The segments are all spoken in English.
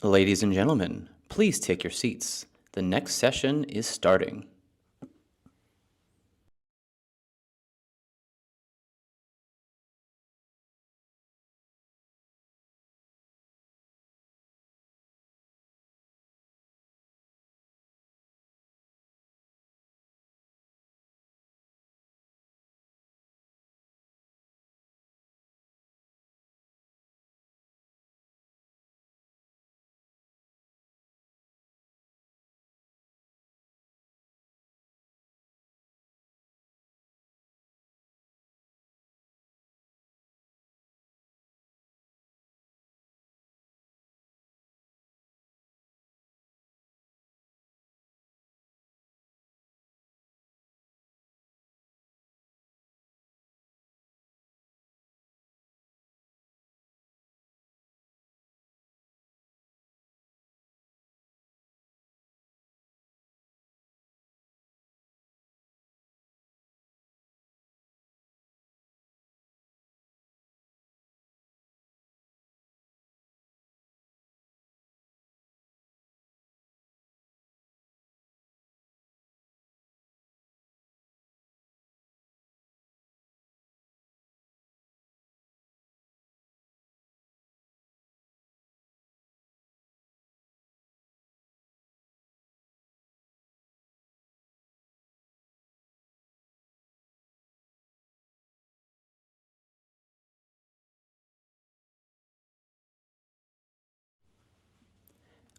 Ladies and gentlemen, please take your seats. The next session is starting.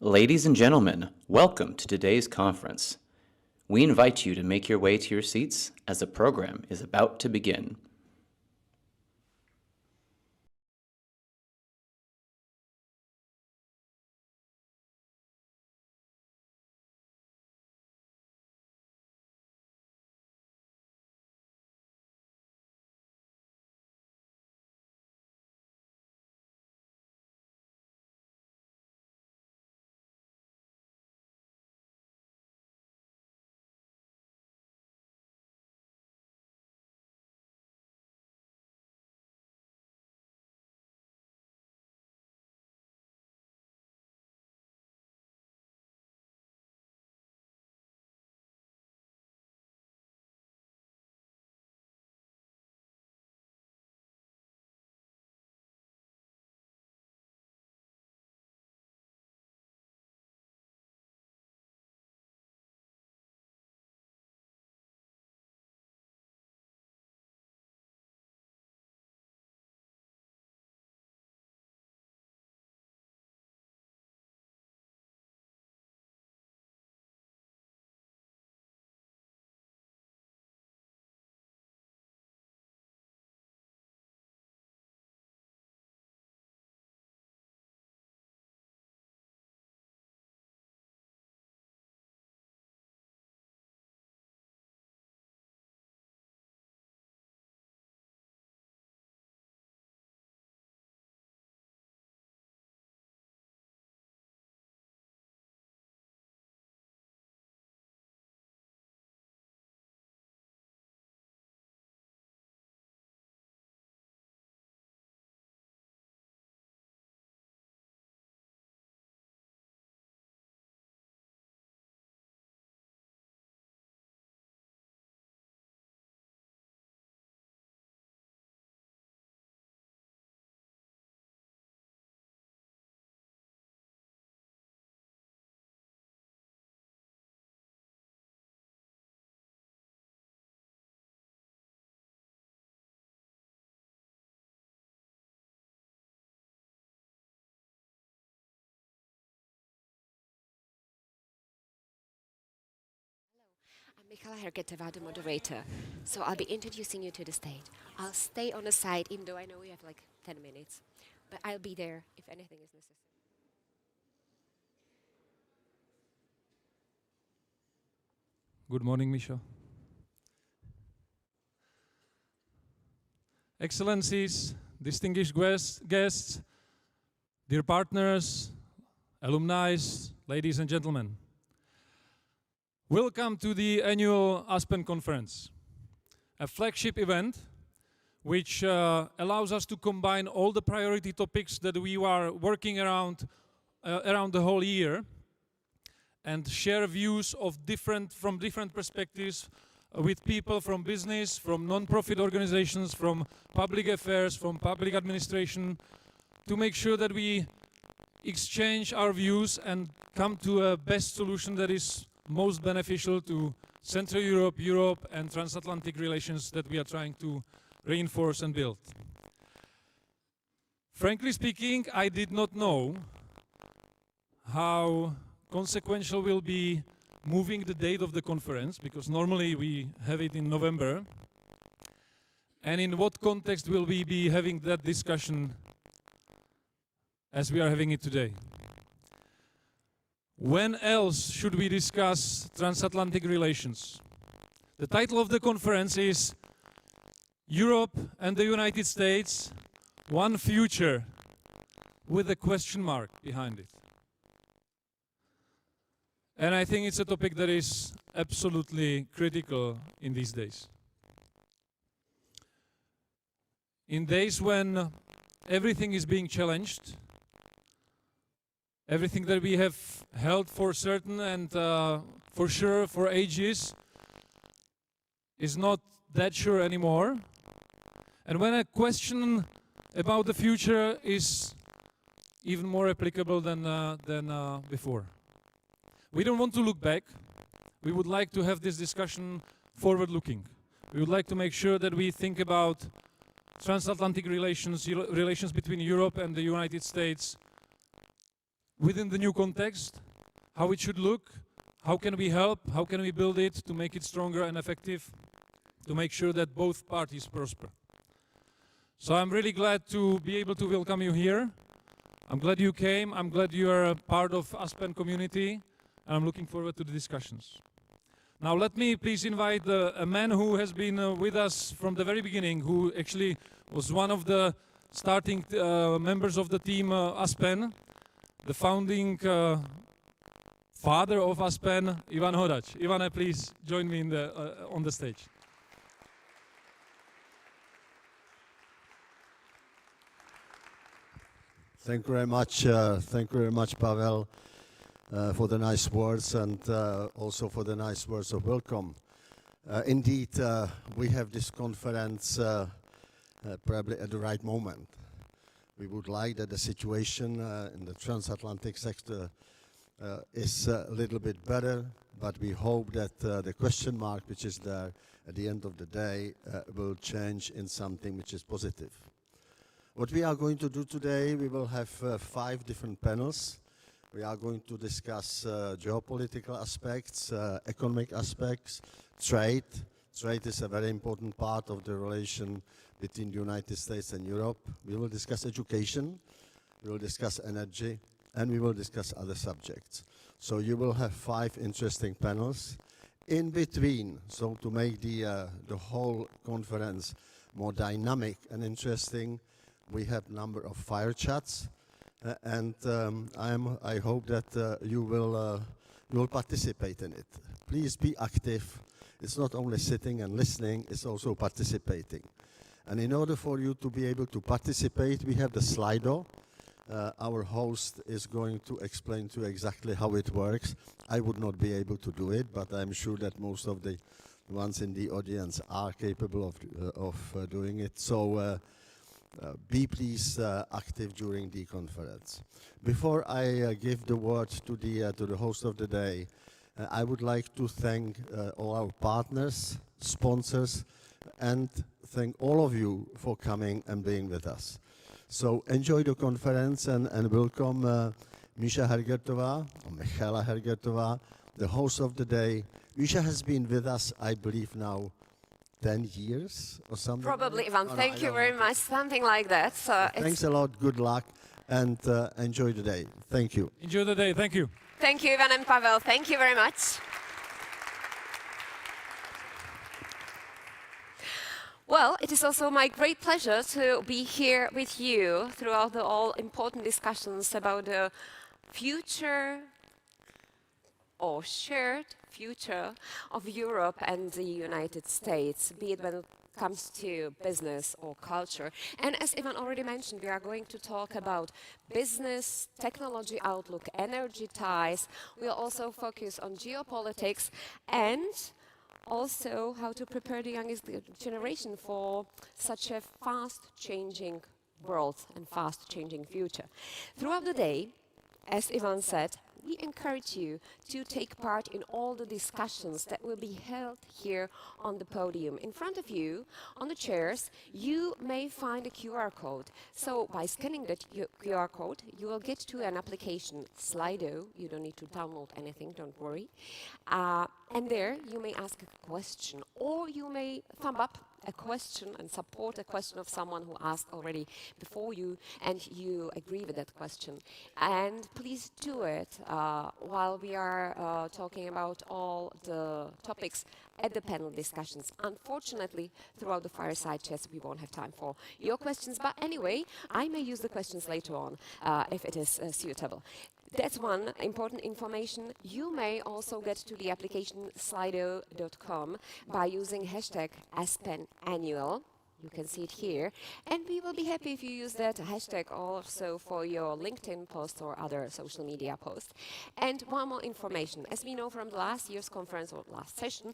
Ladies and gentlemen, welcome to today's conference. We invite you to make your way to your seats as the program is about to begin. I'm Michala Hergetová, the moderator, so I'll be introducing you to the stage. I'll stay on the side, even though I know we have like 10 minutes, but I'll be there if anything is necessary. Good morning, Misha. Excellencies, distinguished guests, dear partners, alumni, ladies and gentlemen. Welcome to the annual Aspen Conference, a flagship event which allows us to combine all the priority topics that we are working around around the whole year and share views of from different perspectives with people from business, from non-profit organizations, from public affairs, from public administration, to make sure that we exchange our views and come to a best solution that is most beneficial to Central Europe, Europe, and transatlantic relations that we are trying to reinforce and build. Frankly speaking, I did not know how consequential will be moving the date of the conference, because normally we have it in November. And in what context will we be having that discussion as we are having it today? When else should we discuss transatlantic relations? The title of the conference is Europe and the United States, One Future, with a question mark behind it. And I think it's a topic that is absolutely critical in these days. In days when everything is being challenged, everything that we have held for certain and for sure for ages is not that sure anymore. And when a question about the future is even more applicable than before. We don't want to look back. We would like to have this discussion forward-looking. We would like to make sure that we think about transatlantic relations, relations between Europe and the United States within the new context, how it should look, how can we help, how can we build it to make it stronger and effective, to make sure that both parties prosper. So I'm really glad to be able to welcome you here. I'm glad you came. I'm glad you are a part of Aspen community. And I'm looking forward to the discussions. Now let me please invite a man who has been with us from the very beginning, who actually was one of the starting members of the team Aspen, the founding father of Aspen, Ivan Hodač. Ivane, please join me on the stage. Thank you very much. Thank you very much, Pavel. For the nice words and also for the nice words of welcome. Indeed, we have this conference probably at the right moment. We would like that the situation in the transatlantic sector is a little bit better, but we hope that the question mark which is there at the end of the day will change in something which is positive. What we are going to do today, we will have 5 different panels. We are going to discuss geopolitical aspects, economic aspects, trade. Trade is a very important part of the relation between the United States and Europe. We will discuss education, we will discuss energy, and we will discuss other subjects. So you will have 5 interesting panels. In between, so to make the whole conference more dynamic and interesting, we have a number of fire chats. And I hope that you will participate in it. Please be active. It's not only sitting and listening, it's also participating. And in order for you to be able to participate, we have the Slido. Our host is going to explain to you exactly how it works. I would not be able to do it, but I'm sure that most of the ones in the audience are capable of doing it. So be please active during the conference. Before I give the word to the host of the day, I would like to thank all our partners, sponsors, and thank all of you for coming and being with us. So enjoy the conference and welcome Míša Hergertová, or Michala Hergertová, the host of the day. Míša has been with us, I believe now, 10 years or something? Probably, Ivan. Thank you very much. Something like that. So thanks a lot. Good luck. And enjoy the day. Thank you. Enjoy the day. Thank you. Thank you, Ivan and Pavel. Thank you very much. Well, it is also my great pleasure to be here with you throughout the all important discussions about the future or shared future of Europe and the United States, be it when it comes to business or culture. And as Ivan already mentioned, we are going to talk about business, technology outlook, energy ties. We'll also focus on geopolitics and also how to prepare the youngest generation for such a fast-changing world and fast-changing future. Throughout the day, as Ivan said, we encourage you to take part in all the discussions that will be held here on the podium. In front of you, on the chairs, you may find a QR code. So by scanning that QR code, you will get to an application, Slido. You don't need to download anything, don't worry. And there you may ask a question, or you may thumb up a question and support a question of someone who asked already before you, and you agree with that question. And please do it while we are talking about all the topics at the panel discussions. Unfortunately, throughout the fireside chats, we won't have time for your questions, but anyway, I may use the questions later on if it is suitable. That's one important information. You may also get to the application slido.com by using hashtag Aspen Annual. You can see it here. And we will be happy if you use that hashtag also for your LinkedIn post or other social media posts. And one more information. As we know from the last year's conference or last session,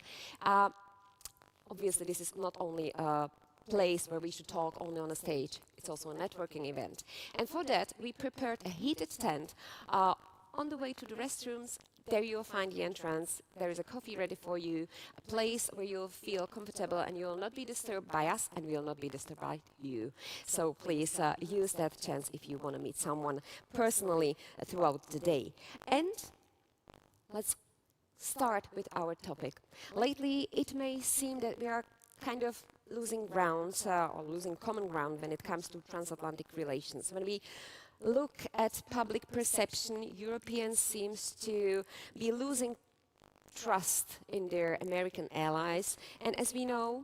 obviously this is not only a place where we should talk only on a stage. It's also a networking event. And for that, we prepared a heated tent on the way to the restrooms. There you'll find the entrance. There is a coffee ready for you, a place where you'll feel comfortable and you'll not be disturbed by us and we'll not be disturbed by you. So please use that chance if you want to meet someone personally throughout the day. And let's start with our topic. Lately, it may seem that we are kind of losing ground or losing common ground when it comes to transatlantic relations. When we look at public perception, Europeans seems to be losing trust in their American allies. And as we know,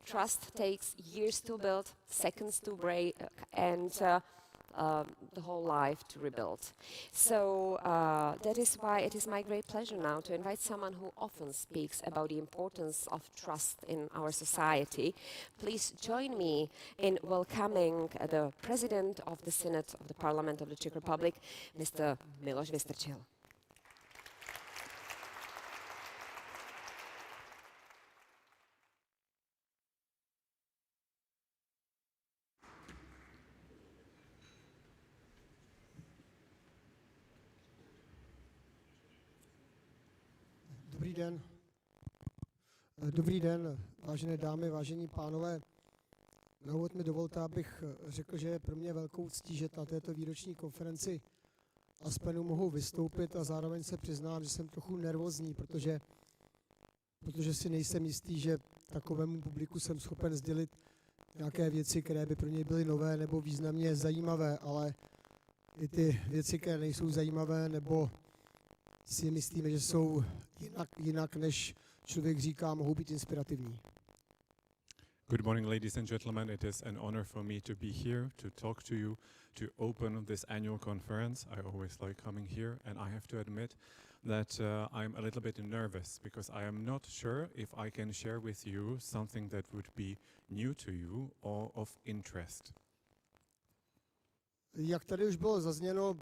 trust takes years to build, seconds to break, and the whole life to rebuild. So that is why it is my great pleasure now to invite someone who often speaks about the importance of trust in our society. Please join me in welcoming the President of the Senate of the Parliament of the Czech Republic, Mr. Miloš Vystrčil. Dobrý den, vážené dámy, vážení pánové. Na úvod mi dovolte, abych řekl, že je pro mě velkou ctí, že na této výroční konferenci Aspenu mohu vystoupit a zároveň se přiznám, že jsem trochu nervózní, protože si nejsem jistý, že takovému publiku jsem schopen sdělit nějaké věci, které by pro něj byly nové nebo významně zajímavé, ale i ty věci, které nejsou zajímavé nebo si myslíme, že jsou jinak než člověk říká, mohou být inspirativní. Good morning, ladies and gentlemen. It is an honor for me to be here to talk to you, to open this annual conference. I always like coming here, and I have to admit that I'm a little bit nervous because I am not sure if I can share with you something that would be new to you or of interest. Jak tady už bylo zazněno,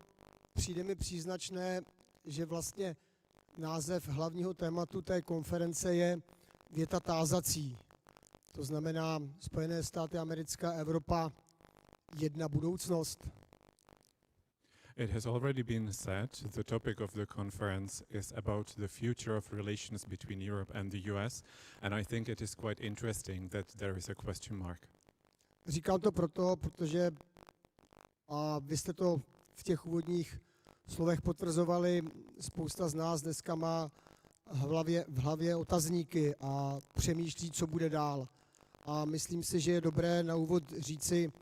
přijde mi příznačné, že vlastně název hlavního tématu té konference je věta tázací. To znamená Spojené státy americká, Evropa, jedna budoucnost. It has already been said, the topic of the conference is about the future of relations between Europe and the US, and I think it is quite interesting that there is a question mark. Říkám to proto, protože a vy jste to v těch úvodních slovech potvrzovali, spousta z nás dneska má v hlavě otazníky a přemýšlí, co bude dál. A myslím si, že je dobré na úvod říci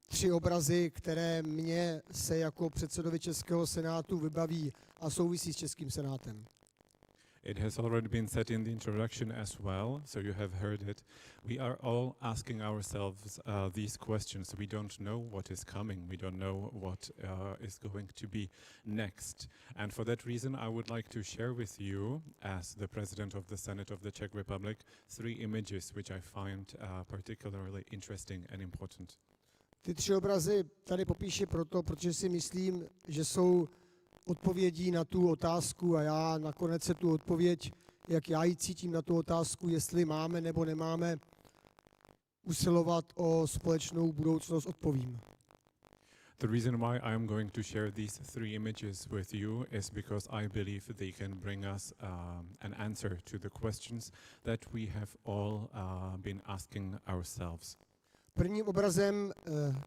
3 obrazy, které mě se jako předsedovi Českého senátu vybaví a souvisí s Českým senátem. It has already been said in the introduction as well, so you have heard it. We are all asking ourselves these questions. We don't know what is coming. We don't know what is going to be next. And for that reason, I would like to share with you, as the President of the Senate of the Czech Republic, 3 images which I find particularly interesting and important. Ty 3 obrazy tady popíši proto, protože si myslím, že jsou odpovědí na tu otázku a já nakonec se tu odpověď, jak já ji cítím na tu otázku, jestli máme nebo nemáme usilovat o společnou budoucnost, odpovím. The reason why I am going to share these 3 images with you is because I believe they can bring us an answer to the questions that we have all been asking ourselves. Prvním obrazem,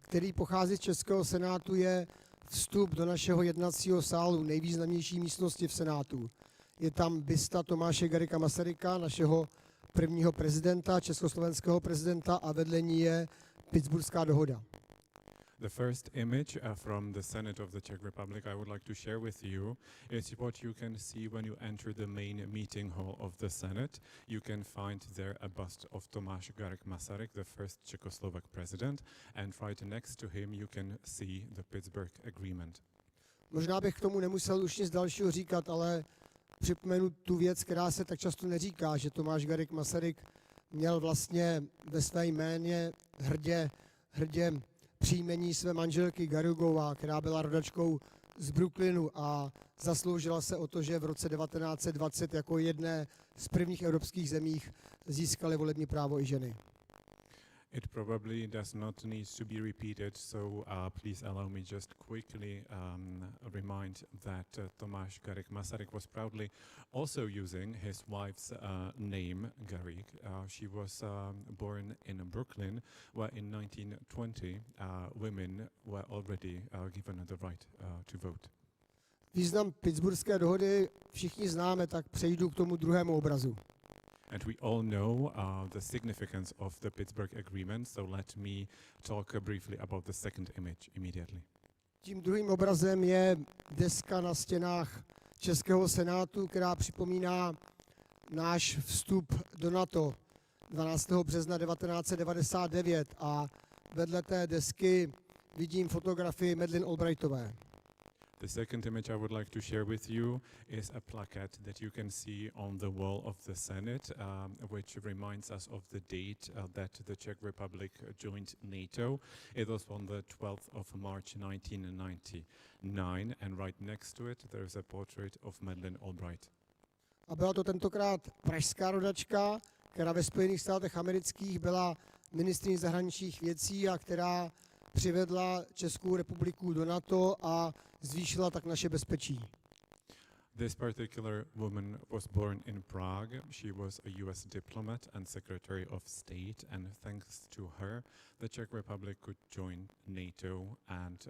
který pochází z Českého senátu, je vstup do našeho jednacího sálu, nejvýznamnější místnosti v Senátu. Je tam bysta Tomáše Garrigua Masaryka, našeho prvního prezidenta, československého prezidenta, a vedle ní je Pittsburghská dohoda. The first image from the Senate of the Czech Republic I would like to share with you is what you can see when you enter the main meeting hall of the Senate. You can find there a bust of Tomáš Garrigue Masaryk, the first Czechoslovak president, and right next to him you can see the Pittsburgh Agreement. Možná bych k tomu nemusel už nic dalšího říkat, ale připomenu tu věc, která se tak často neříká, že Tomáš Garrigue Masaryk měl vlastně ve své jméně hrdě příjmení své manželky Garrigová, která byla rodačkou z Brooklynu a zasloužila se o to, že v roce 1920 jako jedné z prvních evropských zemích získaly volební právo i ženy. It probably does not need to be repeated, so please allow me just quickly remind that Tomáš Garrigue Masaryk was proudly also using his wife's name, Garrigue. She was born in Brooklyn, where in 1920 women were already given the right to vote. Význam Pittsburghské dohody všichni známe, tak přejdu k tomu druhému obrazu. And we all know the significance of the Pittsburgh Agreement, so let me talk briefly about the second image immediately. Tím druhým obrazem je deska na stěnách Českého senátu, která připomíná náš vstup do NATO 12. března 1999 a vedle té desky vidím fotografii Madeleine Albrightové. The second image I would like to share with you is a placard that you can see on the wall of the Senate, which reminds us of the date that the Czech Republic joined NATO. It was on the 12th of March 1999, and right next to it there is a portrait of Madeleine Albright. A byla to tentokrát pražská rodačka, která ve Spojených státech amerických byla ministryní zahraničních věcí a která přivedla Českou republiku do NATO a zvýšila tak naše bezpečí. This particular woman was born in Prague. She was a US diplomat and Secretary of State, and thanks to her, the Czech Republic could join NATO and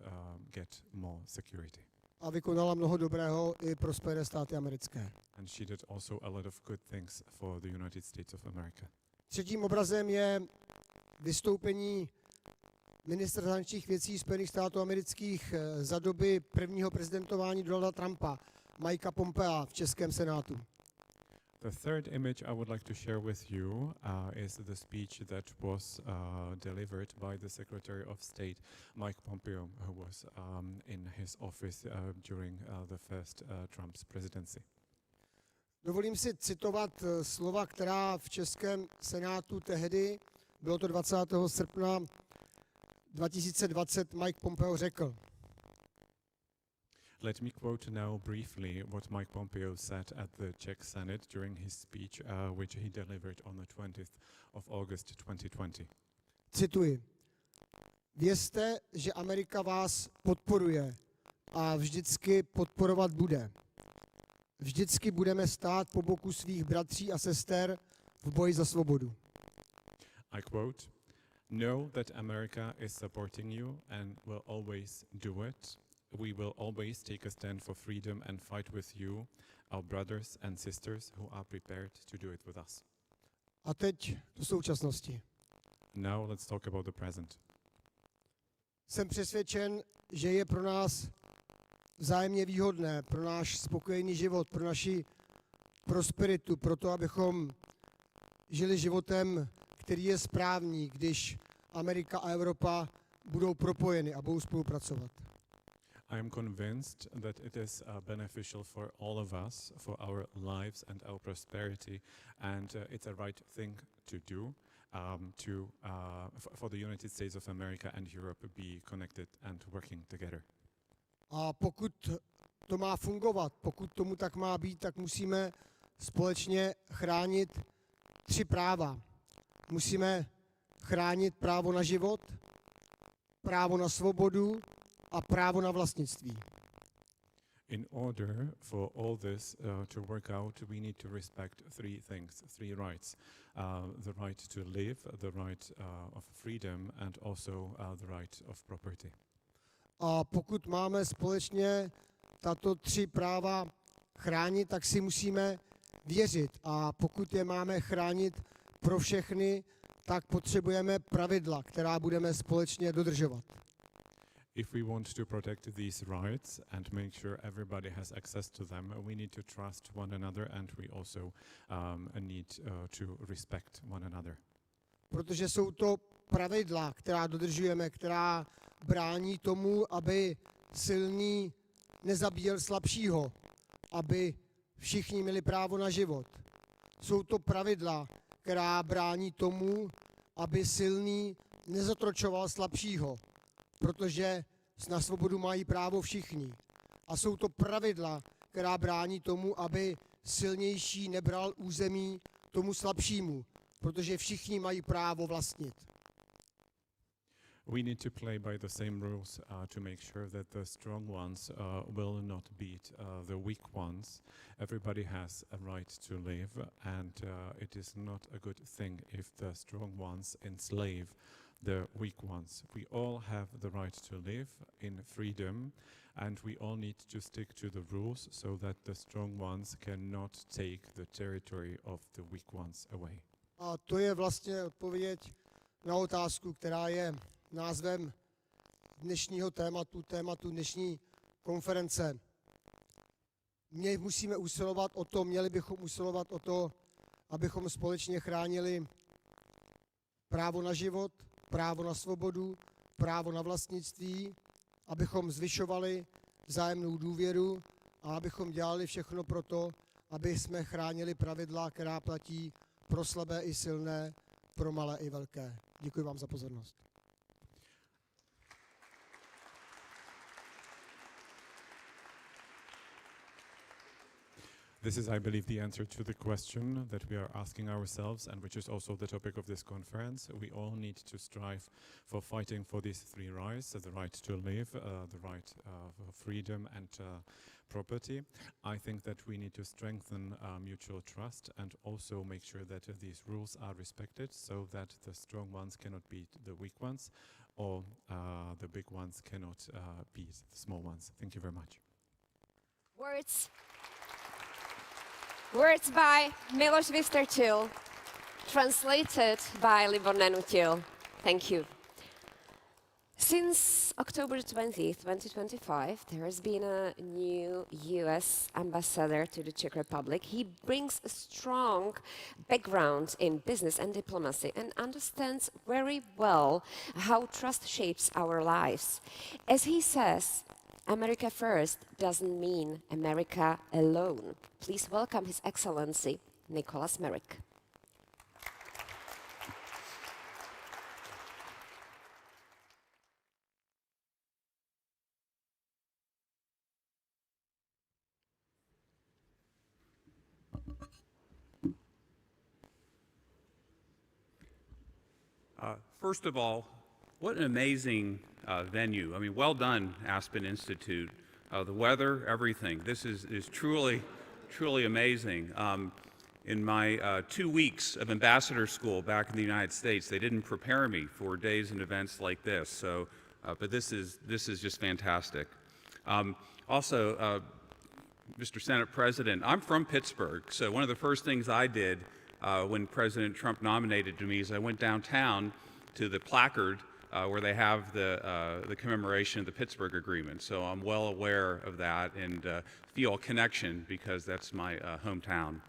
get more security. A vykonala mnoho dobrého i pro Spojené státy americké. And she did also a lot of good things for the United States of America. Třetím obrazem je vystoupení ministra zahraničních věcí Spojených států amerických za doby prvního prezidentování Donalda Trumpa, Mikea Pompea v Českém senátu. The third image I would like to share with you is the speech that was delivered by the Secretary of State, Mike Pompeo, who was in his office during the first Trump's presidency. Dovolím si citovat slova, která v Českém senátu tehdy, bylo to 20. srpna 2020, Mike Pompeo řekl. Let me quote now briefly what Mike Pompeo said at the Czech Senate during his speech, which he delivered on the 20th of August 2020. Cituji. Vězte, že Amerika vás podporuje a vždycky podporovat bude. Vždycky budeme stát po boku svých bratří a sester v boji za svobodu. I quote, "Know that America is supporting you and will always do it. We will always take a stand for freedom and fight with you, our brothers and sisters who are prepared to do it with us." A teď do současnosti. Now let's talk about the present. Jsem přesvědčen, že je pro nás vzájemně výhodné, pro náš spokojený život, pro naši prosperitu, proto abychom žili životem, který je správný, když Amerika a Evropa budou propojeny a budou spolupracovat. I am convinced that it is beneficial for all of us, for our lives and our prosperity, and it's a right thing to do for the United States of America and Europe be connected and working together. A pokud to má fungovat, pokud tomu tak má být, tak musíme společně chránit 3 práva. Musíme chránit právo na život, právo na svobodu a právo na vlastnictví. In order for all this to work out, we need to respect 3 things, 3 rights. The right to live, the right of freedom, and also the right of property. A pokud máme společně tato 3 práva chránit, tak si musíme věřit. A pokud je máme chránit pro všechny, tak potřebujeme pravidla, která budeme společně dodržovat. If we want to protect these rights and make sure everybody has access to them, we need to trust one another and we also need to respect one another. Protože jsou to pravidla, která dodržujeme, která brání tomu, aby silný nezabíjel slabšího, aby všichni měli právo na život. Jsou to pravidla, která brání tomu, aby silný nezatročoval slabšího, protože na svobodu mají právo všichni. A jsou to pravidla, která brání tomu, aby silnější nebral území tomu slabšímu, protože všichni mají právo vlastnit. We need to play by the same rules to make sure that the strong ones will not beat the weak ones. Everybody has a right to live, and it is not a good thing if the strong ones enslave the weak ones. We all have the right to live in freedom, and we all need to stick to the rules so that the strong ones cannot take the territory of the weak ones away. A to je vlastně odpověď na otázku, která je názvem dnešního tématu dnešní konference. Měli bychom usilovat o to, abychom společně chránili právo na život, právo na svobodu, právo na vlastnictví, abychom zvyšovali vzájemnou důvěru a abychom dělali všechno pro to, aby jsme chránili pravidla, která platí pro slabé i silné, pro malé i velké. Děkuji vám za pozornost. This is, I believe, the answer to the question that we are asking ourselves, and which is also the topic of this conference. We all need to strive for fighting for these 3 rights, the right to live, the right for freedom and property. I think that we need to strengthen mutual trust and also make sure that these rules are respected so that the strong ones cannot beat the weak ones or the big ones cannot beat the small ones. Thank you very much. Words by Miloš Vystrčil, translated by Libor Nenutil. Thank you. Since October 20th, 2025, there has been a new US ambassador to the Czech Republic. He brings a strong background in business and diplomacy and understands very well how trust shapes our lives. As he says, America first doesn't mean America alone. Please welcome His Excellency, Nicholas Merrick. First of all, what an amazing venue. I mean, well done, Aspen Institute. The weather, everything. This is truly, truly amazing. In my 2 weeks of ambassador school back in the United States, they didn't prepare me for days and events like this. So, but this is just fantastic. Also, Mr. Senate President, I'm from Pittsburgh, so one of the first things I did when President Trump nominated me is I went downtown to the placard where they have the commemoration of the Pittsburgh Agreement. So I'm well aware of that and feel a connection because that's my hometown.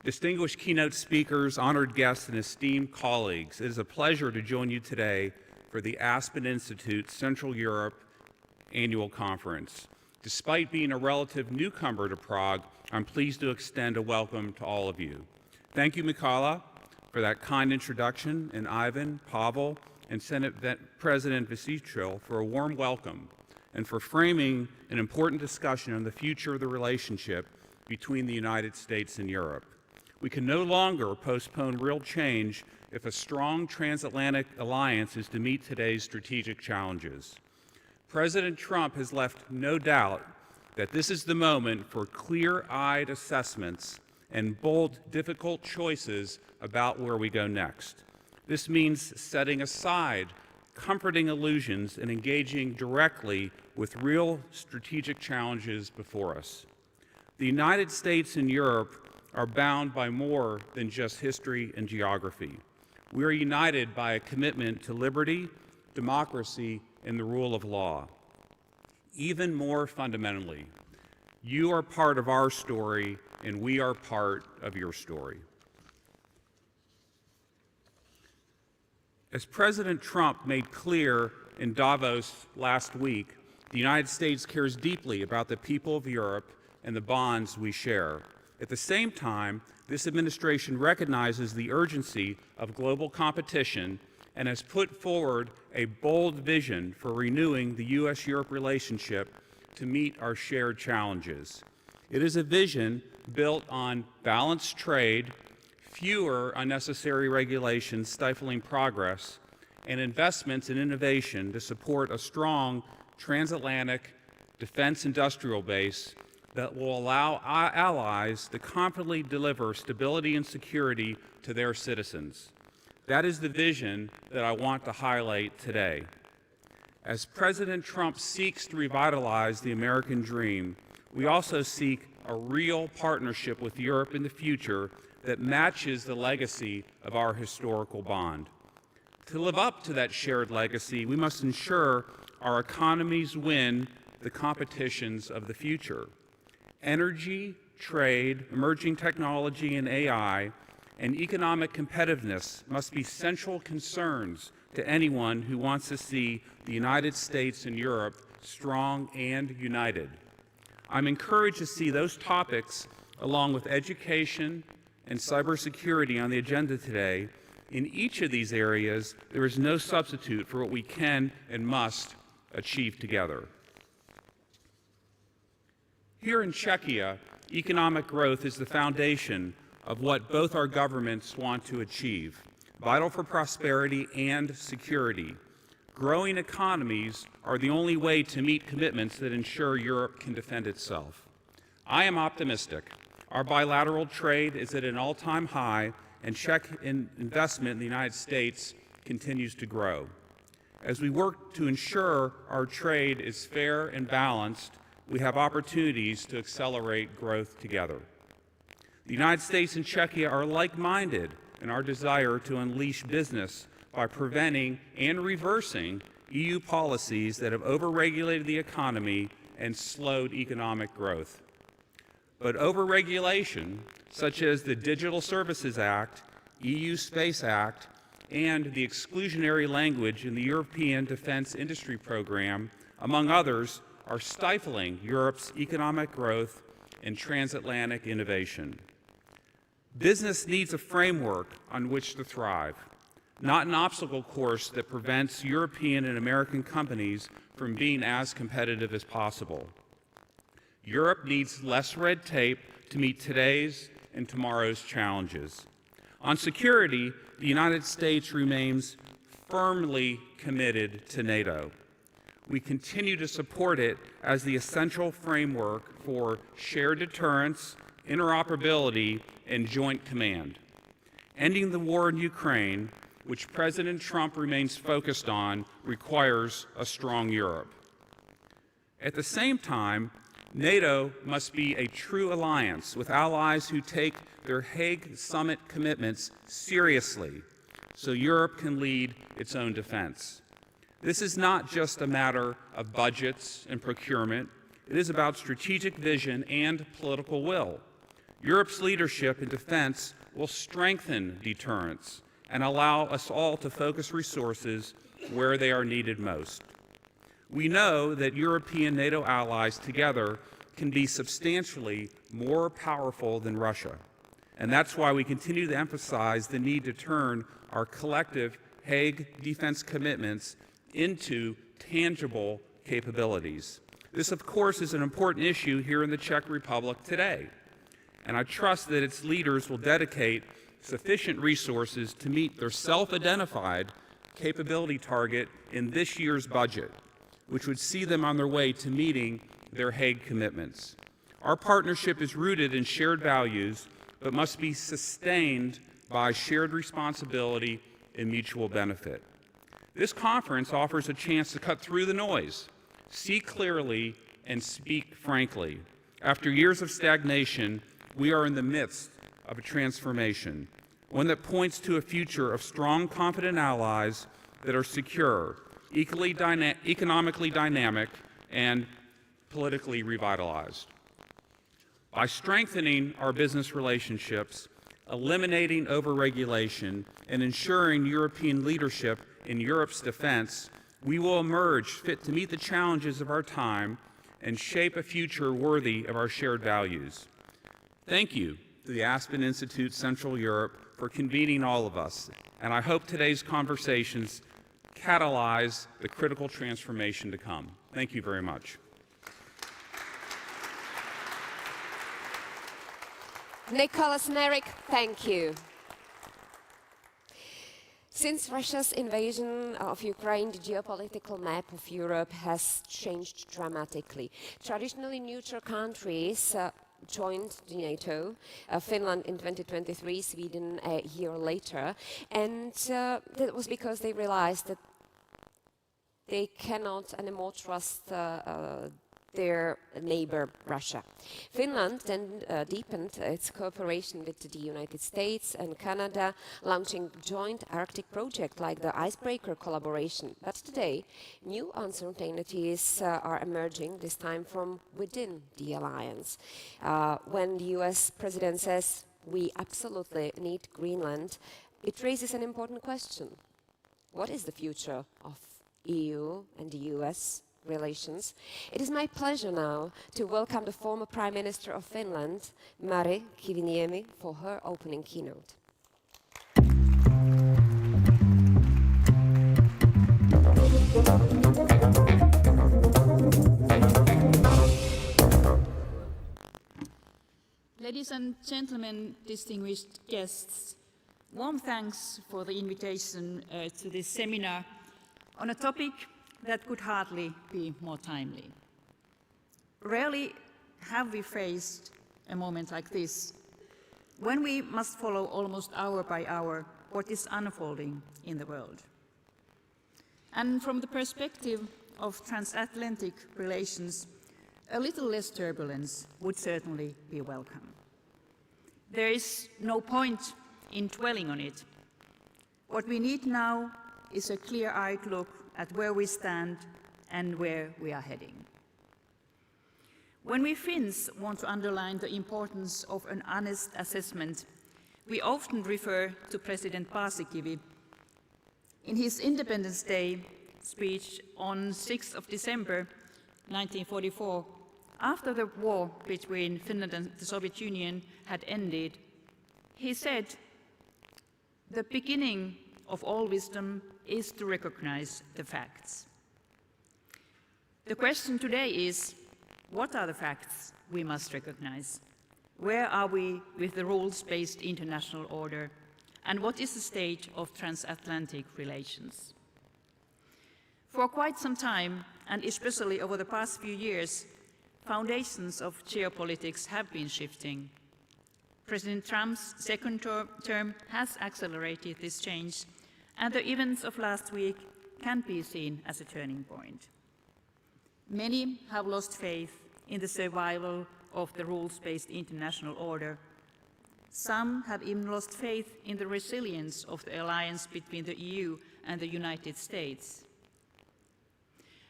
Distinguished keynote speakers, honored guests, and esteemed colleagues, it is a pleasure to join you today for the Aspen Institute Central Europe Annual Conference. Despite being a relative newcomer to Prague, I'm pleased to extend a welcome to all of you. Thank you, Mikala, for that kind introduction, and Ivan, Pavel, and Senate President Vysychil for a warm welcome, and for framing an important discussion on the future of the relationship between the United States and Europe. We can no longer postpone real change if a strong transatlantic alliance is to meet today's strategic challenges. President Trump has left no doubt that this is the moment for clear-eyed assessments and bold, difficult choices about where we go next. This means setting aside comforting illusions and engaging directly with real strategic challenges before us. The United States and Europe are bound by more than just history and geography. We are united by a commitment to liberty, democracy, and the rule of law. Even more fundamentally, you are part of our story, and we are part of your story. As President Trump made clear in Davos last week, the United States cares deeply about the people of Europe and the bonds we share. At the same time, this administration recognizes the urgency of global competition and has put forward a bold vision for renewing the U.S.-Europe relationship to meet our shared challenges. It is a vision built on balanced trade, fewer unnecessary regulations stifling progress, and investments in innovation to support a strong transatlantic defense industrial base that will allow our allies to confidently deliver stability and security to their citizens. That is the vision that I want to highlight today. As President Trump seeks to revitalize the American dream, we also seek a real partnership with Europe in the future that matches the legacy of our historical bond. To live up to that shared legacy, we must ensure our economies win the competitions of the future. Energy, trade, emerging technology, and AI, and economic competitiveness must be central concerns to anyone who wants to see the United States and Europe strong and united. I'm encouraged to see those topics, along with education and cybersecurity, on the agenda today. In each of these areas, there is no substitute for what we can and must achieve together. Here in Czechia, economic growth is the foundation of what both our governments want to achieve, vital for prosperity and security. Growing economies are the only way to meet commitments that ensure Europe can defend itself. I am optimistic. Our bilateral trade is at an all-time high, and Czech investment in the United States continues to grow. As we work to ensure our trade is fair and balanced, we have opportunities to accelerate growth together. The United States and Czechia are like-minded in our desire to unleash business by preventing and reversing EU policies that have overregulated the economy and slowed economic growth. But overregulation, such as the Digital Services Act, EU Space Act, and the exclusionary language in the European Defense Industry Program, among others, are stifling Europe's economic growth and transatlantic innovation. Business needs a framework on which to thrive, not an obstacle course that prevents European and American companies from being as competitive as possible. Europe needs less red tape to meet today's and tomorrow's challenges. On security, the United States remains firmly committed to NATO. We continue to support it as the essential framework for shared deterrence, interoperability, and joint command. Ending the war in Ukraine, which President Trump remains focused on, requires a strong Europe. At the same time, NATO must be a true alliance with allies who take their Hague Summit commitments seriously, so Europe can lead its own defense. This is not just a matter of budgets and procurement. It is about strategic vision and political will. Europe's leadership in defense will strengthen deterrence and allow us all to focus resources where they are needed most. We know that European NATO allies together can be substantially more powerful than Russia, and that's why we continue to emphasize the need to turn our collective Hague defense commitments into tangible capabilities. This, of course, is an important issue here in the Czech Republic today, and I trust that its leaders will dedicate sufficient resources to meet their self-identified capability target in this year's budget, which would see them on their way to meeting their Hague commitments. Our partnership is rooted in shared values, but must be sustained by shared responsibility and mutual benefit. This conference offers a chance to cut through the noise, see clearly, and speak frankly. After years of stagnation, we are in the midst of a transformation, one that points to a future of strong, confident allies that are secure, economically dynamic, and politically revitalized. By strengthening our business relationships, eliminating overregulation, and ensuring European leadership in Europe's defense, we will emerge fit to meet the challenges of our time and shape a future worthy of our shared values. Thank you to the Aspen Institute Central Europe for convening all of us, and I hope today's conversations catalyze the critical transformation to come. Thank you very much. Nicholas Merrick, thank you. Since Russia's invasion of Ukraine, the geopolitical map of Europe has changed dramatically. Traditionally neutral countries joined the NATO, Finland in 2023, Sweden a year later, and that was because they realized that they cannot anymore trust their neighbor, Russia. Finland then deepened its cooperation with the United States and Canada, launching joint Arctic projects like the Icebreaker collaboration. But today, new uncertainties are emerging, this time from within the alliance. When the US president says, we absolutely need Greenland, it raises an important question. What is the future of EU and the US relations? It is my pleasure now to welcome the former Prime Minister of Finland, Mari Kiviniemi, for her opening keynote. Ladies and gentlemen, distinguished guests, warm thanks for the invitation to this seminar on a topic that could hardly be more timely. Rarely have we faced a moment like this, when we must follow almost hour by hour what is unfolding in the world. And from the perspective of transatlantic relations, a little less turbulence would certainly be welcome. There is no point in dwelling on it. What we need now is a clear-eyed look at where we stand and where we are heading. When we Finns want to underline the importance of an honest assessment, we often refer to President Paasikivi. In his Independence Day speech on 6th of December 1944, after the war between Finland and the Soviet Union had ended, he said, "The beginning of all wisdom is to recognize the facts." The question today is, what are the facts we must recognize? Where are we with the rules-based international order? And what is the state of transatlantic relations? For quite some time, and especially over the past few years, foundations of geopolitics have been shifting. President Trump's second term has accelerated this change, and the events of last week can be seen as a turning point. Many have lost faith in the survival of the rules-based international order. Some have even lost faith in the resilience of the alliance between the EU and the United States.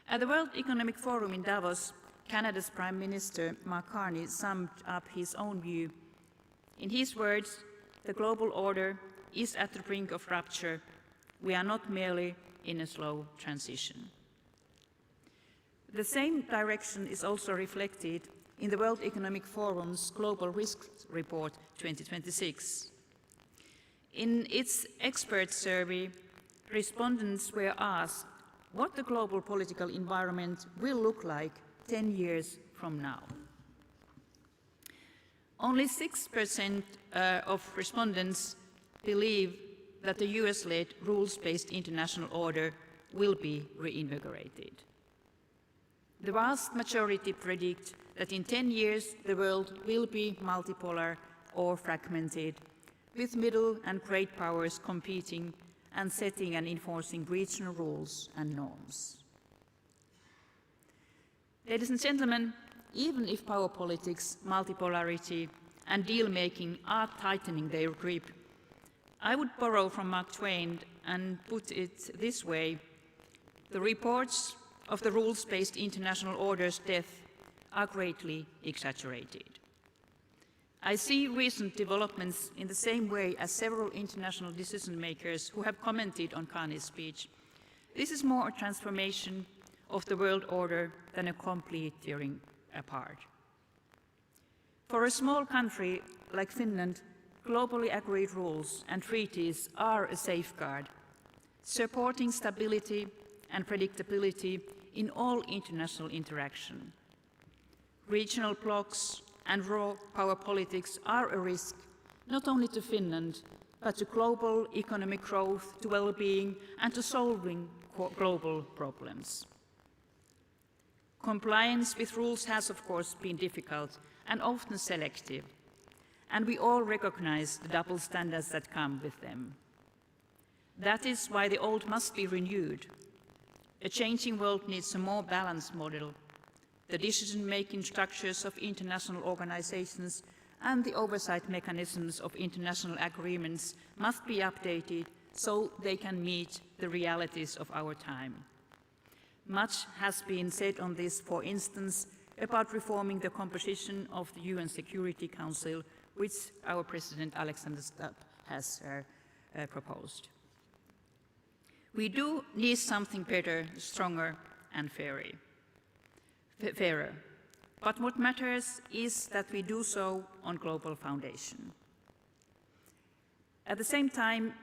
At the World Economic Forum in Davos, Canada's Prime Minister Mark Carney summed up his own view In his words, the global order is at the brink of rupture. We are not merely in a slow transition. The same direction is also reflected in the World Economic Forum's Global Risks Report 2026. In its expert survey, respondents were asked what the global political environment will look like 10 years from now. Only 6% of respondents believe that the US-led rules-based international order will be reinvigorated. The vast majority predict that in 10 years the world will be multipolar or fragmented, with middle and great powers competing and setting and enforcing regional rules and norms. Ladies and gentlemen, even if power politics, multipolarity, and deal-making are tightening their grip, I would borrow from Mark Twain and put it this way: the reports of the rules-based international order's death are greatly exaggerated. I see recent developments in the same way as several international decision-makers who have commented on Carney's speech. This is more a transformation of the world order than a complete tearing apart. For a small country like Finland, globally agreed rules and treaties are a safeguard, supporting stability and predictability in all international interaction. Regional blocs and raw power politics are a risk not only to Finland, but to global economic growth, to well-being, and to solving global problems. Compliance with rules has, of course, been difficult and often selective, and we all recognize the double standards that come with them. That is why the old must be renewed. A changing world needs a more balanced model. The decision-making structures of international organizations and the oversight mechanisms of international agreements must be updated so they can meet the realities of our time. Much has been said on this, for instance, about reforming the composition of the UN Security Council, which our President Alexander Stubb has proposed. We do need something better, stronger, and fairer. But what matters is that we do so on global foundation. At the same time,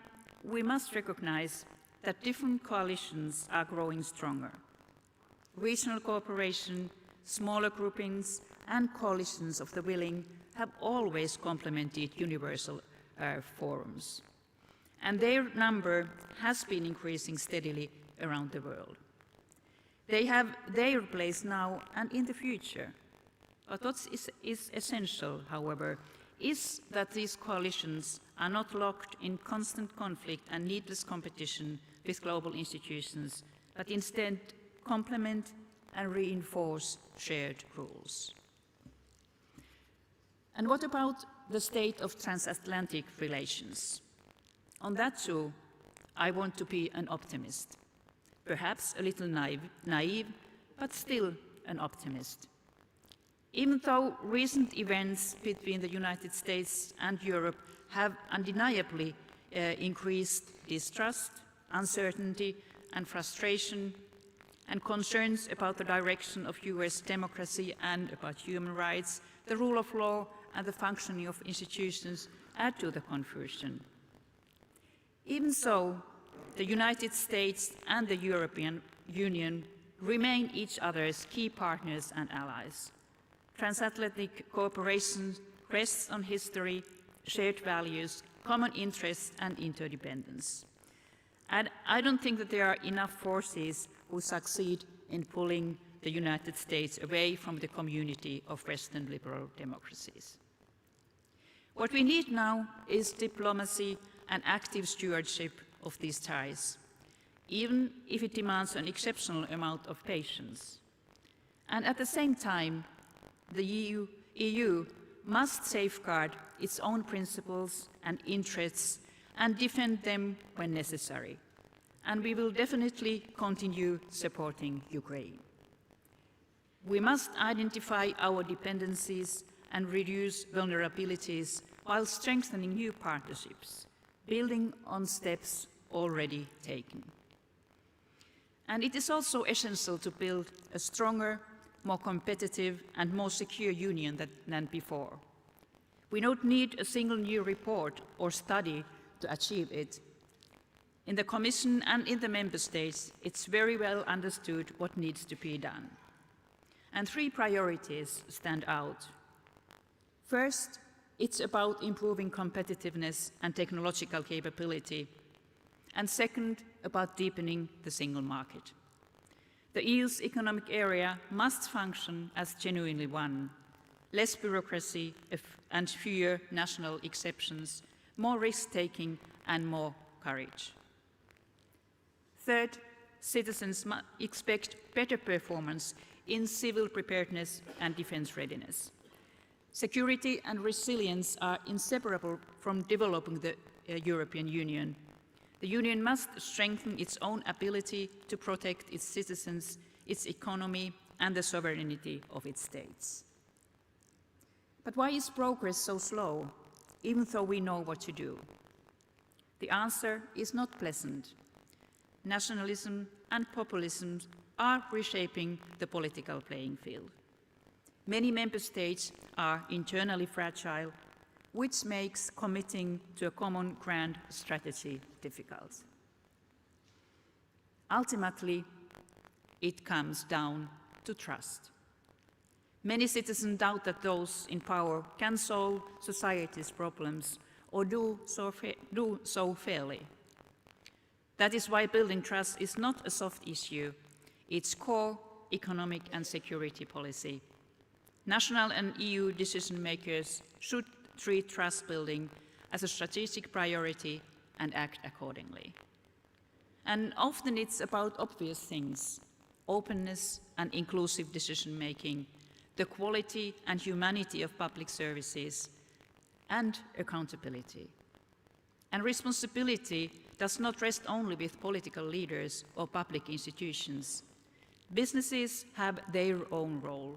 we must recognize that different coalitions are growing stronger. Regional cooperation, smaller groupings, and coalitions of the willing have always complemented universal forums, and their number has been increasing steadily around the world. They have their place now and in the future. But what is essential, however, is that these coalitions are not locked in constant conflict and needless competition with global institutions, but instead complement and reinforce shared rules. And what about the state of transatlantic relations? On that too, I want to be an optimist. Perhaps a little naive, but still an optimist. Even though recent events between the United States and Europe have undeniably increased distrust, uncertainty, and frustration, and concerns about the direction of US democracy and about human rights, the rule of law, and the functioning of institutions add to the confusion. Even so, the United States and the European Union remain each other's key partners and allies. Transatlantic cooperation rests on history, shared values, common interests, and interdependence. And I don't think that there are enough forces who succeed in pulling the United States away from the community of Western liberal democracies. What we need now is diplomacy and active stewardship of these ties, even if it demands an exceptional amount of patience. And at the same time, the EU must safeguard its own principles and interests and defend them when necessary. And we will definitely continue supporting Ukraine. We must identify our dependencies and reduce vulnerabilities while strengthening new partnerships, building on steps already taken. And it is also essential to build a stronger, more competitive and more secure union than before. We don't need a single new report or study to achieve it. In the Commission and in the Member States, it's very well understood what needs to be done. And 3 priorities stand out. First, it's about improving competitiveness and technological capability. And second, about deepening the single market. The EU's economic area must function as genuinely one. Less bureaucracy and fewer national exceptions, more risk-taking and more courage. Third, citizens expect better performance in civil preparedness and defense readiness. Security and resilience are inseparable from developing the European Union. The Union must strengthen its own ability to protect its citizens, its economy, and the sovereignty of its states. But why is progress so slow, even though we know what to do? The answer is not pleasant. Nationalism and populism are reshaping the political playing field. Many member states are internally fragile, which makes committing to a common grand strategy difficult. Ultimately, it comes down to trust. Many citizens doubt that those in power can solve society's problems or do so fairly. That is why building trust is not a soft issue. It's core economic and security policy. National and EU decision makers should treat trust building as a strategic priority and act accordingly. And often it's about obvious things: openness and inclusive decision making, the quality and humanity of public services, and accountability. And responsibility does not rest only with political leaders or public institutions. Businesses have their own role.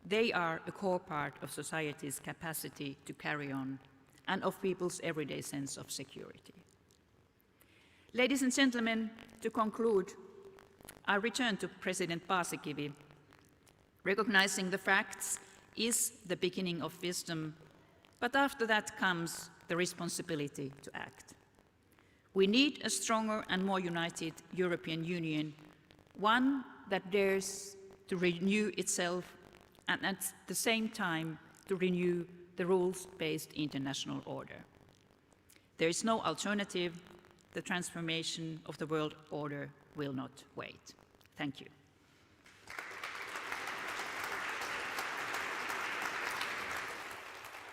They are a core part of society's capacity to carry on and of people's everyday sense of security. Ladies and gentlemen, to conclude, I return to President Paasikivi. Recognizing the facts is the beginning of wisdom, but after that comes the responsibility to act. We need a stronger and more united European Union, one that dares to renew itself and at the same time to renew the rules-based international order. There is no alternative. The transformation of the world order will not wait. Thank you.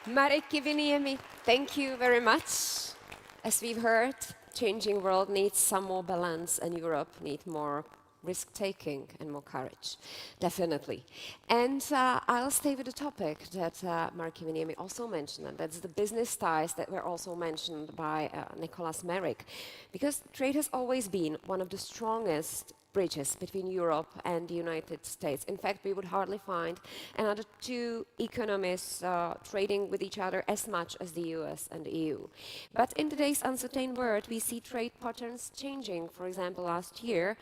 Marek Kiviniemi, thank you very much. As we've heard, changing world needs some more balance and Europe needs more risk-taking and more courage, definitely. And I'll stay with the topic that Marek Kiviniemi also mentioned, and that's the business ties that were also mentioned by Nicholas Merrick, because trade has always been one of the strongest bridges between Europe and the United States. In fact, we would hardly find another 2 economies trading with each other as much as the US and the EU. But in today's uncertain world, we see trade patterns changing. For example, last year,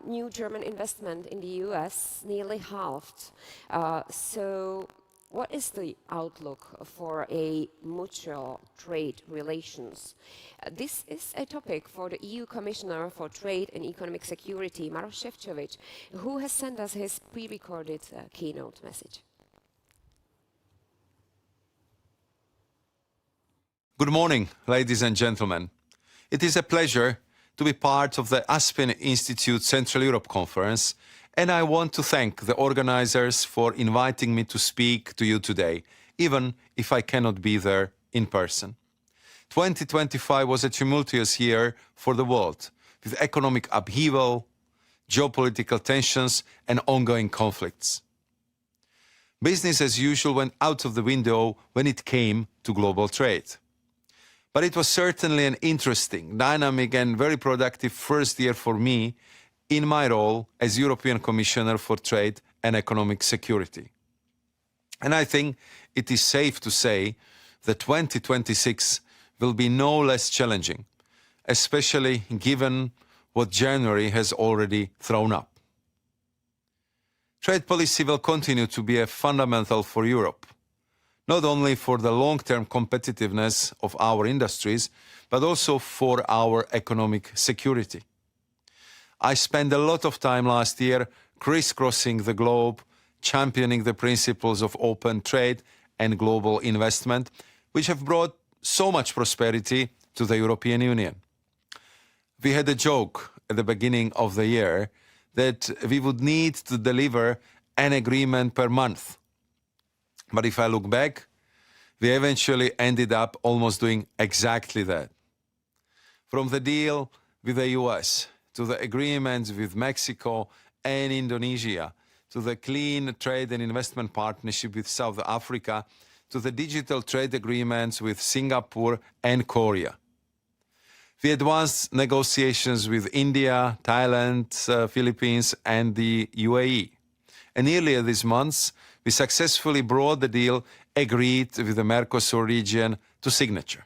new German investment in the US nearly halved. So what is the outlook for a mutual trade relations? This is a topic for the EU Commissioner for Trade and Economic Security, Maroš Šefčovič, who has sent us his pre-recorded keynote message. Good morning, ladies and gentlemen. It is a pleasure to be part of the Aspen Institute Central Europe Conference, and I want to thank the organizers for inviting me to speak to you today, even if I cannot be there in person. 2025 was a tumultuous year for the world, with economic upheaval, geopolitical tensions, and ongoing conflicts. Business as usual went out of the window when it came to global trade. But it was certainly an interesting, dynamic, and very productive first year for me in my role as European Commissioner for Trade and Economic Security. And I think it is safe to say that 2026 will be no less challenging, especially given what January has already thrown up. Trade policy will continue to be a fundamental for Europe, not only for the long-term competitiveness of our industries, but also for our economic security. I spent a lot of time last year crisscrossing the globe, championing the principles of open trade and global investment, which have brought so much prosperity to the European Union. We had a joke at the beginning of the year that we would need to deliver an agreement per month. But if I look back, we eventually ended up almost doing exactly that. From the deal with the US, to the agreements with Mexico and Indonesia, to the clean trade and investment partnership with South Africa, to the digital trade agreements with Singapore and Korea. We advanced negotiations with India, Thailand, Philippines, and the UAE. And earlier this month, we successfully brought the deal agreed with the Mercosur region to signature.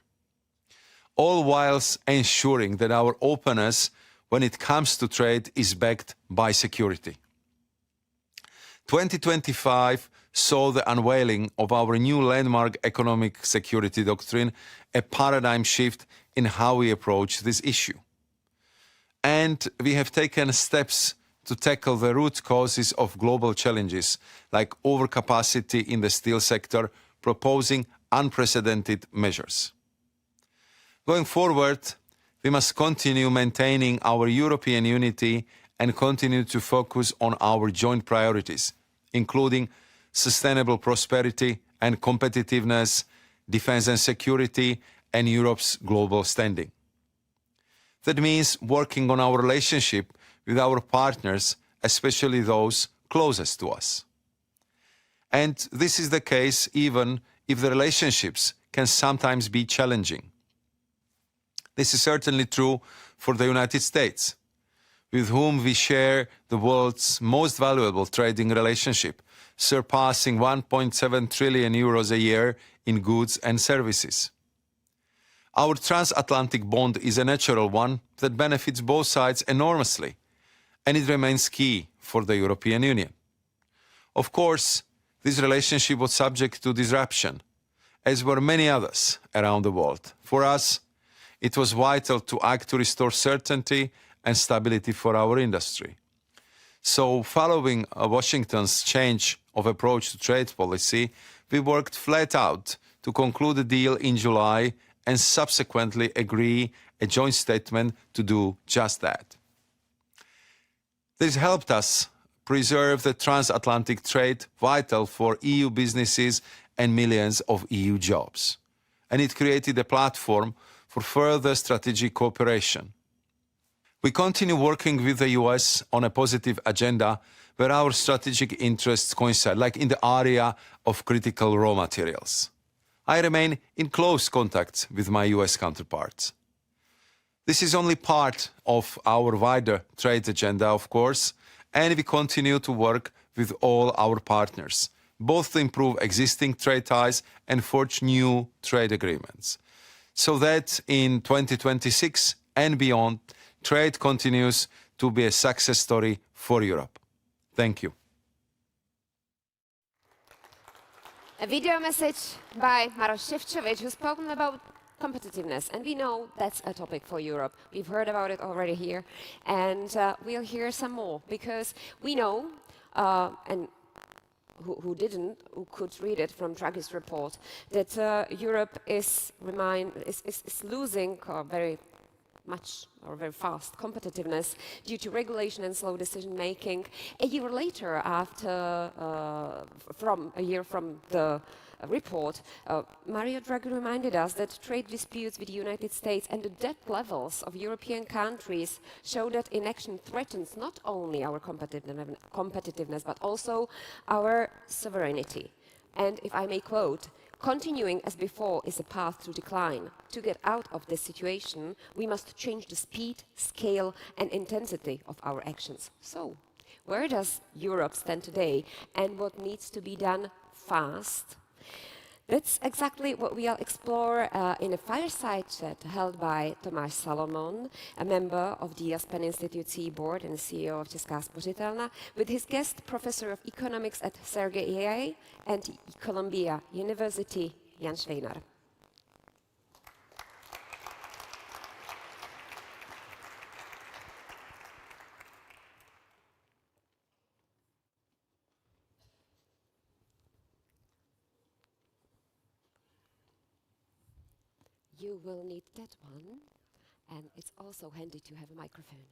All whilst ensuring that our openness when it comes to trade is backed by security. 2025 saw the unveiling of our new landmark economic security doctrine, a paradigm shift in how we approach this issue. And we have taken steps to tackle the root causes of global challenges, like overcapacity in the steel sector, proposing unprecedented measures. Going forward, we must continue maintaining our European unity and continue to focus on our joint priorities, including sustainable prosperity and competitiveness, defense and security, and Europe's global standing. That means working on our relationship with our partners, especially those closest to us. And this is the case even if the relationships can sometimes be challenging. This is certainly true for the United States, with whom we share the world's most valuable trading relationship, surpassing 1.7 trillion euros a year in goods and services. Our transatlantic bond is a natural one that benefits both sides enormously, and it remains key for the European Union. Of course, this relationship was subject to disruption, as were many others around the world. For us, it was vital to act to restore certainty and stability for our industry. So, following Washington's change of approach to trade policy, we worked flat out to conclude the deal in July and subsequently agree a joint statement to do just that. This helped us preserve the transatlantic trade vital for EU businesses and millions of EU jobs. And it created a platform for further strategic cooperation. We continue working with the US on a positive agenda where our strategic interests coincide, like in the area of critical raw materials. I remain in close contact with my US counterparts. This is only part of our wider trade agenda, of course, and we continue to work with all our partners, both to improve existing trade ties and forge new trade agreements, so that in 2026 and beyond, trade continues to be a success story for Europe. Thank you. A video message by Maroš Šefčovič, who's spoken about competitiveness, and we know that's a topic for Europe. We've heard about it already here, and we'll hear some more, because we know, and who could read it from Draghi's report, that Europe is losing very much or very fast competitiveness due to regulation and slow decision making. A year later, from the report, Mario Draghi reminded us that trade disputes with the United States and the debt levels of European countries show that inaction threatens not only our competitiveness but also our sovereignty. And if I may quote, "Continuing as before is a path to decline. To get out of this situation, we must change the speed, scale, and intensity of our actions." So, where does Europe stand today, and what needs to be done fast? That's exactly what we'll explore in a fireside chat held by Tomáš Salomon, a member of the Aspen Institute board and CEO of Česká spořitelna, with his guest, Professor of Economics at Sergei and Columbia University, Jan Švejnar. You will need that one, and it's also handy to have a microphone.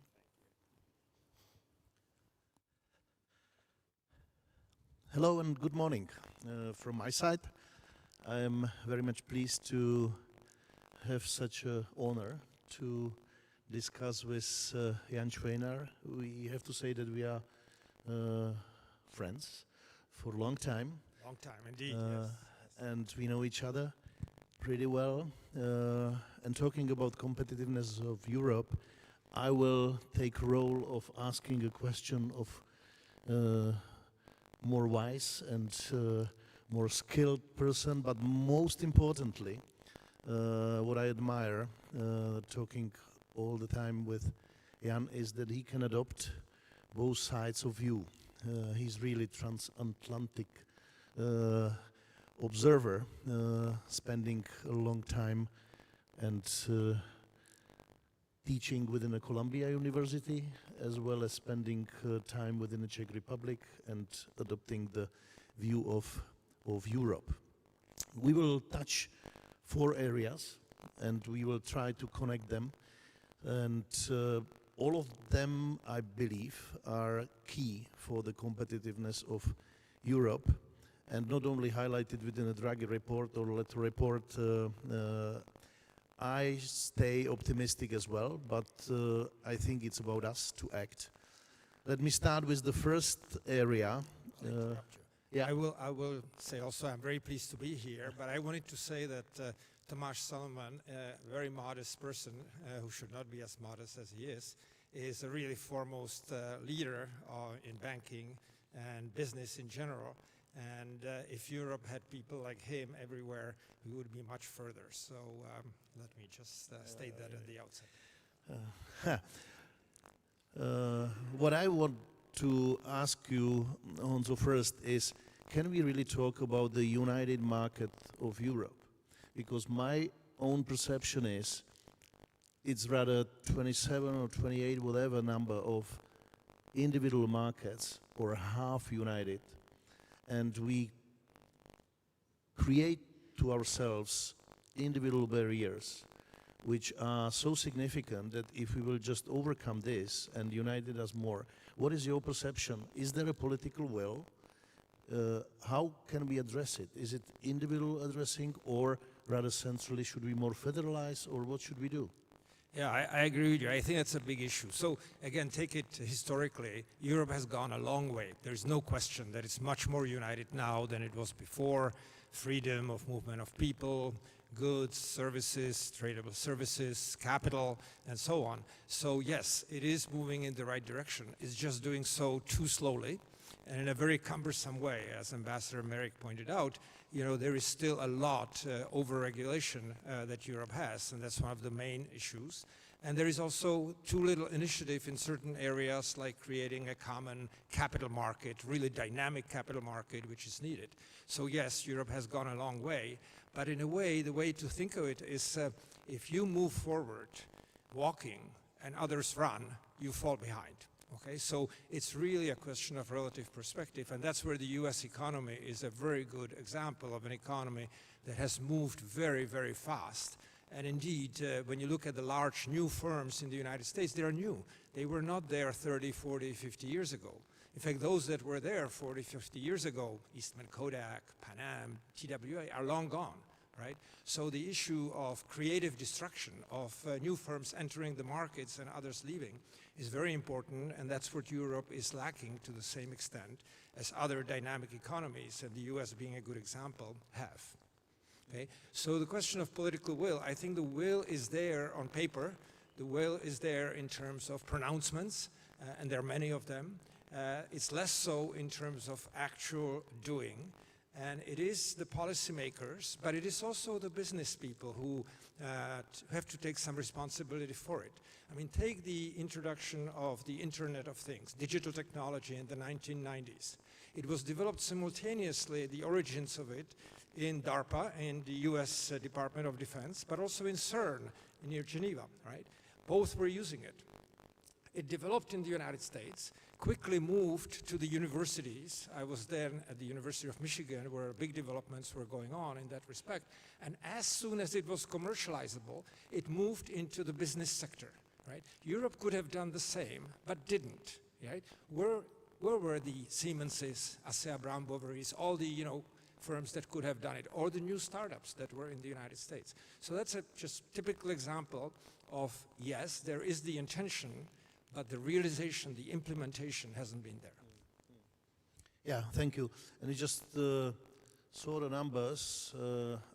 Hello and good morning. From my side, I am very much pleased to have such an honor to discuss with Jan Švejnar. We have to say that we are friends for a long time. Long time, indeed, yes. And we know each other pretty well. And talking about competitiveness of Europe, I will take role of asking a question of more wise and more skilled person, but most importantly, what I admire talking all the time with Jan is that he can adopt both sides of view. He's really transatlantic observer, spending a long time and teaching within a Columbia University, as well as spending time within the Czech Republic and adopting the view of Europe. We will touch 4 areas and we will try to connect them, and all of them, I believe, are key for the competitiveness of Europe, and not only highlighted within a Draghi report or letter report. I stay optimistic as well, but I think it's about us to act. Let me start with the first area. Yeah, I will say also I'm very pleased to be here, but I wanted to say that Tomáš Salomon, a very modest person who should not be as modest as he is a really foremost leader in banking and business in general. And if Europe had people like him everywhere, we would be much further. So let me just state that at the outset. What I want to ask you, Honzo, first is, can we really talk about the united market of Europe? Because my own perception is it's rather 27 or 28, whatever number of individual markets or half united. And we create to ourselves individual barriers which are so significant that if we will just overcome this and unite us more, what is your perception? Is there a political will? How can we address it? Is it individual addressing, or rather centrally should we more federalize, or what should we do? Yeah, I agree with you. I think that's a big issue. So again, take it historically, Europe has gone a long way. There's no question that it's much more united now than it was before. Freedom of movement of people, goods, services, tradable services, capital, and so on. So yes, it is moving in the right direction. It's just doing so too slowly and in a very cumbersome way. As Ambassador Merrick pointed out, you know, there is still a lot over-regulation that Europe has, and that's one of the main issues. And there is also too little initiative in certain areas, like creating a common capital market, really dynamic capital market, which is needed. So yes, Europe has gone a long way, but in a way, the way to think of it is if you move forward walking and others run, you fall behind. Okay, so it's really a question of relative perspective, and that's where the US economy is a very good example of an economy that has moved very, very fast. And indeed, when you look at the large new firms in the United States, they are new. They were not there 30, 40, 50 years ago. In fact, those that were there 40, 50 years ago, Eastman Kodak, Pan Am, TWA, are long gone, right? So the issue of creative destruction, of new firms entering the markets and others leaving, is very important, and that's what Europe is lacking to the same extent as other dynamic economies, and the US being a good example, have. Okay? So the question of political will, I think the will is there on paper, the will is there in terms of pronouncements, and there are many of them. It's less so in terms of actual doing, And it is the policymakers, but it is also the business people who have to take some responsibility for it. I mean, take the introduction of the Internet of Things, digital technology in the 1990s. It was developed simultaneously, the origins of it, in DARPA, in the US Department of Defense, but also in CERN, near Geneva, right? Both were using it. It developed in the United States, quickly moved to the universities. I was then at the University of Michigan, where big developments were going on in that respect. And as soon as it was commercializable, it moved into the business sector, right? Europe could have done the same, but didn't, right? Where were the Siemenses, ASEA Brown Boveries, all the, firms that could have done it, or the new startups that were in the United States? So that's a just typical example of, yes, there is the intention, but the realization, the implementation hasn't been there. Yeah, thank you. And you just saw the numbers.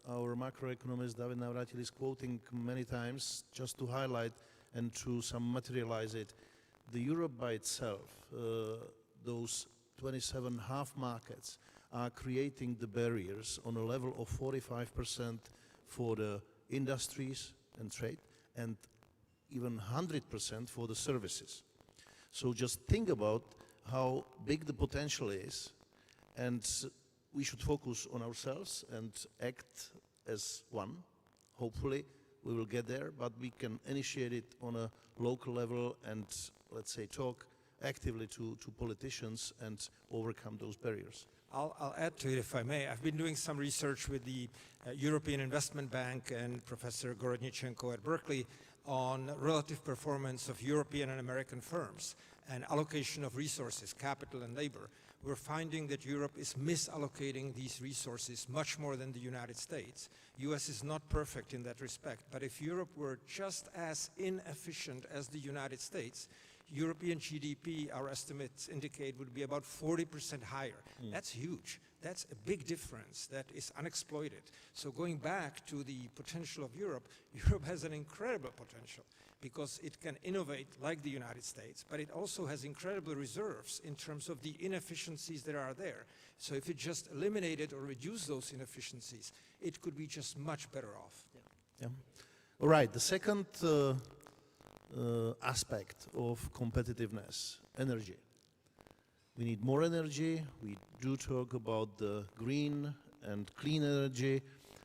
Our macroeconomist David Navratil is quoting many times just to highlight and to some materialize it. The Europe by itself, those 27 half markets are creating the barriers on a level of 45% for the industries and trade, and even 100% for the services. So just think about how big the potential is, and we should focus on ourselves and act as one. Hopefully we will get there, but we can initiate it on a local level and, let's say, talk actively to politicians and overcome those barriers. I'll add to it, if I may. I've been doing some research with the European Investment Bank and Professor Gorodnichenko at Berkeley on relative performance of European and American firms and allocation of resources, capital and labor. We're finding that Europe is misallocating these resources much more than the United States. US is not perfect in that respect, but if Europe were just as inefficient as the United States, European GDP, our estimates indicate, would be about 40% higher. That's huge. That's a big difference that is unexploited. So going back to the potential of Europe, Europe has an incredible potential because it can innovate like the United States, but it also has incredible reserves in terms of the inefficiencies that are there. So if it just eliminated or reduced those inefficiencies, it could be just much better off. Yeah. All right, the second aspect of competitiveness, energy. We need more energy. We do talk about the green and clean energy,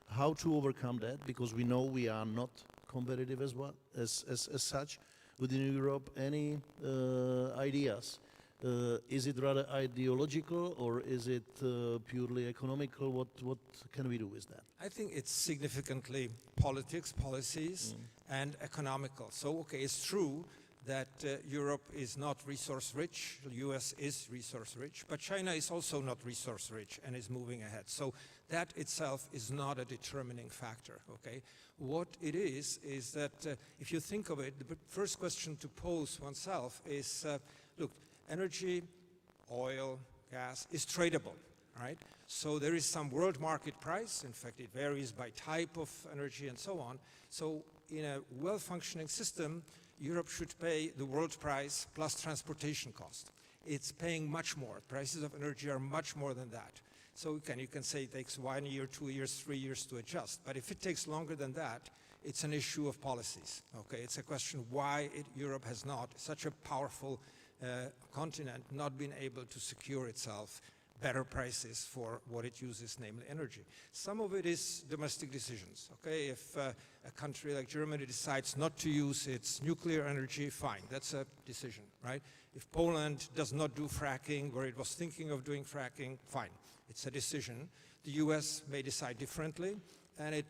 how to overcome that, because we know we are not competitive as well as such within Europe. Any ideas? Is it rather ideological or is it purely economical? What can we do with that? I think it's significantly politics, policies, and economical. So, okay, it's true that Europe is not resource rich, the US is resource rich, but China is also not resource rich and is moving ahead. So that itself is not a determining factor, okay? What it is that if you think of it, the first question to pose oneself is, look, energy, oil, gas is tradable, right? So there is some world market price. In fact, it varies by type of energy and so on. So in a well-functioning system, Europe should pay the world price plus transportation cost. It's paying much more. Prices of energy are much more than that. So you can say it takes 1 year, 2 years, 3 years to adjust. But if it takes longer than that, it's an issue of policies. Okay, it's a question why Europe has not, such a powerful continent, not been able to secure itself better prices for what it uses, namely energy. Some of it is domestic decisions. Okay, if a country like Germany decides not to use its nuclear energy, fine, that's a decision, right? If Poland does not do fracking, where it was thinking of doing fracking, fine, it's a decision. The US may decide differently, and it,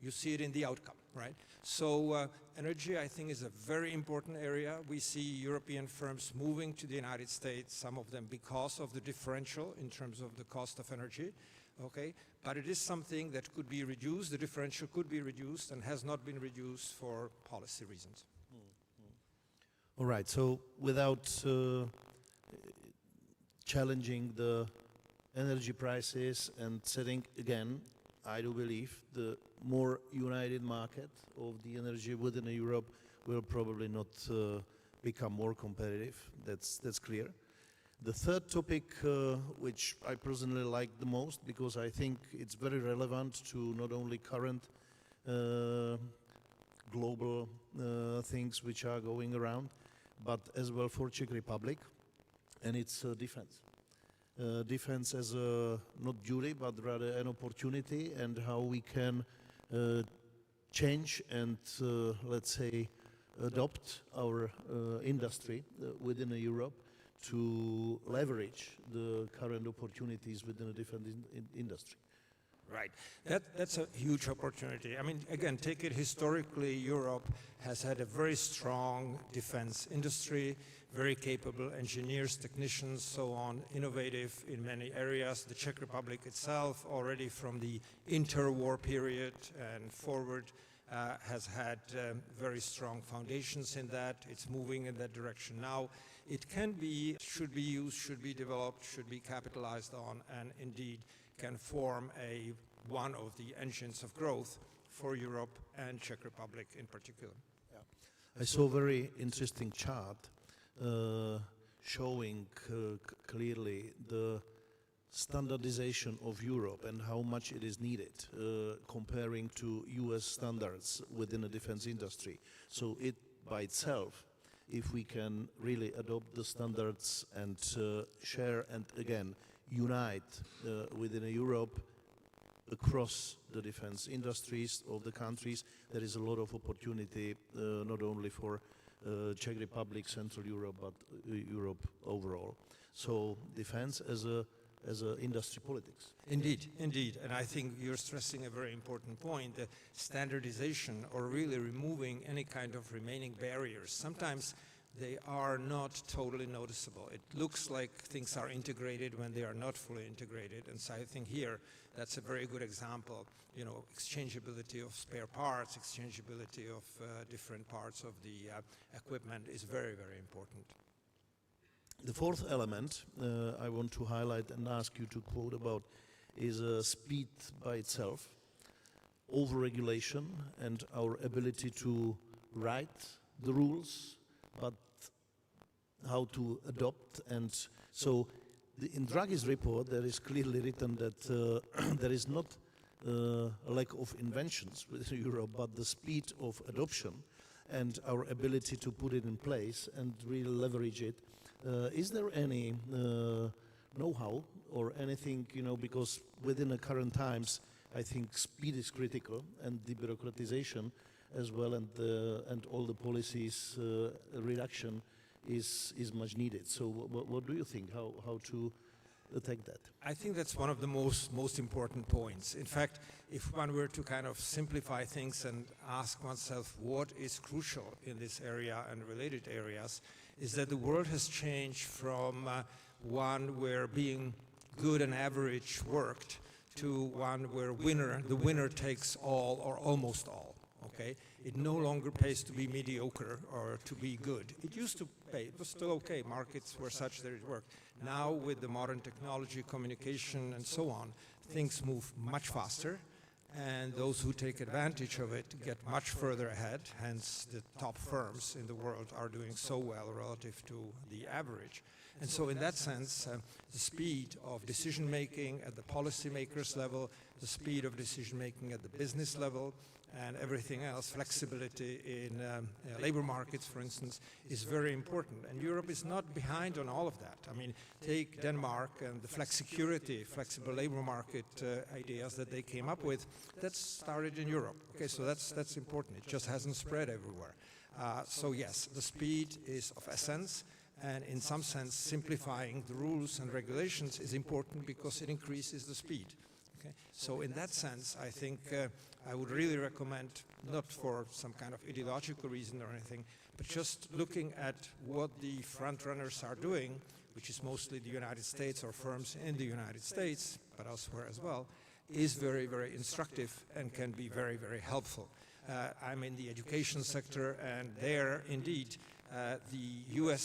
you see it in the outcome, right? So energy, I think, is a very important area. We see European firms moving to the United States, some of them because of the differential in terms of the cost of energy, okay? But it is something that could be reduced. The differential could be reduced and has not been reduced for policy reasons. All right, so without challenging the energy prices and setting, again, I do believe the more united market of the energy within Europe will probably not become more competitive. That's clear. The third topic, which I personally like the most, because I think it's very relevant to not only current global things which are going around, but as well for Czech Republic, and it's defense. Defense as a not duty, but rather an opportunity, and how we can change and, let's say, adopt our industry within Europe to leverage the current opportunities within the defense industry. Right. That's a huge opportunity. I mean, again, take it historically, Europe has had a very strong defense industry, very capable engineers, technicians, so on, innovative in many areas. The Czech Republic itself, already from the interwar period and forward, has had very strong foundations in that. It's moving in that direction now. It can be, should be used, should be developed, should be capitalized on, and indeed can form one of the engines of growth for Europe and Czech Republic in particular. Yeah. I saw a very interesting chart showing clearly the standardization of Europe and how much it is needed comparing to US standards within the defense industry. So it by itself, if we can really adopt the standards and share and again unite within Europe across the defense industries of the countries, there is a lot of opportunity not only for Czech Republic, Central Europe, but Europe overall. So defense as a industry politics. Indeed, indeed. And I think you're stressing a very important point, the standardization or really removing any kind of remaining barriers. Sometimes they are not totally noticeable. It looks like things are integrated when they are not fully integrated. And so I think here, that's a very good example. You know, exchangeability of spare parts, exchangeability of different parts of the equipment is very, very important. The fourth element I want to highlight and ask you to quote about is speed by itself, over-regulation, and our ability to write the rules, but how to adopt. And so in Draghi's report there is clearly written that there is not a lack of inventions within Europe, but the speed of adoption and our ability to put it in place and really leverage it. Is there any know-how or anything, you know, because within the current times, I think speed is critical and debureaucratization as well, and all the policies reduction is much needed. So what do you think, how to attack that? I think that's one of the most important points. In fact, if one were to kind of simplify things and ask oneself what is crucial in this area and related areas, is that the world has changed from one where being good and average worked to one where the winner takes all or almost all. Okay, it no longer pays to be mediocre or to be good. It used to pay, it was still okay, markets were such that it worked. Now with the modern technology, communication and so on, things move much faster, and those who take advantage of it get much further ahead, hence the top firms in the world are doing so well relative to the average. And so in that sense, the speed of decision making at the policymakers level, the speed of decision making at the business level, and everything else, flexibility in labor markets, for instance, is very important. And Europe is not behind on all of that. I mean, take Denmark and the flexicurity, flexible labor market ideas that they came up with. That started in Europe. Okay, so that's important. It just hasn't spread everywhere. So yes, the speed is of essence. And in some sense, simplifying the rules and regulations is important because it increases the speed. Okay? So in that sense, I think I would really recommend, not for some kind of ideological reason or anything, but just looking at what the front runners are doing, which is mostly the United States or firms in the United States, but elsewhere as well, is very, very instructive and can be very, very helpful. I'm in the education sector, and there, indeed, the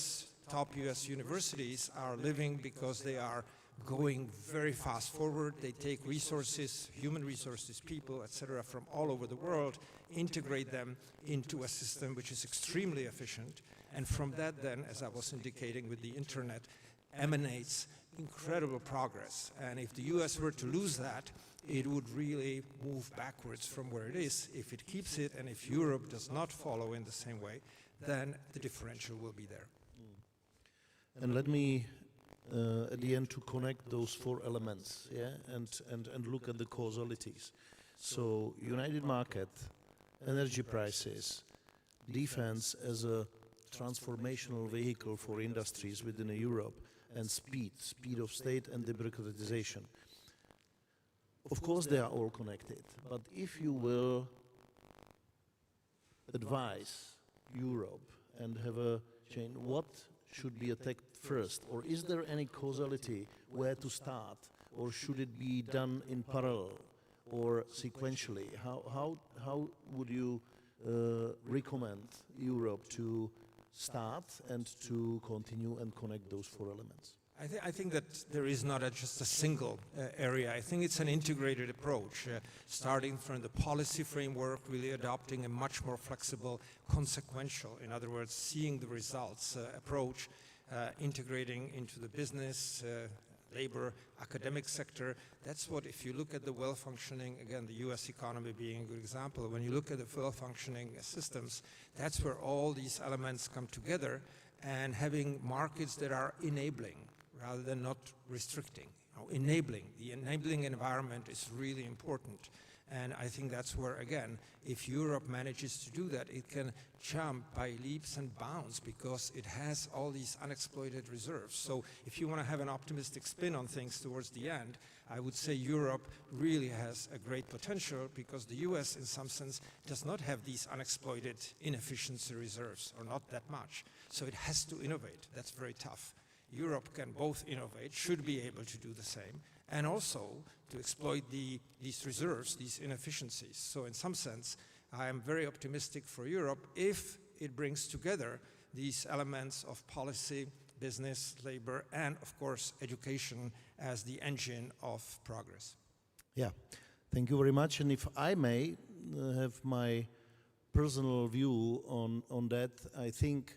top US universities are living because they are going very fast forward. They take resources, human resources, people, etc., from all over the world, integrate them into a system which is extremely efficient, and from that then, as I was indicating with the internet, emanates incredible progress. And if the US were to lose that, it would really move backwards from where it is. If it keeps it, and if Europe does not follow in the same way, then the differential will be there. And let me, at the end, to connect those four elements, yeah, and look at the causalities. So, united market, energy prices, defense as a transformational vehicle for industries within Europe, and speed of state and debureaucratization. Of course, they are all connected, but if you will advise Europe and have a chain, what should be attacked first? Or is there any causality where to start? Or should it be done in parallel or sequentially? How would you recommend Europe to start and to continue and connect those four elements? I think that there is not just a single area. I think it's an integrated approach, starting from the policy framework, really adopting a much more flexible, consequential, in other words, seeing the results approach, integrating into the business, labor, academic sector. That's what, if you look at the well-functioning, again, the US economy being a good example, when you look at the well-functioning systems, that's where all these elements come together, and having markets that are enabling rather than not restricting. Enabling. The enabling environment is really important. And I think that's where, again, if Europe manages to do that, it can jump by leaps and bounds because it has all these unexploited reserves. So if you want to have an optimistic spin on things towards the end, I would say Europe really has a great potential because the US, in some sense, does not have these unexploited inefficiency reserves, or not that much. So it has to innovate. That's very tough. Europe can both innovate, should be able to do the same, and also to exploit these reserves, these inefficiencies. So in some sense, I am very optimistic for Europe if it brings together these elements of policy, business, labor, and of course education as the engine of progress. Yeah, thank you very much. And if I may have my personal view on that, I think,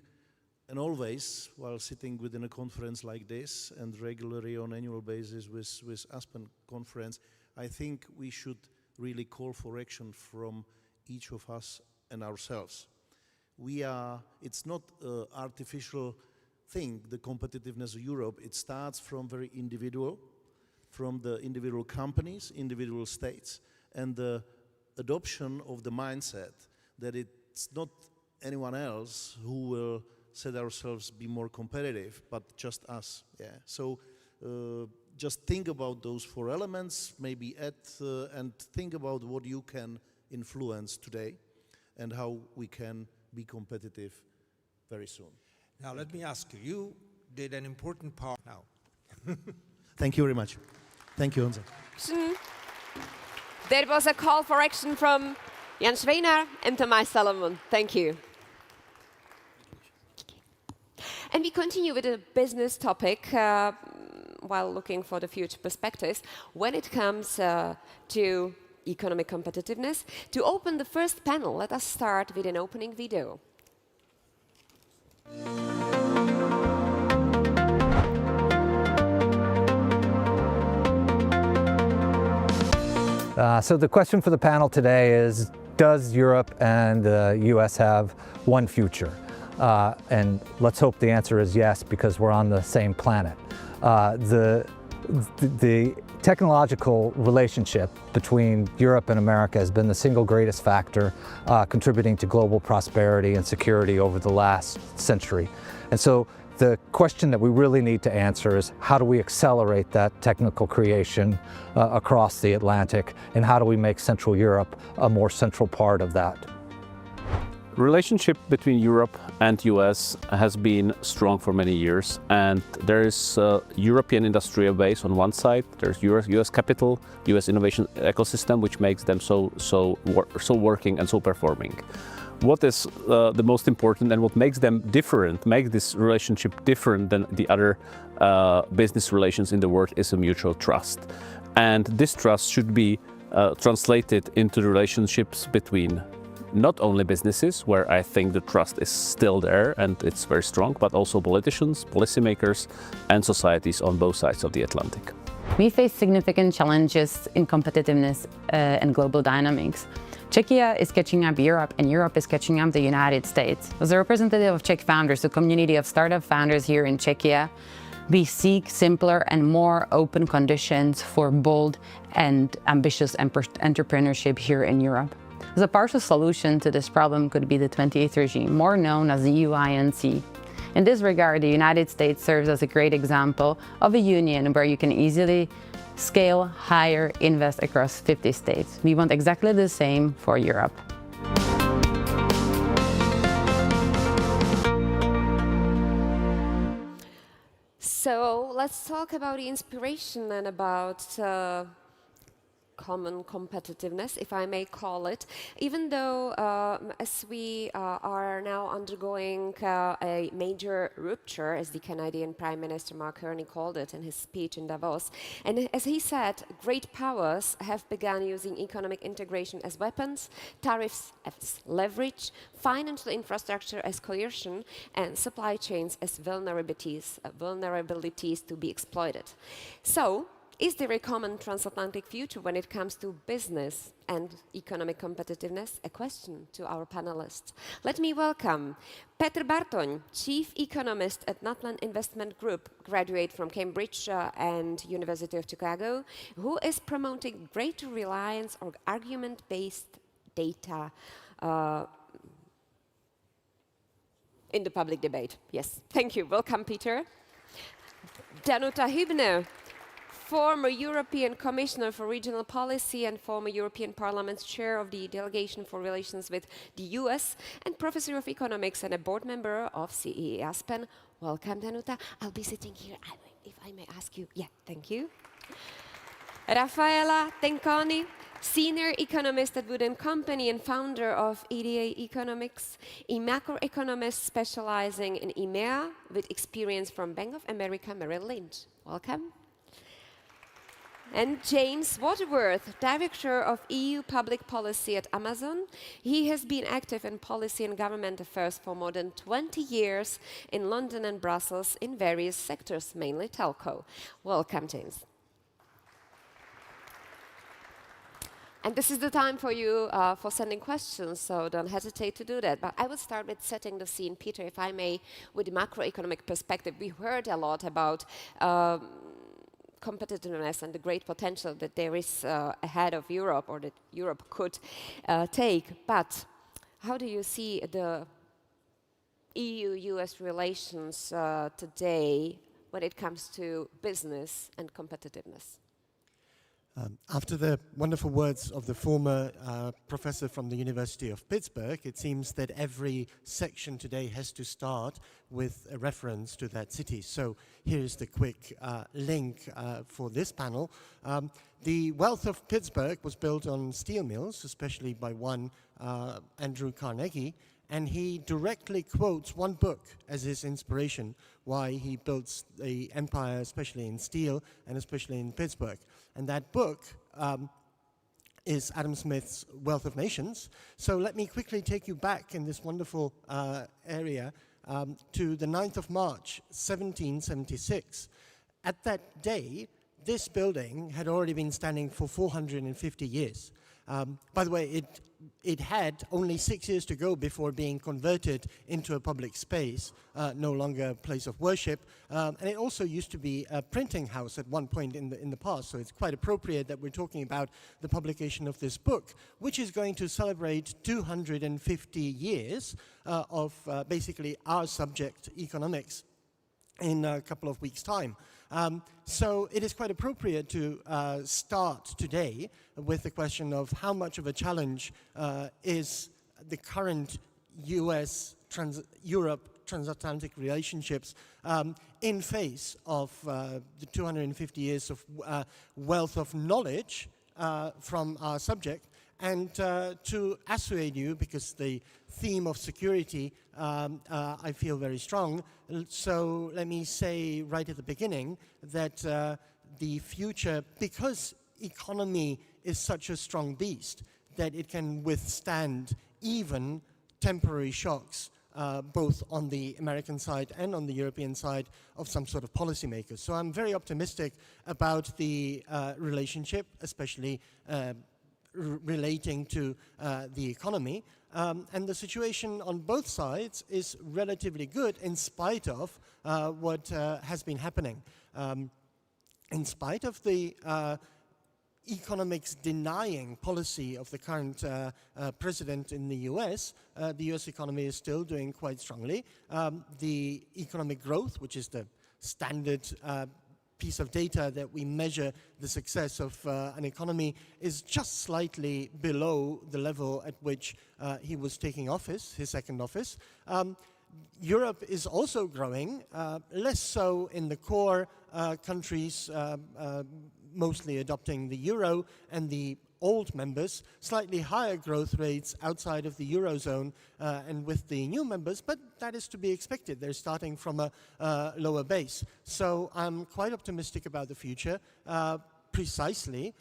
and always, while sitting within a conference like this and regularly on annual basis with Aspen Conference, I think we should really call for action from each of us and ourselves. It's not an artificial thing, the competitiveness of Europe. It starts from very individual, from the individual companies, individual states, and the adoption of the mindset that it's not anyone else who will set ourselves be more competitive, but just us. Yeah. So just think about those four elements, maybe and think about what you can influence today and how we can be competitive very soon. Now let me ask you, you did an important part now. Thank you very much. Thank you, Honza. There was a call for action from Jan Schweiner and Thomas Salomon. Thank you. And we continue with a business topic while looking for the future perspectives when it comes to economic competitiveness. To open the first panel, let us start with an opening video. So the question for the panel today is, does Europe and the US have one future? And let's hope the answer is yes, because we're on the same planet. The technological relationship between Europe and America has been the single greatest factor contributing to global prosperity and security over the last century. And so the question that we really need to answer is, how do we accelerate that technical creation across the Atlantic, and how do we make Central Europe a more central part of that? Relationship between Europe and US has been strong for many years, and there is a European industrial base on one side, there's US capital, US innovation ecosystem, which makes them so working and so performing. What is the most important and what makes them different, make this relationship different than the other business relations in the world, is a mutual trust. And this trust should be translated into the relationships between not only businesses, where I think the trust is still there and it's very strong, but also politicians, policymakers, and societies on both sides of the Atlantic. We face significant challenges in competitiveness and global dynamics. Czechia is catching up Europe, and Europe is catching up the United States. As a representative of Czech founders, the community of startup founders here in Czechia, we seek simpler and more open conditions for bold and ambitious entrepreneurship here in Europe. As a partial solution to this problem could be the 28th regime, more known as the EU-INC. In this regard, the United States serves as a great example of a union where you can easily scale, hire, invest across 50 states. We want exactly the same for Europe. So let's talk about the inspiration and about common competitiveness, if I may call it, even though as we are now undergoing a major rupture, as the Canadian Prime Minister Mark Carney called it in his speech in Davos, and as he said, great powers have begun using economic integration as weapons, tariffs as leverage, financial infrastructure as coercion, and supply chains as vulnerabilities to be exploited. So, is there a common transatlantic future when it comes to business and economic competitiveness? A question to our panelists. Let me welcome Petr Bartoň, Chief Economist at Natlan Investment Group, graduate from Cambridge and University of Chicago, who is promoting greater reliance on argument-based data in the public debate. Yes, thank you. Welcome, Peter. Danuta Hübner, former European Commissioner for Regional Policy and former European Parliament's chair of the Delegation for Relations with the US and Professor of Economics and a board member of CEE Aspen. Welcome, Danuta. I'll be sitting here, if I may ask you. Yeah, thank you. Raffaella Tenconi, senior economist at Wood & Company and founder of EDA Economics, a macroeconomist specializing in EMEA with experience from Bank of America Merrill Lynch. Welcome. And James Waterworth, Director of EU Public Policy at Amazon. He has been active in policy and government affairs for more than 20 years in London and Brussels in various sectors, mainly telco. Welcome, James. And this is the time for you for sending questions, so don't hesitate to do that. But I will start with setting the scene, Peter, if I may, with the macroeconomic perspective. We heard a lot about competitiveness and the great potential that there is ahead of Europe, or that Europe could take. But how do you see the EU-US relations today when it comes to business and competitiveness? After the wonderful words of the former professor from the University of Pittsburgh, it seems that every section today has to start with a reference to that city. So here's the quick link for this panel. The wealth of Pittsburgh was built on steel mills, especially by one Andrew Carnegie, and he directly quotes one book as his inspiration why he built the empire, especially in steel and especially in Pittsburgh. And that book is Adam Smith's Wealth of Nations. So let me quickly take you back in this wonderful area to the 9th of March, 1776. At that day, this building had already been standing for 450 years. By the way, it had only 6 years to go before being converted into a public space, no longer a place of worship. And it also used to be a printing house at one point in the past, so it's quite appropriate that we're talking about the publication of this book, which is going to celebrate 250 years of basically our subject, economics, in a couple of weeks' time. So it is quite appropriate to start today with the question of how much of a challenge is the current US-Europe transatlantic relationships in face of the 250 years of wealth of knowledge from our subject. And to assuage you, because the theme of security I feel very strong, so let me say right at the beginning that the future, because economy is such a strong beast, that it can withstand even temporary shocks, both on the American side and on the European side of some sort of policymakers. So I'm very optimistic about the relationship, especially relating to the economy. And the situation on both sides is relatively good in spite of what has been happening. In spite of the economics denying policy of the current president in the US economy is still doing quite strongly. The economic growth, which is the standard piece of data that we measure the success of an economy, is just slightly below the level at which he was taking office, his second office. Europe is also growing, less so in the core countries, mostly adopting the euro, and the old members, slightly higher growth rates outside of the eurozone and with the new members, but that is to be expected. They're starting from a lower base. So I'm quite optimistic about the future, precisely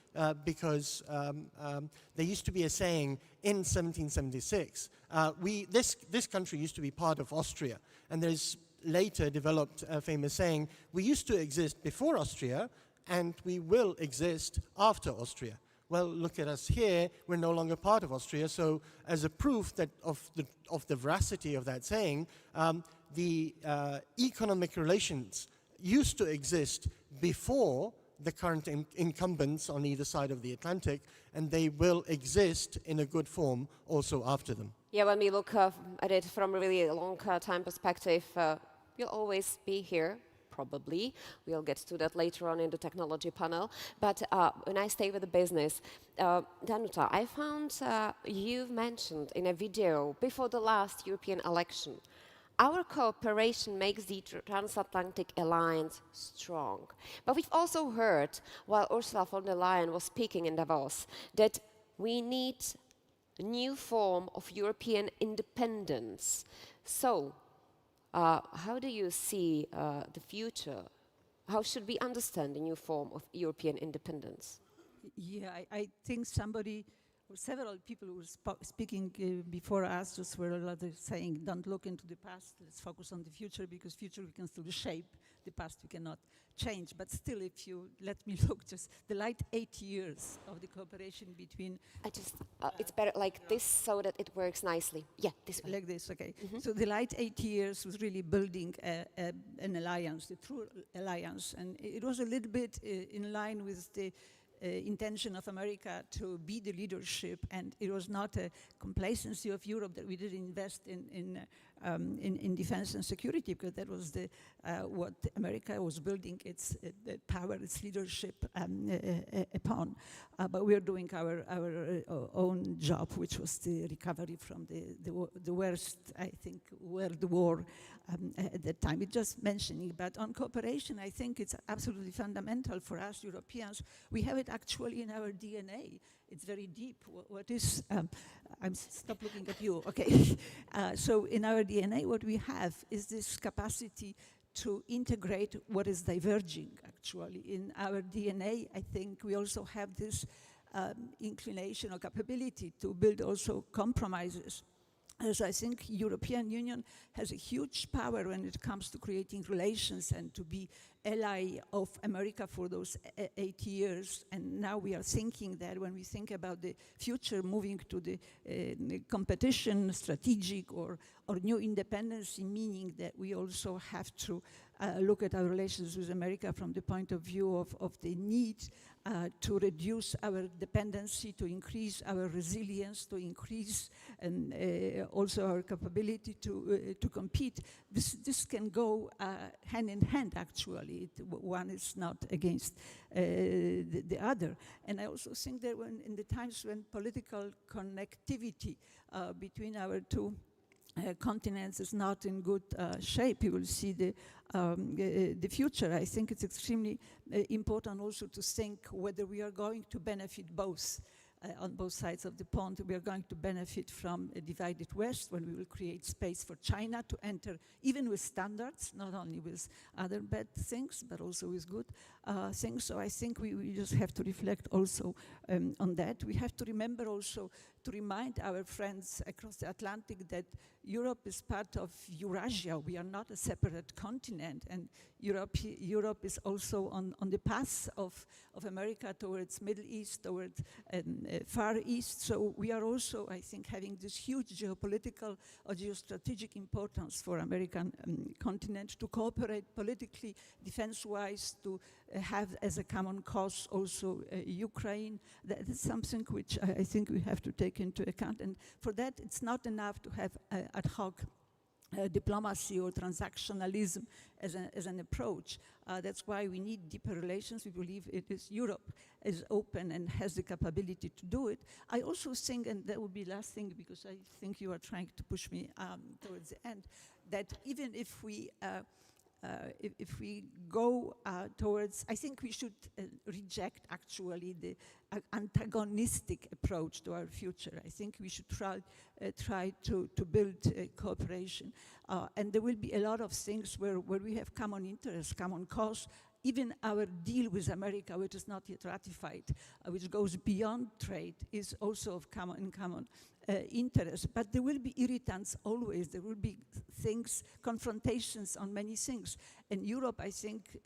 because there used to be a saying in 1776, this country used to be part of Austria, and there's later developed a famous saying, we used to exist before Austria, and we will exist after Austria. Well, look at us here, we're no longer part of Austria, so as a proof that of the veracity of that saying, the economic relations used to exist before the current incumbents on either side of the Atlantic, and they will exist in a good form also after them. Yeah, when we look at it from a really long time perspective, we'll always be here. Probably. We'll get to that later on in the technology panel. But when I stay with the business, Danuta, I found you've mentioned in a video before the last European election, our cooperation makes the transatlantic alliance strong. But we've also heard, while Ursula von der Leyen was speaking in Davos, that we need a new form of European independence. So, how do you see the future? How should we understand the new form of European independence? Yeah, I think somebody, or several people who were speaking before us just were saying, don't look into the past, let's focus on the future, because future we can still shape, the past we cannot change. But still, if you let me look, just the light 8 years of the cooperation between... it's better like this so that it works nicely. Yeah, this way. Like this, okay. Mm-hmm. So the light 8 years was really building an alliance, the true alliance. And it was a little bit in line with the intention of America to be the leadership, and it was not a complacency of Europe that we didn't invest in defense and security, because that was what America was building its power, its leadership upon. But we are doing our own job, which was the recovery from the worst, I think, world war at that time. It's just mentioning, but on cooperation, I think it's absolutely fundamental for us Europeans. We have it actually in our DNA. It's very deep. What is, stop looking at you, okay. So in our DNA, what we have is this capacity to integrate what is diverging, actually. In our DNA, I think we also have this inclination or capability to build also compromises. As I think European Union has a huge power when it comes to creating relations and to be ally of America for those 8 years. And now we are thinking that when we think about the future, moving to the competition, strategic or new independence, meaning that we also have to look at our relations with America from the point of view of the need to reduce our dependency, to increase our resilience, to increase also our capability to compete. This can go hand in hand, actually. One is not against the other. And I also think that in the times when political connectivity between our two continents is not in good shape, you will see the future. I think it's extremely important also to think whether we are going to benefit both on both sides of the pond. We are going to benefit from a divided West when we will create space for China to enter, even with standards, not only with other bad things, but also with good things. So I think we just have to reflect also on that. We have to remember also to remind our friends across the Atlantic that Europe is part of Eurasia. We are not a separate continent, and Europe is also on the path of America towards Middle East, towards Far East. So we are also, I think, having this huge geopolitical or geostrategic importance for American continent to cooperate politically, defense-wise, to have as a common cause also Ukraine. That is something which I think we have to take into account. And for that, it's not enough to have ad hoc diplomacy or transactionalism as an approach. That's why we need deeper relations. We believe it is Europe is open and has the capability to do it. I also think, and that would be last thing, because I think you are trying to push me towards the end, that even if we go towards, I think we should reject actually the antagonistic approach to our future. I think we should try to build cooperation. And there will be a lot of things where we have common interests, common cause. Even our deal with America, which is not yet ratified, which goes beyond trade, is also of common interest. But there will be irritants always. There will be things, confrontations on many things. And Europe, I think,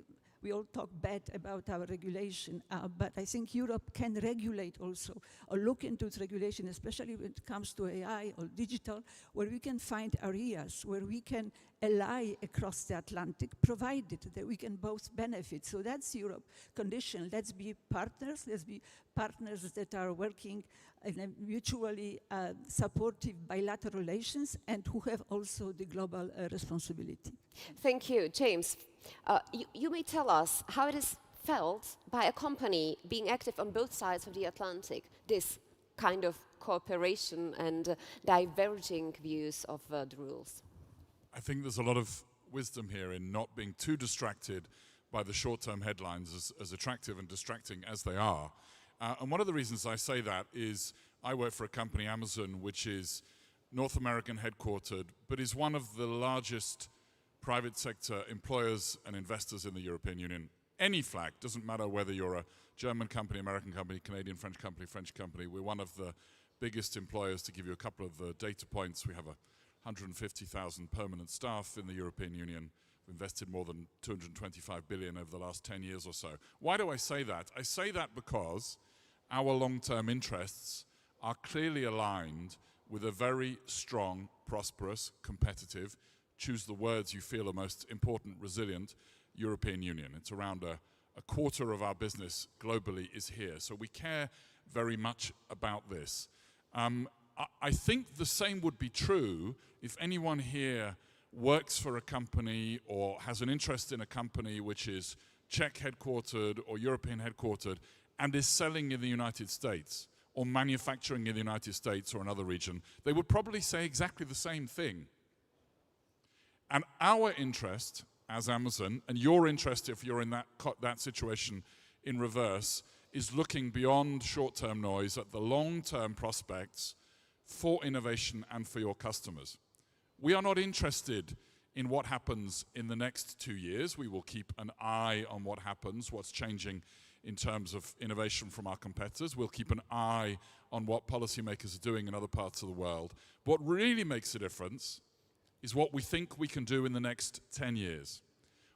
we all talk bad about our regulation, but I think Europe can regulate also, or look into its regulation, especially when it comes to AI or digital, where we can find areas where we can ally across the Atlantic, provided that we can both benefit. So that's Europe condition. Let's be partners that are working in a mutually supportive bilateral relations and who have also the global responsibility. Thank you. James, you may tell us how it is felt by a company being active on both sides of the Atlantic, this kind of cooperation and diverging views of the rules. I think there's a lot of wisdom here in not being too distracted by the short-term headlines, as attractive and distracting as they are. And one of the reasons I say that is I work for a company, Amazon, which is North American headquartered, but is one of the largest private sector employers and investors in the European Union. Any flag, doesn't matter whether you're a German company, American company, Canadian, French company, we're one of the biggest employers. To give you a couple of the data points, we have 150,000 permanent staff in the European Union. We've invested more than 225 billion over the last 10 years or so. Why do I say that? I say that because our long-term interests are clearly aligned with a very strong, prosperous, competitive, choose the words you feel are most important, resilient European Union. It's around a quarter of our business globally is here. So we care very much about this. I think the same would be true if anyone here works for a company or has an interest in a company which is Czech headquartered or European headquartered and is selling in the United States or manufacturing in the United States or another region. They would probably say exactly the same thing. And our interest as Amazon, and your interest if you're in that situation in reverse, is looking beyond short-term noise at the long-term prospects for innovation and for your customers. We are not interested in what happens in the next 2 years. We will keep an eye on what happens, what's changing in terms of innovation from our competitors. We'll keep an eye on what policymakers are doing in other parts of the world. What really makes a difference is what we think we can do in the next 10 years.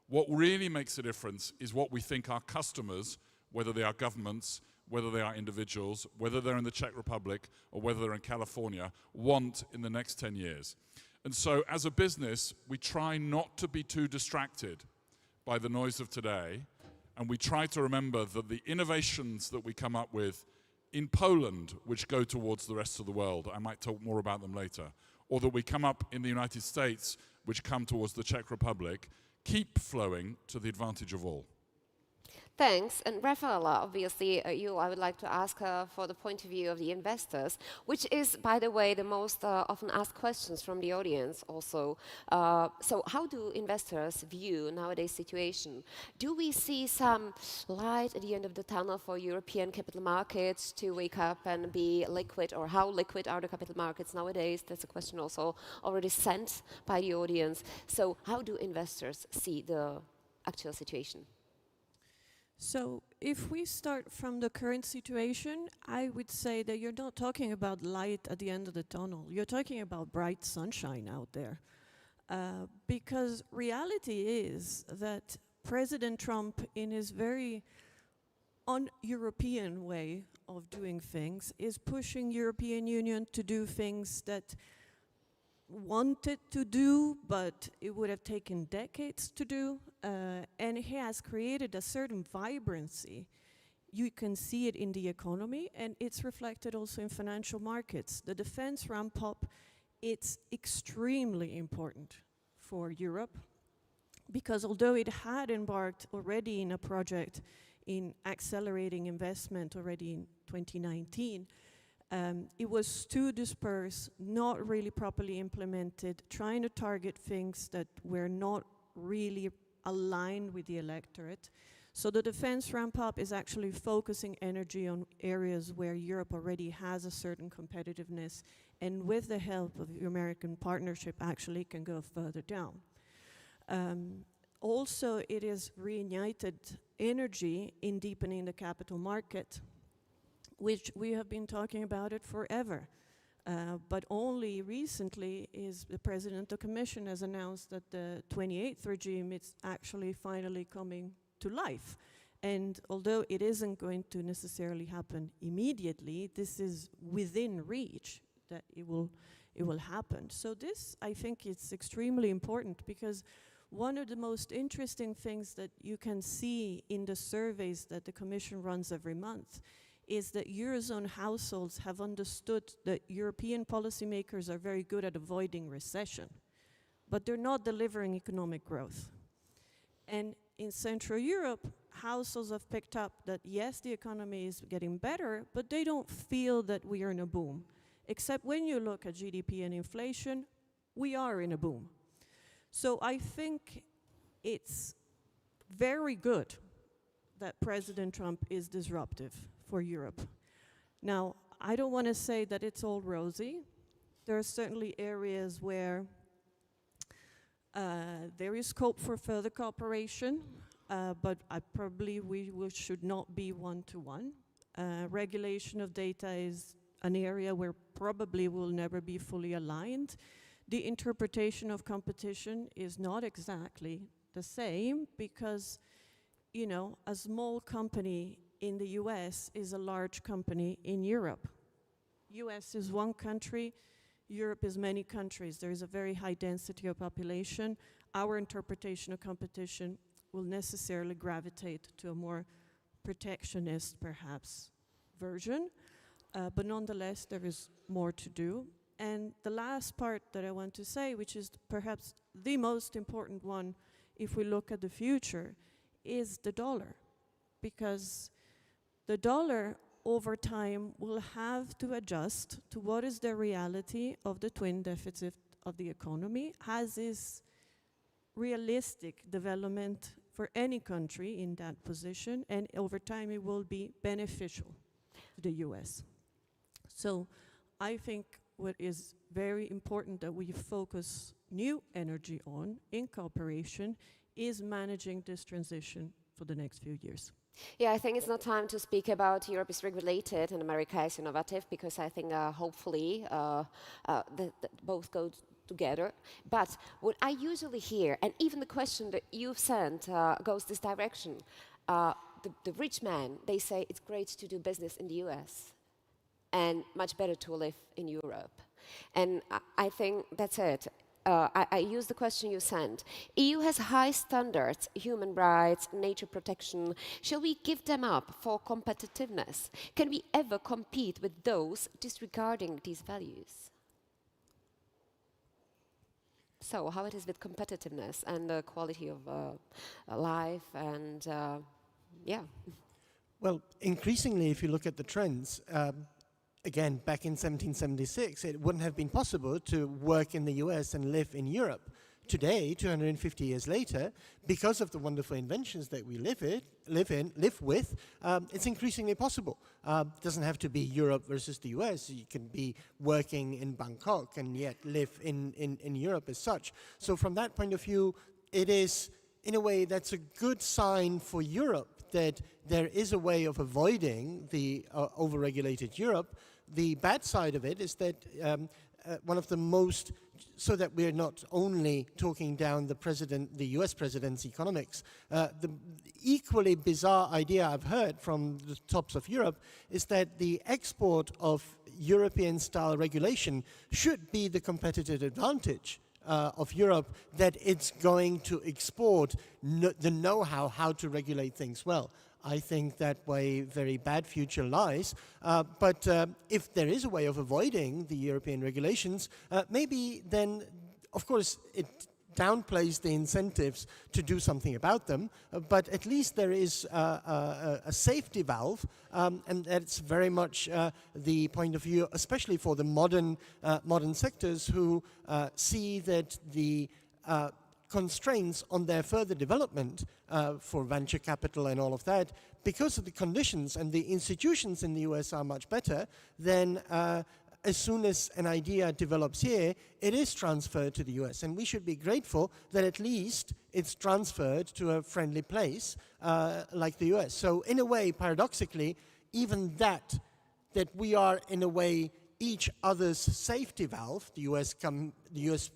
What really makes a difference is what we think our customers, whether they are governments, whether they are individuals, whether they're in the Czech Republic or whether they're in California, want in the next 10 years. And so as a business, we try not to be too distracted by the noise of today, and we try to remember that the innovations that we come up with in Poland, which go towards the rest of the world, I might talk more about them later, or that we come up in the United States, which come towards the Czech Republic, keep flowing to the advantage of all. Thanks. And Rafaela, obviously, I would like to ask for the point of view of the investors, which is, by the way, the most often asked questions from the audience also. So how do investors view nowadays situation? Do we see some light at the end of the tunnel for European capital markets to wake up and be liquid, or how liquid are the capital markets nowadays? That's a question also already sent by the audience. So how do investors see the actual situation? So if we start from the current situation, I would say that you're not talking about light at the end of the tunnel. You're talking about bright sunshine out there. Because reality is that President Trump, in his very un-European way of doing things, is pushing European Union to do things that wanted to do, but it would have taken decades to do, and he has created a certain vibrancy. You can see it in the economy, and it's reflected also in financial markets. The defense ramp up, it's extremely important for Europe, because although it had embarked already in a project in accelerating investment already in 2019, it was too dispersed, not really properly implemented, trying to target things that were not really aligned with the electorate. So the defense ramp up is actually focusing energy on areas where Europe already has a certain competitiveness, and with the help of the American partnership actually can go further down. Also, it is reignited energy in deepening the capital market, which we have been talking about it forever. But only recently is the President of the Commission has announced that the 28th regime is actually finally coming to life. And although it isn't going to necessarily happen immediately, this is within reach that it will happen. So this, I think, is extremely important, because one of the most interesting things that you can see in the surveys that the Commission runs every month is that Eurozone households have understood that European policymakers are very good at avoiding recession, but they're not delivering economic growth. And in Central Europe, households have picked up that yes, the economy is getting better, but they don't feel that we are in a boom. Except when you look at GDP and inflation, we are in a boom. So I think it's very good that President Trump is disruptive for Europe. Now, I don't want to say that it's all rosy. There are certainly areas where there is scope for further cooperation, but we should not be one-to-one. Regulation of data is an area where probably we'll never be fully aligned. The interpretation of competition is not exactly the same, because, you know, a small company in the US is a large company in Europe. US is one country, Europe is many countries. There is a very high density of population. Our interpretation of competition will necessarily gravitate to a more protectionist, perhaps, version. But nonetheless, there is more to do. And the last part that I want to say, which is perhaps the most important one if we look at the future, is the dollar. Because the dollar over time will have to adjust to what is the reality of the twin deficit of the economy, as is realistic development for any country in that position, and over time it will be beneficial to the US. So I think what is very important that we focus new energy on in cooperation is managing this transition for the next few years. Yeah, I think it's not time to speak about Europe is regulated and America is innovative, because I think hopefully both go together. But what I usually hear, and even the question that you've sent goes this direction, the rich men, they say it's great to do business in the US and much better to live in Europe. And I think that's it. I use the question you sent. EU has high standards, human rights, nature protection. Shall we give them up for competitiveness? Can we ever compete with those disregarding these values? So how it is with competitiveness and the quality of life and yeah. Well, increasingly, if you look at the trends, again, back in 1776, it wouldn't have been possible to work in the US and live in Europe. Today, 250 years later, because of the wonderful inventions that we live with, it's increasingly possible. It doesn't have to be Europe versus the US. You can be working in Bangkok and yet live in Europe as such. So from that point of view, it is, in a way, that's a good sign for Europe that there is a way of avoiding the over-regulated Europe. The bad side of it is that one of the most, so that we're not only talking down the US president's economics, the equally bizarre idea I've heard from the tops of Europe is that the export of European-style regulation should be the competitive advantage of Europe, that it's going to export the know-how how to regulate things well. I think that way very bad future lies. But if there is a way of avoiding the European regulations, maybe then, of course, it downplays the incentives to do something about them, but at least there is a safety valve, and that's very much the point of view, especially for the modern sectors who see that the constraints on their further development for venture capital and all of that, because of the conditions and the institutions in the US are much better, then as soon as an idea develops here, it is transferred to the US. And we should be grateful that at least it's transferred to a friendly place like the US. So in a way, paradoxically, even that we are in a way each other's safety valve, the US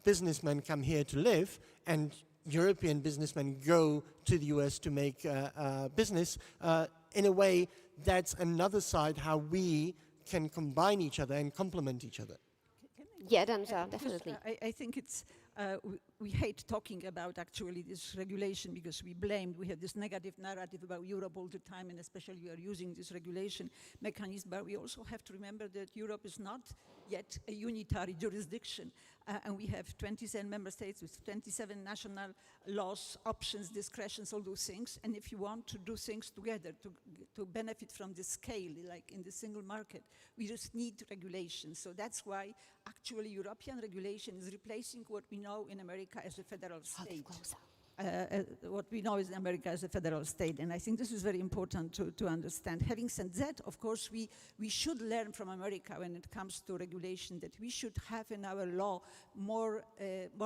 businessmen come here to live, and European businessmen go to the US to make business. In a way, that's another side how we can combine each other and complement each other. Yeah, Danuta, definitely. I think it's, we hate talking about actually this regulation because we have this negative narrative about Europe all the time, and especially we are using this regulation mechanism, but we also have to remember that Europe is not yet a unitary jurisdiction, and we have 27 member states with 27 national laws, options, discretions, all those things, and if you want to do things together to benefit from the scale, like in the single market, we just need regulation. So that's why actually European regulation is replacing what we know in America as a federal state. What we know is America as a federal state, and I think this is very important to understand. Having said that, of course, we should learn from America when it comes to regulation, that we should have in our law more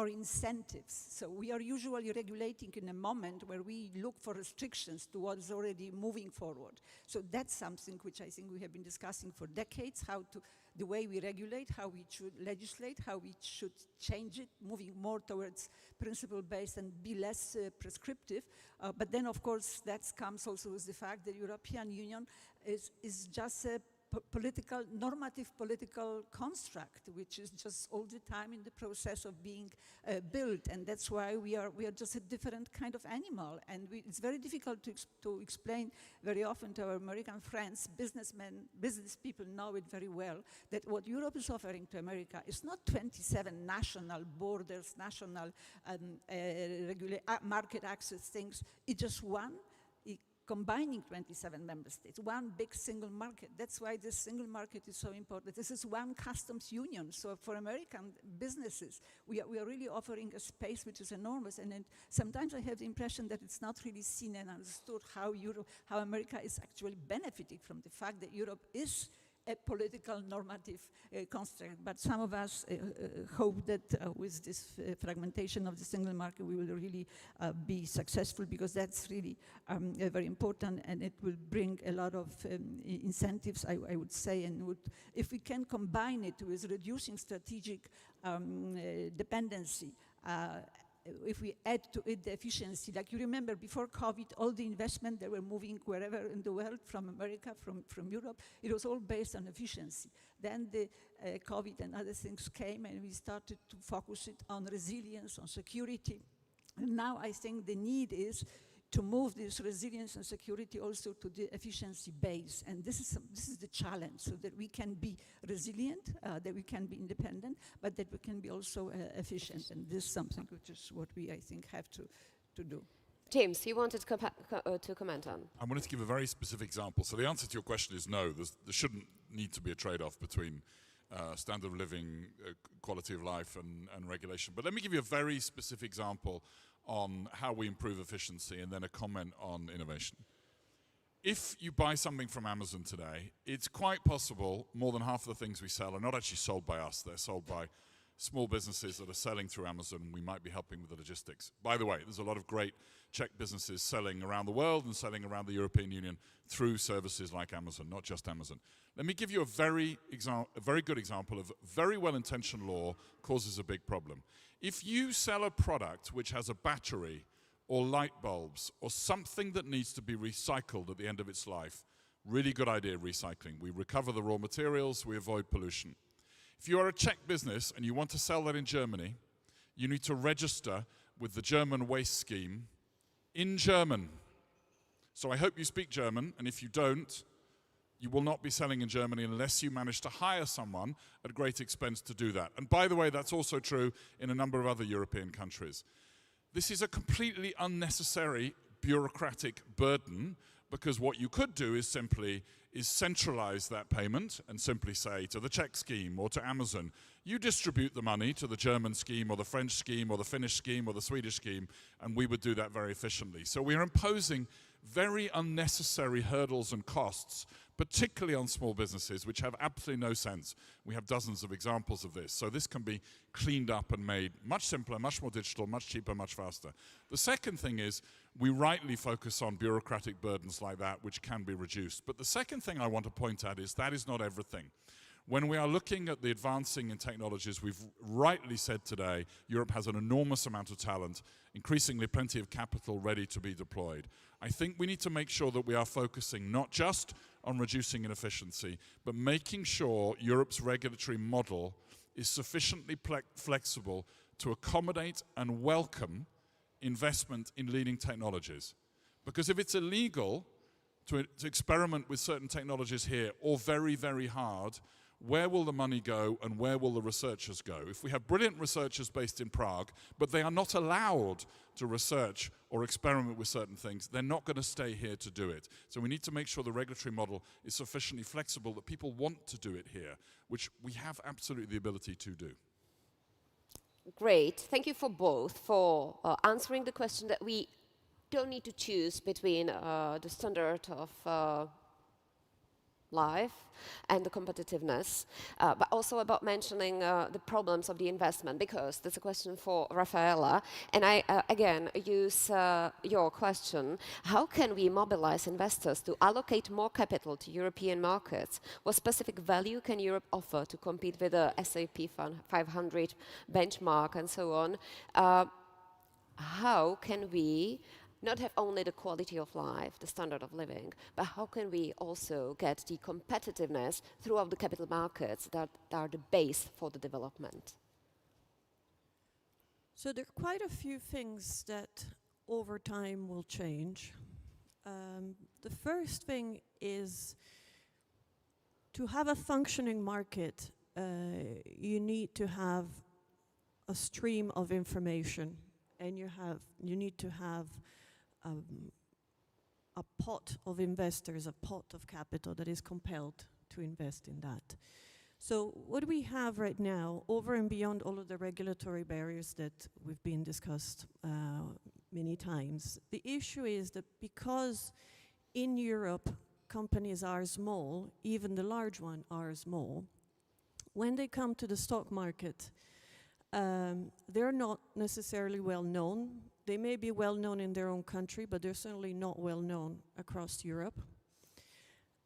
incentives. So we are usually regulating in a moment where we look for restrictions to what is already moving forward. So that's something which I think we have been discussing for decades, the way we regulate, how we should legislate, how we should change it, moving more towards principle-based and be less prescriptive. But then, of course, that comes also with the fact that the European Union is just a normative political construct, which is just all the time in the process of being built, and that's why we are just a different kind of animal, and it's very difficult to explain very often to our American friends. Business people know it very well, that what Europe is offering to America is not 27 national borders, national market access things. It's just one, combining 27 member states, one big single market. That's why this single market is so important. This is one customs union. So for American businesses, we are really offering a space which is enormous. And sometimes I have the impression that it's not really seen and understood how America is actually benefiting from the fact that Europe is a political normative construct. But some of us hope that with this fragmentation of the single market, we will really be successful, because that's really very important, and it will bring a lot of incentives, I would say, and if we can combine it with reducing strategic dependency, if we add to it the efficiency, like you remember before COVID, all the investment that were moving wherever in the world, from America, from Europe, it was all based on efficiency. Then the COVID and other things came, and we started to focus it on resilience, on security. And now I think the need is to move this resilience and security also to the efficiency base. And this is the challenge, so that we can be resilient, that we can be independent, but that we can be also efficient. And this is something which is what we, I think, have to do. James, you wanted to comment on? I wanted to give a very specific example. So the answer to your question is no. There shouldn't need to be a trade-off between standard of living, quality of life, and regulation. But let me give you a very specific example on how we improve efficiency, and then a comment on innovation. If you buy something from Amazon today, it's quite possible more than half of the things we sell are not actually sold by us. They're sold by small businesses that are selling through Amazon, and we might be helping with the logistics. By the way, there's a lot of great Czech businesses selling around the world and selling around the European Union through services like Amazon, not just Amazon. Let me give you a very good example of very well-intentioned law causes a big problem. If you sell a product which has a battery or light bulbs or something that needs to be recycled at the end of its life, really good idea, recycling. We recover the raw materials, we avoid pollution. If you are a Czech business and you want to sell that in Germany, you need to register with the German waste scheme in German. So I hope you speak German, and if you don't, you will not be selling in Germany unless you manage to hire someone at great expense to do that. And by the way, that's also true in a number of other European countries. This is a completely unnecessary bureaucratic burden, because what you could do is simply centralize that payment and simply say to the Czech scheme or to Amazon, you distribute the money to the German scheme or the French scheme or the Finnish scheme or the Swedish scheme, and we would do that very efficiently. So we are imposing very unnecessary hurdles and costs, particularly on small businesses, which have absolutely no sense. We have dozens of examples of this. So this can be cleaned up and made much simpler, much more digital, much cheaper, much faster. The second thing is we rightly focus on bureaucratic burdens like that, which can be reduced. But the second thing I want to point out is that is not everything. When we are looking at the advancing in technologies, we've rightly said today, Europe has an enormous amount of talent, increasingly plenty of capital ready to be deployed. I think we need to make sure that we are focusing not just on reducing inefficiency, but making sure Europe's regulatory model is sufficiently flexible to accommodate and welcome investment in leading technologies. Because if it's illegal to experiment with certain technologies here, or very, very hard, where will the money go and where will the researchers go? If we have brilliant researchers based in Prague, but they are not allowed to research or experiment with certain things, they're not going to stay here to do it. So we need to make sure the regulatory model is sufficiently flexible that people want to do it here, which we have absolutely the ability to do. Great. Thank you for both for answering the question that we don't need to choose between the standard of life and the competitiveness, but also about mentioning the problems of the investment, because that's a question for Rafaela. And I, again, use your question. How can we mobilize investors to allocate more capital to European markets? What specific value can Europe offer to compete with the S&P 500 benchmark and so on? How can we not have only the quality of life, the standard of living, but how can we also get the competitiveness throughout the capital markets that are the base for the development? So there are quite a few things that over time will change. The first thing is to have a functioning market, you need to have a stream of information, and you need to have a pot of investors, a pot of capital that is compelled to invest in that. So what we have right now, over and beyond all of the regulatory barriers that we've been discussed many times, the issue is that because in Europe companies are small, even the large ones are small, when they come to the stock market, they're not necessarily well known. They may be well known in their own country, but they're certainly not well known across Europe.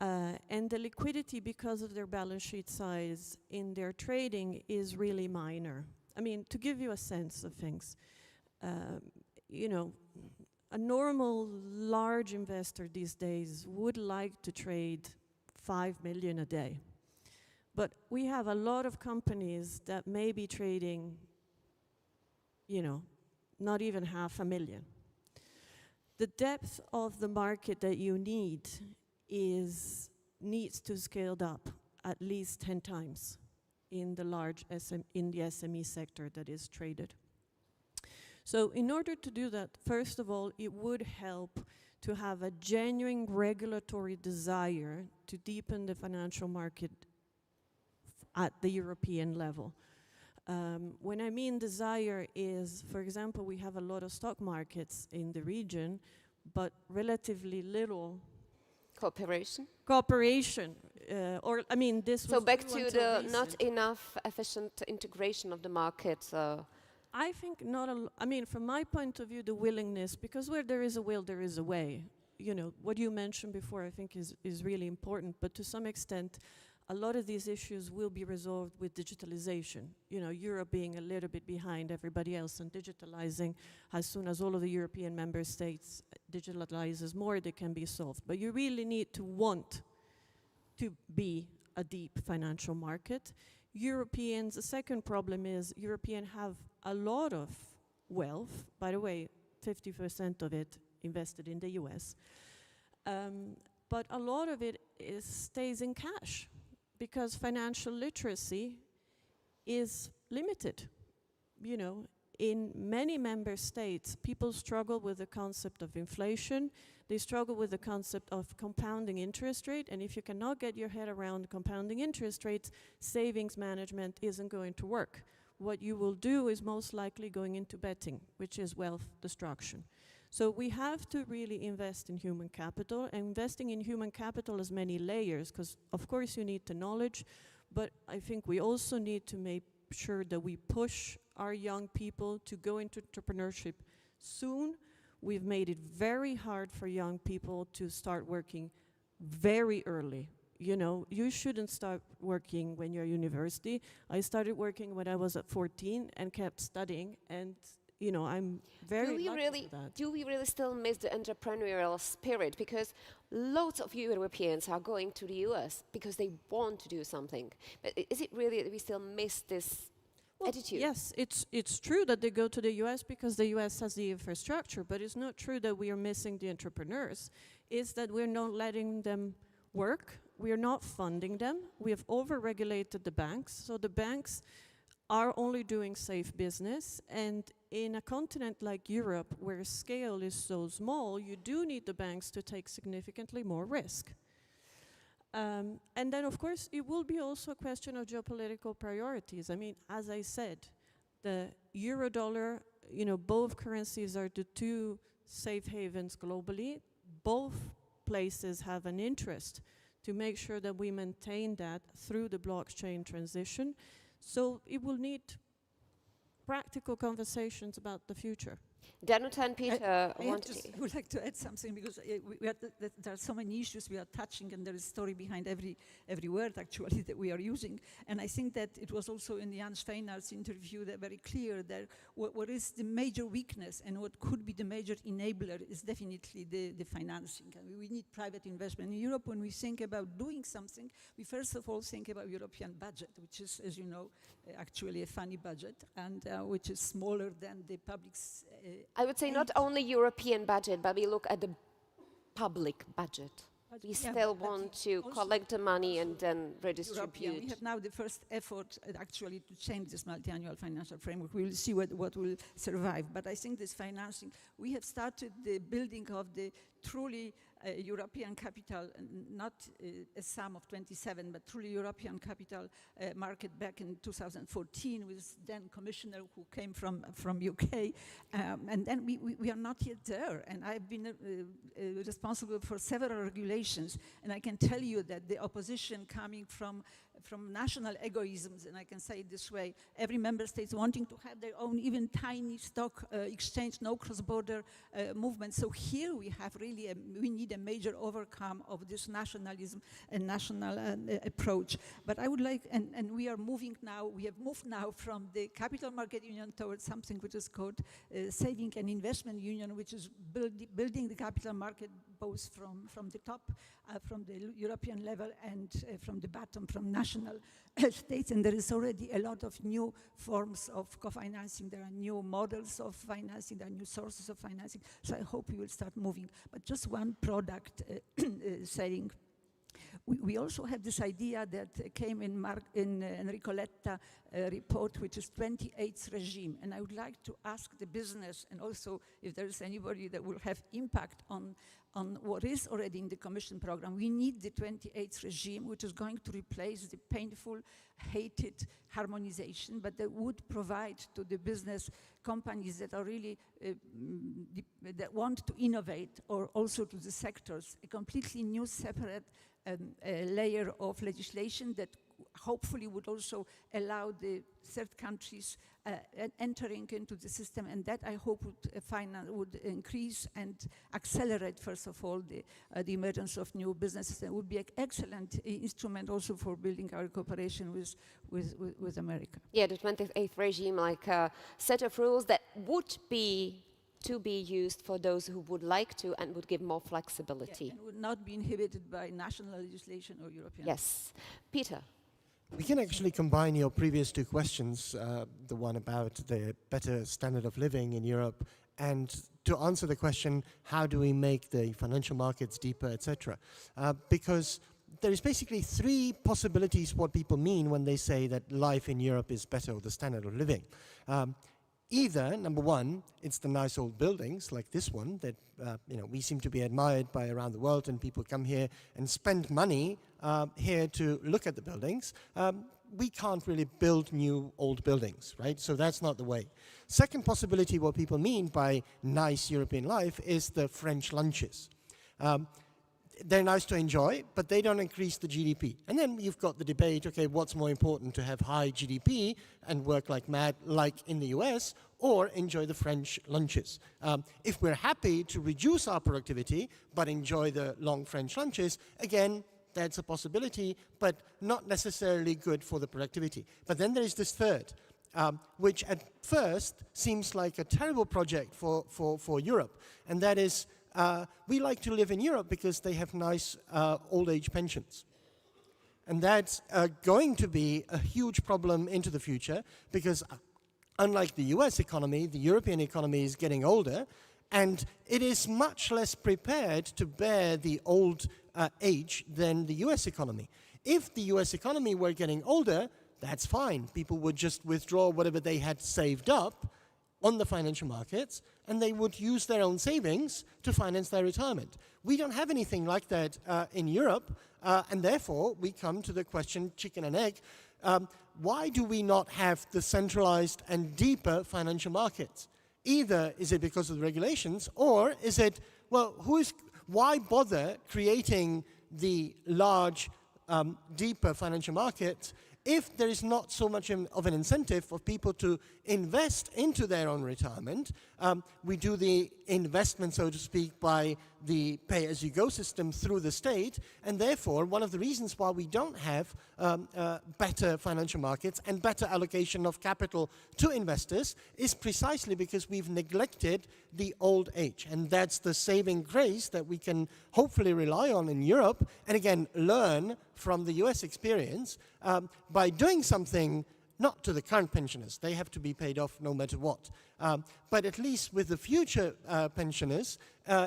And the liquidity, because of their balance sheet size in their trading, is really minor. I mean, to give you a sense of things, you know, a normal large investor these days would like to trade 5 million a day. But we have a lot of companies that may be trading, you know, not even 500,000. The depth of the market that you need needs to scale up at least 10 times in the large in the SME sector that is traded. So in order to do that, first of all, it would help to have a genuine regulatory desire to deepen the financial market at the European level. When I mean desire is, for example, we have a lot of stock markets in the region, but relatively little Cooperation? cooperation. Or, I mean, this So was back true to until the recent. not enough efficient integration of the market. I think not. I mean, from my point of view, the willingness, because where there is a will, there is a way. You know, what you mentioned before, I think, is really important. But to some extent, a lot of these issues will be resolved with digitalization. You know, Europe being a little bit behind everybody else and digitalizing. As soon as all of the European member states digitalizes more, they can be solved. But you really need to want to be a deep financial market. Europeans, the second problem is Europeans have a lot of wealth. By the way, 50% of it invested in the US. But a lot of it stays in cash because financial literacy is limited. You know, in many member states, people struggle with the concept of inflation. They struggle with the concept of compounding interest rate. And if you cannot get your head around compounding interest rates, savings management isn't going to work. What you will do is most likely going into betting, which is wealth destruction. So we have to really invest in human capital. And investing in human capital has many layers, because of course you need the knowledge, but I think we also need to make sure that we push our young people to go into entrepreneurship soon. We've made it very hard for young people to start working very early. You know, you shouldn't start working when you're at university. I started working when I was at 14 and kept studying, and you know, I'm very lucky for that. Do we really still miss the entrepreneurial spirit? Because loads of Europeans are going to the US because they want to do something. But is it really that we still miss this attitude? Yes, it's true that they go to the US because the US has the infrastructure, but it's not true that we are missing the entrepreneurs. It's that we're not letting them work. We are not funding them. We have over-regulated the banks. So the banks are only doing safe business. And in a continent like Europe, where scale is so small, you do need the banks to take significantly more risk. And then, of course, it will be also a question of geopolitical priorities. I mean, as I said, the euro-dollar, you know, both currencies are the two safe havens globally. Both places have an interest to make sure that we maintain that through the blockchain transition. So it will need practical conversations about the future. Danuta and Peter I would like to add something, because there are so many issues we are touching, and there is a story behind every word actually that we are using. And I think that it was also in Jan Steinar's interview that very clear that what is the major weakness and what could be the major enabler is definitely the financing. And we need private investment. In Europe, when we think about doing something, we first of all think about European budget, which is, as you know, actually a funny budget, and which is smaller than the public's I would say not only European budget, but we look at the public budget. We still want to collect the money and then redistribute. We have now the first effort actually to change this multi-annual financial framework. We will see what will survive. But I think this financing, we have started the building of the truly European capital, not a sum of 27, but truly European capital market back in 2014 with then commissioner who came from UK. And then we are not yet there. And I've been responsible for several regulations. And I can tell you that the opposition coming from national egoisms, and I can say it this way, every member state wanting to have their own even tiny stock exchange, no cross-border movement. So here we have really, we need a major overcome of this nationalism and national approach. But I would like, and we are moving now, we have moved now from the capital market union towards something which is called saving and investment union, which is building the capital market both from the top, from the European level, and from the bottom, from national states. And there is already a lot of new forms of co-financing. There are new models of financing. There are new sources of financing. So I hope we will start moving. But just one product saying, We also have this idea that came in Enrico Letta's report, which is 28th regime. And I would like to ask the business, and also if there is anybody that will have impact on what is already in the Commission program. We need the 28th regime, which is going to replace the painful, hated harmonization, but that would provide to the business companies that are really, that want to innovate, or also to the sectors, a completely new separate layer of legislation that hopefully would also allow the third countries entering into the system, and that I hope would increase and accelerate, first of all, the emergence of new businesses. It would be an excellent instrument also for building our cooperation with America. Yeah, the 28th regime, like a set of rules that would be to be used for those who would like to and would give more flexibility. Yeah, and would not be inhibited by national legislation or European. Yes. Peter. We can actually combine your previous two questions, the one about the better standard of living in Europe, and to answer the question, how do we make the financial markets deeper, etc. Because there is basically three possibilities what people mean when they say that life in Europe is better, or the standard of living. Either, number one, it's the nice old buildings like this one that we seem to be admired by around the world, and people come here and spend money here to look at the buildings. We can't really build new old buildings, right? So that's not the way. Second possibility, what people mean by nice European life, is the French lunches. They're nice to enjoy, but they don't increase the GDP. And then you've got the debate, okay, what's more important, to have high GDP and work like mad, like in the US, or enjoy the French lunches? If we're happy to reduce our productivity, but enjoy the long French lunches, again, that's a possibility, but not necessarily good for the productivity. But then there is this third, which at first seems like a terrible project for Europe, and that is, we like to live in Europe because they have nice old age pensions. And that's going to be a huge problem into the future, because unlike the US economy, the European economy is getting older, and it is much less prepared to bear the old age than the US economy. If the US economy were getting older, that's fine. People would just withdraw whatever they had saved up on the financial markets, and they would use their own savings to finance their retirement. We don't have anything like that in Europe, and therefore we come to the question, chicken and egg, why do we not have the centralized and deeper financial markets? Either is it because of the regulations, or is it, well, why bother creating the large, deeper financial markets if there is not so much of an incentive for people to invest into their own retirement? We do the investment, so to speak, by the pay-as-you-go system through the state, and therefore one of the reasons why we don't have better financial markets and better allocation of capital to investors is precisely because we've neglected the old age. And that's the saving grace that we can hopefully rely on in Europe, and again learn from the US experience by doing something, not to the current pensioners, they have to be paid off no matter what, but at least with the future pensioners,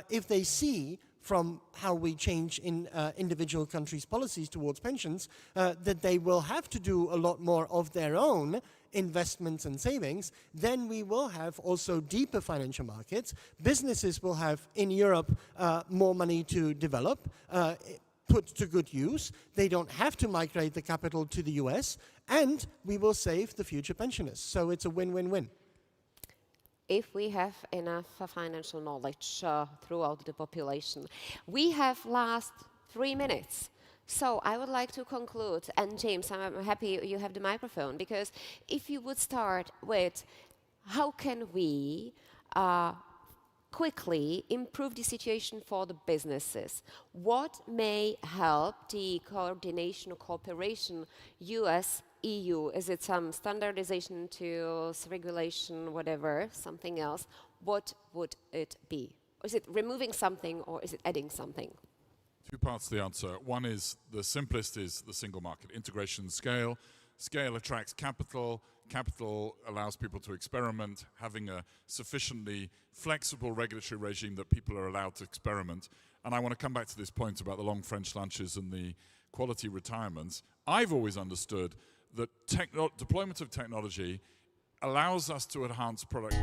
if they see from how we change in individual countries' policies towards pensions, that they will have to do a lot more of their own investments and savings, then we will have also deeper financial markets. Businesses will have, in Europe, more money to develop, put to good use. They don't have to migrate the capital to the US, and we will save the future pensioners. So it's a win-win-win. If we have enough financial knowledge throughout the population. We have last 3 minutes. So I would like to conclude, and James, I'm happy you have the microphone, because if you would start with how can we quickly improve the situation for the businesses? What may help the coordination or cooperation US-EU? Is it some standardization tools, regulation, whatever, something else? What would it be? Is it removing something, or is it adding something? Two parts to the answer. One is, the simplest is the single market. Integration, scale. Scale attracts capital. Capital allows people to experiment. Having a sufficiently flexible regulatory regime that people are allowed to experiment and I want to come back to this point about the long French lunches and the quality retirements, I've always understood that deployment of technology allows us to enhance product.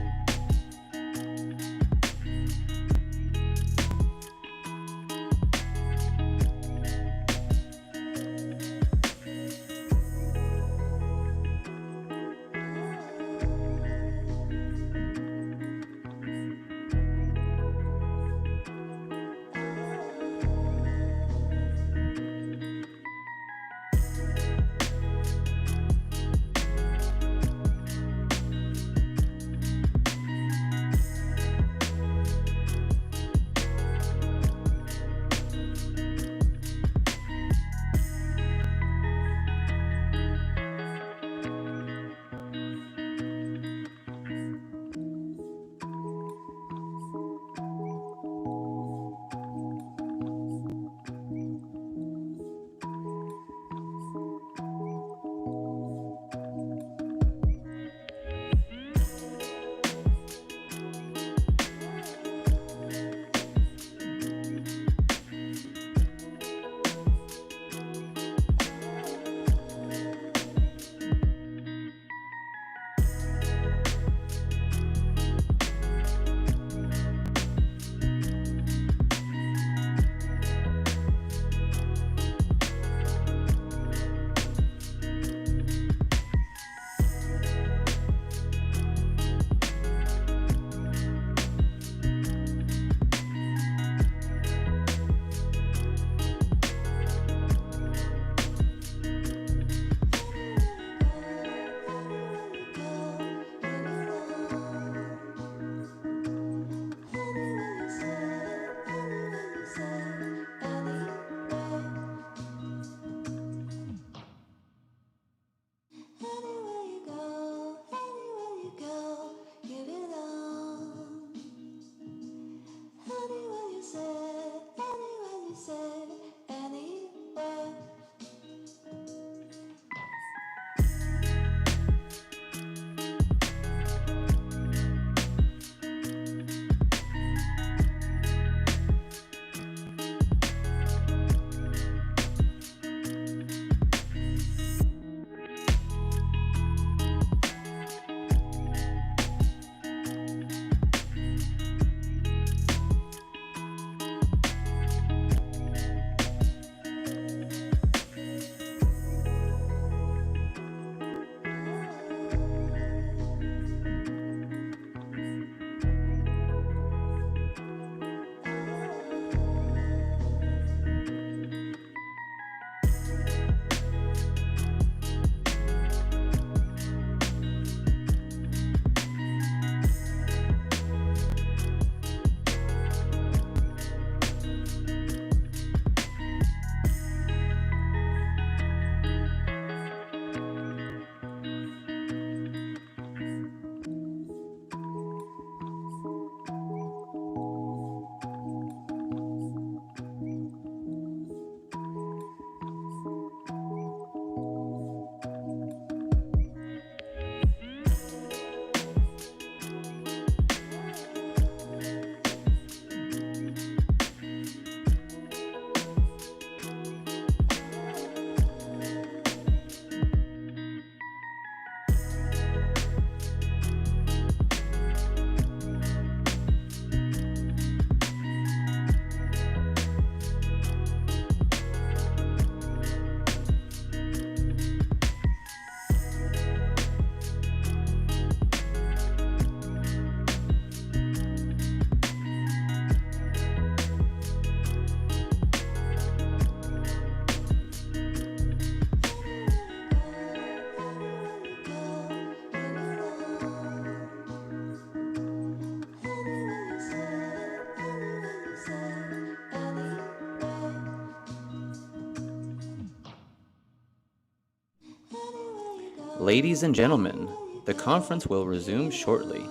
Ladies and gentlemen, the conference will resume shortly.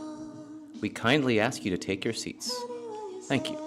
We kindly ask you to take your seats. Thank you.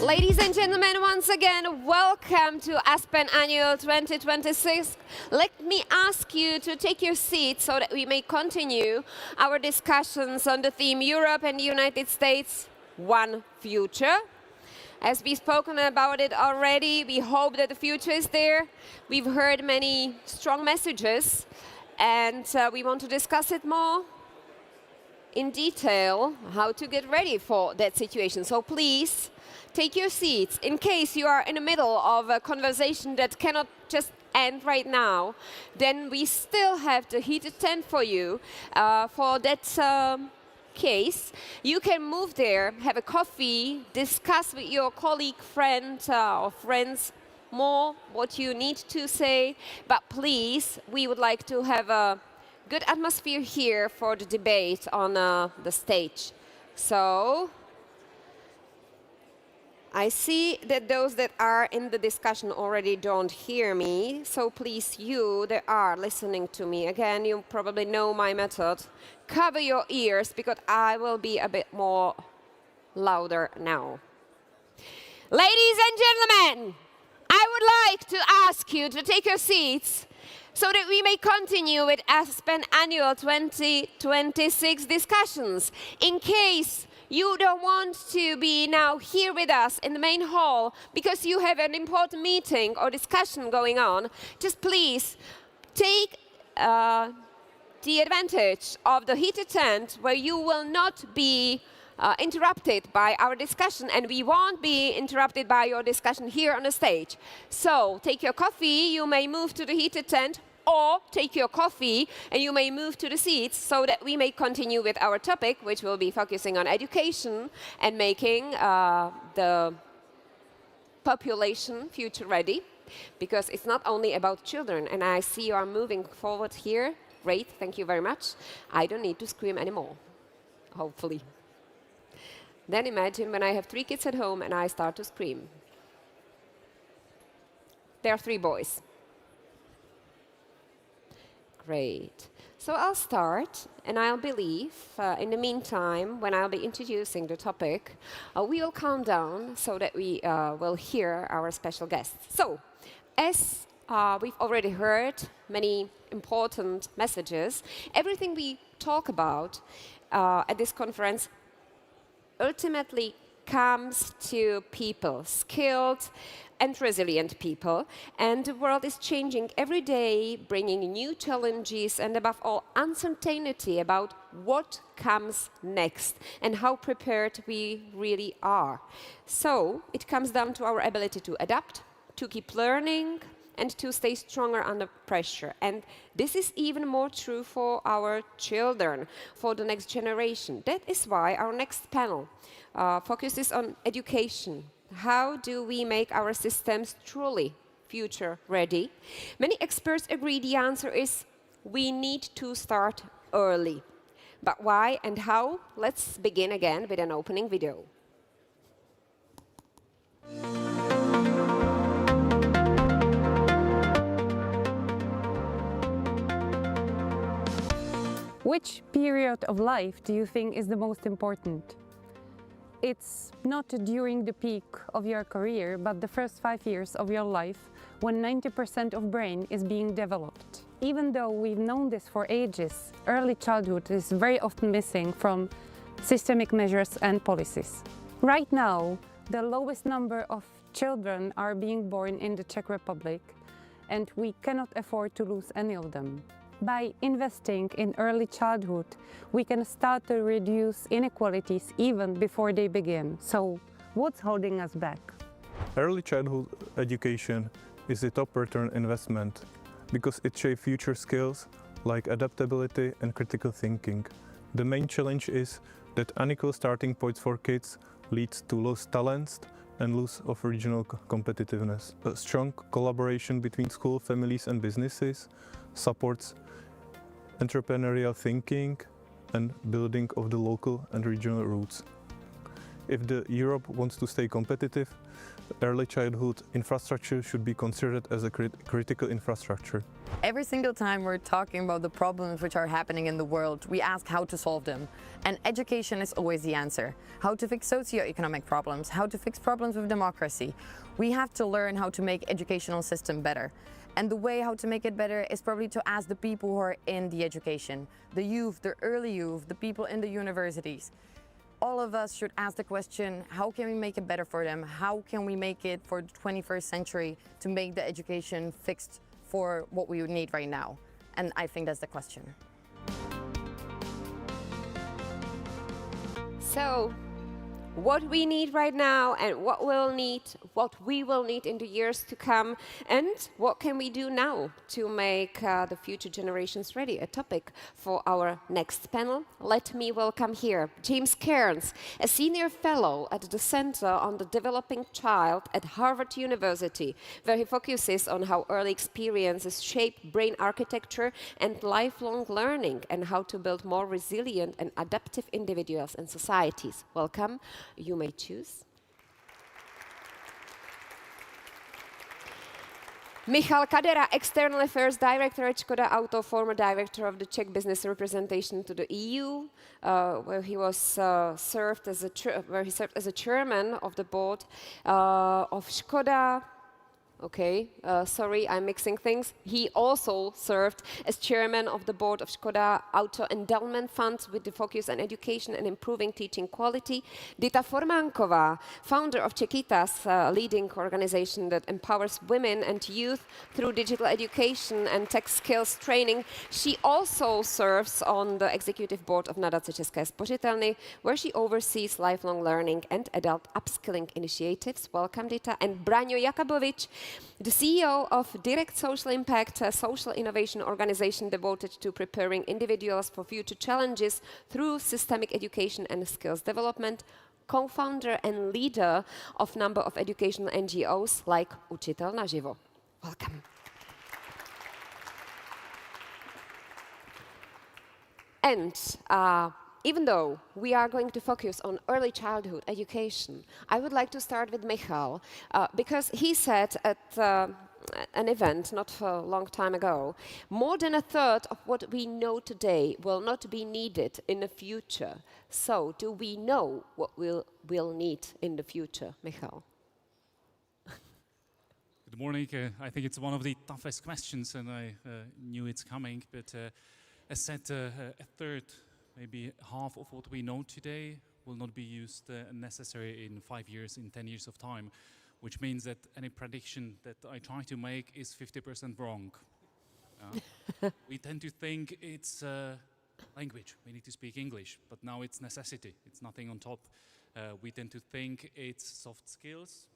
Ladies and gentlemen, once again, welcome to Aspen Annual 2026. Let me ask you to take your seats so that we may continue our discussions on the theme Europe and the United States, One Future. As we've spoken about it already, we hope that the future is there. We've heard many strong messages, and we want to discuss it more in detail, how to get ready for that situation. So please, take your seats. In case you are in the middle of a conversation that cannot just end right now, then we still have the heated tent for you. For that case, you can move there, have a coffee, discuss with your colleague, friend, or friends more what you need to say. But please, we would like to have a good atmosphere here for the debate on the stage. So I see that those that are in the discussion already don't hear me, so please, you that are listening to me, again, you probably know my method. Cover your ears, because I will be a bit more louder now. Ladies and gentlemen, I would like to ask you to take your seats so that we may continue with Aspen Annual 2026 discussions. In case you don't want to be now here with us in the main hall because you have an important meeting or discussion going on, just please take the advantage of the heated tent where you will not be interrupted by our discussion, and we won't be interrupted by your discussion here on the stage. So take your coffee, you may move to the heated tent, or take your coffee and you may move to the seats so that we may continue with our topic, which will be focusing on education and making the population future ready, because it's not only about children. And I see you are moving forward here. Great, thank you very much. I don't need to scream anymore, hopefully. Then imagine when I have 3 kids at home and I start to scream. There are 3 boys. Great. So I'll start, and I'll believe, in the meantime, when I'll be introducing the topic, we will calm down so that we will hear our special guests. So, as we've already heard many important messages, everything we talk about at this conference ultimately comes to people, skilled and resilient people, and the world is changing every day, bringing new challenges and above all uncertainty about what comes next and how prepared we really are. So it comes down to our ability to adapt, to keep learning, and to stay stronger under pressure. And this is even more true for our children, for the next generation. That is why our next panel focuses on education. How do we make our systems truly future ready? Many experts agree the answer is we need to start early. But why and how? Let's begin again with an opening video. Which period of life do you think is the most important? It's not during the peak of your career, but the first 5 years of your life when 90% of brain is being developed. Even though we've known this for ages, early childhood is very often missing from systemic measures and policies. Right now, the lowest number of children are being born in the Czech Republic, and we cannot afford to lose any of them. By investing in early childhood, we can start to reduce inequalities even before they begin. So, what's holding us back? Early childhood education is a top return investment because it shapes future skills, like adaptability and critical thinking. The main challenge is that unequal starting points for kids leads to lost talents and loss of regional competitiveness. A strong collaboration between school, families and businesses supports entrepreneurial thinking and building of the local and regional roots. If the Europe wants to stay competitive, early childhood infrastructure should be considered as a critical infrastructure. Every single time we're talking about the problems which are happening in the world, we ask how to solve them. And education is always the answer. How to fix socioeconomic problems, how to fix problems with democracy. We have to learn how to make educational system better. And the way how to make it better is probably to ask the people who are in the education, the youth, the early youth, the people in the universities. All of us should ask the question, how can we make it better for them? How can we make it for the 21st century to make the education fixed for what we need right now? And I think that's the question. So, what we need right now and what we will need in the years to come, and what can we do now to make the future generations ready? A topic for our next panel. Let me welcome here James Cairns, a senior fellow at the Center on the Developing Child at Harvard University, where he focuses on how early experiences shape brain architecture and lifelong learning, and how to build more resilient and adaptive individuals and societies. Welcome. You may choose. Michal Kadera, External Affairs Director at Škoda Auto, former Director of the Czech Business Representation to the EU, where he served as a chairman of the board of Škoda. Okay, sorry, I'm mixing things. He also served as chairman of the board of Škoda Auto Endowment Fund with the focus on education and improving teaching quality. Dita Formánková, founder of Čekytas, a leading organization that empowers women and youth through digital education and tech skills training. She also serves on the executive board of Nadace České spořitelny, where she oversees lifelong learning and adult upskilling initiatives. Welcome, Dita. And Braňo Jakabovič, the CEO of Direct Social Impact, a social innovation organization devoted to preparing individuals for future challenges through systemic education and skills development, co-founder and leader of a number of educational NGOs like Učitel naživo. Welcome. And even though we are going to focus on early childhood education, I would like to start with Michal, because he said at an event not a long time ago, more than a third of what we know today will not be needed in the future. So, do we know what we'll need in the future, Michal? Good morning. I think it's one of the toughest questions, and I knew it's coming, but as said, a third, maybe half of what we know today will not be used necessary in 5 years, in 10 years of time, which means that any prediction that I try to make is 50% wrong. We tend to think it's language, we need to speak English, but now it's necessity, it's nothing on top. We tend to think it's soft skills,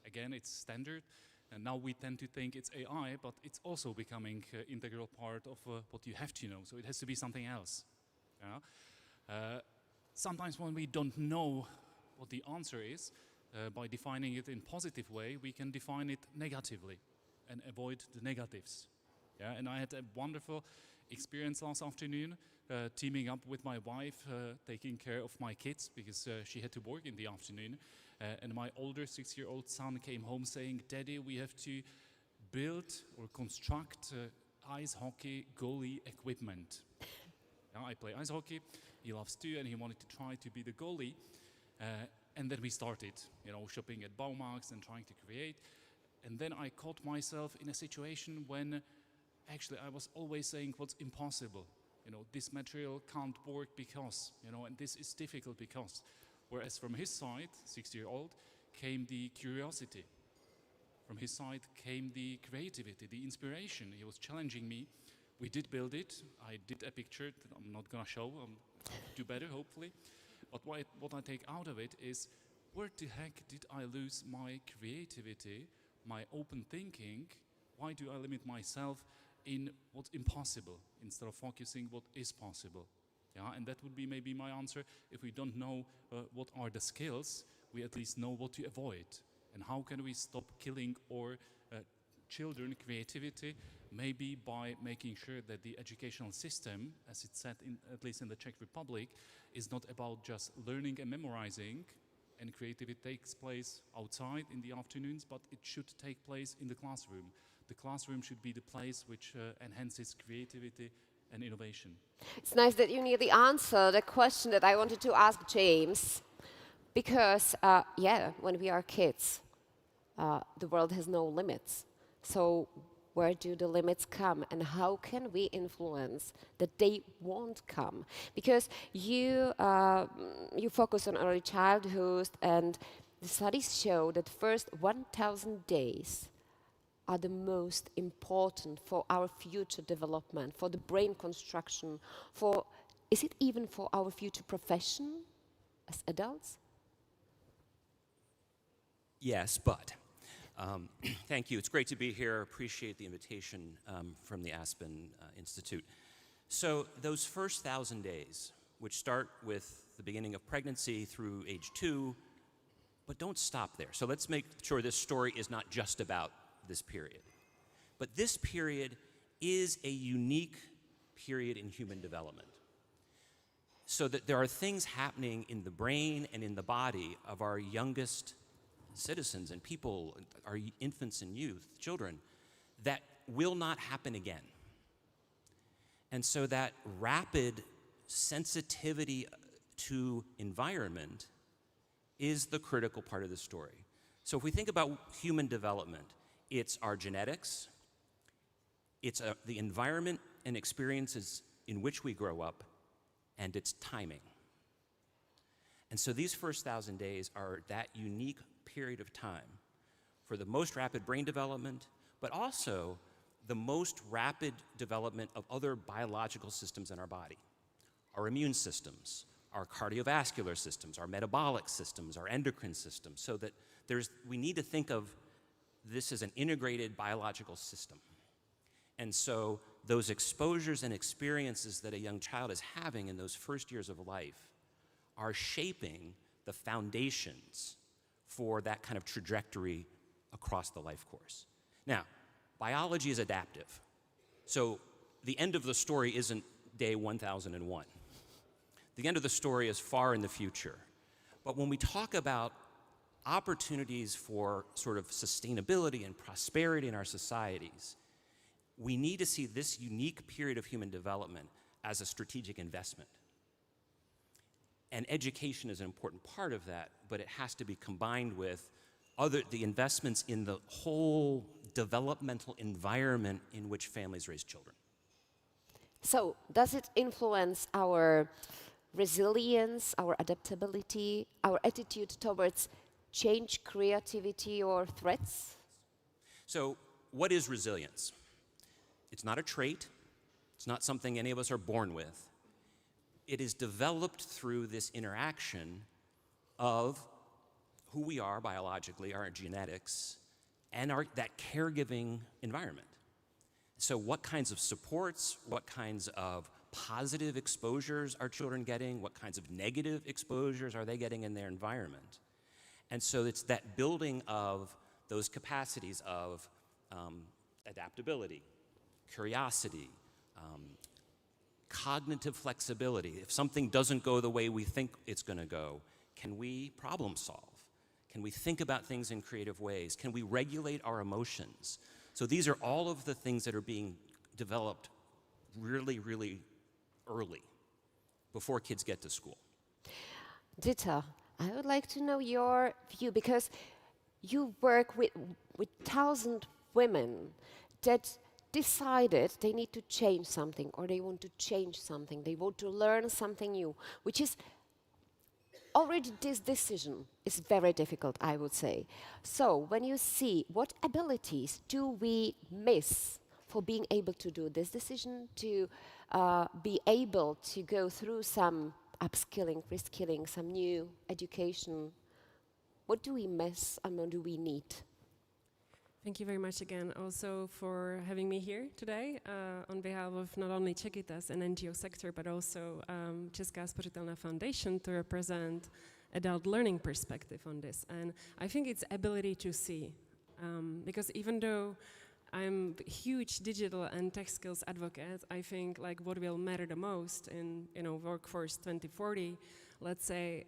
again it's standard, and now we tend to think it's AI, but it's also becoming an integral part of what you have to know, so it has to be something else. Sometimes when we don't know what the answer is, by defining it in a positive way, we can define it negatively and avoid the negatives. And I had a wonderful experience last afternoon, teaming up with my wife, taking care of my kids, because she had to work in the afternoon. And my older 6-year-old son came home saying, "Daddy, we have to build or construct ice hockey goalie equipment." I play ice hockey, he loves too, and he wanted to try to be the goalie. And then we started, shopping at Baumarkt and trying to create. And then I caught myself in a situation when actually I was always saying what's impossible. This material can't work because, and this is difficult because. Whereas from his side, 6-year-old, came the curiosity. From his side came the creativity, the inspiration. He was challenging me. We did build it. I did a picture that I'm not going to show. Do better, hopefully. But what I take out of it is, where the heck did I lose my creativity, my open thinking? Why do I limit myself in what's impossible instead of focusing what is possible. Yeah, and that would be maybe my answer. If we don't know what are the skills, we at least know what to avoid. And how can we stop killing our children creativity? Maybe by making sure that the educational system, as it's said at least in the Czech Republic, is not about just learning and memorizing, and creativity takes place outside in the afternoons, but it should take place in the classroom. The classroom should be the place which enhances creativity and innovation. It's nice that you nearly answered the question that I wanted to ask James, because, when we are kids, the world has no limits. So where do the limits come, and how can we influence that they won't come? Because you focus on early childhood, and the studies show that first 1,000 days are the most important for our future development, for the brain construction, is it even for our future profession as adults? Yes, but thank you. It's great to be here. Appreciate the invitation from the Aspen Institute. So those first 1,000 days, which start with the beginning of pregnancy through age 2, but don't stop there. So let's make sure this story is not just about this period. But this period is a unique period in human development. So that there are things happening in the brain and in the body of our youngest citizens and people, our infants and youth, children, that will not happen again. And so that rapid sensitivity to environment is the critical part of the story. So if we think about human development, it's our genetics, it's the environment and experiences in which we grow up, and it's timing. And so these first 1,000 days are that unique period of time for the most rapid brain development, but also the most rapid development of other biological systems in our body. Our immune systems, our cardiovascular systems, our metabolic systems, our endocrine systems, so that we need to think of this is an integrated biological system. And so those exposures and experiences that a young child is having in those first years of life are shaping the foundations for that kind of trajectory across the life course. Now, biology is adaptive. So the end of the story isn't day 1001. The end of the story is far in the future. But when we talk about opportunities for sort of sustainability and prosperity in our societies, we need to see this unique period of human development as a strategic investment. And education is an important part of that, but it has to be combined with the investments in the whole developmental environment in which families raise children. So, does it influence our resilience, our adaptability, our attitude towards change, creativity, or threats? So, what is resilience? It's not a trait. It's not something any of us are born with. It is developed through this interaction of who we are biologically, our genetics, and that caregiving environment. So what kinds of supports, what kinds of positive exposures are children getting, what kinds of negative exposures are they getting in their environment? And so it's that building of those capacities of adaptability, curiosity, cognitive flexibility. If something doesn't go the way we think it's going to go, can we problem solve? Can we think about things in creative ways? Can we regulate our emotions? So these are all of the things that are being developed really, really early, before kids get to school. Dita, I would like to know your view, because you work with 1,000 women that decided they need to change something, or they want to change something, they want to learn something new, which is already, this decision is very difficult, I would say. So when you see what abilities do we miss for being able to do this decision, to be able to go through some upskilling, reskilling, some new education, what do we miss and what do we need? Thank you very much again also for having me here today on behalf of not only Čekitas and NGO sector, but also Česká spořitelná Foundation to represent adult learning perspective on this. And I think it's ability to see, because even though I'm a huge digital and tech skills advocate, I think like what will matter the most in workforce 2040, let's say,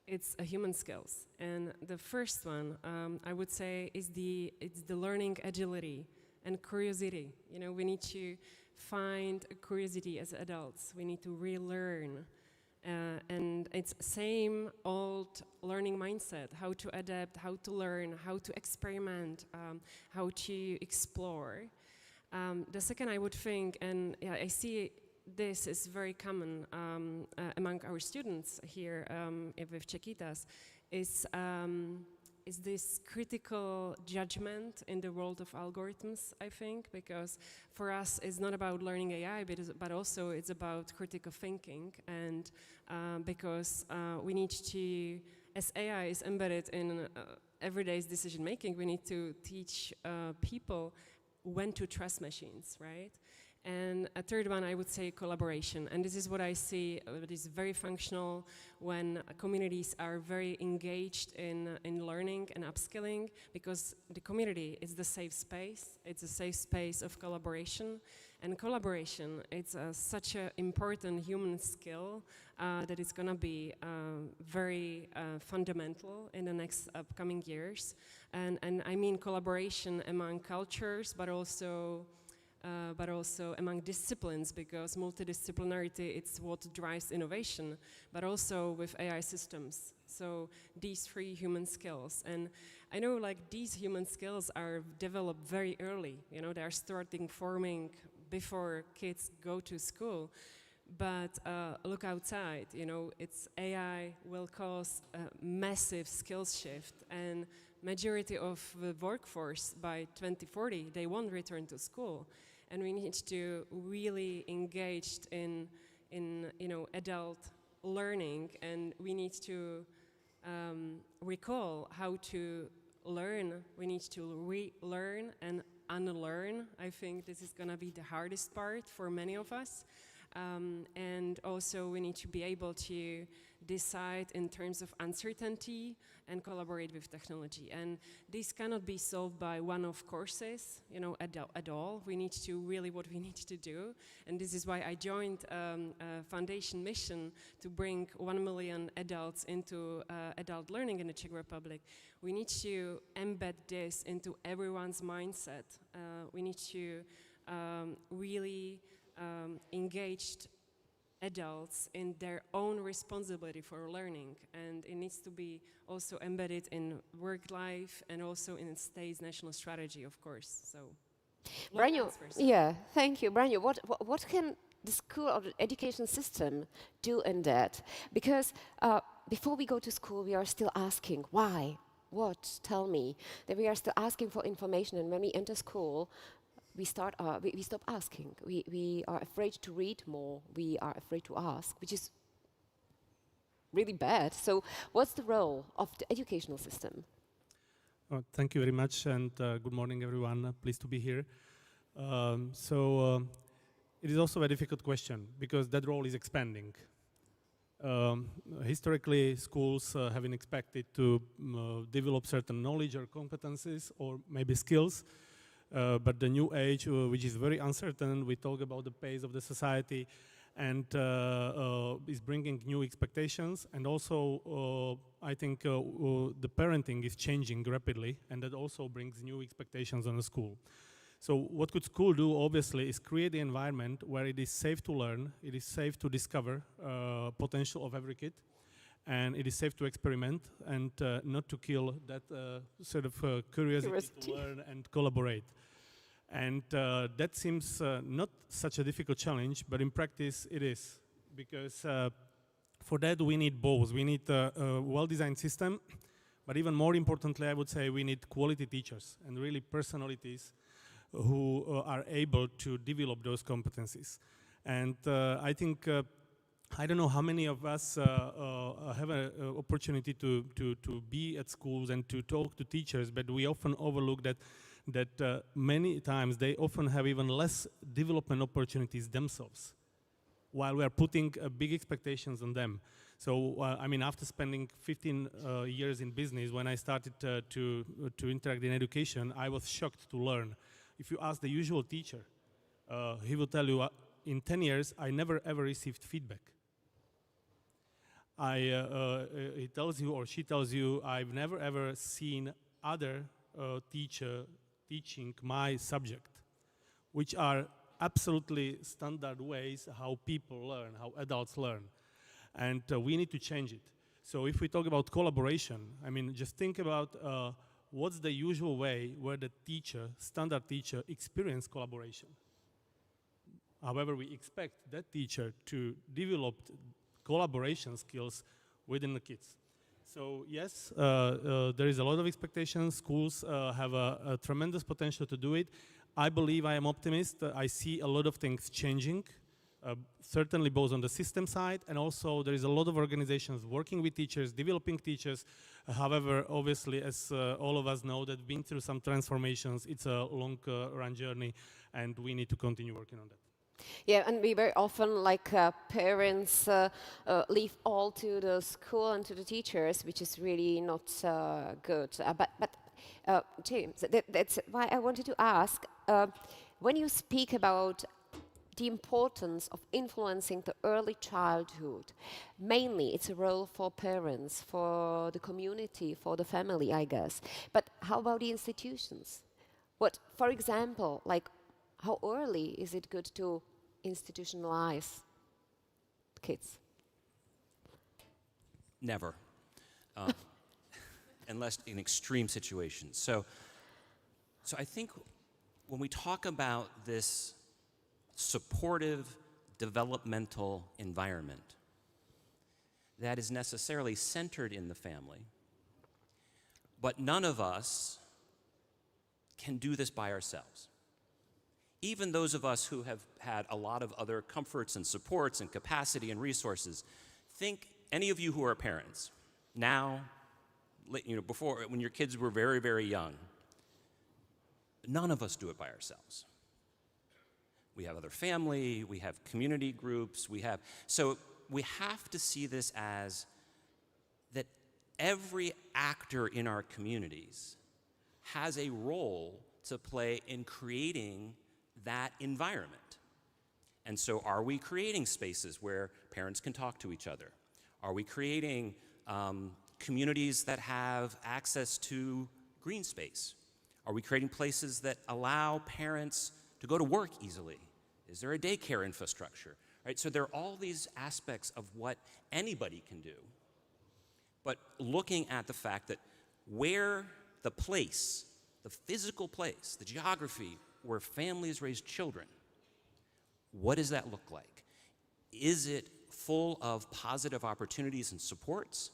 it's a human skills. And the first one, I would say, it's the learning agility and curiosity. We need to find a curiosity as adults. We need to relearn. And it's same old learning mindset, how to adapt, how to learn, how to experiment, how to explore. The second I would think, and I see this is very common among our students here with Čekitas, is this critical judgment in the world of algorithms, I think, because for us it's not about learning AI, but also it's about critical thinking, and because we need to, as AI is embedded in everyday's decision making, we need to teach people when to trust machines, right? And a third one, I would say collaboration. And this is what I see, it is very functional when communities are very engaged in learning and upskilling, because the community is the safe space. It's a safe space of collaboration. And collaboration, it's such an important human skill that it's going to be very fundamental in the next upcoming years. And I mean collaboration among cultures, but also among disciplines, because multidisciplinarity, it's what drives innovation, but also with AI systems. So these three human skills. And I know like these human skills are developed very early, they are starting forming before kids go to school. But look outside, it's AI will cause a massive skills shift, and majority of the workforce by 2040, they won't return to school. And we need to really engage in adult learning, and we need to recall how to learn. We need to relearn and unlearn. I think this is going to be the hardest part for many of us. And also we need to be able to decide in terms of uncertainty and collaborate with technology. And this cannot be solved by one-off courses, at all. We need to really what we need to do. And this is why I joined a foundation mission to bring 1 million adults into adult learning in the Czech Republic. We need to embed this into everyone's mindset. We need to really engaged adults in their own responsibility for learning, and it needs to be also embedded in work life and also in state's national strategy, of course. So, Branjo, yeah, thank you, Branjo. What can the school or the education system do in that? Because before we go to school, we are still asking why, what, tell me. That we are still asking for information, and when we enter school, we stop asking. We are afraid to read more. We are afraid to ask, which is really bad. So what's the role of the educational system? Thank you very much, and good morning, everyone. Pleased to be here. It is also a difficult question, because that role is expanding. Historically, schools have been expected to develop certain knowledge or competencies, or maybe skills. But the new age, which is very uncertain, we talk about the pace of the society, and is bringing new expectations. And also, I think the parenting is changing rapidly, and that also brings new expectations on the school. So what could school do, obviously, is create the environment where it is safe to learn, it is safe to discover potential of every kid, and it is safe to experiment, and not to kill that sort of curiosity to learn and collaborate. And that seems not such a difficult challenge, but in practice it is, because for that we need both. We need a well-designed system, but even more importantly, I would say we need quality teachers and really personalities who are able to develop those competencies. And I think I don't know how many of us have an opportunity to be at schools and to talk to teachers, but we often overlook that that many times they often have even less development opportunities themselves, while we are putting big expectations on them. So, I mean, after spending 15 years in business, when I started to interact in education, I was shocked to learn. If you ask the usual teacher, he will tell you, in 10 years, I never ever received feedback. He tells you or she tells you, I've never ever seen other teacher teaching my subject, which are absolutely standard ways how people learn, how adults learn. And we need to change it. So if we talk about collaboration, I mean, just think about what's the usual way where the teacher, standard teacher, experience collaboration. However, we expect that teacher to develop collaboration skills within the kids. So yes, there is a lot of expectations. Schools have a tremendous potential to do it. I believe, I am optimist. I see a lot of things changing, certainly both on the system side, and also there is a lot of organizations working with teachers, developing teachers. However, obviously, as all of us know, that we've been through some transformations. It's a long run journey, and we need to continue working on that. Yeah, and we very often, like parents, leave all to the school and to the teachers, which is really not good. But James, that's why I wanted to ask, when you speak about the importance of influencing the early childhood, mainly it's a role for parents, for the community, for the family, I guess. But how about the institutions? What, for example, like how early is it good to institutionalize kids? Never. Unless in extreme situations. So I think when we talk about this supportive developmental environment that is necessarily centered in the family, but none of us can do this by ourselves. Even those of us who have had a lot of other comforts and supports and capacity and resources, think any of you who are parents now, you know, before, when your kids were very, very young, none of us do it by ourselves. We have other family, we have community groups, so we have to see this as that every actor in our communities has a role to play in creating that environment. And so are we creating spaces where parents can talk to each other? Are we creating communities that have access to green space? Are we creating places that allow parents to go to work easily? Is there a daycare infrastructure? Right? So there are all these aspects of what anybody can do. But looking at the fact that where the place, the physical place, the geography where families raise children, what does that look like? Is it full of positive opportunities and supports?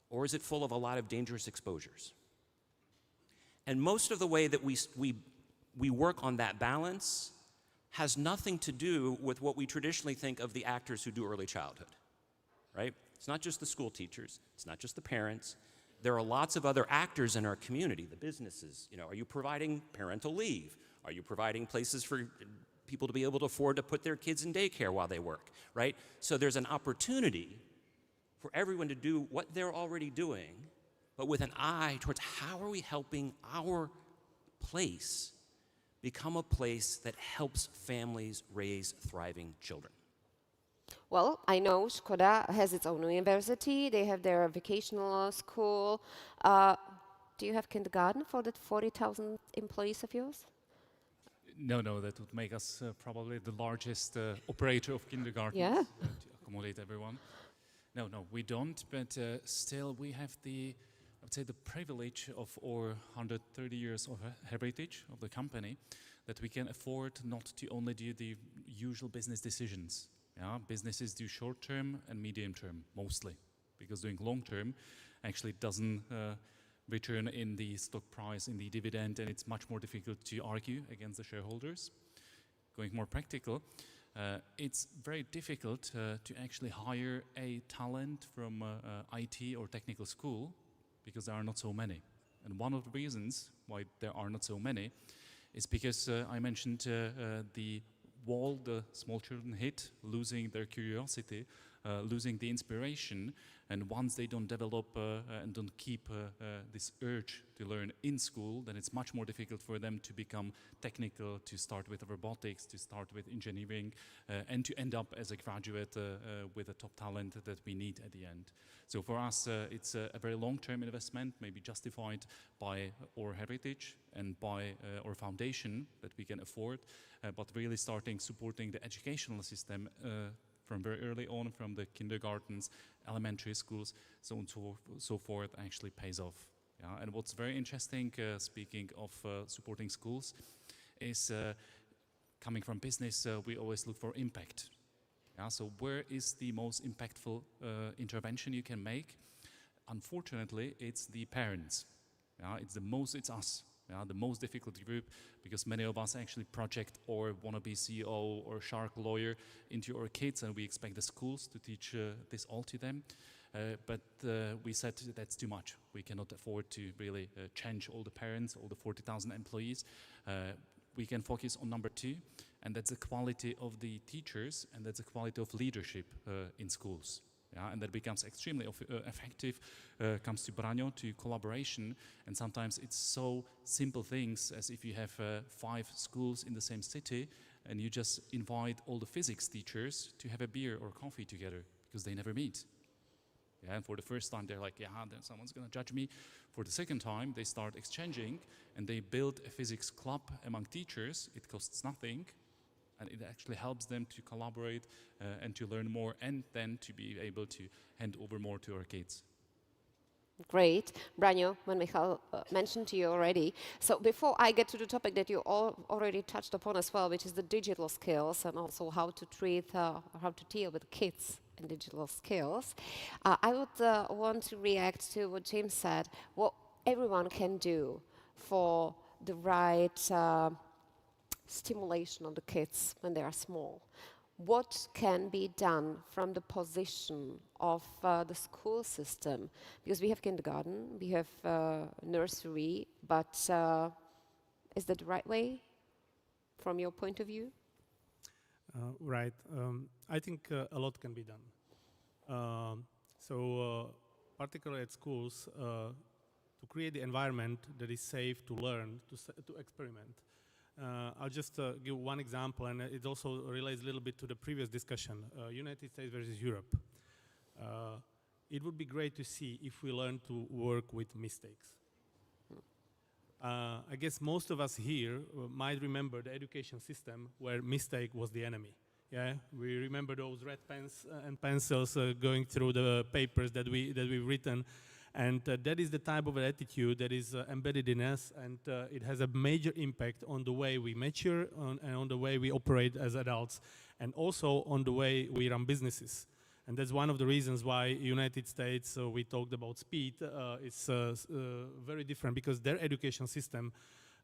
Or is it full of a lot of dangerous exposures? And most of the way that we work on that balance has nothing to do with what we traditionally think of the actors who do early childhood, right? It's not just the school teachers, it's not just the parents. There are lots of other actors in our community, the businesses. You know, are you providing parental leave? Are you providing places for people to be able to afford to put their kids in daycare while they work, right? So there's an opportunity for everyone to do what they're already doing, but with an eye towards how are we helping our place become a place that helps families raise thriving children. Well, I know Škoda has its own university. They have their vocational school. Do you have kindergarten for the 40,000 employees of yours? No, that would make us probably the largest operator of kindergartens Yeah. To accommodate everyone. No, we don't, but still we have the privilege of our 130 years of heritage of the company, that we can afford not to only do the usual business decisions. Yeah, businesses do short term and medium term mostly, because doing long term actually doesn't return in the stock price, in the dividend, and it's much more difficult to argue against the shareholders. Going more practical, it's very difficult to actually hire a talent from IT or technical school, because there are not so many. And one of the reasons why there are not so many, is because I mentioned the wall the small children hit, losing their curiosity, losing the inspiration, and once they don't develop and don't keep this urge to learn in school, then it's much more difficult for them to become technical, to start with robotics, to start with engineering, and to end up as a graduate with a top talent that we need at the end. So for us, it's a very long-term investment, maybe justified by our heritage and by our foundation that we can afford, but really starting supporting the educational system from very early on, from the kindergartens, elementary schools, so on and so forth, actually pays off. Yeah? And what's very interesting, speaking of supporting schools, is coming from business, we always look for impact. Yeah? So where is the most impactful intervention you can make? Unfortunately, it's the parents. Yeah? It's us. Yeah, the most difficult group, because many of us actually project or wanna-be CEO or shark lawyer into our kids, and we expect the schools to teach this all to them. But we said that's too much. We cannot afford to really change all the parents, all the 40,000 employees. We can focus on number two, and that's the quality of the teachers, and that's the quality of leadership in schools. Yeah, and that becomes extremely effective, comes to Braňo, to collaboration, and sometimes it's so simple things as if you have 5 schools in the same city and you just invite all the physics teachers to have a beer or coffee together because they never meet. Yeah, and for the first time they're like, yeah, then someone's gonna judge me. For the second time they start exchanging and they build a physics club among teachers. It costs nothing. And it actually helps them to collaborate and to learn more, and then to be able to hand over more to our kids. Great. Braňo, when Michal mentioned to you already. So before I get to the topic that you all already touched upon as well, which is the digital skills and also how to treat, how to deal with kids and digital skills, I would want to react to what James said, what everyone can do for the right stimulation of the kids when they are small. What can be done from the position of the school system? Because we have kindergarten, we have nursery, but is that the right way from your point of view? Right. I think a lot can be done. Particularly at schools, to create the environment that is safe to learn, to experiment. I'll just give one example, and it also relates a little bit to the previous discussion, United States versus Europe. It would be great to see if we learn to work with mistakes. I guess most of us here might remember the education system where mistake was the enemy. Yeah, we remember those red pens and pencils going through the papers that we've written. And that is the type of attitude that is embedded in us, and it has a major impact on the way we mature and on the way we operate as adults, and also on the way we run businesses. And that's one of the reasons why United States, we talked about speed, is very different, because their education system,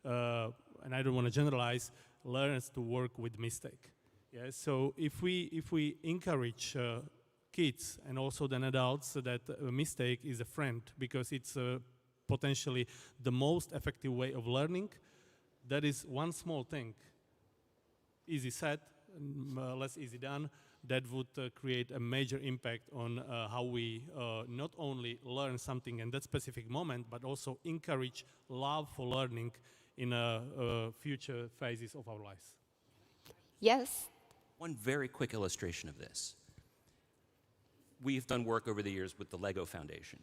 and I don't want to generalize, learns to work with mistake. Yeah, so if we encourage kids and also then adults that a mistake is a friend, because it's potentially the most effective way of learning. That is one small thing, easy said, less easy done, that would create a major impact on how we not only learn something in that specific moment, but also encourage love for learning in future phases of our lives. Yes? One very quick illustration of this. We've done work over the years with the Lego Foundation.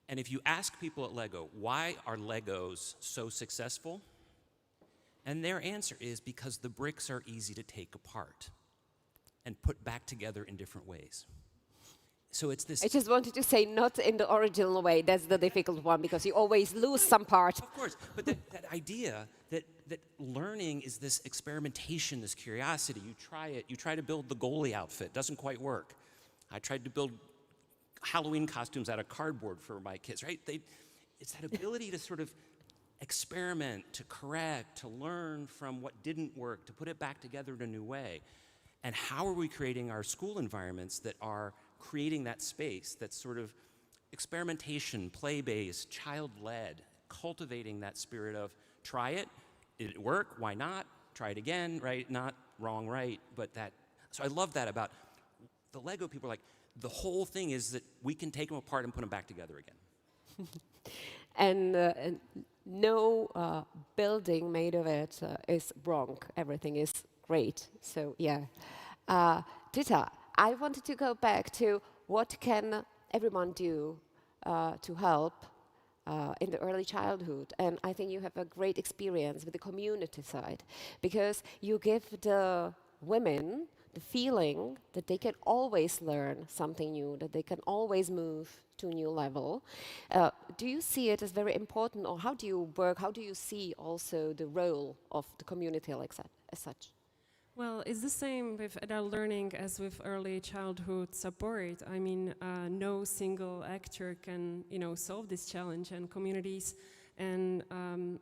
And if you ask people at Lego, why are Legos so successful? And their answer is because the bricks are easy to take apart and put back together in different ways. So it's this... I just wanted to say not in the original way. That's the difficult one, because you always lose some part. Of course, but that idea that learning is this experimentation, this curiosity. You try it. You try to build the goalie outfit. Doesn't quite work. I tried to build Halloween costumes out of cardboard for my kids, right? It's that ability to sort of experiment, to correct, to learn from what didn't work, to put it back together in a new way. And how are we creating our school environments that are creating that space that's sort of experimentation, play-based, child-led, cultivating that spirit of try it, did it work, why not, try it again, right, not wrong, right, but that, so I love that about the Lego people are like, the whole thing is that we can take them apart and put them back together again. And no building made of it is wrong. Everything is great. So yeah. Dita, I wanted to go back to what can everyone do to help in the early childhood. And I think you have a great experience with the community side, because you give the women the feeling that they can always learn something new, that they can always move to a new level. Do you see it as very important, or how do you work, how do you see also the role of the community like that, as such? Well, it's the same with adult learning as with early childhood support. I mean, no single actor can, solve this challenge, and communities and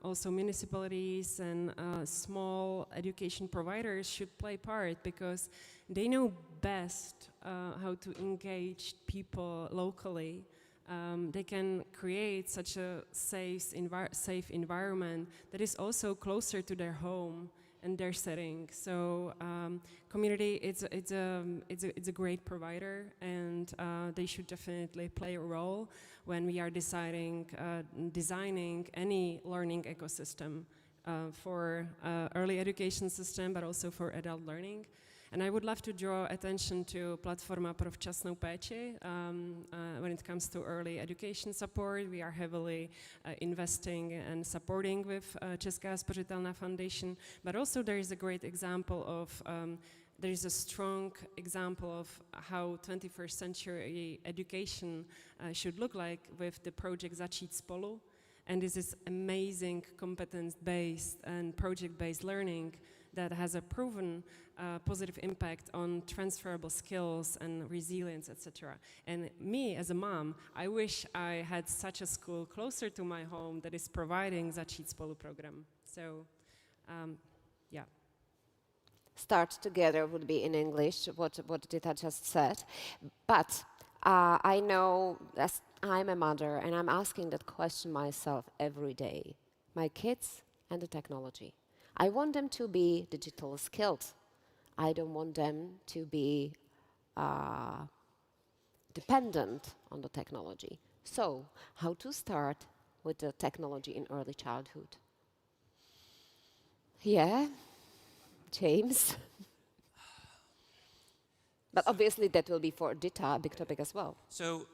also municipalities and small education providers should play part, because they know best how to engage people locally. They can create such a safe environment that is also closer to their home and their setting. So community, it's a great provider, and they should definitely play a role when we are designing any learning ecosystem for early education system, but also for adult learning. And I would love to draw attention to Platforma pro včasnou péči. When it comes to early education support, we are heavily investing and supporting with Česká spořitelná Foundation. But also there is a great example of, there is a strong example of how 21st century education should look like with the project Začít spolu. And this is amazing competence-based and project-based learning that has a proven positive impact on transferable skills and resilience, etc. And me, as a mom, I wish I had such a school closer to my home that is providing Začít spolu program. So, yeah. Start together would be in English, what Dita just said. But I know that I'm a mother, and I'm asking that question myself every day. My kids and the technology. I want them to be digital skilled. I don't want them to be dependent on the technology. So, how to start with the technology in early childhood? Yeah, James. But obviously that will be for Dita, a big topic as well. So,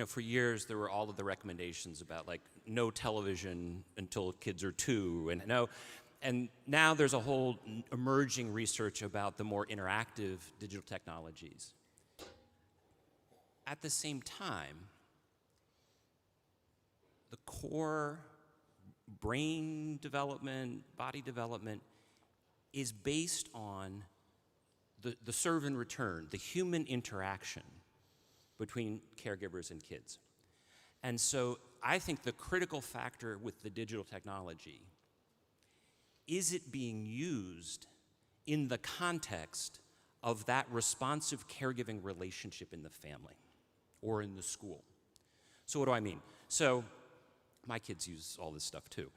for years there were all of the recommendations about like no television until kids are 2, and now there's a whole emerging research about the more interactive digital technologies. At the same time, the core brain development, body development is based on the serve and return, the human interaction between caregivers and kids. And so I think the critical factor with the digital technology is it being used in the context of that responsive caregiving relationship in the family or in the school. So what do I mean? So my kids use all this stuff too.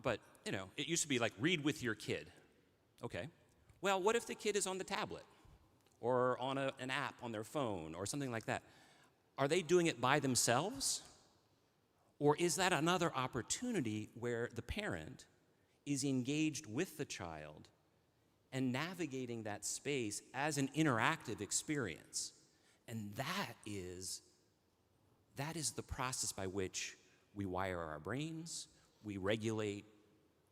But it used to be like read with your kid. Okay. Well, what if the kid is on the tablet or on an app on their phone or something like that? Are they doing it by themselves? Or is that another opportunity where the parent is engaged with the child and navigating that space as an interactive experience? And that is the process by which we wire our brains, we regulate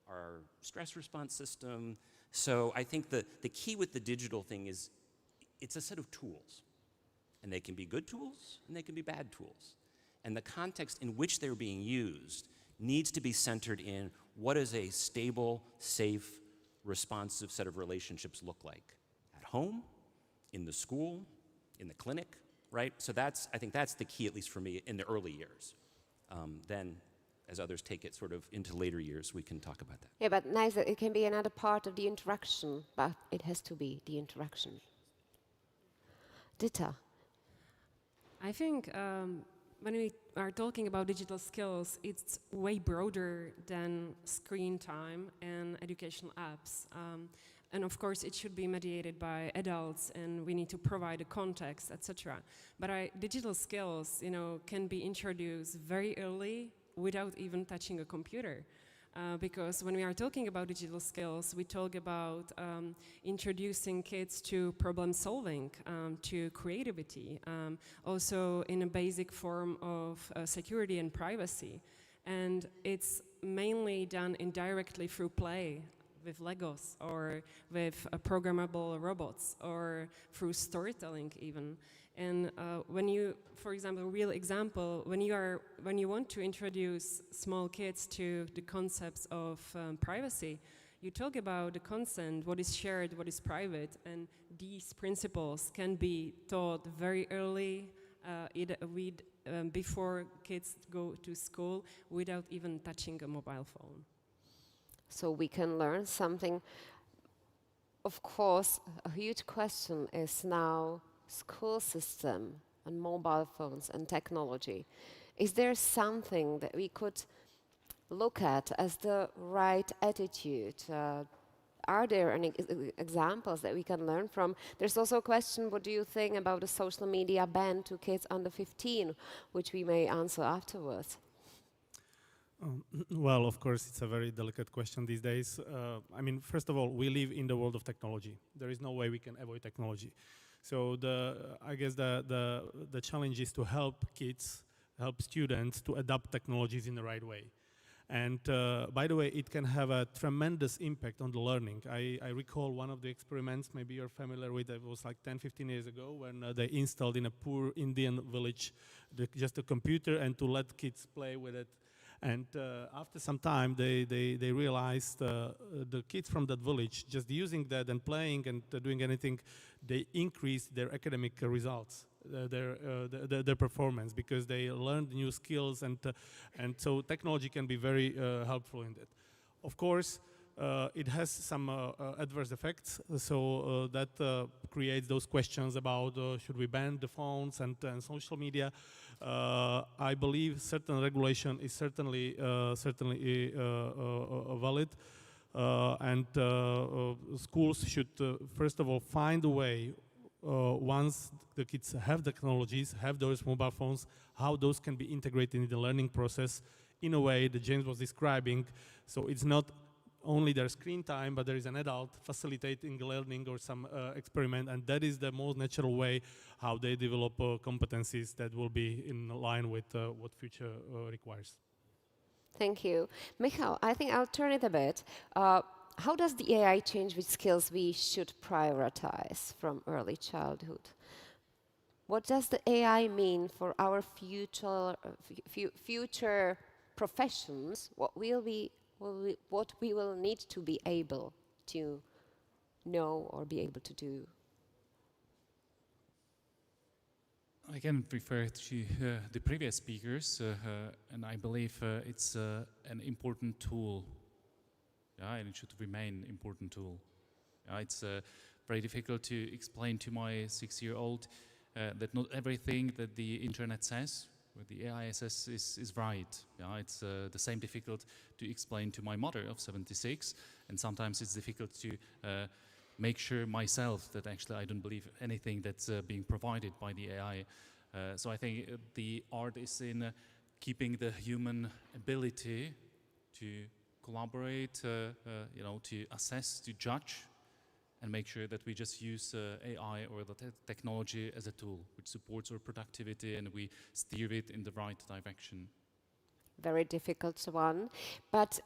our stress response system. So I think the key with the digital thing is it's a set of tools. And they can be good tools and they can be bad tools. And the context in which they're being used needs to be centered in what does a stable, safe, responsive set of relationships look like? At home, in the school, in the clinic, right? So I think that's the key, at least for me, in the early years. Then, as others take it sort of into later years, we can talk about that. Yeah, but nice that it can be another part of the interaction, but it has to be the interaction. Dita. I think when we are talking about digital skills, it's way broader than screen time and educational apps. And of course, it should be mediated by adults, and we need to provide a context, etc. But digital skills, can be introduced very early without even touching a computer. Because when we are talking about digital skills, we talk about introducing kids to problem solving, to creativity, also in a basic form of security and privacy. And it's mainly done indirectly through play, with Legos or with programmable robots or through storytelling even. And when you, for example, real example, when you want to introduce small kids to the concepts of privacy, you talk about the consent, what is shared, what is private, and these principles can be taught very early, before kids go to school, without even touching a mobile phone. So we can learn something. Of course, a huge question is now school system and mobile phones and technology. Is there something that we could look at as the right attitude? Are there any examples that we can learn from? There's also a question, what do you think about the social media ban to kids under 15, which we may answer afterwards. Well, of course, it's a very delicate question these days. First of all, we live in the world of technology. There is no way we can avoid technology. So I guess the challenge is to help kids, help students to adapt technologies in the right way. And by the way, it can have a tremendous impact on the learning. I recall one of the experiments, maybe you're familiar with it, was like 10, 15 years ago when they installed in a poor Indian village just a computer and to let kids play with it. And after some time, they realized the kids from that village, just using that and playing and doing anything, they increased their academic results, their performance, because they learned new skills, and so technology can be very helpful in that. Of course, it has some adverse effects, so that creates those questions about should we ban the phones and social media. I believe certain regulation is certainly valid, and schools should first of all find a way, once the kids have technologies, have those mobile phones, how those can be integrated in the learning process in a way that James was describing, so it's not only their screen time, but there is an adult facilitating learning or some experiment, and that is the most natural way how they develop competencies that will be in line with what future requires. Thank you. Michal, I think I'll turn it a bit. How does the AI change which skills we should prioritize from early childhood? What does the AI mean for our future professions? What we will need to be able to know or be able to do? I can refer to the previous speakers, and I believe it's an important tool, and it should remain an important tool. It's very difficult to explain to my 6-year-old that not everything that the internet says, what the AI says, is right. It's the same difficult to explain to my mother of 76, and sometimes it's difficult to make sure myself that actually I don't believe anything that's being provided by the AI. So I think the art is in keeping the human ability to collaborate, to assess, to judge, and make sure that we just use AI or the technology as a tool which supports our productivity and we steer it in the right direction. Very difficult one. But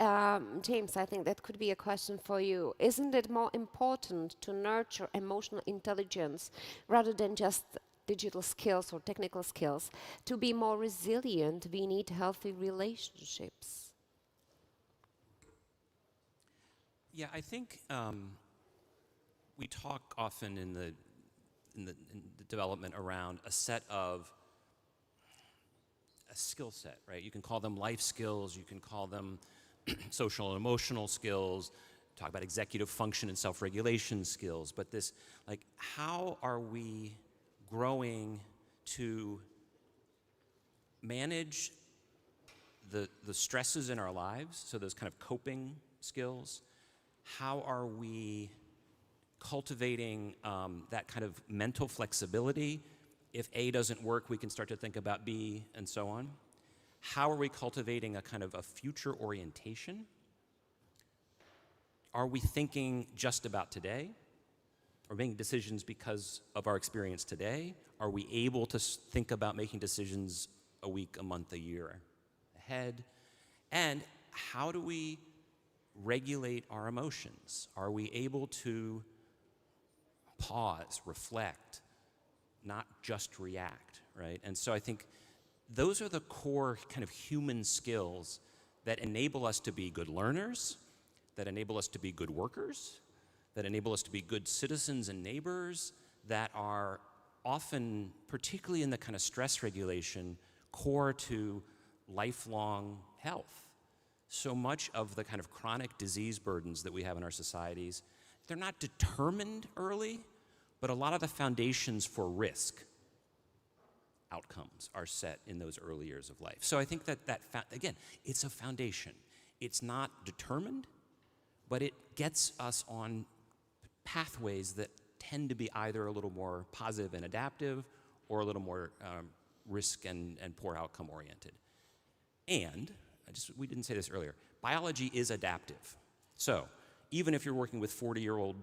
James, I think that could be a question for you. Isn't it more important to nurture emotional intelligence rather than just digital skills or technical skills? To be more resilient, we need healthy relationships. Yeah, I think we talk often in the development around a skill set, right? You can call them life skills, you can call them social and emotional skills, talk about executive function and self-regulation skills, but this, how are we growing to manage the stresses in our lives, so those kind of coping skills? How are we cultivating that kind of mental flexibility? If A doesn't work, we can start to think about B, and so on. How are we cultivating a kind of a future orientation? Are we thinking just about today? Are we making decisions because of our experience today? Are we able to think about making decisions a week, a month, a year ahead? And how do we regulate our emotions? Are we able to pause, reflect, not just react, right? And so I think those are the core kind of human skills that enable us to be good learners, that enable us to be good workers, that enable us to be good citizens and neighbors, that are often, particularly in the kind of stress regulation, core to lifelong health. So much of the kind of chronic disease burdens that we have in our societies, they're not determined early, but a lot of the foundations for risk outcomes are set in those early years of life. So I think that again, it's a foundation. It's not determined, but it gets us on pathways that tend to be either a little more positive and adaptive or a little more risk and poor outcome oriented. And, we didn't say this earlier, biology is adaptive. So even if you're working with 40-year-old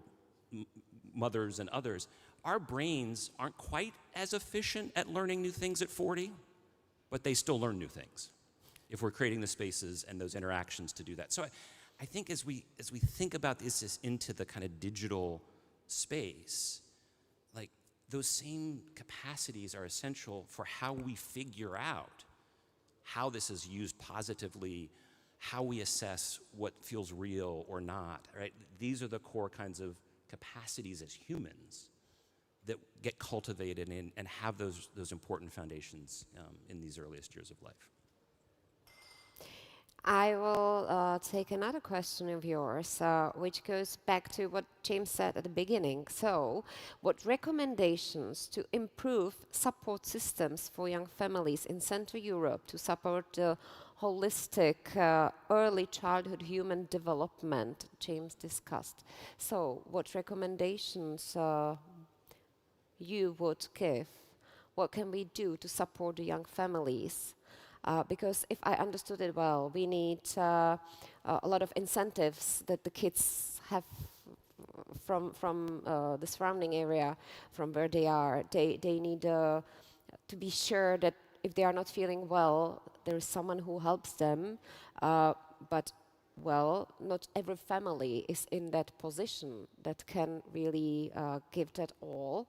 mothers and others, our brains aren't quite as efficient at learning new things at 40, but they still learn new things if we're creating the spaces and those interactions to do that. So I think as we think about this into the kind of digital space, like those same capacities are essential for how we figure out how this is used positively, how we assess what feels real or not, right? These are the core kinds of capacities as humans that get cultivated and have those important foundations in these earliest years of life. I will take another question of yours, which goes back to what James said at the beginning. So, what recommendations to improve support systems for young families in Central Europe to support the holistic early childhood human development James discussed? So, what recommendations you would give? What can we do to support the young families? Because if I understood it well, we need a lot of incentives that the kids have from the surrounding area, from where they are. They need to be sure that if they are not feeling well, there is someone who helps them. But, well, not every family is in that position that can really give that all.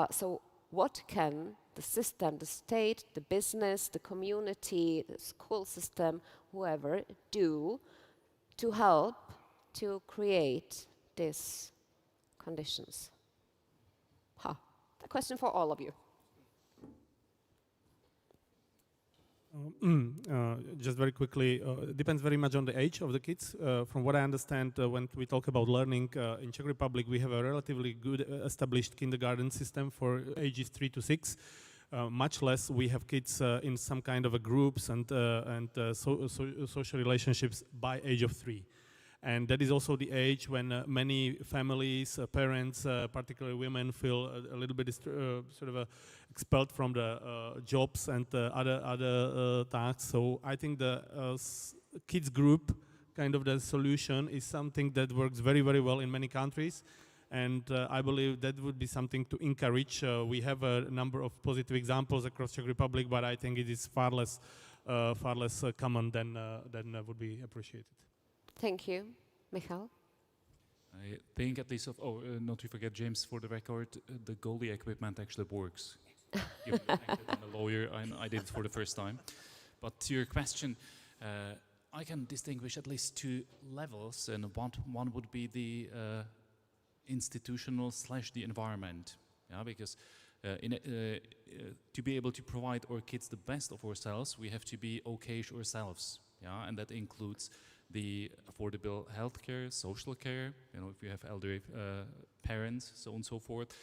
So what can the system, the state, the business, the community, the school system, whoever, do to help to create these conditions? A question for all of you. Just very quickly, it depends very much on the age of the kids. From what I understand, when we talk about learning in Czech Republic, we have a relatively good established kindergarten system for ages 3 to 6. Much less we have kids in some kind of a groups and social relationships by age of 3. And that is also the age when many families, parents, particularly women, feel a little bit expelled from the jobs and other tasks. So I think the kids group, kind of the solution, is something that works very, very well in many countries. And I believe that would be something to encourage. We have a number of positive examples across Czech Republic, but I think it is far less common than would be appreciated. Thank you. Michal? I think at least, not to forget, James, for the record, the goalie equipment actually works. Given the fact that I'm a lawyer, I did it for the first time. But to your question, I can distinguish at least 2 levels, and one would be the institutional / the environment. Yeah, because to be able to provide our kids the best of ourselves, we have to be okay ourselves. Yeah, and that includes the affordable healthcare, social care, if you have elderly parents, so on and so forth.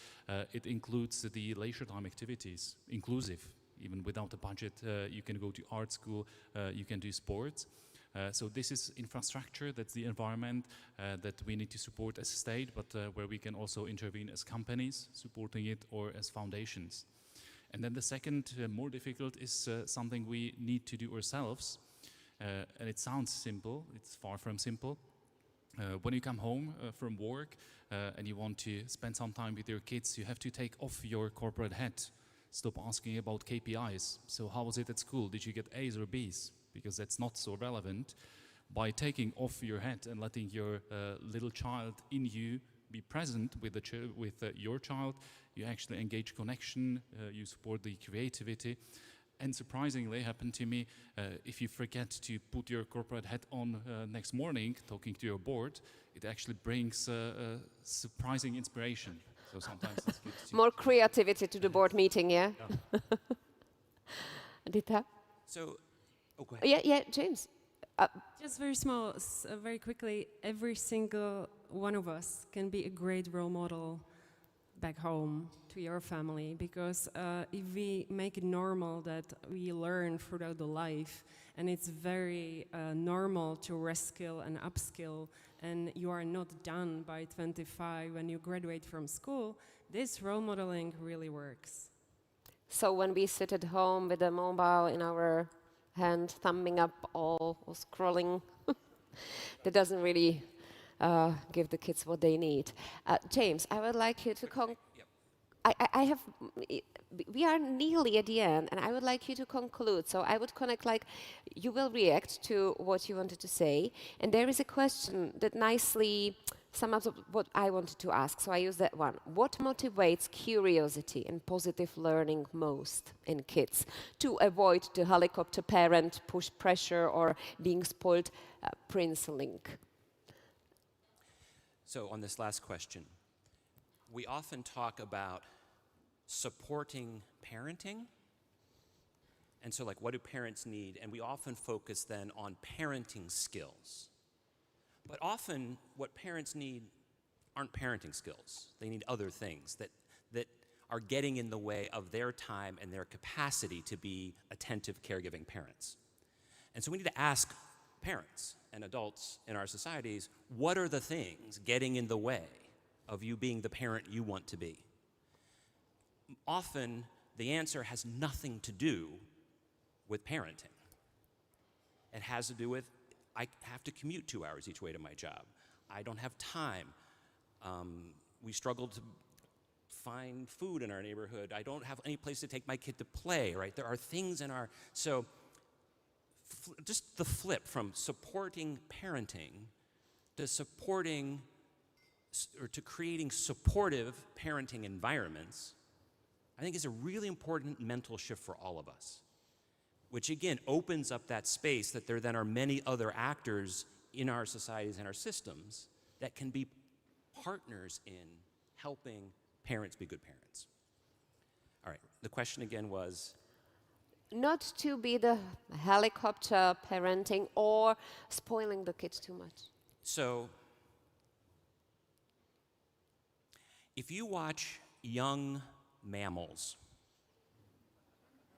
It includes the leisure time activities, inclusive, Even without a budget, you can go to art school, you can do sports. So this is infrastructure, that's the environment that we need to support as a state, but where we can also intervene as companies supporting it or as foundations. And then the second, more difficult, is something we need to do ourselves. And it sounds simple, it's far from simple. When you come home from work and you want to spend some time with your kids, you have to take off your corporate hat. Stop asking about KPIs. So how was it at school? Did you get A's or B's? Because that's not so relevant. By taking off your hat and letting your little child in you be present with, your child, you actually engage connection, you support the creativity. And surprisingly, happened to me, if you forget to put your corporate hat on next morning, talking to your board, it actually brings surprising inspiration. So sometimes it's good to more creativity to the board meeting, yeah? Dita? So, go ahead. Yeah, James. Just very small, very quickly, every single one of us can be a great role model back home to your family, because if we make it normal that we learn throughout the life, and it's very normal to reskill and upskill, and you are not done by 25 when you graduate from school, this role modeling really works. So when we sit at home with a mobile in our hand, thumbing up or scrolling, that doesn't really give the kids what they need. James, I would like you to we are nearly at the end, and I would like you to conclude. So I would connect, you will react to what you wanted to say, and there is a question that nicely sums up what I wanted to ask. So I use that one. What motivates curiosity and positive learning most in kids to avoid the helicopter parent, push pressure, or being spoiled princeling? So on this last question, we often talk about supporting parenting. And so what do parents need? And we often focus then on parenting skills. But often what parents need aren't parenting skills. They need other things that are getting in the way of their time and their capacity to be attentive, caregiving parents. And so we need to ask parents and adults in our societies, what are the things getting in the way of you being the parent you want to be? Often, the answer has nothing to do with parenting. It has to do with, I have to commute 2 hours each way to my job. I don't have time. We struggle to find food in our neighborhood. I don't have any place to take my kid to play, right? There are things in our, so just the flip from supporting parenting to supporting or to creating supportive parenting environments, I think is a really important mental shift for all of us, which again opens up that space that there then are many other actors in our societies and our systems that can be partners in helping parents be good parents. All right, the question again was? Not to be the helicopter parenting or spoiling the kids too much. So, if you watch young mammals,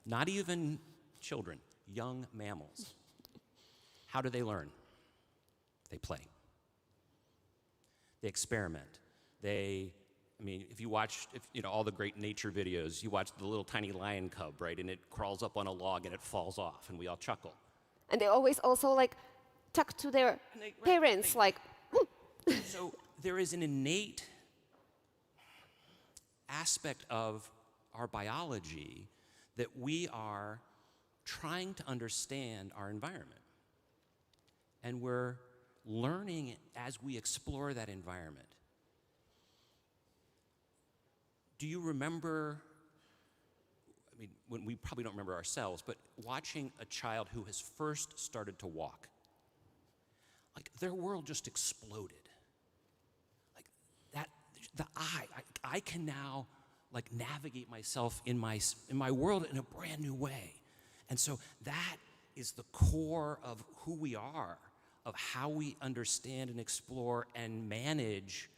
not even children, young mammals, how do they learn? They play. They experiment. If you watch, all the great nature videos, you watch the little tiny lion cub, right? And it crawls up on a log and it falls off, and we all chuckle. And they always also tuck to their parents, So there is an innate aspect of our biology that we are trying to understand our environment. And we're learning as we explore that environment. Do you remember, when we probably don't remember ourselves, but watching a child who has first started to walk, their world just exploded. I can now navigate myself in my world in a brand new way. And so that is the core of who we are, of how we understand and explore and manage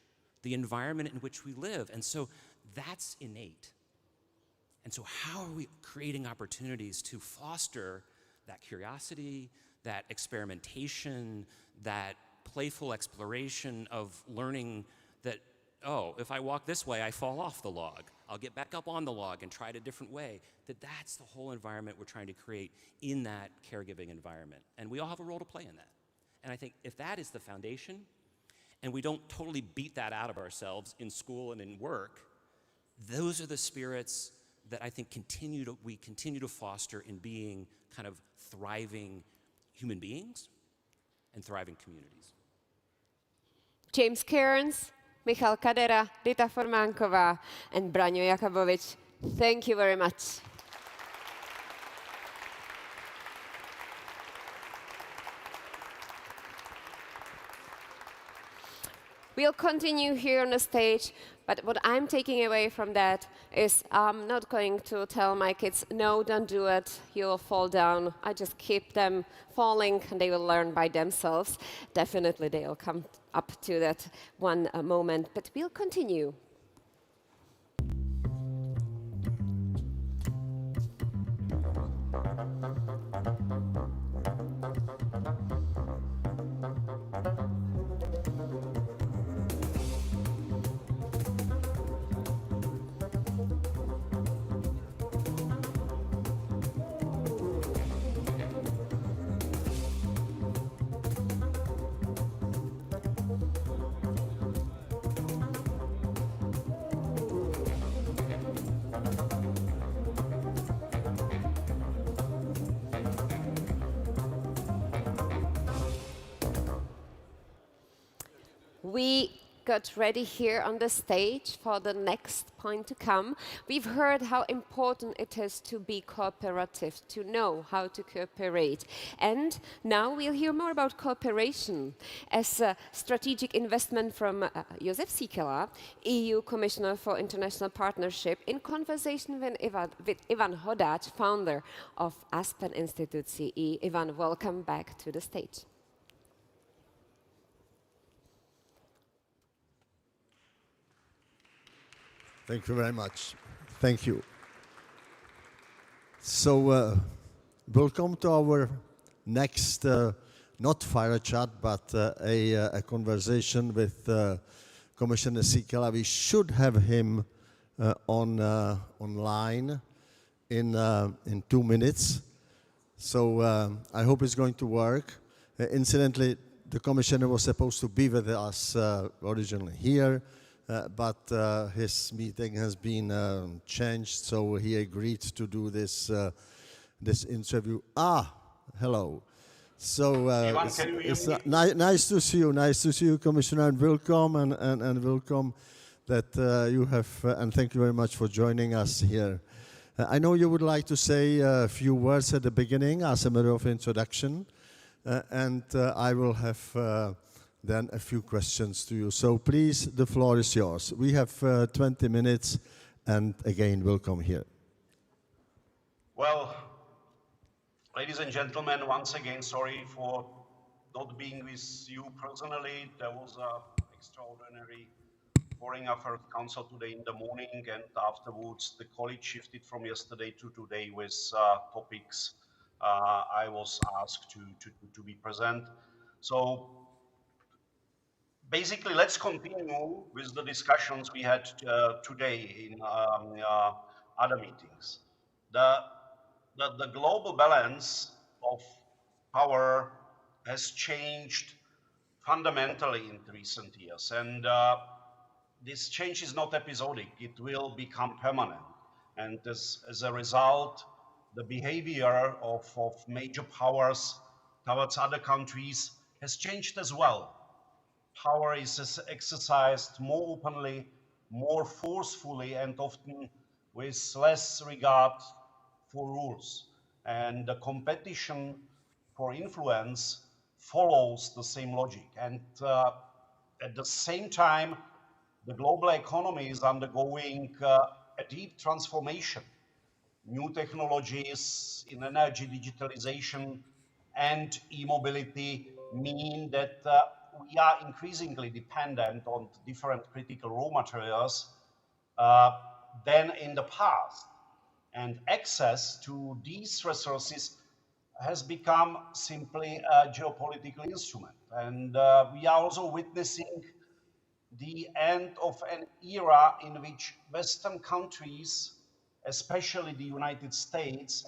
the environment in which we live. And so that's innate. And so how are we creating opportunities to foster that curiosity, that experimentation, that playful exploration of learning that, oh, if I walk this way, I fall off the log. I'll get back up on the log and try it a different way. That's the whole environment we're trying to create in that caregiving environment. And we all have a role to play in that. And I think if that is the foundation, and we don't totally beat that out of ourselves in school and in work, those are the spirits that I think we continue to foster in being kind of thriving human beings and thriving communities. James Cairns, Michal Kadera, Dita Formánková, and Braňo Jakubovič, thank you very much. We'll continue here on the stage, but what I'm taking away from that is I'm not going to tell my kids, no, don't do it, you'll fall down. I just keep them falling and they will learn by themselves. Definitely they'll come up to that one moment, but we'll continue. We got ready here on the stage for the next point to come. We've heard how important it is to be cooperative, to know how to cooperate. And now we'll hear more about cooperation as a strategic investment from Josef Sikela, EU Commissioner for International Partnership, in conversation with Ivan Hodaj, founder of Aspen Institute CE. Ivan, welcome back to the stage. Thank you very much. Thank you. So, welcome to our next, not fire chat, but a conversation with Commissioner Sikela. We should have him online in 2 minutes. So I hope it's going to work. Incidentally, the Commissioner was supposed to be with us originally here. But his meeting has been changed, so he agreed to do this interview. Hello. So it's nice to see you. Nice to see you, Commissioner, and welcome and welcome that you have. And thank you very much for joining us here. I know you would like to say a few words at the beginning as a matter of introduction, and I will have. Then a few questions to you. So please, the floor is yours. We have 20 minutes, and again, welcome here. Well, ladies and gentlemen, once again, sorry for not being with you personally. There was an extraordinary Foreign Affairs Council today in the morning, and afterwards the college shifted from yesterday to today with topics I was asked to be present. So, basically, let's continue with the discussions we had today in other meetings. The global balance of power has changed fundamentally in recent years, and this change is not episodic. It will become permanent, and as a result, the behavior of major powers towards other countries has changed as well. Power is exercised more openly, more forcefully, and often with less regard for rules. And the competition for influence follows the same logic. And at the same time, the global economy is undergoing a deep transformation. New technologies in energy, digitalization, and e-mobility mean that we are increasingly dependent on different critical raw materials than in the past. And access to these resources has become simply a geopolitical instrument. And we are also witnessing the end of an era in which Western countries, especially the United States,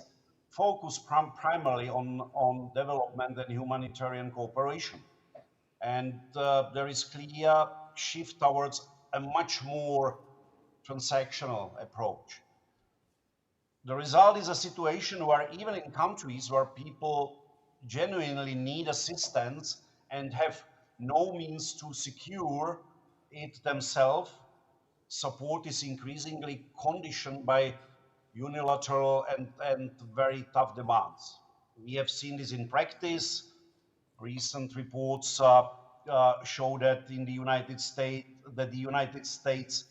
focus primarily on development and humanitarian cooperation. And there is clear shift towards a much more transactional approach. The result is a situation where even in countries where people genuinely need assistance and have no means to secure it themselves, support is increasingly conditioned by unilateral and very tough demands. We have seen this in practice. Recent reports show that in the United States,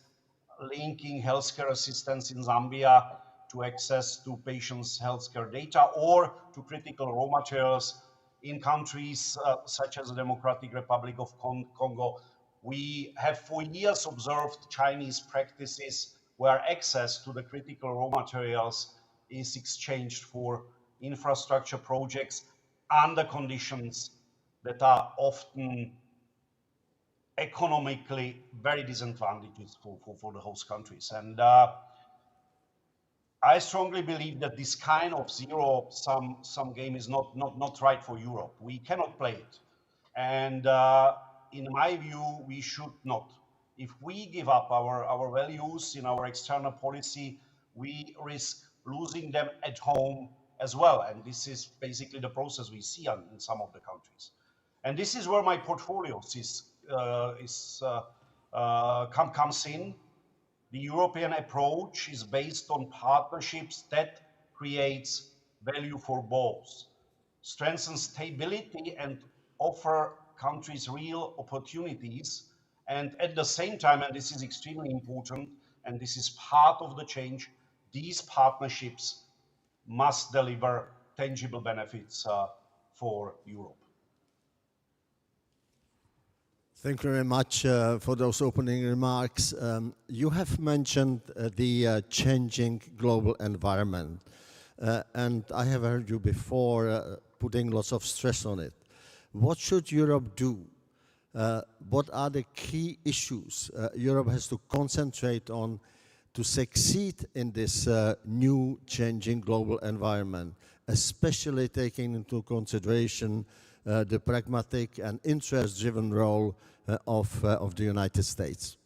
linking healthcare assistance in Zambia to access to patients' healthcare data or to critical raw materials in countries such as the Democratic Republic of Congo. We have for years observed Chinese practices where access to the critical raw materials is exchanged for infrastructure projects under conditions that are often economically very disadvantageous for the host countries. And I strongly believe that this kind of zero-sum game is not right for Europe. We cannot play it. And in my view, we should not. If we give up our values in our external policy, we risk losing them at home as well. And this is basically the process we see in some of the countries. And this is where my portfolio comes in. The European approach is based on partnerships that creates value for both, strengthens stability and offer countries real opportunities. And at the same time, and this is extremely important, and this is part of the change, these partnerships must deliver tangible benefits for Europe. Thank you very much for those opening remarks. You have mentioned the changing global environment, and I have heard you before putting lots of stress on it. What should Europe do? What are the key issues Europe has to concentrate on to succeed in this new changing global environment, especially taking into consideration the pragmatic and interest-driven role of the United States?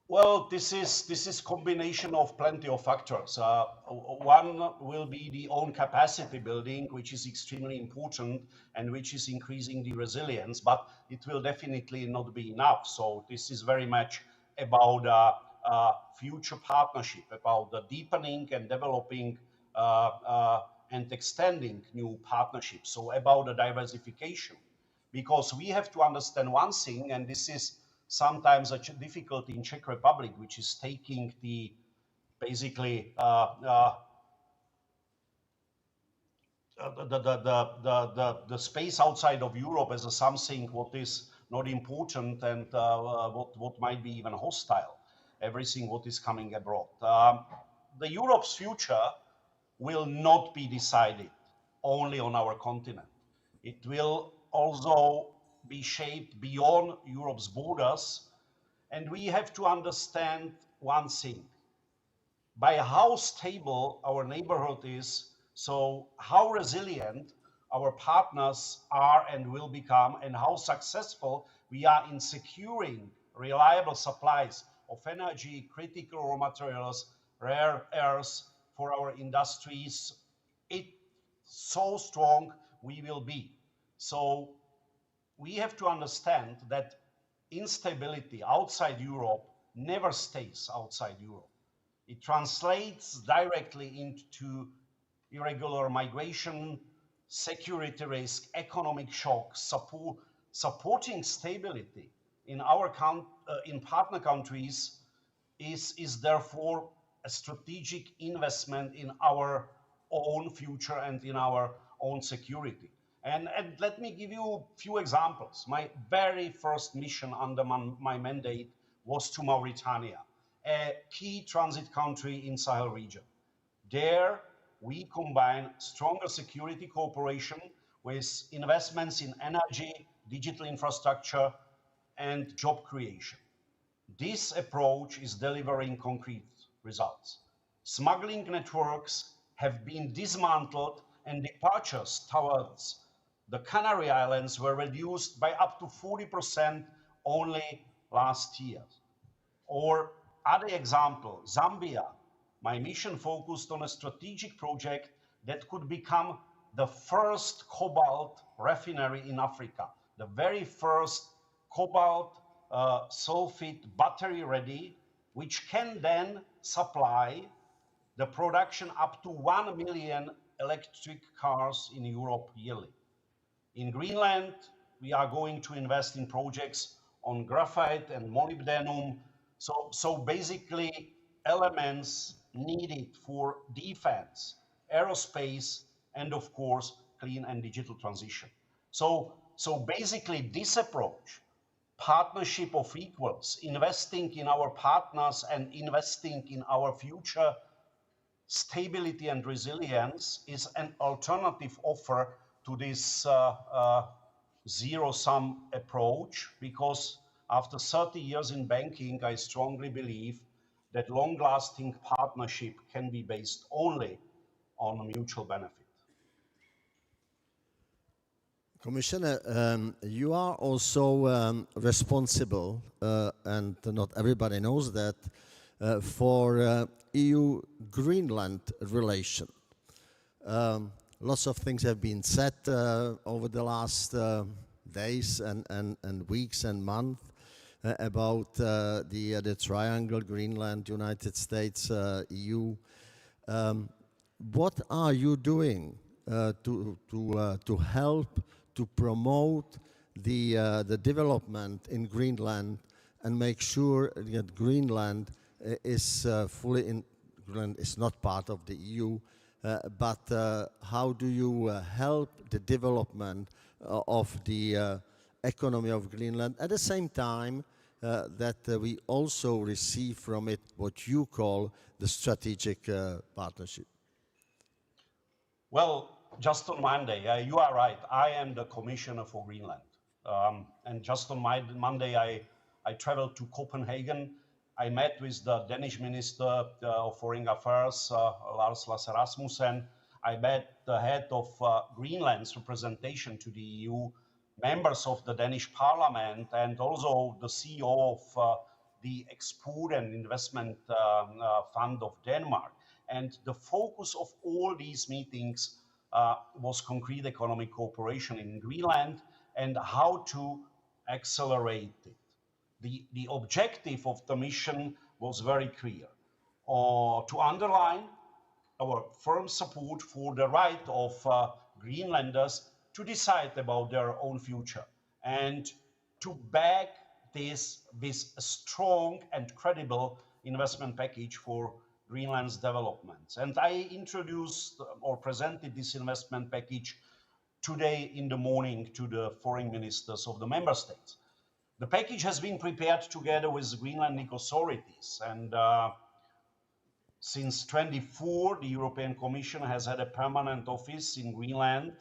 Well, this is combination of plenty of factors. One will be the own capacity building, which is extremely important and which is increasing the resilience, but it will definitely not be enough. So this is very much about future partnership, about the deepening and developing and extending new partnerships. So about the diversification, because we have to understand one thing, and this is sometimes a difficulty in Czech Republic, which is taking the basically the space outside of Europe as something what is not important and what might be even hostile. Everything what is coming abroad. The Europe's future will not be decided only on our continent. It will also be shaped beyond Europe's borders, and we have to understand one thing. By how stable our neighborhood is, so how resilient our partners are and will become, and how successful we are in securing reliable supplies of energy, critical raw materials, rare earths for our industries, it's so strong we will be. So we have to understand that instability outside Europe never stays outside Europe. It translates directly into irregular migration, security risk, economic shock. Supporting stability in our in partner countries is therefore a strategic investment in our own future and in our own security. And let me give you a few examples. My very first mission under my mandate was to Mauritania. a key transit country in Sahel region. There, we combine stronger security cooperation with investments in energy, digital infrastructure, and job creation. This approach is delivering concrete results. Smuggling networks have been dismantled and departures towards the Canary Islands were reduced by up to 40% only last year. Or other example, Zambia. My mission focused on a strategic project that could become the first cobalt refinery in Africa, the very first cobalt sulfate battery ready, which can then supply the production up to 1 million electric cars in Europe yearly. In Greenland, we are going to invest in projects on graphite and molybdenum. So basically elements needed for defense, aerospace, and of course, clean and digital transition. So basically this approach, partnership of equals, investing in our partners and investing in our future stability and resilience is an alternative offer to this zero-sum approach, because after 30 years in banking, I strongly believe that long-lasting partnership can be based only on mutual benefit. Commissioner, you are also responsible, and not everybody knows that, for EU-Greenland relation. Lots of things have been said over the last days and weeks and months about the triangle, Greenland, United States, EU. What are you doing to help to promote the development in Greenland and make sure that Greenland is Greenland is not part of the EU, but how do you help the development of the economy of Greenland at the same time that we also receive from it what you call the strategic partnership? Well, just on Monday, you are right, I am the Commissioner for Greenland. And just on Monday, I traveled to Copenhagen. I met with the Danish Minister of Foreign Affairs, Lars Lasse Rasmussen. I met the head of Greenland's representation to the EU, members of the Danish Parliament, and also the CEO of the Export and Investment Fund of Denmark. And the focus of all these meetings was concrete economic cooperation in Greenland and how to accelerate it. The objective of the mission was very clear, to underline our firm support for the right of Greenlanders to decide about their own future and to back this with a strong and credible investment package for Greenland's development. And I introduced or presented this investment package today in the morning to the foreign ministers of the member states. The package has been prepared together with Greenlandic authorities, and since 2024, the European Commission has had a permanent office in Greenland,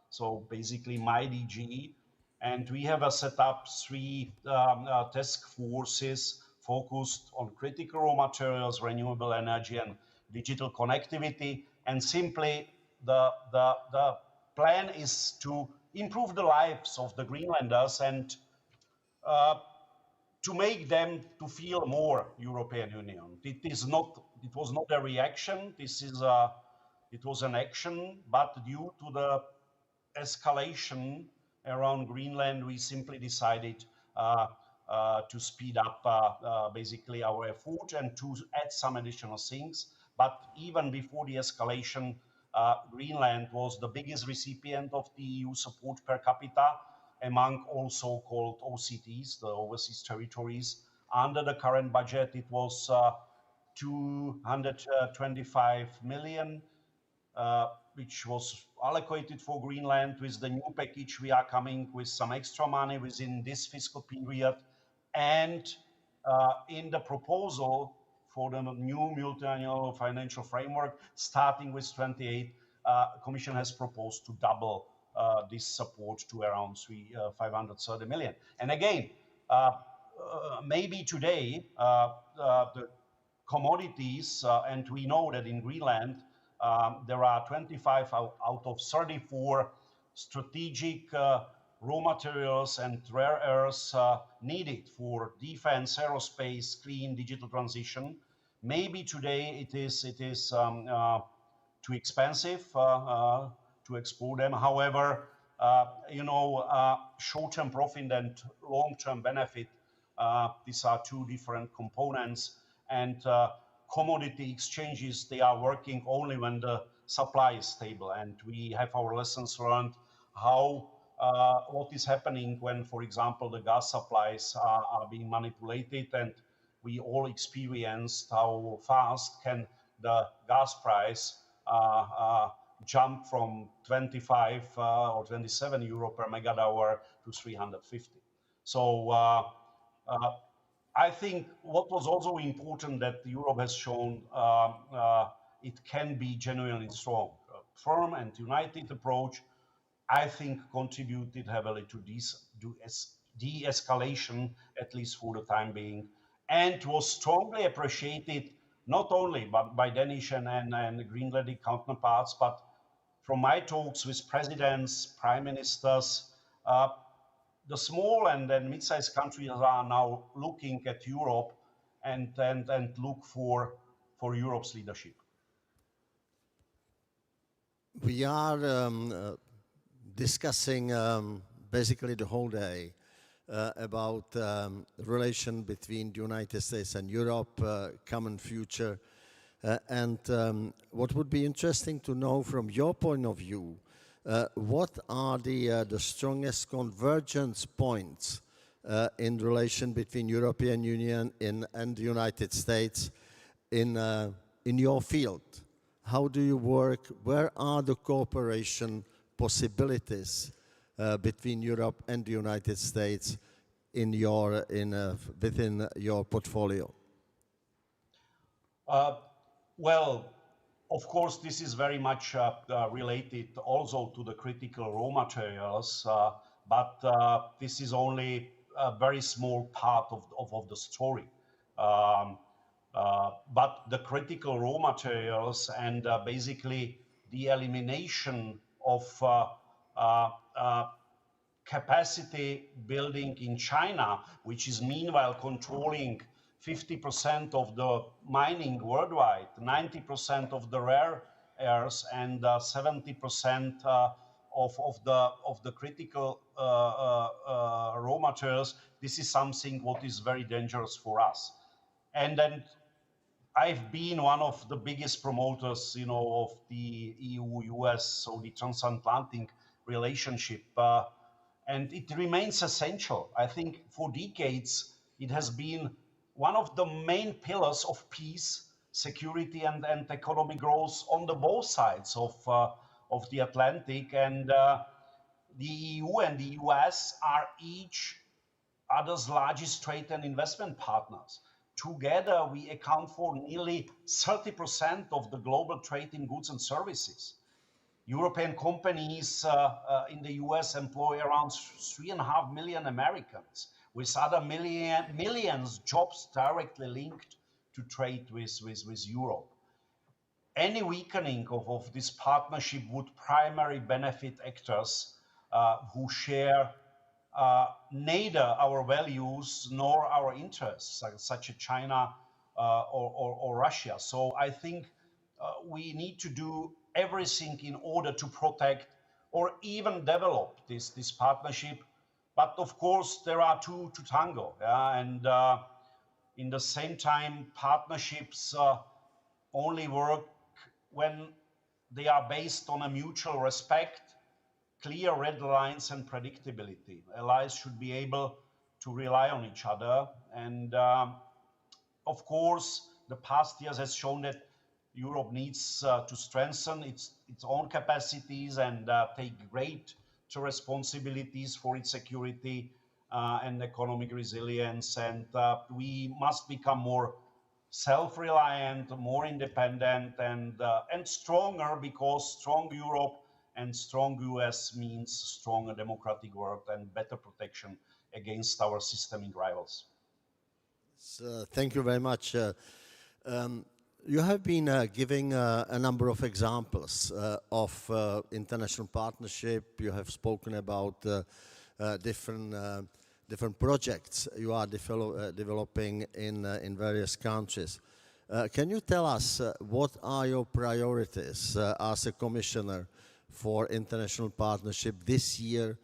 so basically my DG, and we have set up 3 task forces focused on critical raw materials, renewable energy, and digital connectivity. And simply, the plan is to improve the lives of the Greenlanders and to make them to feel more European Union. It was not a reaction. It was an action, but due to the escalation around Greenland, we simply decided to speed up basically our effort and to add some additional things. But even before the escalation, Greenland was the biggest recipient of the EU support per capita among all so-called OCTs, the overseas territories. Under the current budget, it was 225 million, which was allocated for Greenland. With the new package, we are coming with some extra money within this fiscal period. And in the proposal for the new multi-annual financial framework, starting with 28, Commission has proposed to double this support to around 530 million. And again, maybe today the commodities, and we know that in Greenland there are 25 out of 34 strategic raw materials and rare earths needed for defense, aerospace, clean digital transition. Maybe today it is too expensive to export them. However, short-term profit and long-term benefit, these are two different components. And commodity exchanges, they are working only when the supply is stable. And we have our lessons learned how what is happening when, for example, the gas supplies are being manipulated, and we all experienced how fast can the gas price jump from 25 or 27 euro per megawatt hour to 350. So I think what was also important that Europe has shown it can be genuinely strong. A firm and united approach, I think, contributed heavily to de-escalation, at least for the time being, and was strongly appreciated not only by Danish and Greenlandic counterparts, but from my talks with presidents, prime ministers, the small and mid-sized countries are now looking at Europe and look for Europe's leadership. We are discussing basically the whole day about relation between the United States and Europe, common future, and what would be interesting to know from your point of view, what are the strongest convergence points in relation between European Union and the United States in your field? How do you work? Where are the cooperation possibilities between Europe and the United States within your portfolio? Well, of course, this is very much related also to the critical raw materials, but this is only a very small part of the story. But the critical raw materials and basically the elimination of capacity building in China, which is meanwhile controlling 50% of the mining worldwide, 90% of the rare earths, and 70% of the critical raw materials. This is something what is very dangerous for us. And then I've been one of the biggest promoters, of the EU-US, so the transatlantic relationship, and it remains essential. I think for decades it has been one of the main pillars of peace, security, and economic growth on the both sides of the Atlantic. And the EU and the US are each other's largest trade and investment partners. Together, we account for nearly 30% of the global trade in goods and services. European companies in the US employ around 3.5 million Americans, with other millions jobs directly linked to trade with Europe. Any weakening of this partnership would primarily benefit actors who share neither our values nor our interests, such as China or Russia. So I think we need to do everything in order to protect or even develop this partnership. But of course, there are two to tango, and in the same time, partnerships only work when they are based on a mutual respect, clear red lines, and predictability. Allies should be able to rely on each other. And of course, the past years has shown that Europe needs to strengthen its own capacities and take great responsibilities for its security. and economic resilience. And we must become more self-reliant, more independent, and stronger, because strong Europe and strong US means stronger democratic world and better protection against our systemic rivals. So, thank you very much. You have been giving a number of examples of international partnership. You have spoken about different projects you are developing in various countries. Can you tell us what are your priorities as a commissioner for international partnership this year?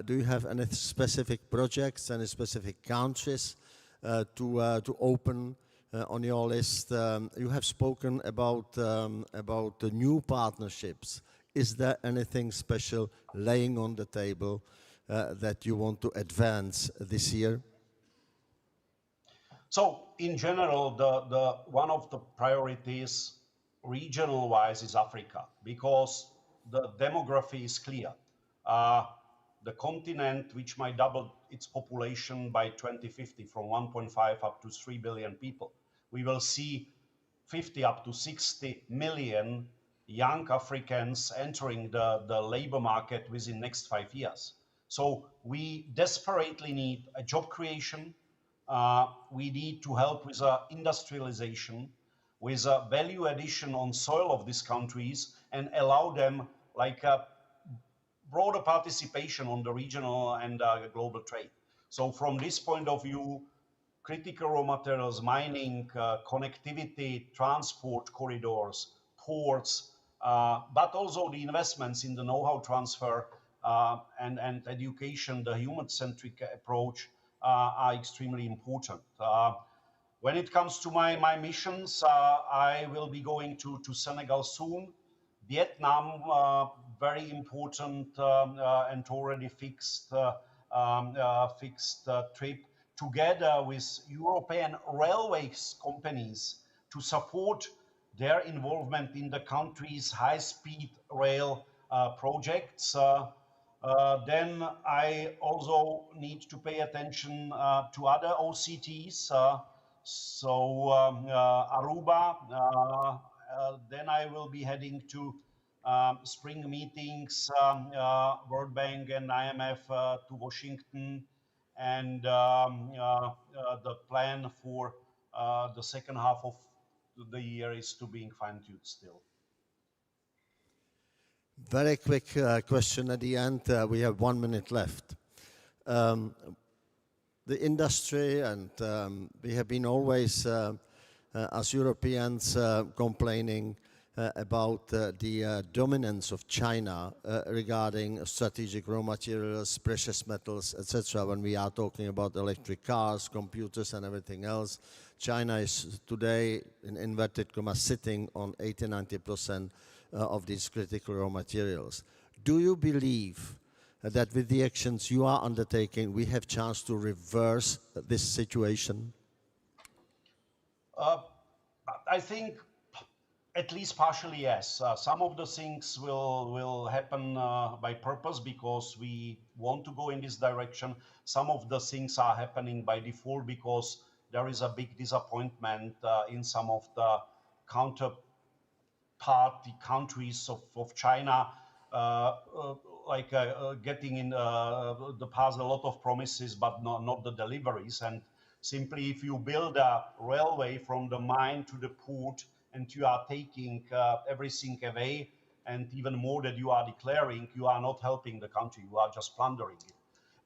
Do you have any specific projects, any specific countries to open on your list? You have spoken about the new partnerships. Is there anything special laying on the table that you want to advance this year? So, in general, the one of the priorities, regional-wise, is Africa, because the demography is clear. The continent, which might double its population by 2050 from 1.5 up to 3 billion people, we will see 50 up to 60 million young Africans entering the labor market within next 5 years. So we desperately need a job creation. We need to help with industrialization, with a value addition on soil of these countries, and allow them like a broader participation on the regional and global trade. So from this point of view, critical raw materials, mining, connectivity, transport corridors, ports, but also the investments in the know-how transfer and education, the human-centric approach are extremely important. When it comes to my missions, I will be going to Senegal soon. Vietnam, very important and already fixed trip, together with European railways companies to support their involvement in the country's high-speed rail projects. Then I also need to pay attention to other OCTs, Aruba. Then I will be heading to spring meetings, World Bank and IMF to Washington, and the plan for the second half of the year is to being fine-tuned still. Very quick question at the end. We have 1 minute left. The industry, and we have been always, as Europeans, complaining about the dominance of China regarding strategic raw materials, precious metals, etc. When we are talking about electric cars, computers, and everything else, China is today, in inverted commas, sitting on 80–90% of these critical raw materials. Do you believe that with the actions you are undertaking, we have chance to reverse this situation? I think at least partially, yes. Some of the things will happen by purpose because we want to go in this direction. Some of the things are happening by default because there is a big disappointment in some of the counterparty countries of China, getting in the past a lot of promises, but not the deliveries. And simply, if you build a railway from the mine to the port, and you are taking everything away, and even more that you are declaring, you are not helping the country, you are just plundering it.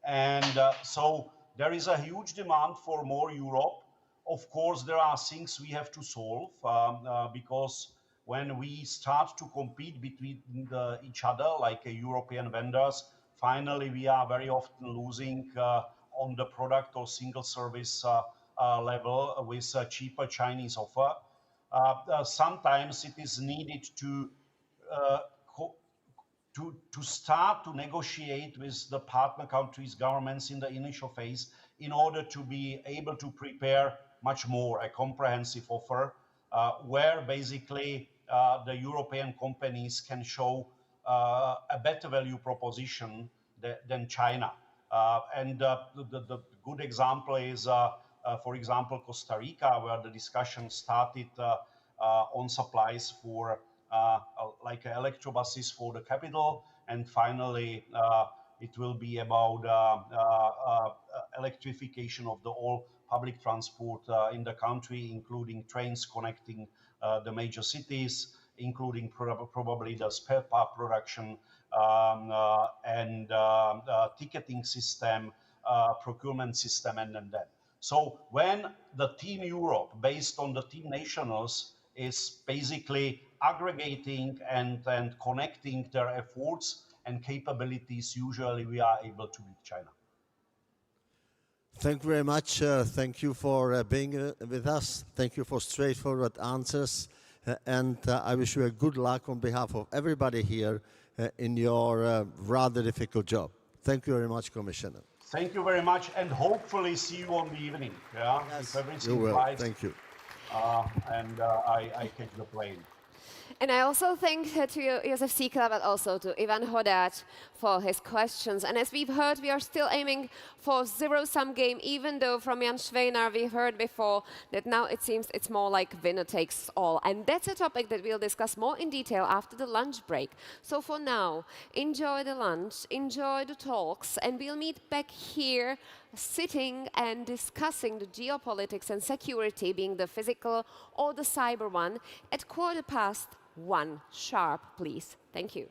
And so there is a huge demand for more Europe. Of course, there are things we have to solve because when we start to compete between each other, like European vendors, finally we are very often losing on the product or single service level with a cheaper Chinese offer. Sometimes it is needed to start to negotiate with the partner countries' governments in the initial phase in order to be able to prepare much more a comprehensive offer where basically the European companies can show a better value proposition than China. The good example is, for example, Costa Rica, where the discussion started on supplies for like electrobuses for the capital, and finally it will be about electrification of the all public transport in the country, including trains connecting the major cities, including probably the spare part production and ticketing system, procurement system, and that. So when the Team Europe, based on the Team Nationals, is basically aggregating and connecting their efforts and capabilities, usually we are able to beat China. Thank you very much. Thank you for being with us. Thank you for straightforward answers. And I wish you a good luck on behalf of everybody here in your rather difficult job. Thank you very much, Commissioner. Thank you very much, and hopefully see you on the evening. Yeah, yes, if everything you will. flies. Thank you. I catch the plane. And I also thank to Josef Sikla, but also to Ivan Hodat for his questions. And as we've heard, we are still aiming for zero-sum game, even though from Jan Schweinar we heard before that now it seems it's more like winner takes all. And that's a topic that we'll discuss more in detail after the lunch break. So for now, enjoy the lunch, enjoy the talks, and we'll meet back here sitting and discussing the geopolitics and security, being the physical or the cyber one, at 1:15 sharp, please. Thank you.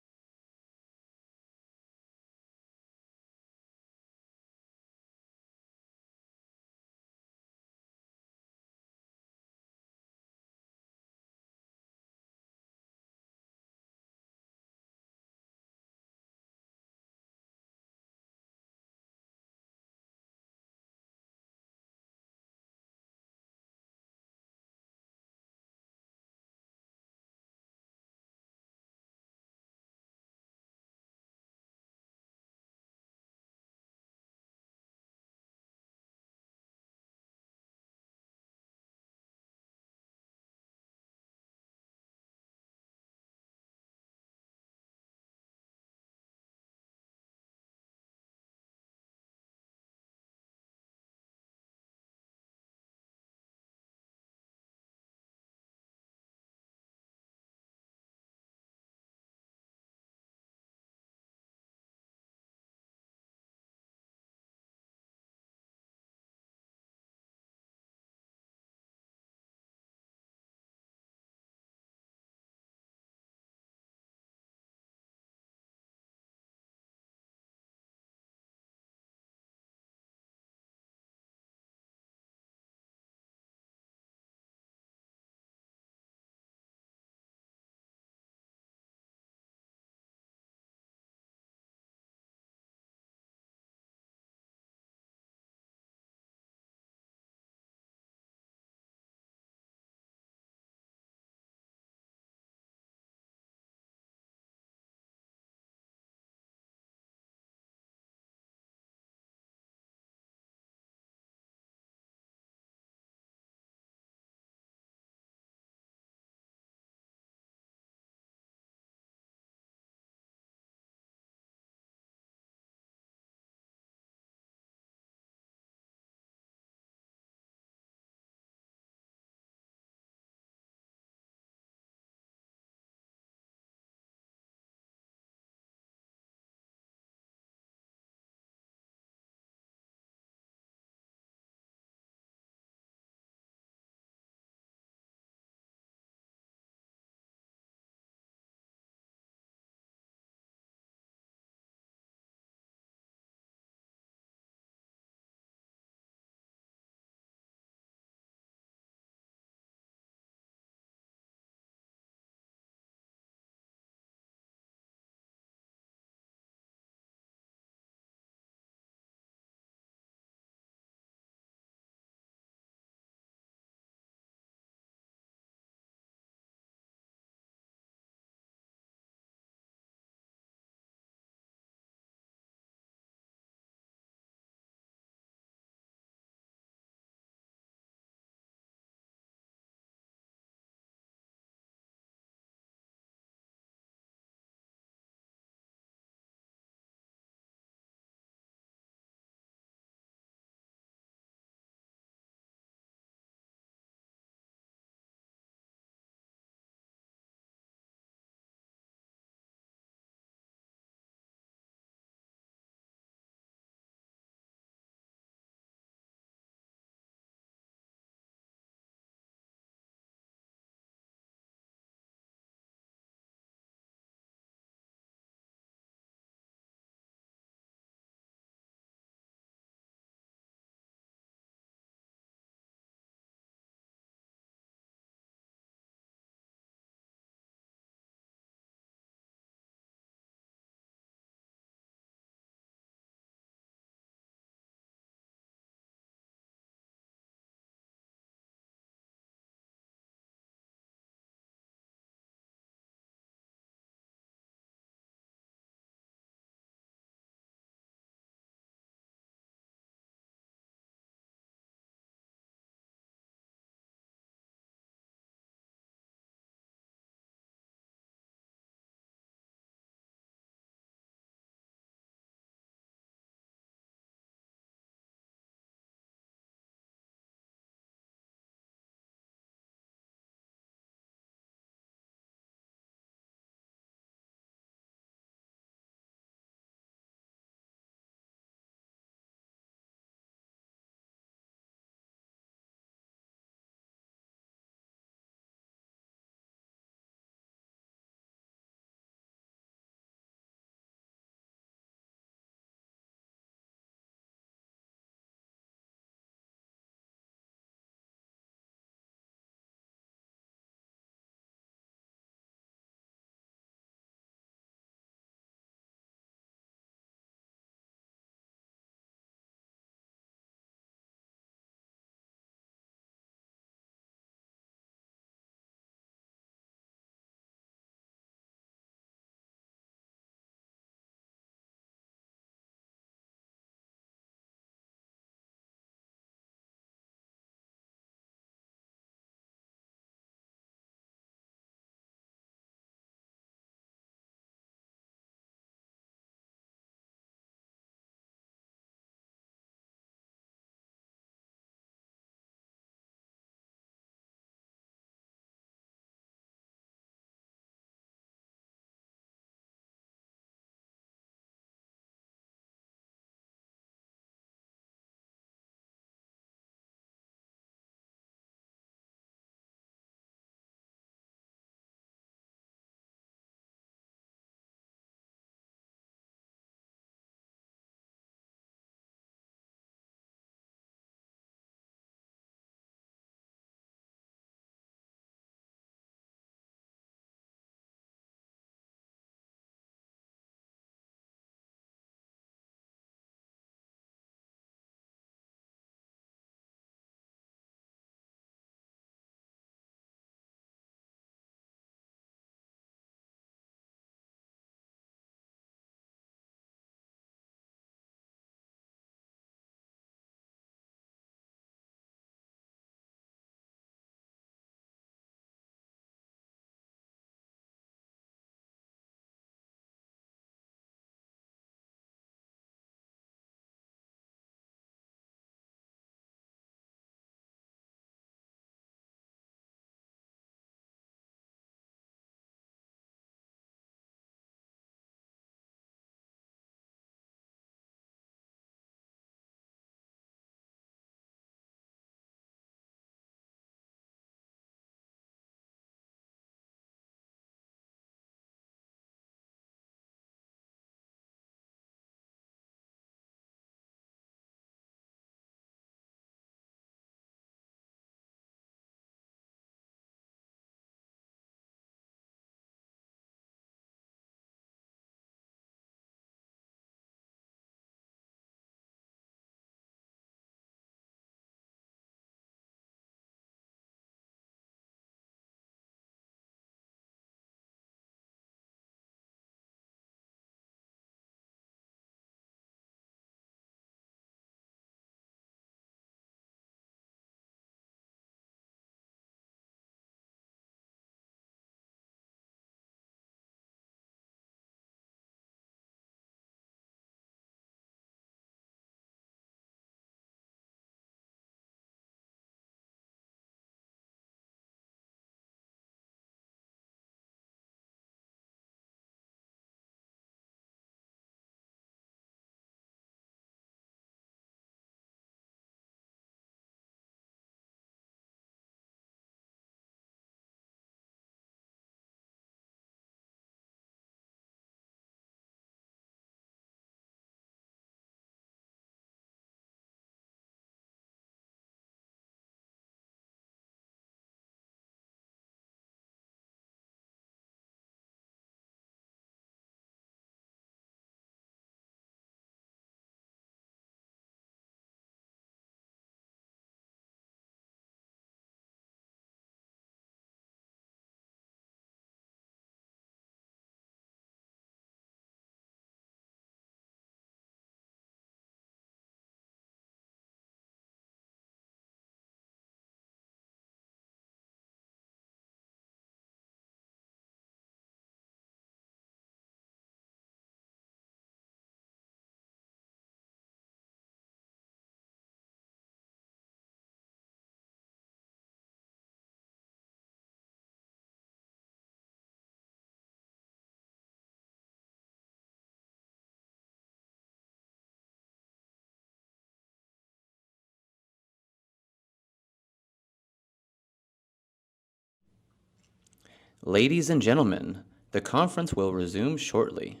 Ladies and gentlemen, the conference will resume shortly.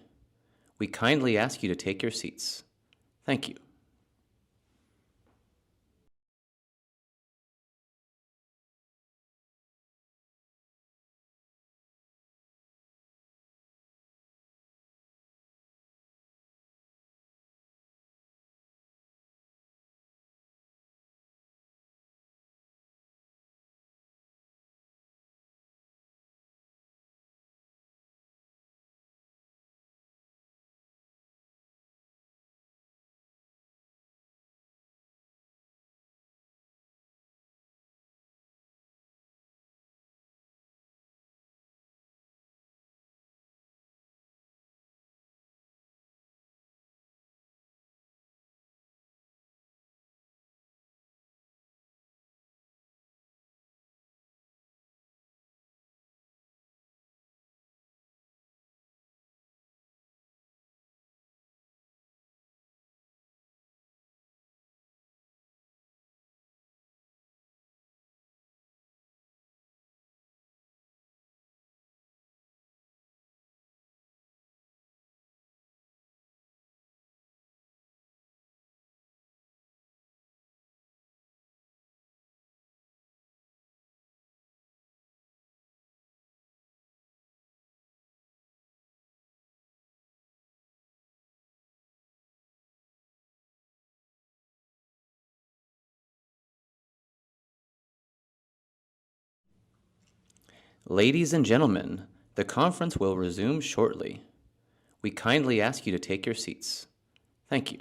We kindly ask you to take your seats. Thank you. Ladies and gentlemen, the conference will resume shortly. We kindly ask you to take your seats. Thank you.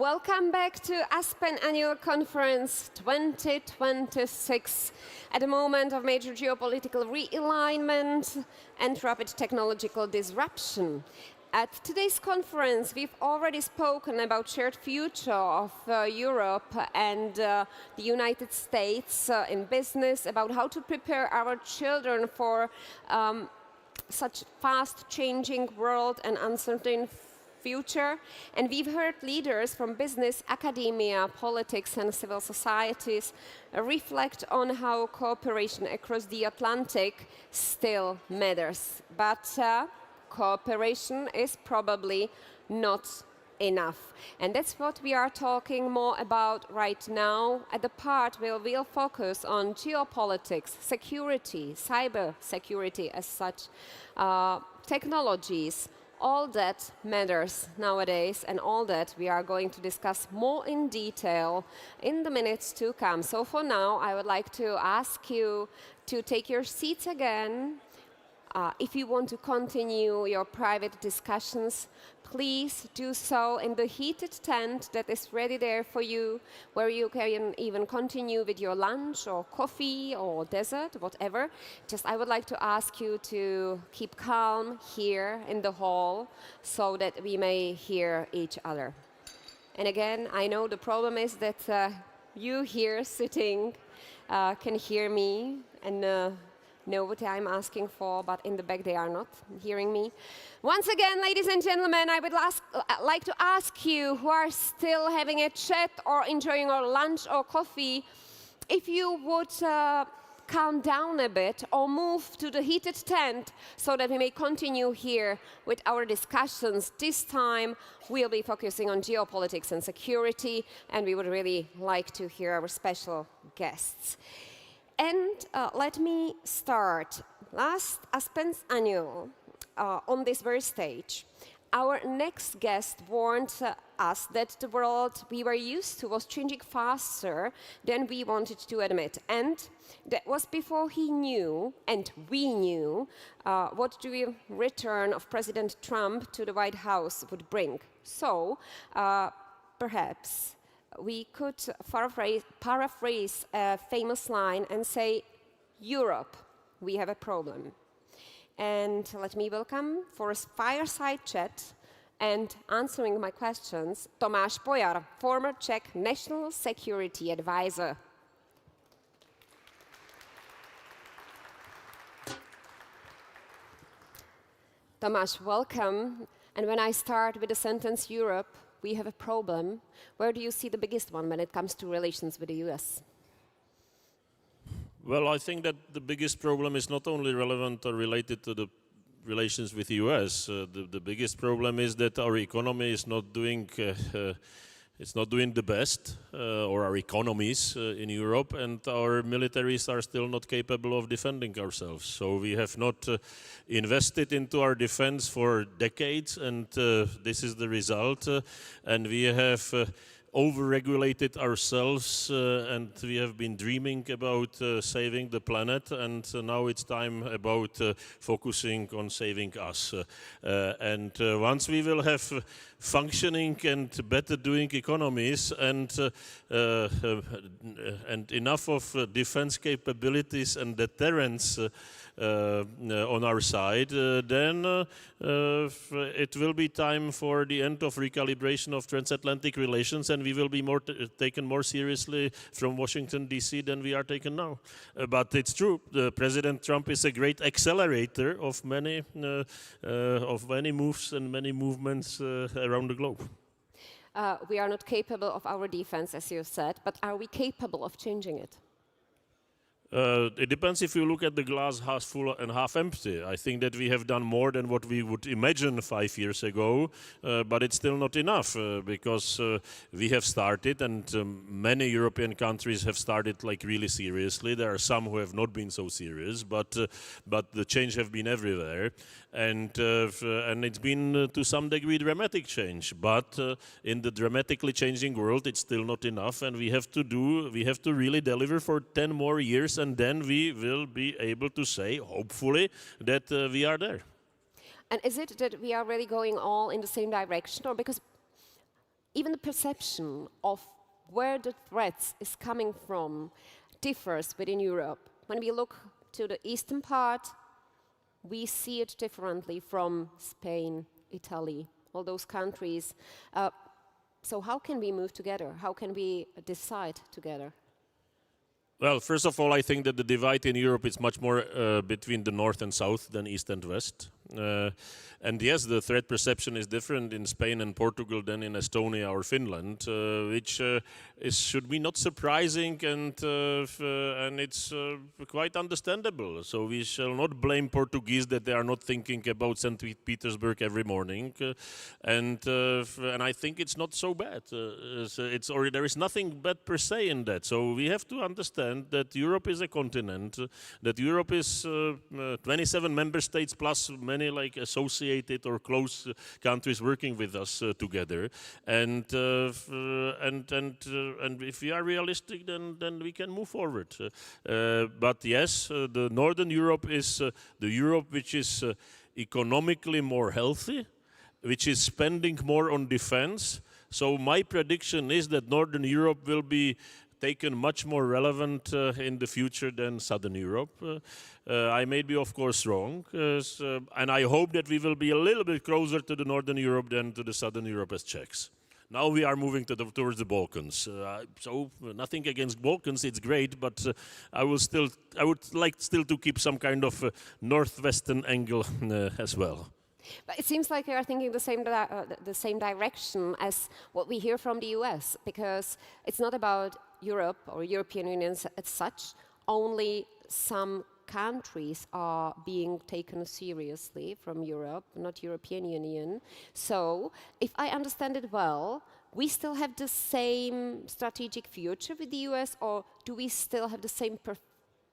Welcome back to Aspen Annual Conference 2026. At a moment of major geopolitical realignment and rapid technological disruption. At today's conference, we've already spoken about shared future of Europe and the United States in business, about how to prepare our children for such fast-changing world and uncertain future. And we've heard leaders from business, academia, politics, and civil societies reflect on how cooperation across the Atlantic still matters. But cooperation is probably not enough. And that's what we are talking more about right now at the part where we'll focus on geopolitics, security, cyber security as such, technologies. All that matters nowadays, and all that we are going to discuss more in detail in the minutes to come. So for now, I would like to ask you to take your seats again. If you want to continue your private discussions, please do so in the heated tent that is ready there for you, where you can even continue with your lunch or coffee or dessert, whatever. Just I would like to ask you to keep calm here in the hall so that we may hear each other. And again, I know the problem is that you here sitting can hear me and know what I'm asking for, but in the back they are not hearing me. Once again, ladies and gentlemen, I would like to ask you who are still having a chat or enjoying your lunch or coffee, if you would calm down a bit or move to the heated tent so that we may continue here with our discussions. This time we'll be focusing on geopolitics and security, and we would really like to hear our special guests. And let me start. Last Aspen's Annual, on this very stage, our next guest warned us that the world we were used to was changing faster than we wanted to admit. And that was before he knew, and we knew, what the return of President Trump to the White House would bring. So, perhaps we could paraphrase a famous line and say, Europe, we have a problem. And let me welcome for a fireside chat and answering my questions, Tomáš Pojar, former Czech National Security Advisor. Tomáš, welcome. And when I start with the sentence Europe, we have a problem, where do you see the biggest one when it comes to relations with the US? Well, I think that the biggest problem is not only relevant or related to the relations with the US. The biggest problem is that our economy is not doing it's not doing the best, or our economies in Europe, and our militaries are still not capable of defending ourselves. So we have not invested into our defense for decades, and this is the result. And we have over-regulated ourselves, and we have been dreaming about saving the planet, and now it's time about focusing on saving us. And once we will have functioning and better doing economies and enough of defense capabilities and deterrence on our side, then it will be time for the end of recalibration of transatlantic relations, and we will be taken more seriously from Washington, D.C. than we are taken now. But it's true, President Trump is a great accelerator of many moves and many movements around the globe. We are not capable of our defense, as you said, but are we capable of changing it? It depends if you look at the glass half full and half empty. I think that we have done more than what we would imagine 5 years ago, but it's still not enough because we have started, and many European countries have started like really seriously. There are some who have not been so serious, but the change have been everywhere, and it's been to some degree dramatic change. But in the dramatically changing world, it's still not enough, and we have to really deliver for 10 more years. And then we will be able to say, hopefully, that we are there. And is it that we are really going all in the same direction? Or because even the perception of where the threats is coming from differs within Europe. When we look to the eastern part, we see it differently from Spain, Italy, all those countries. So how can we move together? How can we decide together? Well, first of all, I think that the divide in Europe is much more between the north and south than east and west. And yes, the threat perception is different in Spain and Portugal than in Estonia or Finland, which should be not surprising, and it's quite understandable. So we shall not blame Portuguese that they are not thinking about St. Petersburg every morning, and I think it's not so bad. There is nothing bad per se in that. So we have to understand that Europe is a continent, that Europe is 27 member states plus many like associated or close countries working with us together, and if we are realistic, then we can move forward. But yes, the Northern Europe is the Europe which is economically more healthy, which is spending more on defense. So my prediction is that Northern Europe will be taken much more relevant in the future than Southern Europe. I may be, of course, wrong, and I hope that we will be a little bit closer to the Northern Europe than to the Southern Europe as Czechs. Now we are moving towards the Balkans. So nothing against Balkans, it's great, but I would like still to keep some kind of northwestern angle as well. But it seems like you are thinking the same direction as what we hear from the US, because it's not about Europe or European Union as such. Only some countries are being taken seriously from Europe, not European Union. So, if I understand it well, we still have the same strategic future with the US, or do we still have the same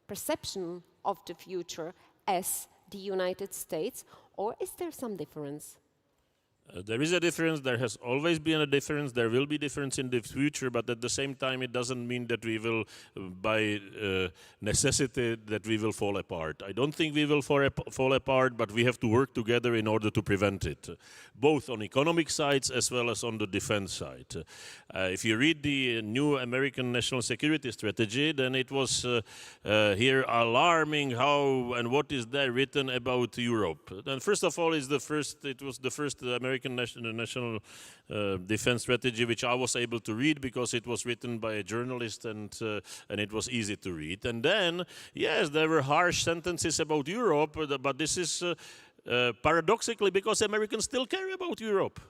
perception of the future as the United States, or is there some difference? There is a difference, there has always been a difference, there will be difference in the future, but at the same time it doesn't mean that we will, by necessity, that we will fall apart. I don't think we will fall apart, but we have to work together in order to prevent it, both on economic sides as well as on the defense side. If you read the new American national security strategy, then it was here alarming how and what is there written about Europe. Then first of all, it was the first American national defense strategy which I was able to read because it was written by a journalist and it was easy to read. And then, yes, there were harsh sentences about Europe, but this is paradoxically because Americans still care about Europe.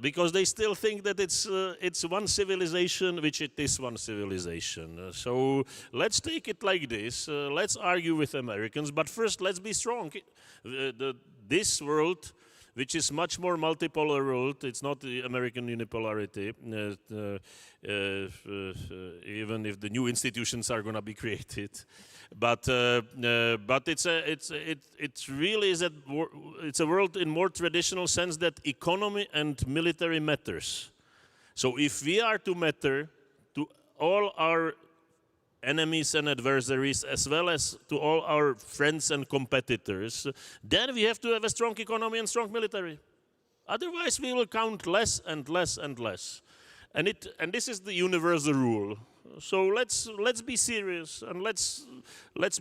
Because they still think that it's one civilization, which it is one civilization. So let's take it like this. Let's argue with Americans, but first let's be strong. This world, which is much more multipolar world, it's not the American unipolarity, even if the new institutions are going to be created. But it's really it's a world in more traditional sense that economy and military matters. So if we are to matter to all our enemies and adversaries, as well as to all our friends and competitors, then we have to have a strong economy and strong military. Otherwise, we will count less and less and less. And this is the universal rule. So let's be serious and let's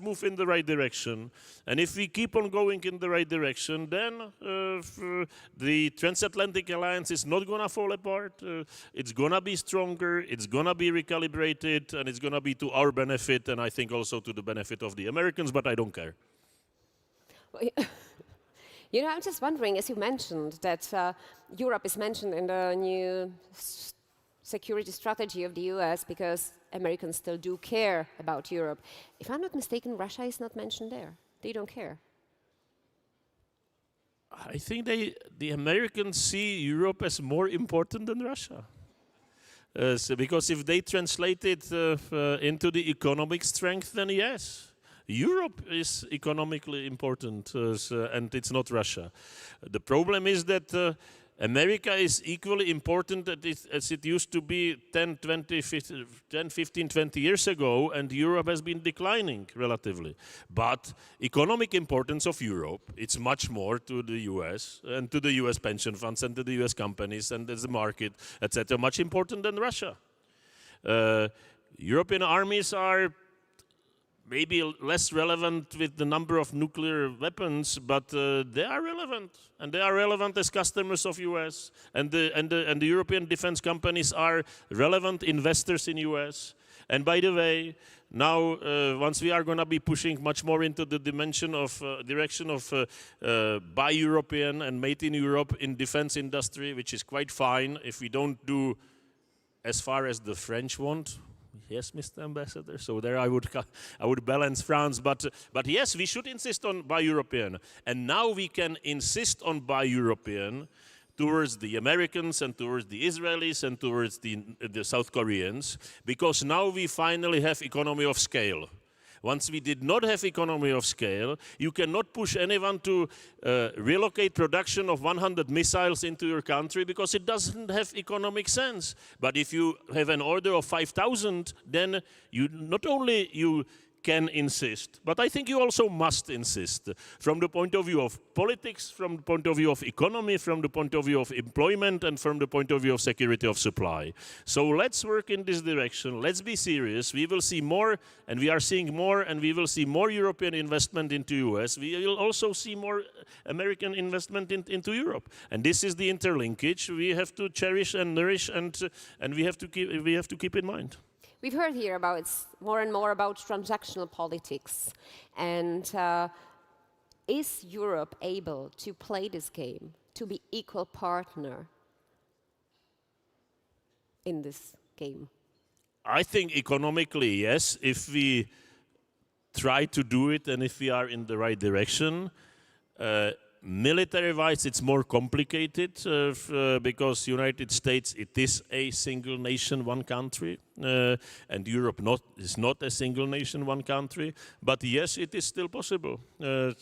move in the right direction. And if we keep on going in the right direction, then the transatlantic alliance is not going to fall apart. It's going to be stronger. It's going to be recalibrated, and it's going to be to our benefit, and I think also to the benefit of the Americans. But I don't care. You know, I'm just wondering, as you mentioned, that Europe is mentioned in the new security strategy of the US because Americans still do care about Europe. If I'm not mistaken, Russia is not mentioned there. They don't care. I think the Americans see Europe as more important than Russia. Because if they translate it into the economic strength, then yes. Europe is economically important, and it's not Russia. The problem is that America is equally important as it used to be 10, 15, 20 years ago, and Europe has been declining relatively. But economic importance of Europe, it's much more to the US and to the US pension funds and to the US companies and as a market, etc., much important than Russia. European armies are maybe less relevant with the number of nuclear weapons, but they are relevant, and they are relevant as customers of US, and the European defense companies are relevant investors in US. And by the way, now once we are going to be pushing much more into the direction of buy European and made in Europe in defense industry, which is quite fine if we don't do as far as the French want. Yes, Mr. Ambassador. So there I would balance France, but yes, we should insist on buy European, and now we can insist on buy European towards the Americans and towards the Israelis and towards the South Koreans, because now we finally have economy of scale. Once we did not have economy of scale, you cannot push anyone to relocate production of 100 missiles into your country because it doesn't have economic sense. But if you have an order of 5,000, then you not only you can insist, but I think you also must insist from the point of view of politics, from the point of view of economy, from the point of view of employment, and from the point of view of security of supply. So let's work in this direction. Let's be serious. We will see more, and we are seeing more, and we will see more European investment into US. We will also see more American investment into Europe. And this is the interlinkage we have to cherish and nourish, and we have to keep in mind. We've heard here about more and more about transactional politics, and is Europe able to play this game, to be equal partner in this game? I think economically, yes, if we try to do it and if we are in the right direction. Military-wise, it's more complicated because United States, it is a single nation, one country, and Europe is not a single nation, one country. But yes, it is still possible, and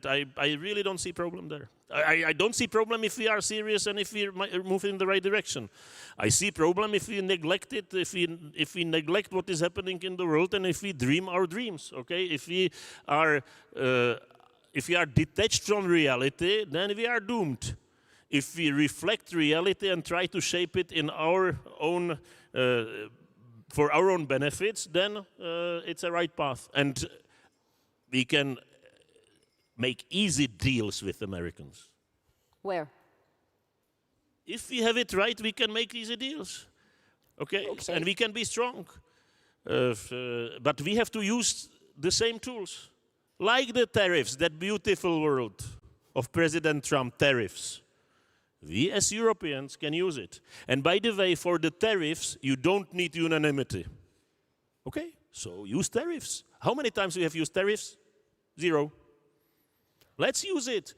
I really don't see problem there. I don't see problem if we are serious and if we move in the right direction. I see problem if we neglect it, if we neglect what is happening in the world, and if we dream our dreams. Okay, if we are detached from reality, then we are doomed. If we reflect reality and try to shape it in our own, for our own benefits, then it's a right path. And we can make easy deals with Americans. Where? If we have it right, we can make easy deals. Okay? And we can be strong. But we have to use the same tools. Like the tariffs, that beautiful word of President Trump, tariffs. We as Europeans can use it. And by the way, for the tariffs, you don't need unanimity. Okay? So use tariffs. How many times we have used tariffs? 0. Let's use it.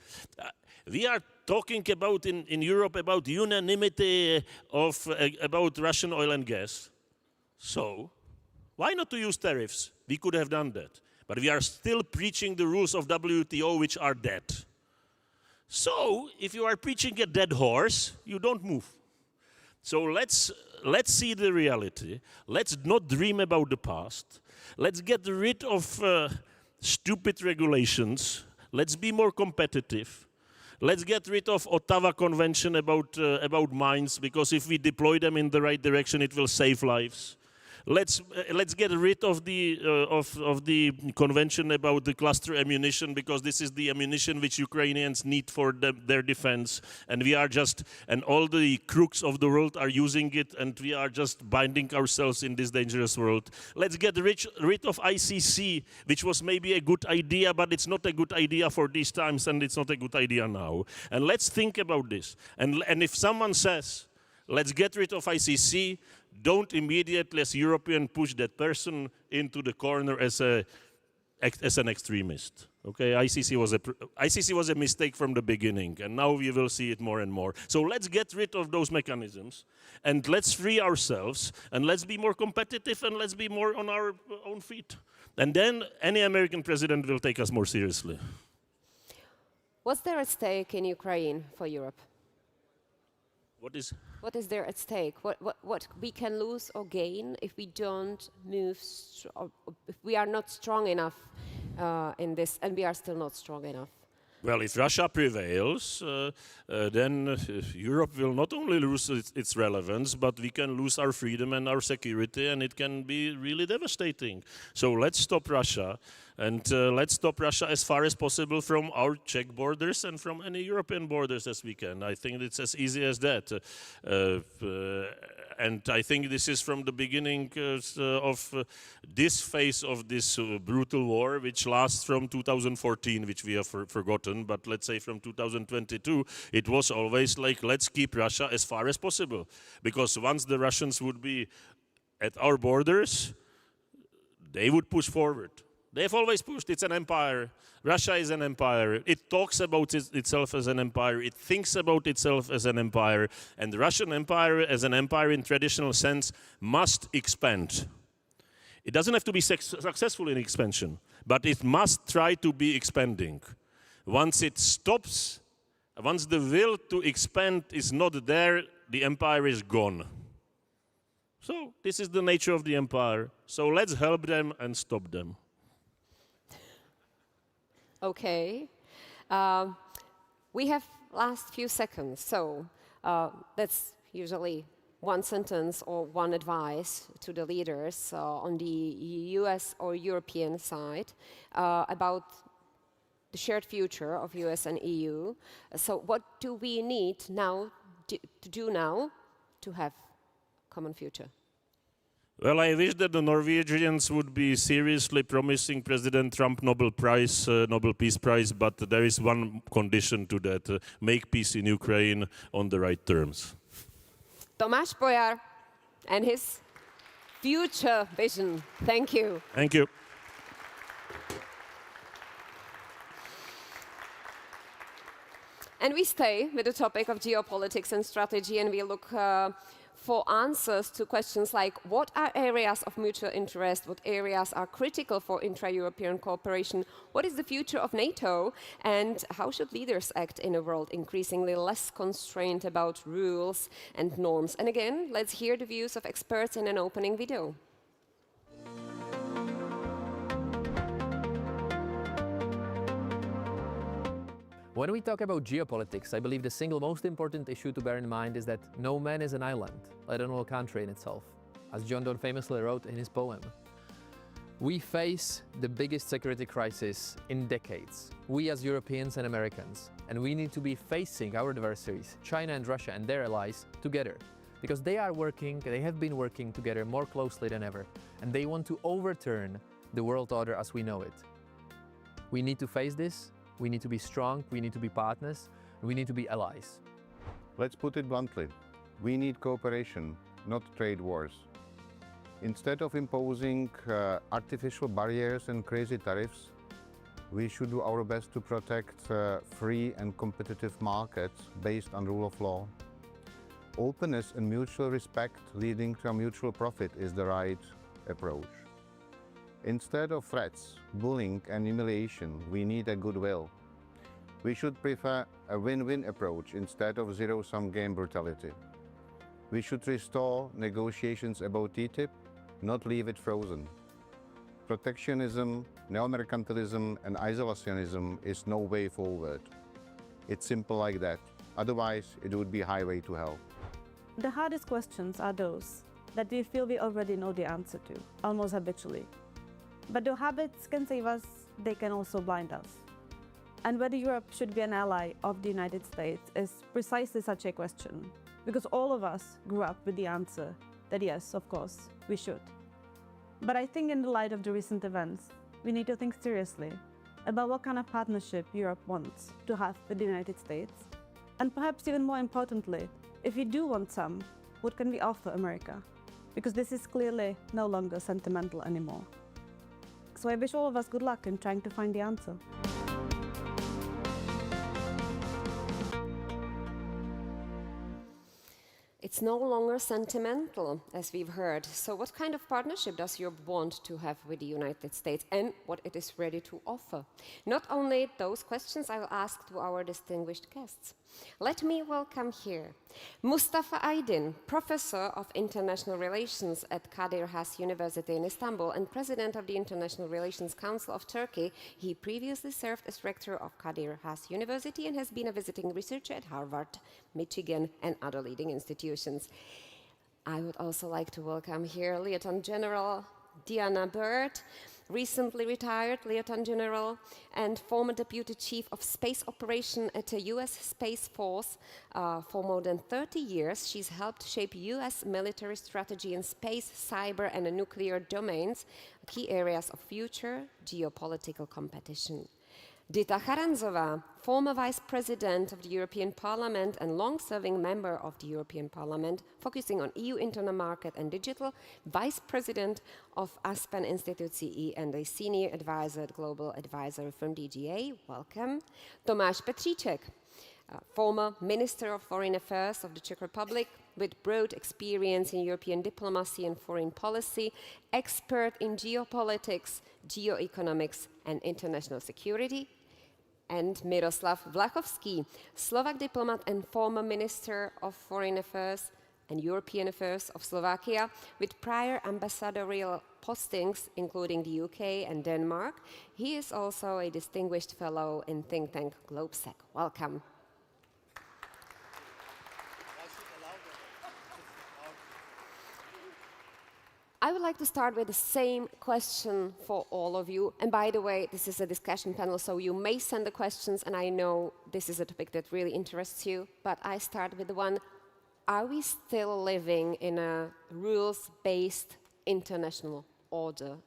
We are talking about in Europe about unanimity about Russian oil and gas. So why not to use tariffs? We could have done that. But we are still preaching the rules of WTO, which are dead. So, if you are preaching a dead horse, you don't move. So let's see the reality. Let's not dream about the past. Let's get rid of stupid regulations. Let's be more competitive. Let's get rid of Ottawa Convention about mines, because if we deploy them in the right direction, it will save lives. Let's get rid of the convention about the cluster ammunition, because this is the ammunition which Ukrainians need for their defense, and all the crooks of the world are using it, and we are just binding ourselves in this dangerous world. Let's get rid of ICC, which was maybe a good idea, but it's not a good idea for these times, and it's not a good idea now. And let's think about this. And if someone says, let's get rid of ICC, don't immediately, as European, push that person into the corner as an extremist. Okay, ICC was a mistake from the beginning, and now we will see it more and more. So let's get rid of those mechanisms, and let's free ourselves, and let's be more competitive, and let's be more on our own feet. And then any American president will take us more seriously. What's there at stake in Ukraine for Europe? What is there at stake? What we can lose or gain if we don't move, if we are not strong enough in this, and we are still not strong enough? Well, if Russia prevails, then Europe will not only lose its relevance, but we can lose our freedom and our security, and it can be really devastating. So let's stop Russia, and let's stop Russia as far as possible from our Czech borders and from any European borders as we can. I think it's as easy as that. And I think this is from the beginning of this phase of this brutal war, which lasts from 2014, which we have forgotten, but let's say from 2022, it was always like, let's keep Russia as far as possible. Because once the Russians would be at our borders, they would push forward. They've always pushed. It's an empire. Russia is an empire. It talks about itself as an empire. It thinks about itself as an empire. And the Russian empire, as an empire in traditional sense, must expand. It doesn't have to be successful in expansion, but it must try to be expanding. Once it stops, once the will to expand is not there, the empire is gone. So this is the nature of the empire. So let's help them and stop them. Okay. We have last few seconds, so that's usually one sentence or one advice to the leaders on the US or European side about the shared future of US and EU. So what do we need now to do now to have common future? Well, I wish that the Norwegians would be seriously promising President Trump Nobel Peace Prize, but there is one condition to that, make peace in Ukraine on the right terms. Tomáš Pojar and his future vision. Thank you. Thank you. And we stay with the topic of geopolitics and strategy, and we look for answers to questions like what are areas of mutual interest, what areas are critical for intra-European cooperation, what is the future of NATO, and how should leaders act in a world increasingly less constrained about rules and norms. And again, let's hear the views of experts in an opening video. When we talk about geopolitics, I believe the single most important issue to bear in mind is that no man is an island, let alone a country in itself. As John Donne famously wrote in his poem, we face the biggest security crisis in decades, we as Europeans and Americans, and we need to be facing our adversaries, China and Russia and their allies, together. Because they have been working together more closely than ever, and they want to overturn the world order as we know it. We need to face this. We need to be strong, we need to be partners, and we need to be allies. Let's put it bluntly. We need cooperation, not trade wars. Instead of imposing artificial barriers and crazy tariffs, we should do our best to protect free and competitive markets based on rule of law. Openness and mutual respect leading to a mutual profit is the right approach. Instead of threats, bullying and humiliation, we need a goodwill. We should prefer a win-win approach instead of zero-sum game brutality. We should restore negotiations about TTIP, not leave it frozen. Protectionism, neo-mercantilism and isolationism is no way forward. It's simple like that. Otherwise, it would be highway to hell. The hardest questions are those that we feel we already know the answer to, almost habitually. But though habits can save us, they can also blind us. And whether Europe should be an ally of the United States is precisely such a question, because all of us grew up with the answer that yes, of course, we should. But I think in the light of the recent events, we need to think seriously about what kind of partnership Europe wants to have with the United States. And perhaps even more importantly, if we do want some, what can we offer America? Because this is clearly no longer sentimental anymore. So I wish all of us good luck in trying to find the answer. It's It's no longer sentimental, as we've heard. So what kind of partnership does Europe want to have with the United States, and what it is ready to offer? Not only those questions I will ask to our distinguished guests. Let me welcome here Mustafa Aydin, Professor of International Relations at Kadir Has University in Istanbul and President of the International Relations Council of Turkey. He previously served as Rector of Kadir Has University and has been a visiting researcher at Harvard, Michigan, and other leading institutions. I would also like to welcome here Lieutenant General Diana Bird, recently retired Lieutenant General and former Deputy Chief of Space Operation at the U.S. Space Force. For more than 30 years, she's helped shape U.S. military strategy in space, cyber, and nuclear domains, key areas of future geopolitical competition. Dita Charanzová, former Vice President of the European Parliament and long-serving member of the European Parliament, focusing on EU internal market and digital, Vice President of Aspen Institute CE and a Senior Advisor at Global Advisory from DGA. Welcome. Tomáš Petříček, former Minister of Foreign Affairs of the Czech Republic, with broad experience in European diplomacy and foreign policy, expert in geopolitics, geoeconomics, and international security. And Miroslav Vlachovský, Slovak diplomat and former Minister of Foreign Affairs and European Affairs of Slovakia, with prior ambassadorial postings, including the UK and Denmark. He is also a distinguished fellow in think tank GlobeSec. Welcome. I would like to start with the same question for all of you. And by the way, this is a discussion panel, so you may send the questions, and I know this is a topic that really interests you. But I start with the one, are we still living in a rules-based international order?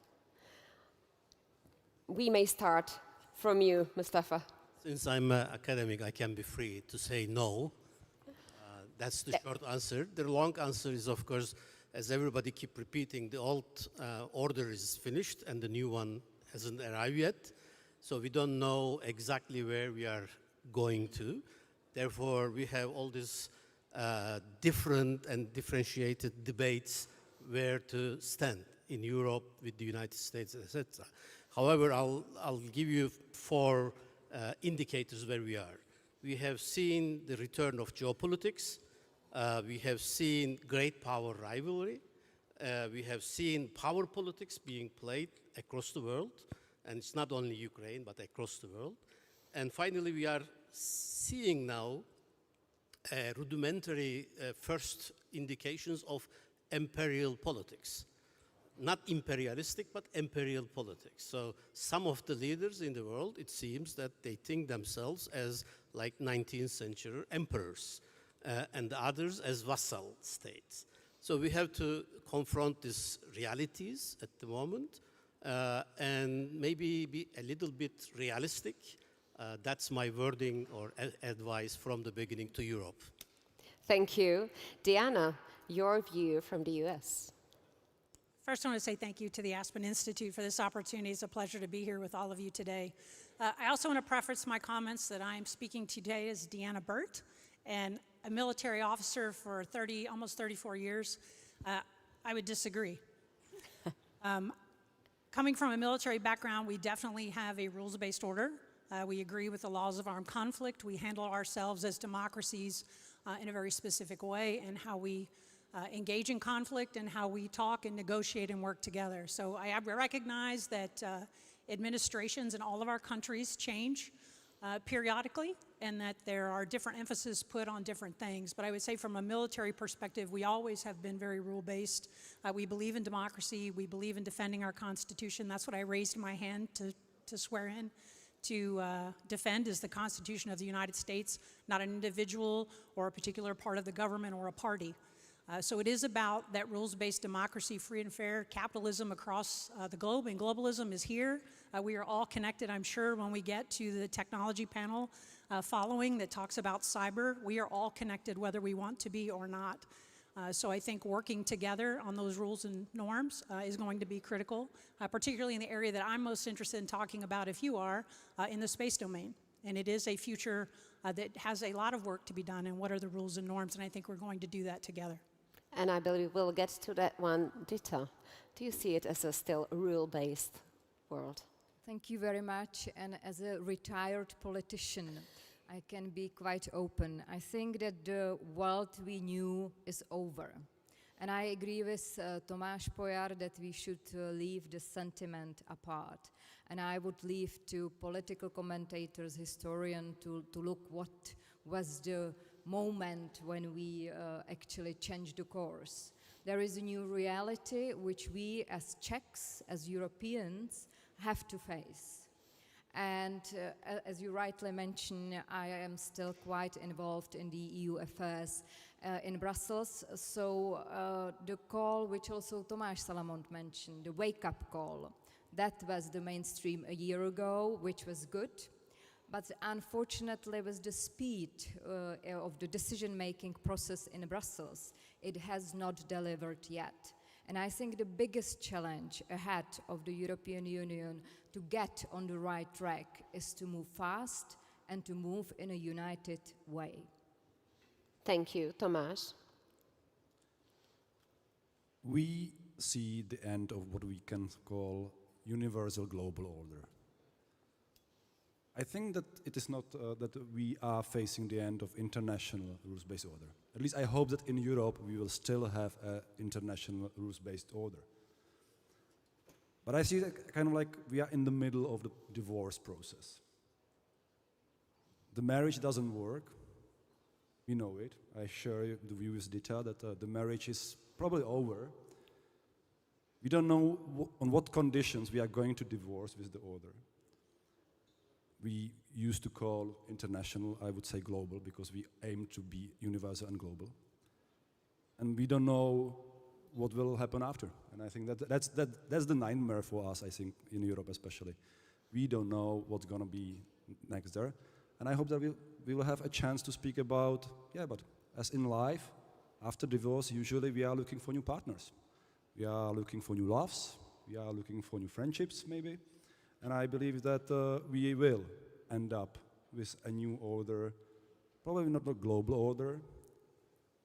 We may start from you, Mustafa. Since I'm an academic, I can be free to say no. That's the short answer. The long answer is, of course, as everybody keep repeating, the old order is finished and the new one hasn't arrived yet. So we don't know exactly where we are going to. Therefore, we have all these different and differentiated debates where to stand in Europe with the United States, etc. However, I'll give you 4 indicators where we are. We have seen the return of geopolitics. We have seen great power rivalry. We have seen power politics being played across the world. And it's not only Ukraine, but across the world. And finally, we are seeing now rudimentary first indications of imperial politics. Not imperialistic, but imperial politics. So some of the leaders in the world, it seems that they think themselves as like 19th century emperors. And the others as vassal states. So we have to confront these realities at the moment and maybe be a little bit realistic. That's my wording or advice from the beginning to Europe. Thank you. Diana, your view from the US. First, I want to say thank you to the Aspen Institute for this opportunity. It's a pleasure to be here with all of you today. I also want to preface my comments that I am speaking today as Deanna Burt, and a military officer for almost 34 years. I would disagree. Coming from a military background, we definitely have a rules-based order. We agree with the laws of armed conflict. We handle ourselves as democracies in a very specific way, and how we engage in conflict and how we talk and negotiate and work together. So I recognize that administrations in all of our countries change periodically, and that there are different emphasis put on different things. But I would say from a military perspective, we always have been very rule-based. We believe in democracy. We believe in defending our Constitution. That's what I raised my hand to swear in. To defend is the Constitution of the United States, not an individual or a particular part of the government or a party. So it is about that rules-based democracy, free and fair capitalism across the globe, and globalism is here. We are all connected, I'm sure, when we get to the technology panel following that talks about cyber. We are all connected whether we want to be or not. So I think working together on those rules and norms is going to be critical, particularly in the area that I'm most interested in talking about, if you are, in the space domain. And it is a future that has a lot of work to be done, and what are the rules and norms, and I think we're going to do that together. And I believe we'll get to that one. Dita, do you see it as a still rule-based world? Thank you very much. And as a retired politician, I can be quite open. I think that the world we knew is over. And I agree with Tomáš Pojar that we should leave the sentiment apart. And I would leave to political commentators, historians, to look what was the moment when we actually changed the course. There is a new reality which we as Czechs, as Europeans, have to face. And as you rightly mentioned, I am still quite involved in the EU affairs in Brussels. So the call, which also Tomáš Salamont mentioned, the wake-up call, that was the mainstream a year ago, which was good. But unfortunately, with the speed of the decision-making process in Brussels, it has not delivered yet. And I think the biggest challenge ahead of the European Union to get on the right track is to move fast and to move in a united way. Thank you. Tomáš? We see the end of what we can call universal global order. I think that it is not that we are facing the end of international rules-based order. At least I hope that in Europe we will still have an international rules-based order. But I see that kind of like we are in the middle of the divorce process. The marriage doesn't work. We know it. I share the view with Dita that the marriage is probably over. We don't know on what conditions we are going to divorce with the order. We used to call international, I would say global, because we aim to be universal and global. And we don't know what will happen after. And I think that's the nightmare for us, I think, in Europe especially. We don't know what's going to be next there. And I hope that we will have a chance to speak about, but as in life, after divorce, usually we are looking for new partners. We are looking for new loves. We are looking for new friendships, maybe. And I believe that we will end up with a new order, probably not a global order,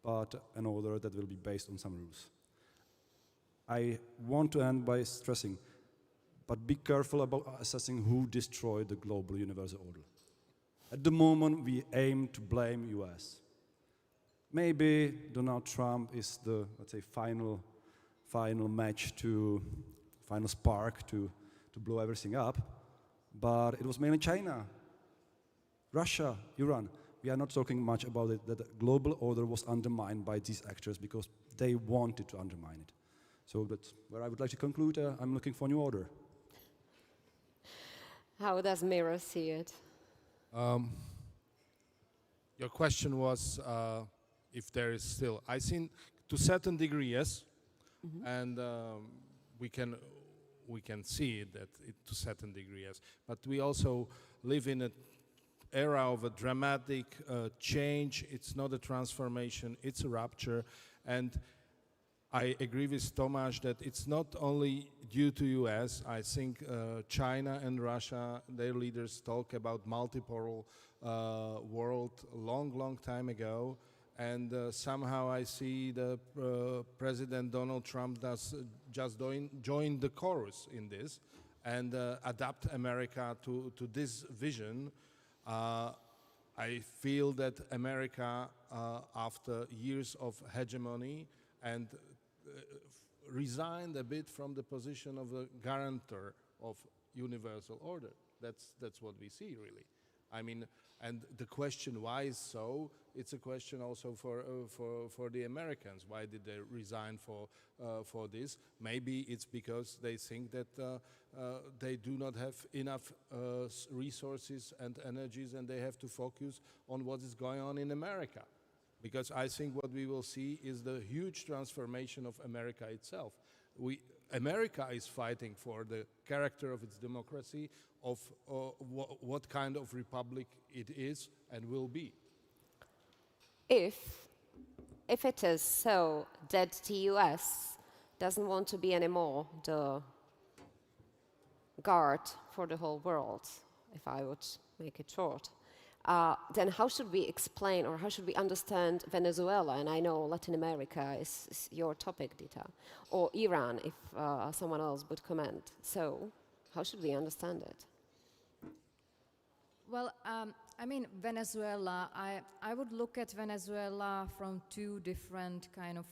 but an order that will be based on some rules. I want to end by stressing, but be careful about assessing who destroyed the global universal order. At the moment, we aim to blame US. Maybe Donald Trump is the, let's say, final spark to blow everything up, but it was mainly China, Russia, Iran. We are not talking much about it, that the global order was undermined by these actors because they wanted to undermine it. So that's where I would like to conclude. I'm looking for a new order. How does Miro see it? Your question was if there is still, I think to a certain degree, yes, and we can see that to a certain degree, yes. But we also live in an era of a dramatic change. It's not a transformation, it's a rupture. And I agree with Tomáš that it's not only due to US. I think China and Russia, their leaders talk about multipolar world long time ago. And somehow I see the President Donald Trump does just join the chorus in this and adapt America to this vision. I feel that America, after years of hegemony, and resigned a bit from the position of a guarantor of universal order. That's what we see, really. I mean, and the question why is so, it's a question also for the Americans. Why did they resign for this? Maybe it's because they think that they do not have enough resources and energies, and they have to focus on what is going on in America. Because I think what we will see is the huge transformation of America itself. America is fighting for the character of its democracy, of what kind of republic it is and will be. If it is so that the US doesn't want to be anymore the guard for the whole world, if I would make it short, then how should we explain or how should we understand Venezuela? And I know Latin America is your topic, Dita, or Iran, if someone else would comment. So how should we understand it? Well, I mean, Venezuela, I would look at Venezuela from two different kind of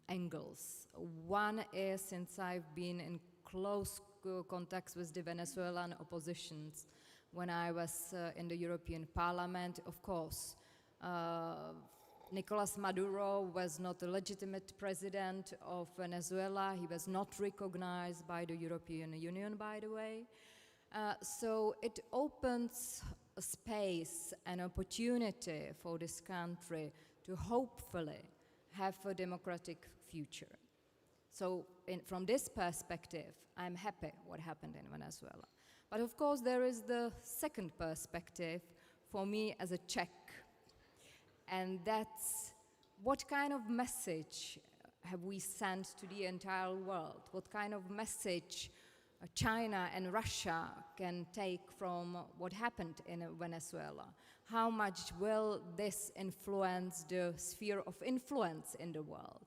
angles. One is, since I've been in close contacts with the Venezuelan oppositions, when I was in the European Parliament, of course, Nicolas Maduro was not a legitimate president of Venezuela. He was not recognized by the European Union, by the way. So it opens a space, an opportunity for this country to hopefully have a democratic future. So from this perspective, I'm happy what happened in Venezuela. But of course, there is the second perspective for me as a Czech. And that's what kind of message have we sent to the entire world? What kind of message China and Russia can take from what happened in Venezuela? How much will this influence the sphere of influence in the world?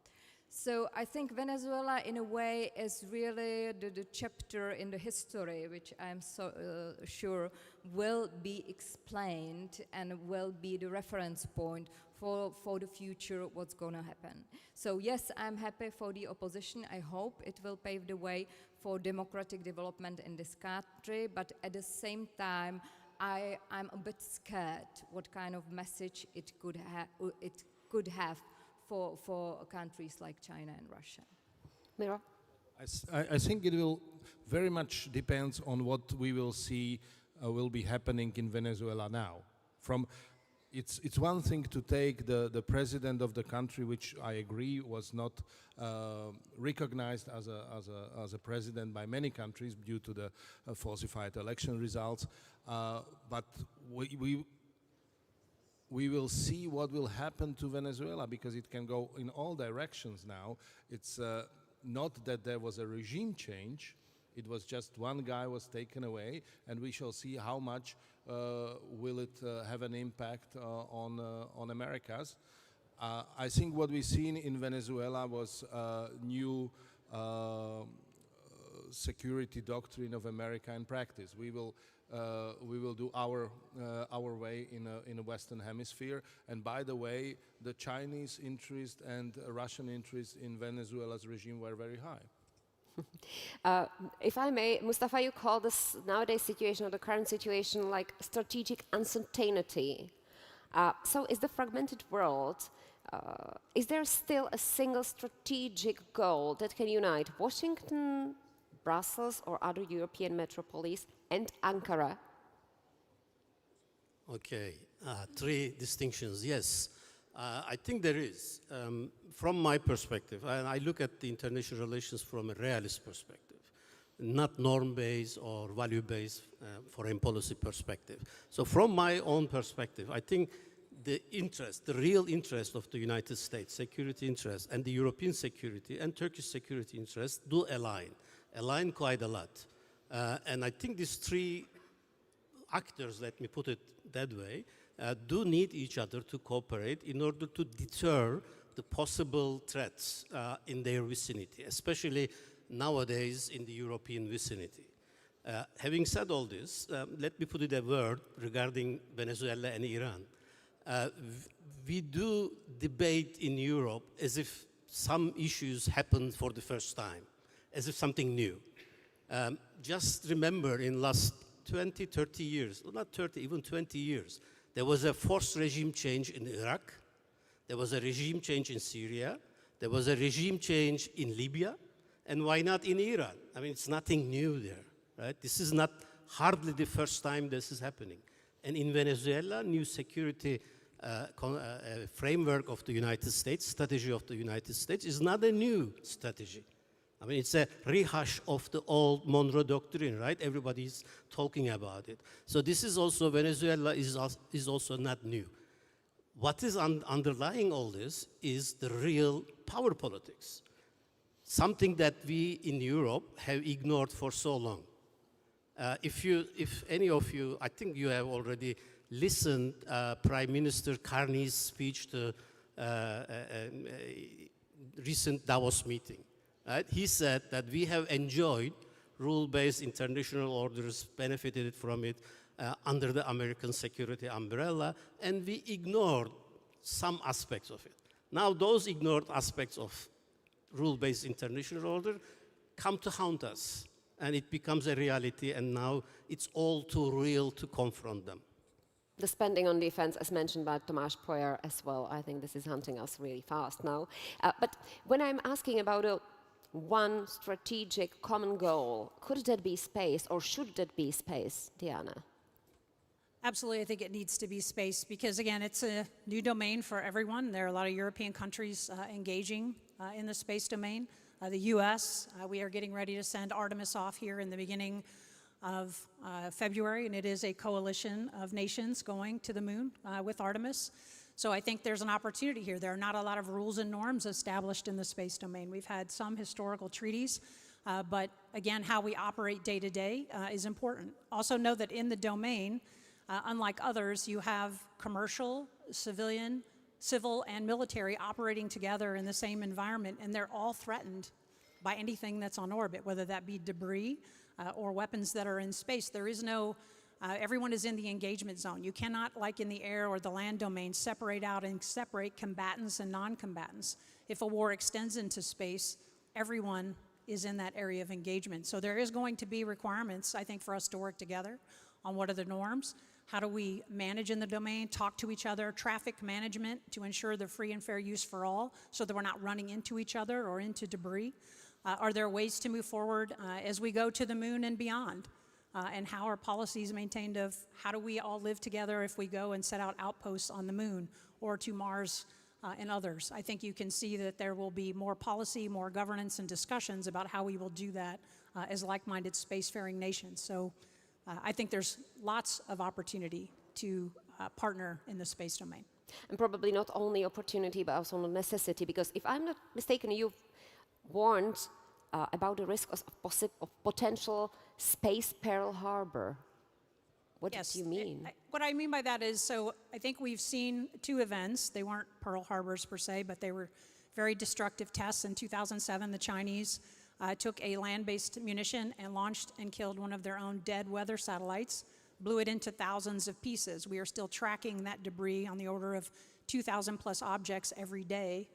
So I think Venezuela, in a way, is really the chapter in the history which I'm so sure will be explained and will be the reference point for the future, what's going to happen. So yes, I'm happy for the opposition. I hope it will pave the way for democratic development in this country, but at the same time, I'm a bit scared what kind of message it could have for countries like China and Russia. Mira? I think it will very much depends on what we will see will be happening in Venezuela now. It's one thing to take the president of the country, which I agree was not recognized as a president by many countries due to the falsified election results, but we will see what will happen to Venezuela, because it can go in all directions now. It's not that there was a regime change, it was just one guy was taken away, and we shall see how much will it have an impact on Americas. I think what we've seen in Venezuela was a new security doctrine of America in practice. We will do our way in a Western Hemisphere. And by the way, the Chinese interest and Russian interest in Venezuela's regime were very high. If I may, Mustafa, you call this nowadays situation or the current situation like strategic uncertainty. So is the fragmented world, is there still a single strategic goal that can unite Washington, Brussels or other European metropolis and Ankara? Okay, three distinctions, yes. I think there is. From my perspective, and I look at the international relations from a realist perspective, not norm-based or value-based foreign policy perspective. So from my own perspective, I think the real interest of the United States security interest and the European security and Turkish security interests do align quite a lot. And I think these three actors, let me put it that way, do need each other to cooperate in order to deter the possible threats in their vicinity, especially nowadays in the European vicinity. Having said all this, let me put it a word regarding Venezuela and Iran. We do debate in Europe as if some issues happened for the first time, as if something new. Just remember in last 20, 30 years, not 30, even 20 years, there was a forced regime change in Iraq, there was a regime change in Syria, there was a regime change in Libya, and why not in Iran? I mean, it's nothing new there, right? This is not hardly the first time this is happening. And in Venezuela, new security framework of the United States, strategy of the United States is not a new strategy. I mean, it's a rehash of the old Monroe Doctrine, right? Everybody's talking about it. So this is also, Venezuela is also not new. What is underlying all this is the real power politics, something that we in Europe have ignored for so long. If any of you, I think you have already listened Prime Minister Carney's speech to a recent Davos meeting. Right? He said that we have enjoyed rule-based international orders, benefited from it under the American security umbrella, and we ignored some aspects of it. Now those ignored aspects of rule-based international order come to haunt us, and it becomes a reality, and now it's all too real to confront them. The spending on defense, as mentioned by Tomáš Pojer as well, I think this is hunting us really fast now. But when I'm asking about one strategic common goal, could that be space, or should that be space, Diana? Absolutely, I think it needs to be space because, again, it's a new domain for everyone. There are a lot of European countries engaging in the space domain. The US, we are getting ready to send Artemis off here in the beginning of February, and it is a coalition of nations going to the moon with Artemis. So I think there's an opportunity here. There are not a lot of rules and norms established in the space domain. We've had some historical treaties, but again, how we operate day to day is important. Also know that in the domain, unlike others, you have commercial, civil, and military operating together in the same environment, and they're all threatened by anything that's on orbit, whether that be debris or weapons that are in space. There is no, everyone is in the engagement zone. You cannot, like in the air or the land domain, separate out and separate combatants and non-combatants. If a war extends into space, everyone is in that area of engagement. So there is going to be requirements, I think, for us to work together on what are the norms. How do we manage in the domain, talk to each other, traffic management to ensure the free and fair use for all so that we're not running into each other or into debris? Are there ways to move forward as we go to the moon and beyond? And how are policies maintained of how do we all live together if we go and set out outposts on the moon or to Mars and others? I think you can see that there will be more policy, more governance and discussions about how we will do that as like-minded spacefaring nations. So I think there's lots of opportunity to partner in the space domain. And probably not only opportunity, but also necessity, because if I'm not mistaken, you've warned about the risk of potential space Pearl Harbor. What Yes, do you mean? What I mean by that is, so I think we've seen two events. They weren't Pearl Harbors per se, but they were very destructive tests. In 2007, the Chinese took a land-based munition and launched and killed one of their own dead weather satellites, blew it into thousands of pieces. We are still tracking that debris on the order of 2,000 plus objects every day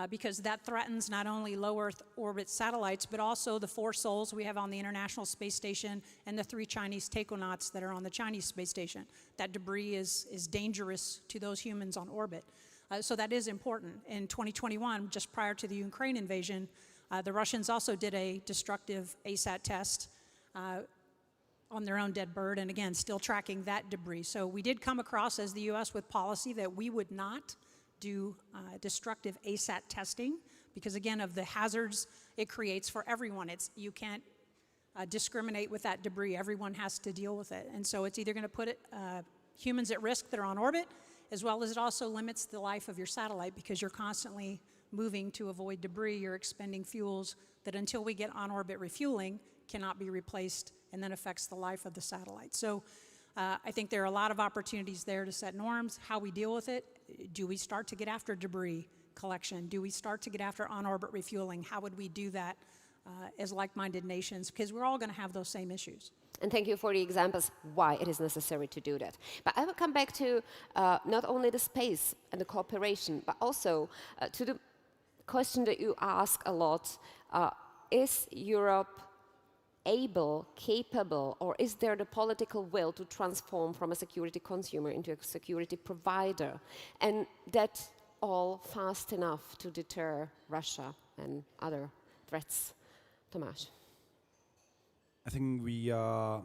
because that threatens not only low Earth orbit satellites, but also the 4 souls we have on the International Space Station and the 3 Chinese taconauts that are on the Chinese space station. That debris is dangerous to those humans on orbit. So that is important. In 2021, just prior to the Ukraine invasion, the Russians also did a destructive ASAT test on their own dead bird, and again, still tracking that debris. So we did come across as the US with policy that we would not do destructive ASAT testing because, again, of the hazards it creates for everyone. You can't discriminate with that debris. Everyone has to deal with it. And so it's either going to put humans at risk that are on orbit, as well as it also limits the life of your satellite because you're constantly moving to avoid debris. You're expending fuels that until we get on-orbit refueling cannot be replaced and then affects the life of the satellite. So I think there are a lot of opportunities there to set norms, how we deal with it. Do we start to get after debris collection? Do we start to get after on-orbit refueling? How would we do that as like-minded nations? Because we're all going to have those same issues. And thank you for the examples why it is necessary to do that. But I will come back to not only the space and the cooperation, but also to the question that you ask a lot, is Europe able, capable, or is there the political will to transform from a security consumer into a security provider? And that all fast enough to deter Russia and other threats? Tomáš. I think we are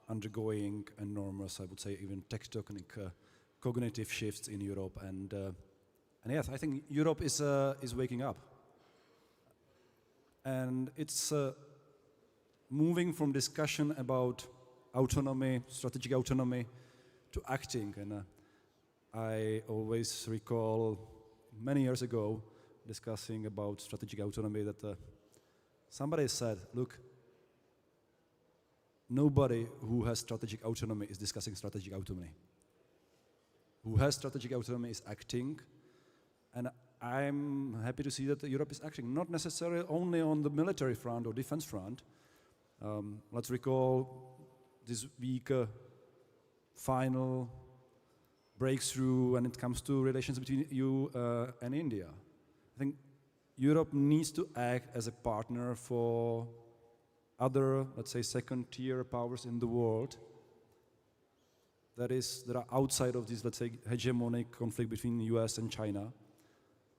undergoing enormous, I would say, even tectonic cognitive shifts in Europe, and yes, I think Europe is waking up, and it's moving from discussion about autonomy, strategic autonomy, to acting. And I always recall many years ago discussing about strategic autonomy that somebody said, look, nobody who has strategic autonomy is discussing strategic autonomy. Who has strategic autonomy is acting, and I'm happy to see that Europe is acting, not necessarily only on the military front or defense front. Let's recall this week final breakthrough when it comes to relations between EU and India. I think Europe needs to act as a partner for other, let's say, second-tier powers in the world that are outside of this, let's say, hegemonic conflict between the US and China,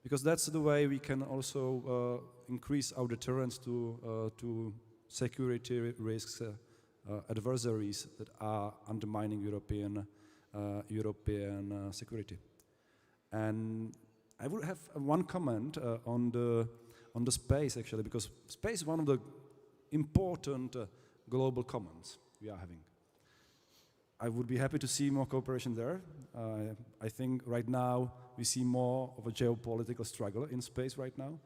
because that's the way we can also increase our deterrence to security risks, adversaries that are undermining European security. And I would have one comment on the space, actually, because space is one of the important global commons we are having. I would be happy to see more cooperation there. I think right now we see more of a geopolitical struggle in space right now.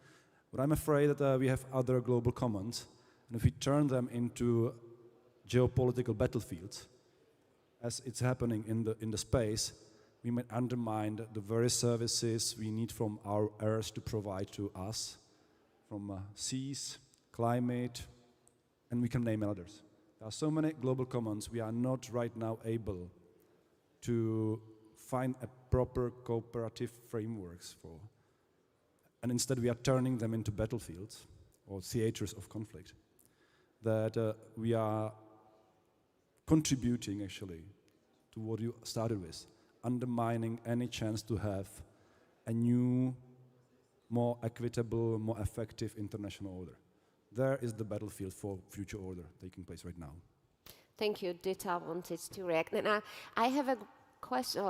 But I'm afraid that we have other global commons, and if we turn them into geopolitical battlefields, as it's happening in the space, we might undermine the very services we need from our Earth to provide to us, from seas, climate, and we can name others. There are so many global commons we are not right now able to find a proper cooperative frameworks for. And instead we are turning them into battlefields or theaters of conflict that we are contributing actually to what you started with, undermining any chance to have a new, more equitable, more effective international order. There is the battlefield for future order taking place right now. Thank you. Dita wanted to react. And I have a question,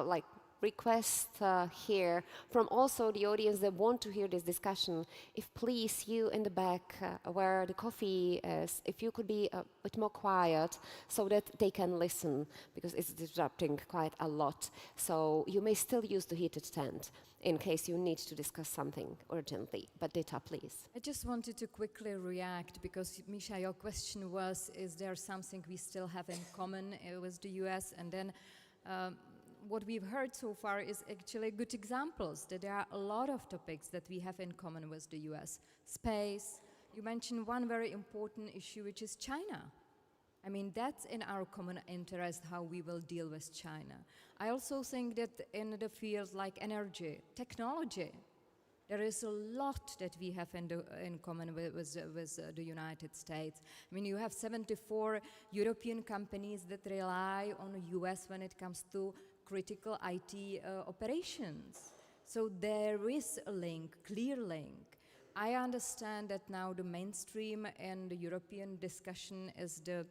request here from also the audience that want to hear this discussion. If please, you in the back where the coffee is, if you could be a bit more quiet so that they can listen, because it's disrupting quite a lot. So you may still use the heated tent in case you need to discuss something urgently. But Dita, please. I just wanted to quickly react because, Misha, your question was, is there something we still have in common with the US? And then what we've heard so far is actually good examples that there are a lot of topics that we have in common with the US. Space, you mentioned one very important issue, which is China. I mean, that's in our common interest, how we will deal with China. I also think that in the fields like energy, technology, there is a lot that we have in common with the United States. I mean, you have 74 European companies that rely on the US when it comes to critical IT operations. So there is a link, clear link. I understand that now the mainstream in the European discussion is the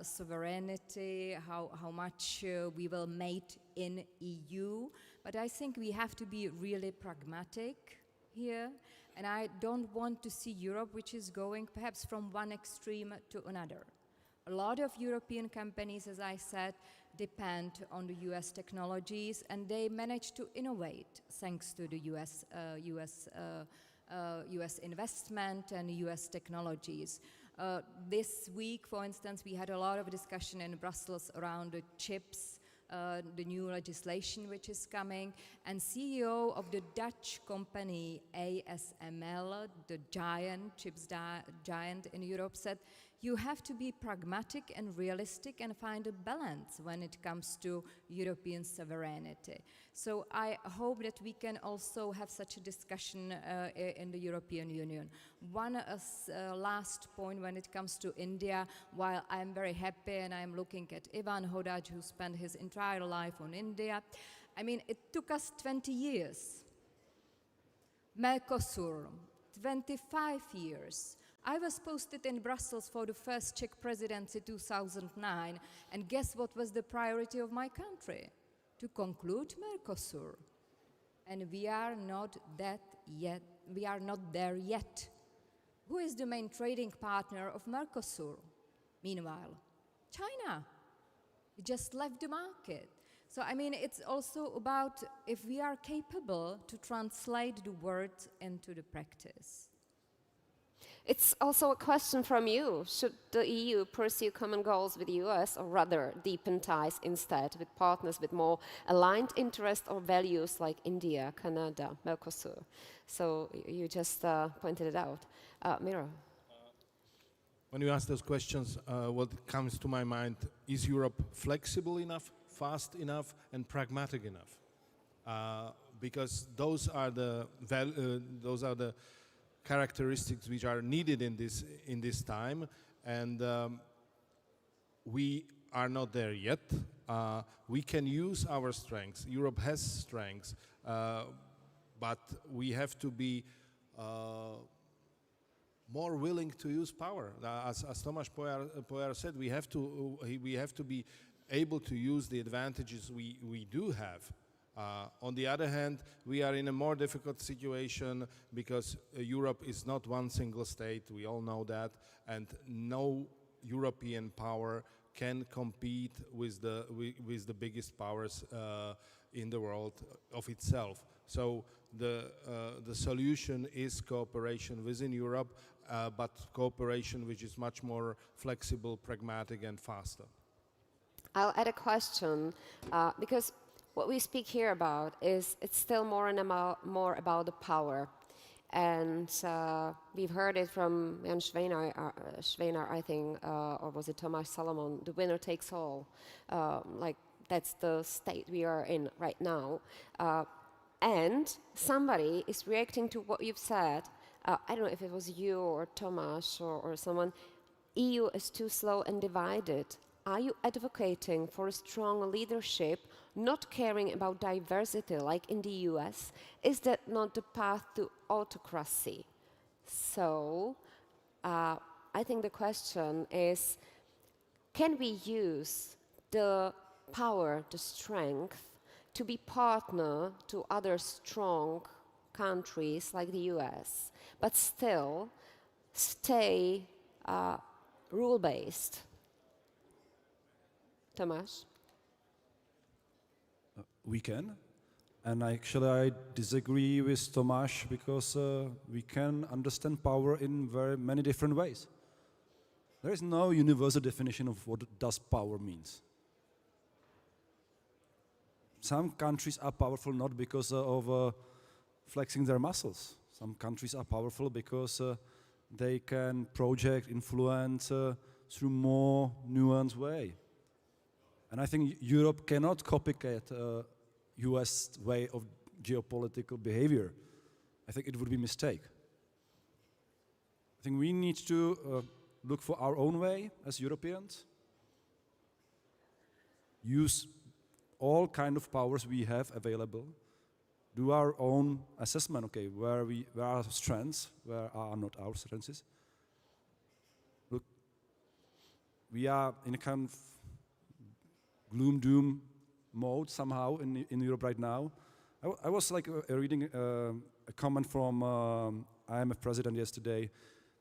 sovereignty, how much we will made in EU, but I think we have to be really pragmatic here, and I don't want to see Europe which is going perhaps from one extreme to another. A lot of European companies, as I said, depend on the US technologies, and they manage to innovate thanks to the US investment and US technologies. This week, for instance, we had a lot of discussion in Brussels around the chips, the new legislation which is coming, and CEO of the Dutch company ASML, the chips giant in Europe, said, you have to be pragmatic and realistic and find a balance when it comes to European sovereignty. So I hope that we can also have such a discussion in the European Union. One last point when it comes to India, while I'm very happy and I'm looking at Ivan Hodaj, who spent his entire life on India, I mean, it took us 20 years. Mercosur, 25 years. I was posted in Brussels for the first Czech presidency 2009, and guess what was the priority of my country? To conclude Mercosur. And we are not there yet. Who is the main trading partner of Mercosur? Meanwhile, China. We just left the market. So, I mean, it's also about if we are capable to translate the words into the practice. It's also a question from you. Should the EU pursue common goals with the US or rather deepen ties instead with partners with more aligned interests or values like India, Canada, Mercosur? So you just pointed it out. Miro. When you ask those questions, what comes to my mind, is Europe flexible enough, fast enough, and pragmatic enough? Because those are the characteristics which are needed in this time, and we are not there yet. We can use our strengths. Europe has strengths, but we have to be more willing to use power. As Tomáš Pojar said, we have to be able to use the advantages we do have. On the other hand, we are in a more difficult situation because Europe is not one single state, we all know that, and no European power can compete with the biggest powers in the world of itself. So the solution is cooperation within Europe, but cooperation which is much more flexible, pragmatic, and faster. I'll add a question, because what we speak here about is it's still more about the power. And we've heard it from Jan Schweiner, I think, or was it Tomáš Salomon, the winner takes all. Like, that's the state we are in right now. And somebody is reacting to what you've said. I don't know if it was you or Tomáš or someone. EU is too slow and divided. Are you advocating for a strong leadership, not caring about diversity like in the US? Is that not the path to autocracy? So, I think the question is, can we use the power, the strength, to be partner to other strong countries like the US, but still stay rule-based? Tomáš? We can, and actually I disagree with Tomáš because we can understand power in very many different ways. There is no universal definition of what does power means. Some countries are powerful not because of flexing their muscles. Some countries are powerful because they can project influence through more nuanced way. And I think Europe cannot copycat US way of geopolitical behavior. I think it would be a mistake. I think we need to look for our own way as Europeans, use all kind of powers we have available, do our own assessment, okay, where are our strengths, where are not our strengths. Look, we are in a kind of gloom-doom mode somehow in Europe right now. I was like reading a comment from IMF president yesterday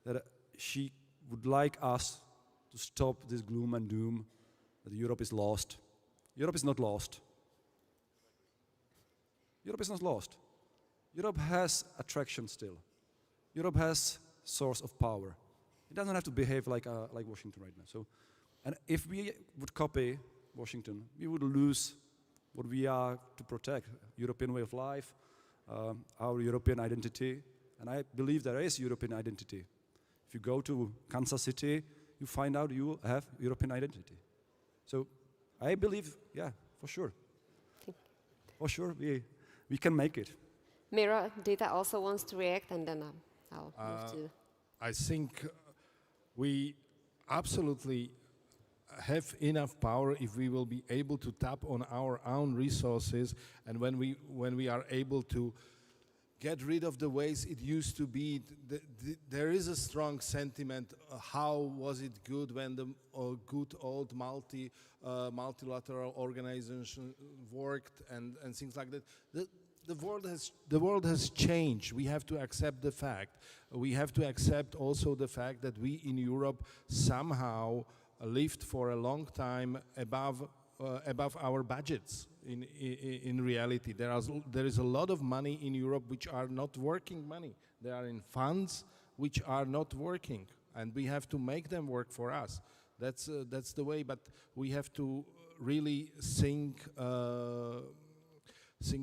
that she would like us to stop this gloom and doom that Europe is lost. Europe is not lost. Europe is not lost. Europe has attraction still. Europe has source of power. It doesn't have to behave like Washington right now. So, and if we would copy Washington, we would lose what we are to protect, European way of life, our European identity, and I believe there is European identity. If you go to Kansas City, you find out you have European identity. So I believe, yeah, for sure. For sure, we can make it. Miro, Dita also wants to react, and then I'll move to... I think we absolutely have enough power if we will be able to tap on our own resources, and when we are able to get rid of the ways it used to be. There is a strong sentiment, how was it good when the good old multilateral organization worked and things like that. The world has changed. We have to accept the fact. We have to accept also the fact that we in Europe somehow lived for a long time above our budgets. In reality, there is a lot of money in Europe which are not working money. They are in funds which are not working, and we have to make them work for us. That's the way, but we have to really think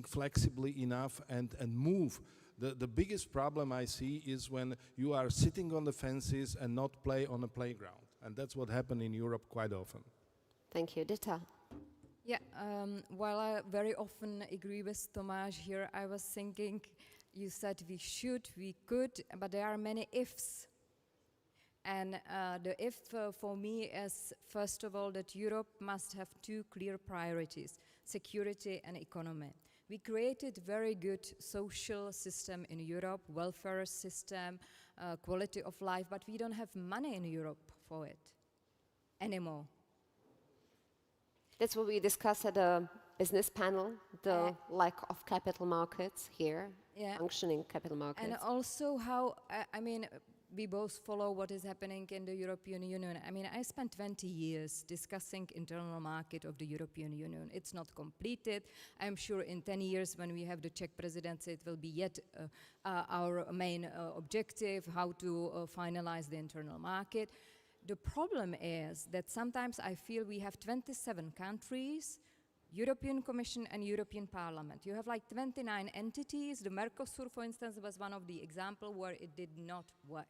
flexibly enough and move. The biggest problem I see is when you are sitting on the fences and not play on a playground. And that's what happened in Europe quite often. Thank you. Dita? Yeah, while I very often agree with Tomáš here, I was thinking, you said we should, we could, but there are many ifs. And the if for me is, first of all, that Europe must have two clear priorities, security and economy. We created very good social system in Europe, welfare system, quality of life, but we don't have money in Europe for it anymore. That's what we discussed at the business panel, the lack of capital markets here, functioning capital markets. And also how, I mean, we both follow what is happening in the European Union. I mean, I spent 20 years discussing internal market of the European Union. It's not completed. I'm sure in 10 years when we have the Czech presidency, it will be yet our main objective, how to finalize the internal market. The problem is that sometimes I feel we have 27 countries, European Commission and European Parliament. You have like 29 entities. The Mercosur, for instance, was one of the examples where it did not work.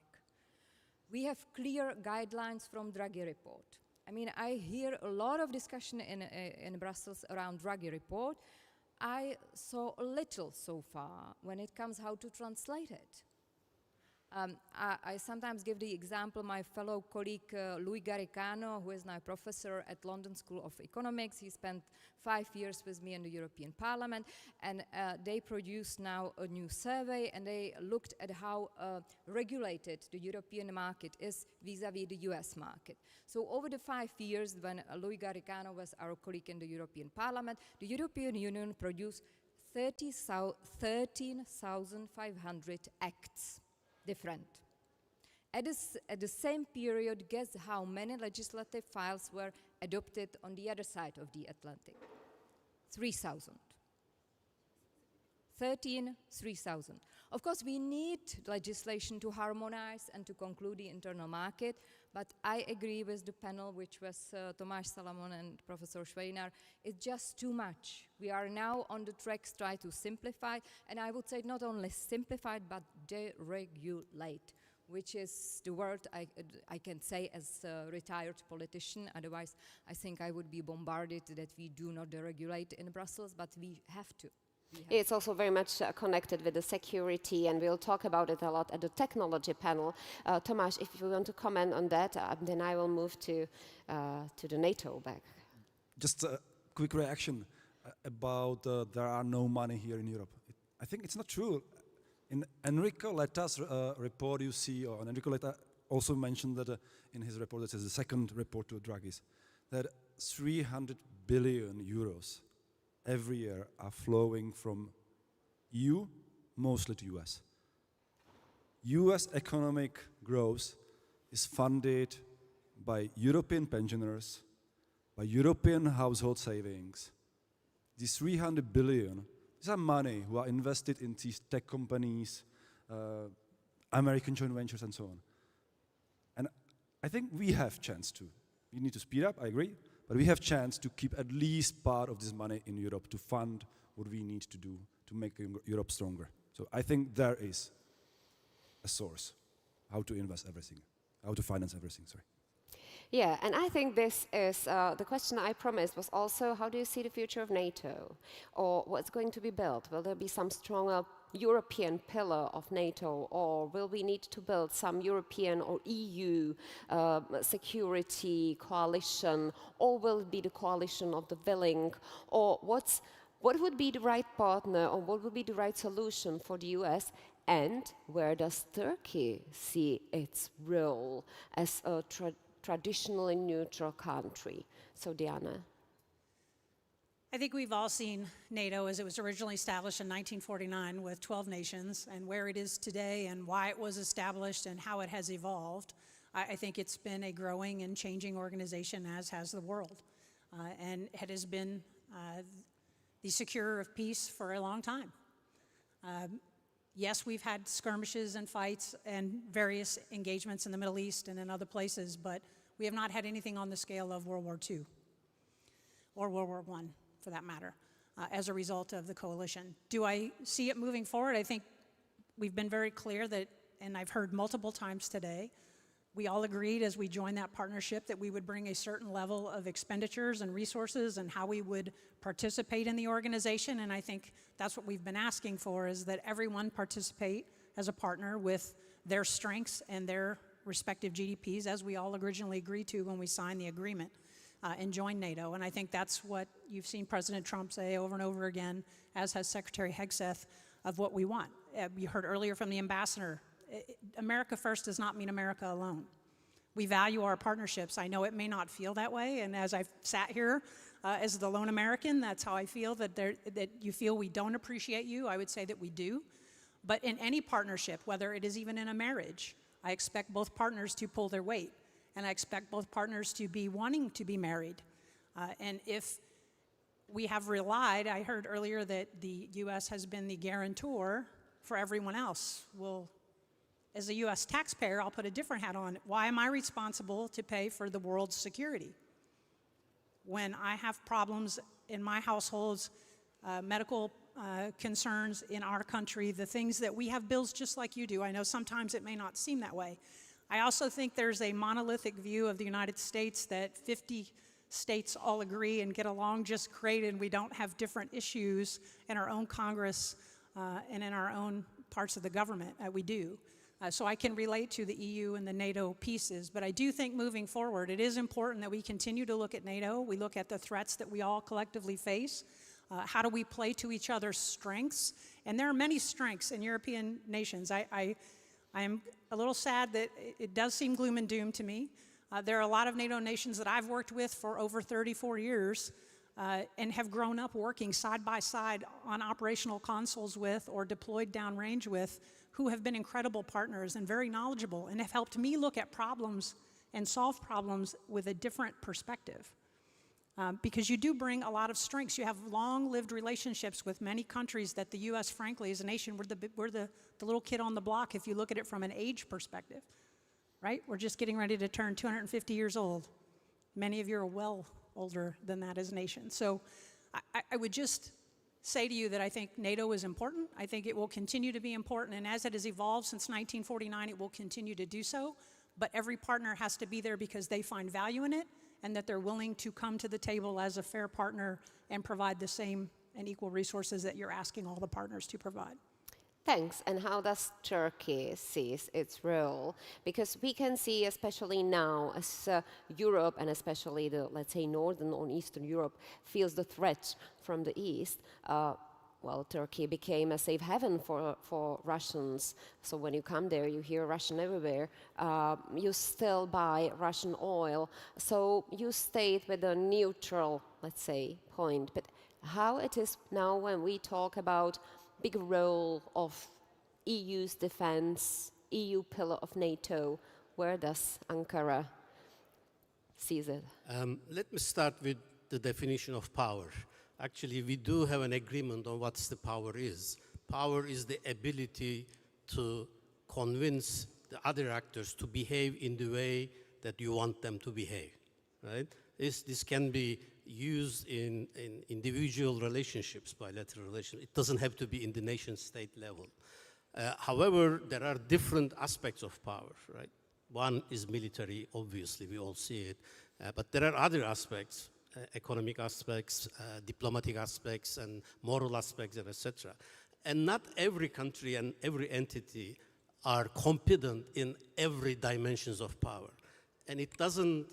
We have clear guidelines from Draghi report. I mean, I hear a lot of discussion in Brussels around Draghi report. I saw little so far when it comes how to translate it. I sometimes give the example, my fellow colleague Louis Garicano, who is now professor at London School of Economics. He spent 5 years with me in the European Parliament, and they produced now a new survey, and they looked at how regulated the European market is vis-à-vis the US market. So over the 5 years when Louis Garicano was our colleague in the European Parliament, the European Union produced 13,500 acts. Different. At the same period, guess how many legislative files were adopted on the other side of the Atlantic? 3,000. 3,000. Of course, we need legislation to harmonize and to conclude the internal market, but I agree with the panel, which was Tomáš Salamon and Professor Schweiner, it's just too much. We are now on the tracks try to simplify, and I would say not only simplify, but deregulate, which is the word I can say as a retired politician. Otherwise, I think I would be bombarded that we do not deregulate in Brussels, but we have to. It's also very much connected with the security, and we'll talk about it a lot at the technology panel. Tomáš, if you want to comment on that, then I will move to the NATO back. Just a quick reaction about there are no money here in Europe. I think it's not true. In Enrico Letta's report, you see, or Enrico Letta also mentioned that in his report, this is the second report to Draghi's, that 300 billion euros every year are flowing from EU, mostly to US. US economic growth is funded by European pensioners, by European household savings. These 300 billion, these are money who are invested in these tech companies, American joint ventures and so on. And I think we have chance to. We need to speed up, I agree, but we have chance to keep at least part of this money in Europe to fund what we need to do to make Europe stronger. So I think there is a source how to invest everything, how to finance everything, sorry. Yeah, and I think this is, the question I promised was also, how do you see the future of NATO? Or what's going to be built? Will there be some stronger European pillar of NATO, or will we need to build some European or EU security coalition, or will it be the coalition of the willing, or what would be the right partner, or what would be the right solution for the US, and where does Turkey see its role as a traditionally neutral country? So Diana. I think we've all seen NATO as it was originally established in 1949 with 12 nations, and where it is today and why it was established and how it has evolved. I think it's been a growing and changing organization, as has the world. And it has been the securer of peace for a long time. Yes, we've had skirmishes and fights and various engagements in the Middle East and in other places, but we have not had anything on the scale of World War II or World War I, for that matter, as a result of the coalition. Do I see it moving forward? I think we've been very clear that, and I've heard multiple times today, we all agreed as we joined that partnership that we would bring a certain level of expenditures and resources and how we would participate in the organization, and I think that's what we've been asking for, is that everyone participate as a partner with their strengths and their respective GDPs, as we all originally agreed to when we signed the agreement and joined NATO. And I think that's what you've seen President Trump say over and over again, as has Secretary Hegseth, of what we want. You heard earlier from the ambassador, America first does not mean America alone. We value our partnerships. I know it may not feel that way, and as I've sat here as the lone American, that's how I feel, that you feel we don't appreciate you. I would say that we do. But in any partnership, whether it is even in a marriage, I expect both partners to pull their weight, and I expect both partners to be wanting to be married. And if we have relied, I heard earlier that the U.S. has been the guarantor for everyone else. Well, as a U.S. taxpayer, I'll put a different hat on. Why am I responsible to pay for the world's security? When I have problems in my households, medical concerns in our country, the things that we have bills just like you do. I know sometimes it may not seem that way. I also think there's a monolithic view of the United States that 50 states all agree and get along just great, and we don't have different issues in our own Congress and in our own parts of the government. We do. So I can relate to the EU and the NATO pieces, but I do think moving forward, it is important that we continue to look at NATO. We look at the threats that we all collectively face. How do we play to each other's strengths? And there are many strengths in European nations. I am a little sad that it does seem gloom and doom to me. There are a lot of NATO nations that I've worked with for over 34 years and have grown up working side by side on operational consoles with or deployed downrange with, who have been incredible partners and very knowledgeable and have helped me look at problems and solve problems with a different perspective. Because you do bring a lot of strengths. You have long-lived relationships with many countries that the U.S., frankly, as a nation, we're the little kid on the block if you look at it from an age perspective, right? We're just getting ready to turn 250 years old. Many of you are well older than that as a nation. So I would just say to you that I think NATO is important. I think it will continue to be important, and as it has evolved since 1949, it will continue to do so. But every partner has to be there because they find value in it, and that they're willing to come to the table as a fair partner and provide the same and equal resources that you're asking all the partners to provide. Thanks. And how does Turkey see its role? Because we can see, especially now, as Europe, and especially the, let's say, Northern or Eastern Europe, feels the threat from the East. Well, Turkey became a safe haven for Russians. So when you come there, you hear Russian everywhere. You still buy Russian oil. So you stayed with a neutral, let's say, point. But how it is now when we talk about big role of EU's defense, EU pillar of NATO, where does Ankara see it? Let me start with the definition of power. Actually, we do have an agreement on what the power is. Power is the ability to convince the other actors to behave in the way that you want them to behave, right? This can be used in individual relationships, bilateral relations. It doesn't have to be in the nation-state level. However, there are different aspects of power, right? One is military, obviously, we all see it. But there are other aspects, economic aspects, diplomatic aspects, and moral aspects, and etc. And not every country and every entity are competent in every dimensions of power. And it doesn't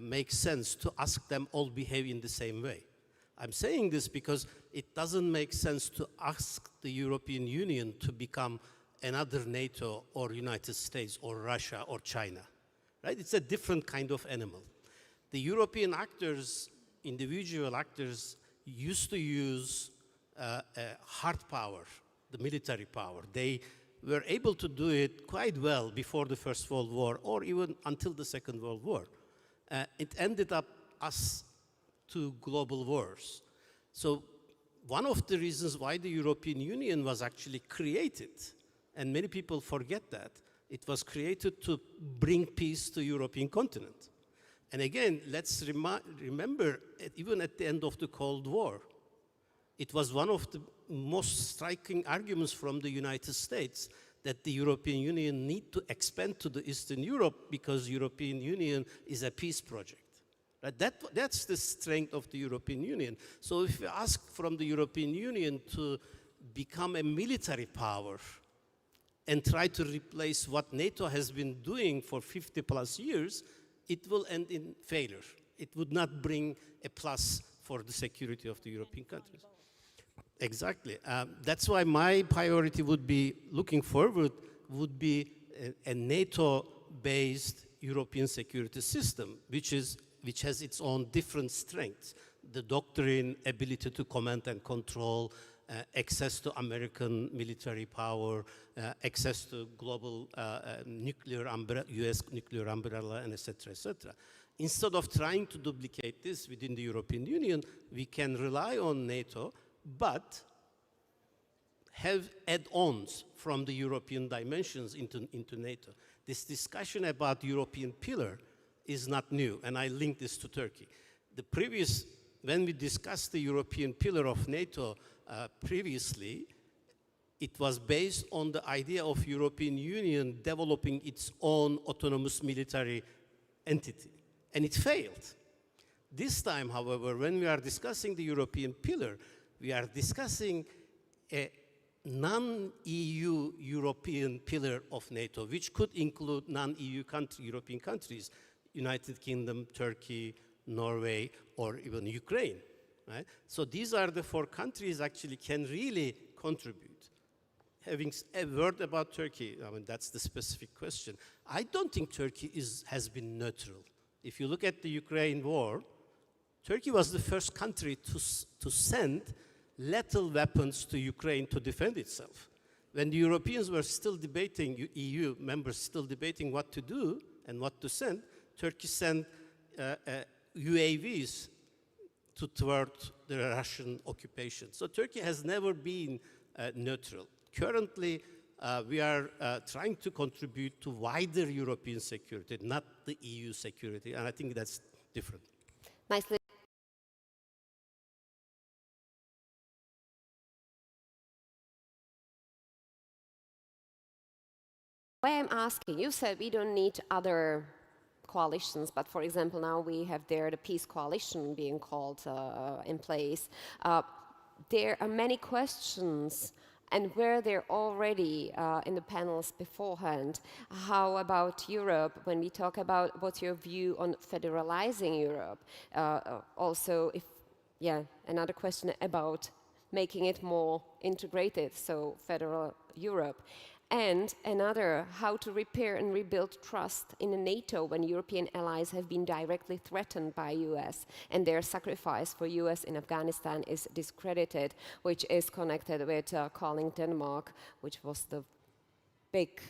make sense to ask them all behave in the same way. I'm saying this because it doesn't make sense to ask the European Union to become another NATO or United States or Russia or China, right? It's a different kind of animal. The European actors, individual actors, used to use hard power, the military power. They were able to do it quite well before the First World War or even until the Second World War. It ended up as two global wars. So one of the reasons why the European Union was actually created And many people forget that. It was created to bring peace to the European continent. And again, let's remember, even at the end of the Cold War, it was one of the most striking arguments from the United States that the European Union need to expand to the Eastern Europe because European Union is a peace project. Right? That's the strength of the European Union. So if we ask from the European Union to become a military power and try to replace what NATO has been doing for 50 plus years, it will end in failure. It would not bring a plus for the security of the European countries. Exactly. That's why my priority would be, looking forward, would be a NATO-based European security system, which has its own different strengths. The doctrine, ability to command and control, access to American military power, access to global nuclear umbrella, US nuclear umbrella, and et cetera, et cetera. Instead of trying to duplicate this within the European Union, we can rely on NATO, but have add-ons from the European dimensions into NATO. This discussion about European pillar is not new, and I link this to Turkey. When we discussed the European pillar of NATO previously, it was based on the idea of European Union developing its own autonomous military entity, and it failed. This time, however, when we are discussing the European pillar, we are discussing a non-EU European pillar of NATO, which could include non-EU European countries, United Kingdom, Turkey, Norway, or even Ukraine. Right? So these are the 4 countries actually can really contribute. Having a word about Turkey, I mean, that's the specific question. I don't think Turkey has been neutral. If you look at the Ukraine war, Turkey was the first country to send lethal weapons to Ukraine to defend itself. When the Europeans were still debating, EU members still debating what to do and what to send, Turkey sent UAVs to thwart the Russian occupation. So Turkey has never been neutral. Currently, we are trying to contribute to wider European security, not the EU security, and I think that's different. Nicely. Why I'm asking, you said we don't need other coalitions, but for example, now we have there the peace coalition being called in place. There are many questions, and were there already in the panels beforehand. How about Europe, when we talk about what's your view on federalizing Europe? Also, another question about making it more integrated, so federal Europe. And another, how to repair and rebuild trust in NATO when European allies have been directly threatened by US and their sacrifice for US in Afghanistan is discredited, which is connected with calling Denmark, which was the big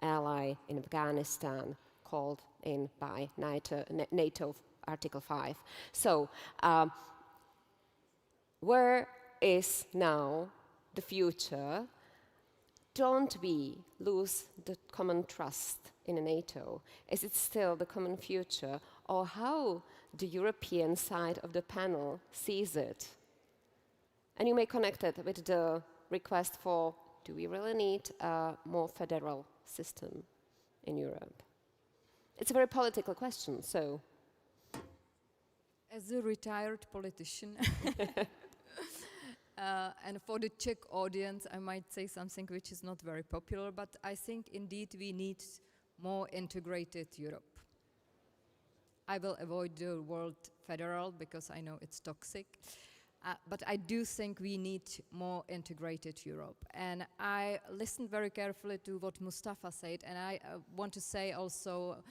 ally in Afghanistan, called in by NATO Article 5. So, where is now the future? Don't we lose the common trust in NATO? Is it still the common future? Or how the European side of the panel sees it? And you may connect it with the request for, do we really need a more federal system in Europe? It's a very political question, so. As a retired politician, and for the Czech audience, I might say something which is not very popular, but I think indeed we need more integrated Europe. I will avoid the word federal because I know it's toxic, but I do think we need more integrated Europe. And I listened very carefully to what Mustafa said, and I want to say also,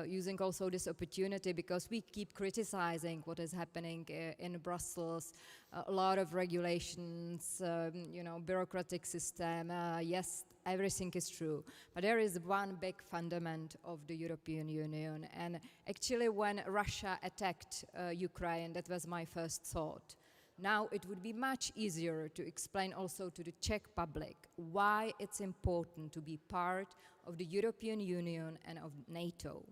using also this opportunity, because we keep criticizing what is happening in Brussels, a lot of regulations, bureaucratic system, yes, everything is true. But there is one big fundament of the European Union, and actually when Russia attacked Ukraine, that was my first thought. Now it would be much easier to explain also to the Czech public why it's important to be part of the European Union and of NATO.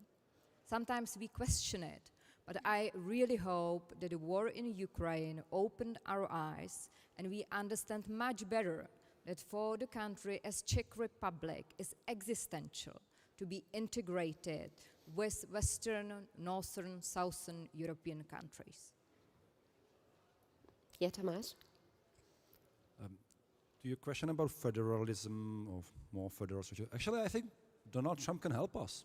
Sometimes we question it, but I really hope that the war in Ukraine opened our eyes and we understand much better that for the country as Czech Republic is existential to be integrated with Western, Northern, Southern European countries. Yeah, Tomáš? To your question about federalism or more federal structure, actually I think Donald Trump can help us.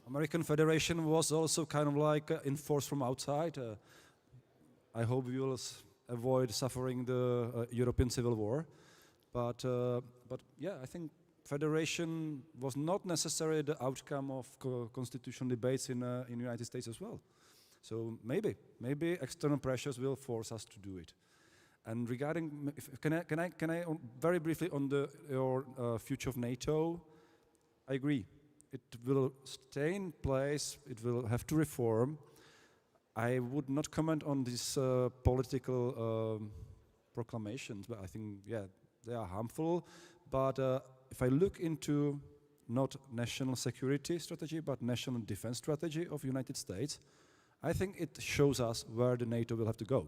American Federation was also kind of like enforced from outside. I hope we will avoid suffering the European Civil War. But yeah, I think federation was not necessarily the outcome of constitutional debates in the United States as well. So maybe external pressures will force us to do it. And regarding, can I very briefly on your future of NATO? I agree. It will stay in place. It will have to reform. I would not comment on these political proclamations, but I think they are harmful. But if I look into not national security strategy, but national defense strategy of United States, I think it shows us where the NATO will have to go.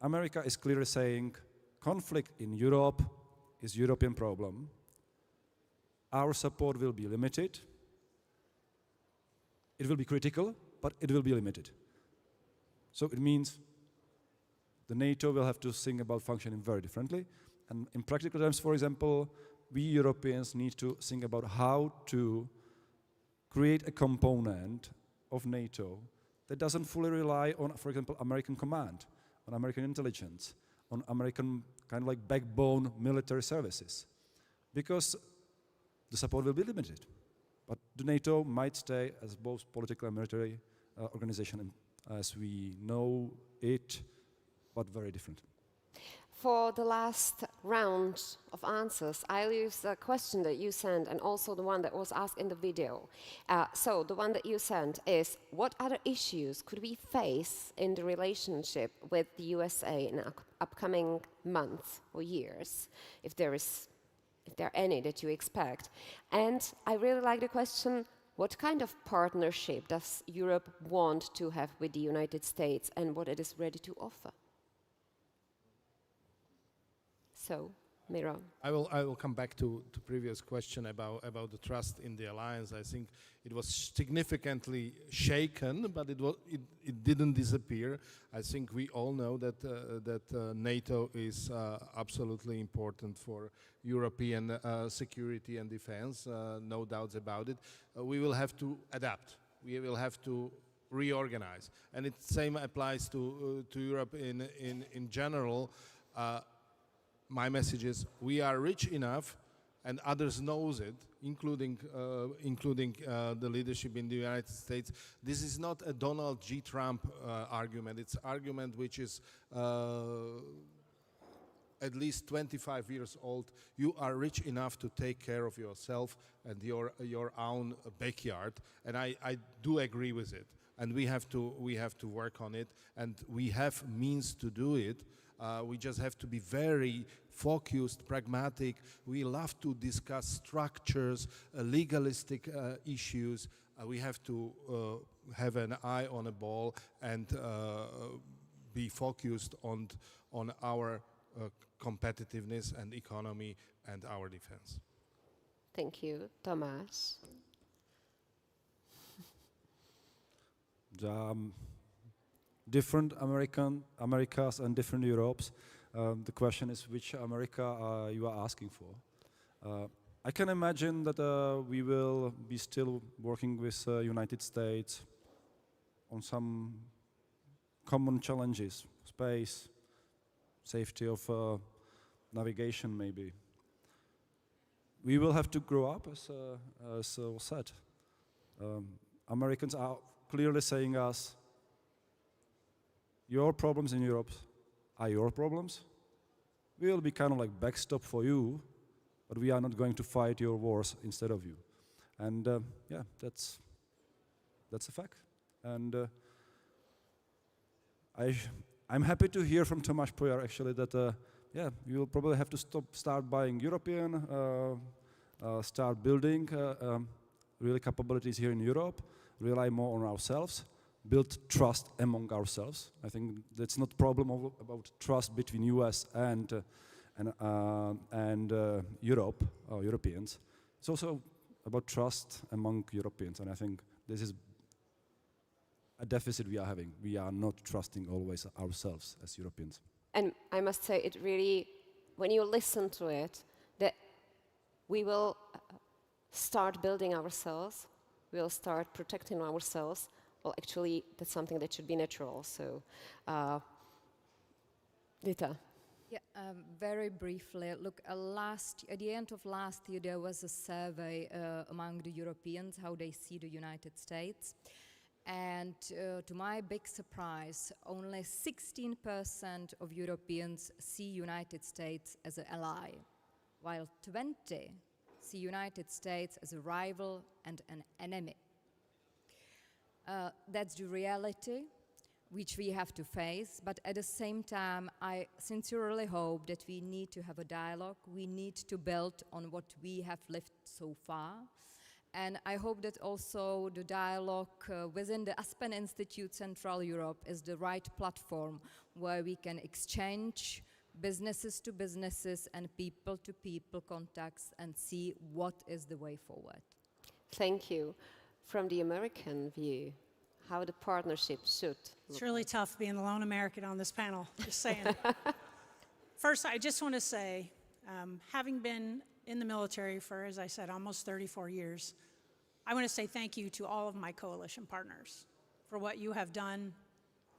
America is clearly saying conflict in Europe is a European problem. Our support will be limited. It will be critical, but it will be limited. So it means the NATO will have to think about functioning very differently. And in practical terms, for example, we Europeans need to think about how to create a component of NATO that doesn't fully rely on, for example, American command, on American intelligence, on American kind of like backbone military services. Because the support will be limited. But the NATO might stay as both political and military organization as we know it, but very different. For the last round of answers, I'll use the question that you sent and also the one that was asked in the video. So the one that you sent is, what other issues could we face in the relationship with the USA in upcoming months or years, if there are any that you expect? And I really like the question, what kind of partnership does Europe want to have with the United States and what it is ready to offer? So, Miro. I will come back to previous question about the trust in the alliance. I think it was significantly shaken, but it didn't disappear. I think we all know that NATO is absolutely important for European security and defense. No doubts about it. We will have to adapt. We will have to reorganize, and the same applies to Europe in general. My message is we are rich enough, and others knows it, including the leadership in the United States. This is not a Donald J. Trump argument. It's an argument which is at least 25 years old. You are rich enough to take care of yourself and your own backyard, and I do agree with it. And we have to work on it, and we have means to do it. We just have to be very focused, pragmatic. We love to discuss structures, legalistic issues. We have to have an eye on a ball and be focused on our competitiveness and economy and our defense. Thank you. Tomáš. Different Americas and different Europes. The question is which America you are asking for. I can imagine that we will be still working with United States on some common challenges, space, safety of navigation maybe. We will have to grow up, as was said. Americans are clearly saying us, your problems in Europe are your problems. We will be kind of like backstop for you, but we are not going to fight your wars instead of you. And yeah, that's a fact. And I'm happy to hear from Tomáš Pojar actually that yeah, you will probably have to start buying European, start building really capabilities here in Europe, rely more on ourselves, build trust among ourselves. I think that's not a problem about trust between US and Europe, or Europeans. It's also about trust among Europeans, and I think this is a deficit we are having. We are not trusting always ourselves as Europeans. And I must say, it really, when you listen to it, that we will start building ourselves, we'll start protecting ourselves. Well, actually, that's something that should be natural. So, Dita. Yeah, very briefly. Look, at the end of last year, there was a survey among the Europeans how they see the United States. And to my big surprise, only 16% of Europeans see United States as an ally, while 20% see United States as a rival and an enemy. That's the reality which we have to face, but at the same time, I sincerely hope that we need to have a dialogue. We need to build on what we have lived so far. And I hope that also the dialogue within the Aspen Institute Central Europe is the right platform where we can exchange businesses to businesses and people to people contacts and see what is the way forward. Thank you. From the American view, how the partnership should look. It's really tough being the lone American on this panel, just saying. First, I just want to say, having been in the military for, as I said, almost 34 years, I want to say thank you to all of my coalition partners for what you have done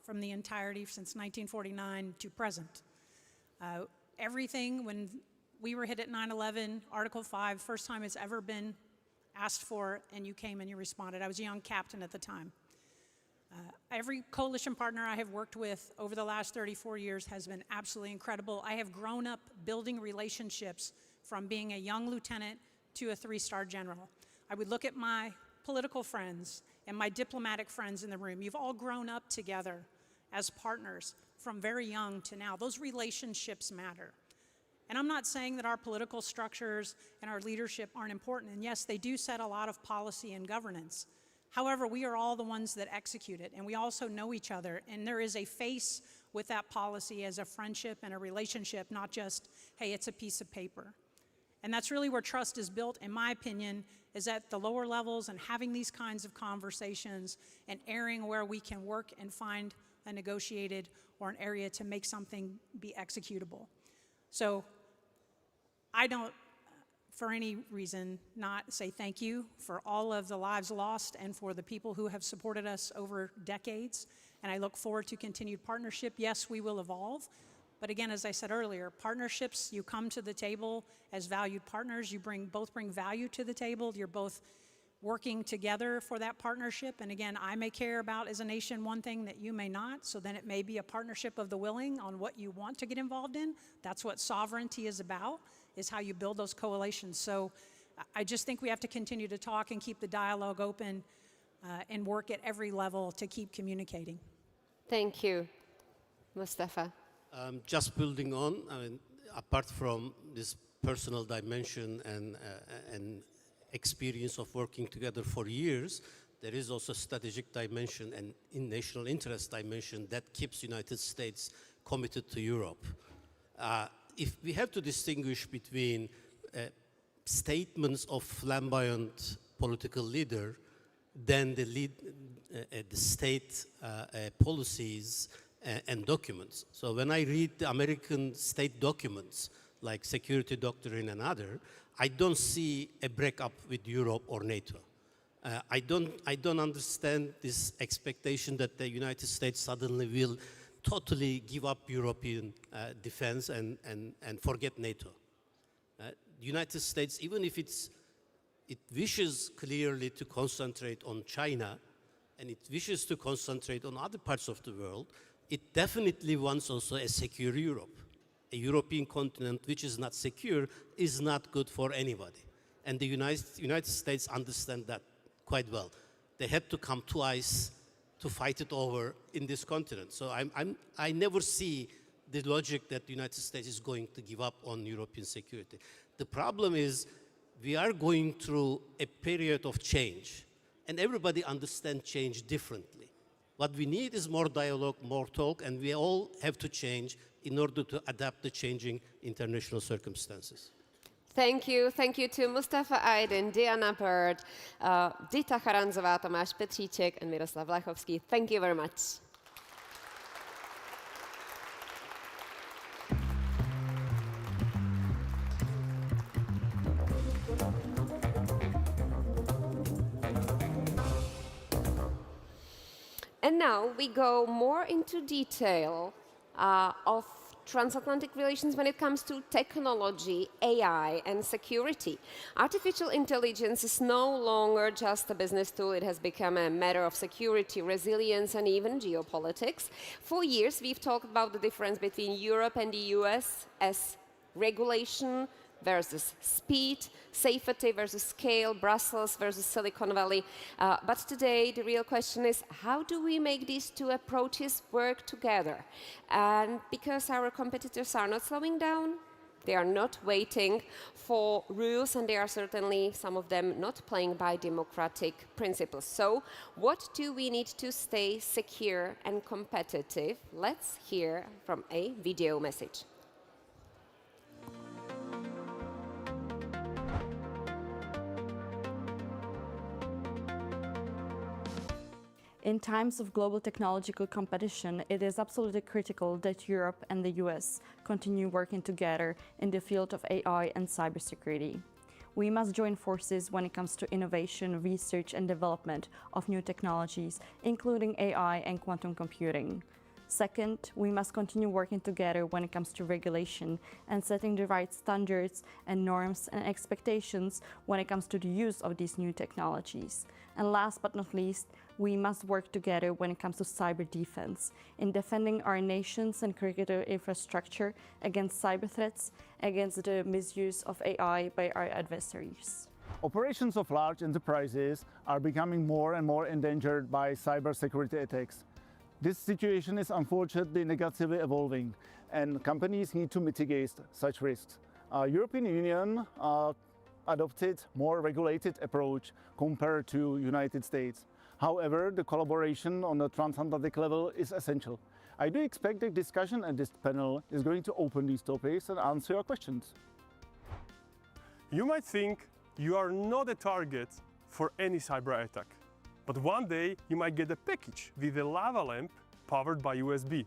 from the entirety since 1949 to present. Everything, when we were hit at 9/11, Article 5, first time it's ever been asked for, and you came and you responded. I was a young captain at the time. Every coalition partner I have worked with over the last 34 years has been absolutely incredible. I have grown up building relationships from being a young lieutenant to a 3-star general. I would look at my political friends and my diplomatic friends in the room. You've all grown up together as partners from very young to now. Those relationships matter. And I'm not saying that our political structures and our leadership aren't important. And yes, they do set a lot of policy and governance. However, we are all the ones that execute it, and we also know each other. And there is a face with that policy as a friendship and a relationship, not just, hey, it's a piece of paper. And that's really where trust is built, in my opinion, is at the lower levels and having these kinds of conversations and airing where we can work and find a negotiated or an area to make something be executable. So I don't, for any reason, not say thank you for all of the lives lost and for the people who have supported us over decades. And I look forward to continued partnership. Yes, we will evolve. But again, as I said earlier, partnerships, you come to the table as valued partners. You both bring value to the table. You're both working together for that partnership. And again, I may care about as a nation one thing that you may not. So then it may be a partnership of the willing on what you want to get involved in. That's what sovereignty is about, is how you build those coalitions. So I just think we have to continue to talk and keep the dialogue open and work at every level to keep communicating. Thank you. Mustafa. Just building on, I mean, apart from this personal dimension and experience of working together for years, there is also strategic dimension and in national interest dimension that keeps United States committed to Europe. If we have to distinguish between statements of flamboyant political leader, then the state policies and documents. So when I read the American state documents, like security doctrine and other, I don't see a breakup with Europe or NATO. I don't understand this expectation that the United States suddenly will totally give up European defense and forget NATO. The United States, even if it wishes clearly to concentrate on China, and it wishes to concentrate on other parts of the world, it definitely wants also a secure Europe. A European continent which is not secure is not good for anybody. And the United States understand that quite well. They had to come twice to fight it over in this continent. So I never see the logic that the United States is going to give up on European security. The problem is we are going through a period of change, and everybody understands change differently. What we need is more dialogue, more talk, and we all have to change in order to adapt to changing international circumstances. Thank you to Mustafa Aydin, Diana Bird, Dita Charanzová, Tomáš Petříček, and Miroslav Lachovský. Thank you very much. And now we go more into detail of transatlantic relations when it comes to technology, AI, and security. Artificial intelligence is no longer just a business tool. It has become a matter of security, resilience, and even geopolitics. For years, we've talked about the difference between Europe and the US as regulation versus speed, safety versus scale, Brussels versus Silicon Valley. But today, the real question is, how do we make these two approaches work together? And because our competitors are not slowing down, they are not waiting for rules, and they are certainly, some of them, not playing by democratic principles. So what do we need to stay secure and competitive? Let's hear from a video message. In times of global technological competition, it is absolutely critical that Europe and the US continue working together in the field of AI and cybersecurity. We must join forces when it comes to innovation, research, and development of new technologies, including AI and quantum computing. Second, we must continue working together when it comes to regulation and setting the right standards and norms and expectations when it comes to the use of these new technologies. And last but not least, we must work together when it comes to cyber defense, in defending our nations and critical infrastructure against cyber threats, against the misuse of AI by our adversaries. Operations of large enterprises are becoming more and more endangered by cybersecurity attacks. This situation is unfortunately negatively evolving, and companies need to mitigate such risks. European Union adopted more regulated approach compared to United States. However, the collaboration on the transatlantic level is essential. I do expect the discussion at this panel is going to open these topics and answer your questions. You might think you are not a target for any cyber attack. But one day you might get a package with a lava lamp powered by USB.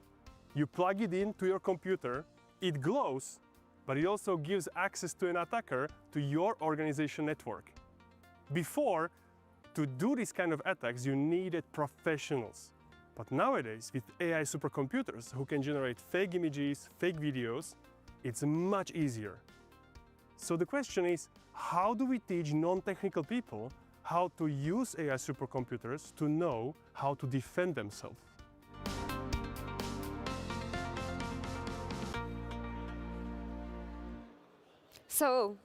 You plug it into your computer, it glows, but it also gives access to an attacker to your organization network. Before, to do this kind of attacks, you needed professionals. But nowadays, with AI supercomputers who can generate fake images, fake videos, it's much easier. So the question is, how do we teach non-technical people how to use AI supercomputers to know how to defend themselves? So,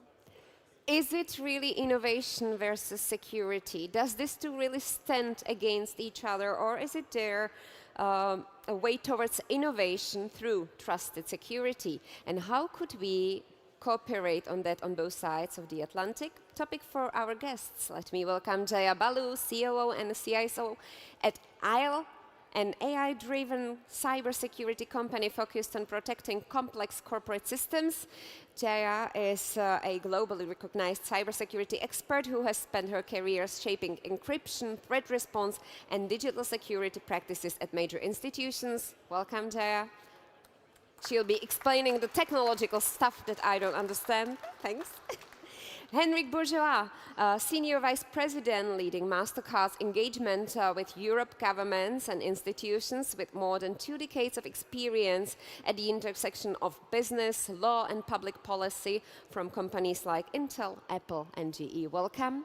is it really innovation versus security? Does this two really stand against each other, or is it there a way towards innovation through trusted security? And how could we cooperate on that on both sides of the Atlantic? Topic for our guests. Let me welcome Jaya Balu, COO and CISO at ISLE, an AI-driven cybersecurity company focused on protecting complex corporate systems. Jaya is a globally recognized cybersecurity expert who has spent her career shaping encryption, threat response, and digital security practices at major institutions. Welcome, Jaya. She'll be explaining the technological stuff that I don't understand. Thanks. Henrik Bourgeois, Senior Vice President leading MasterCard's engagement with Europe governments and institutions with more than 2 decades of experience at the intersection of business, law, and public policy from companies like Intel, Apple, and GE. Welcome.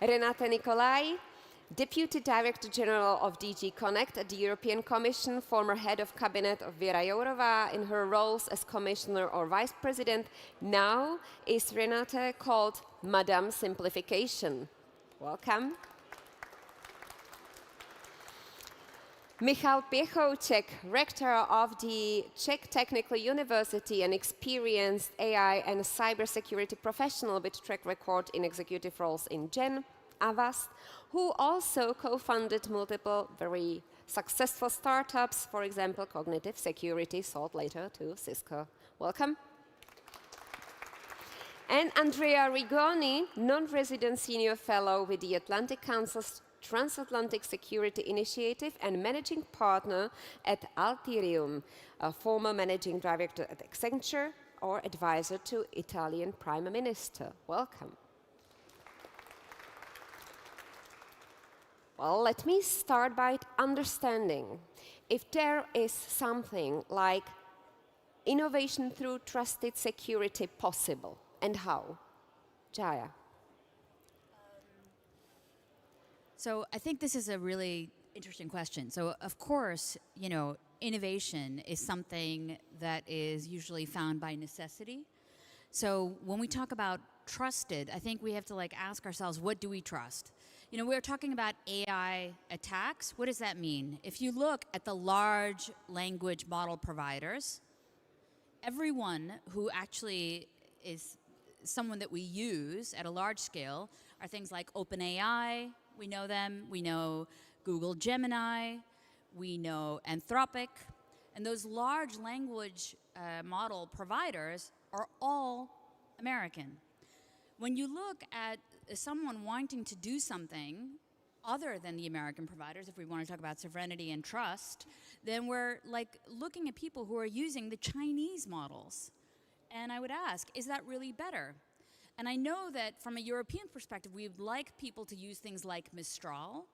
Renate Nicolai, Deputy Director General of DG Connect at the European Commission, former head of cabinet of Věra Jourová in her roles as Commissioner or Vice President. Now is Renate called Madame Simplification. Welcome. Michal Piechouček, rector of the Czech Technical University, an experienced AI and cybersecurity professional with track record in executive roles in Gen, Avast, who also co-founded multiple very successful startups, for example, Cognitive Security, sold later to Cisco. Welcome. And Andrea Rigoni, non-resident senior fellow with the Atlantic Council's Transatlantic Security Initiative and managing partner at Altirium, a former managing director at Accenture or advisor to Italian Prime Minister. Welcome. Well, let me start by understanding if there is something like innovation through trusted security possible, and how? Jaya. So I think this is a really interesting question. So of course, you know, innovation is something that is usually found by necessity. So when we talk about trusted, I think we have to like ask ourselves, what do we trust? You know, we're talking about AI attacks. What does that mean? If you look at the large language model providers, everyone who actually is someone that we use at a large scale are things like OpenAI. We know them. We know Google Gemini. We know Anthropic. And those large language model providers are all American. When you look at someone wanting to do something other than the American providers, if we want to talk about sovereignty and trust, then we're like looking at people who are using the Chinese models. And I would ask, is that really better? And I know that from a European perspective, we would like people to use things like Mistral,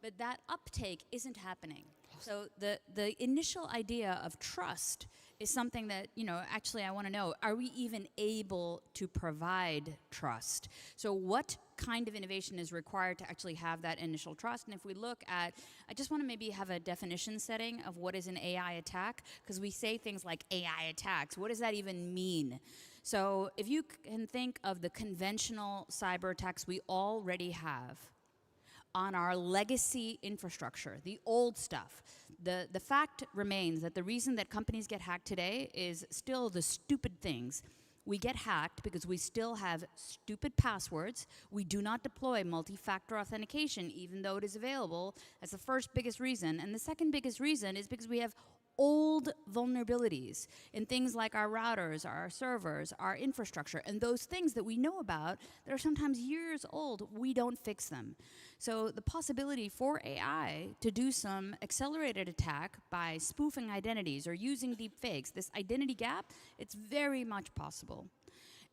but that uptake isn't happening. So the initial idea of trust is something that, you know, actually I want to know, are we even able to provide trust? So what kind of innovation is required to actually have that initial trust? And if we look at, I just want to maybe have a definition setting of what is an AI attack, because we say things like AI attacks. What does that even mean? So if you can think of the conventional cyber attacks we already have on our legacy infrastructure, the old stuff, the fact remains that the reason that companies get hacked today is still the stupid things. We get hacked because we still have stupid passwords. We do not deploy multi-factor authentication, even though it is available. That's the first biggest reason. And the second biggest reason is because we have old vulnerabilities in things like our routers, our servers, our infrastructure, and those things that we know about that are sometimes years old, we don't fix them. So the possibility for AI to do some accelerated attack by spoofing identities or using deep fakes, this identity gap, it's very much possible.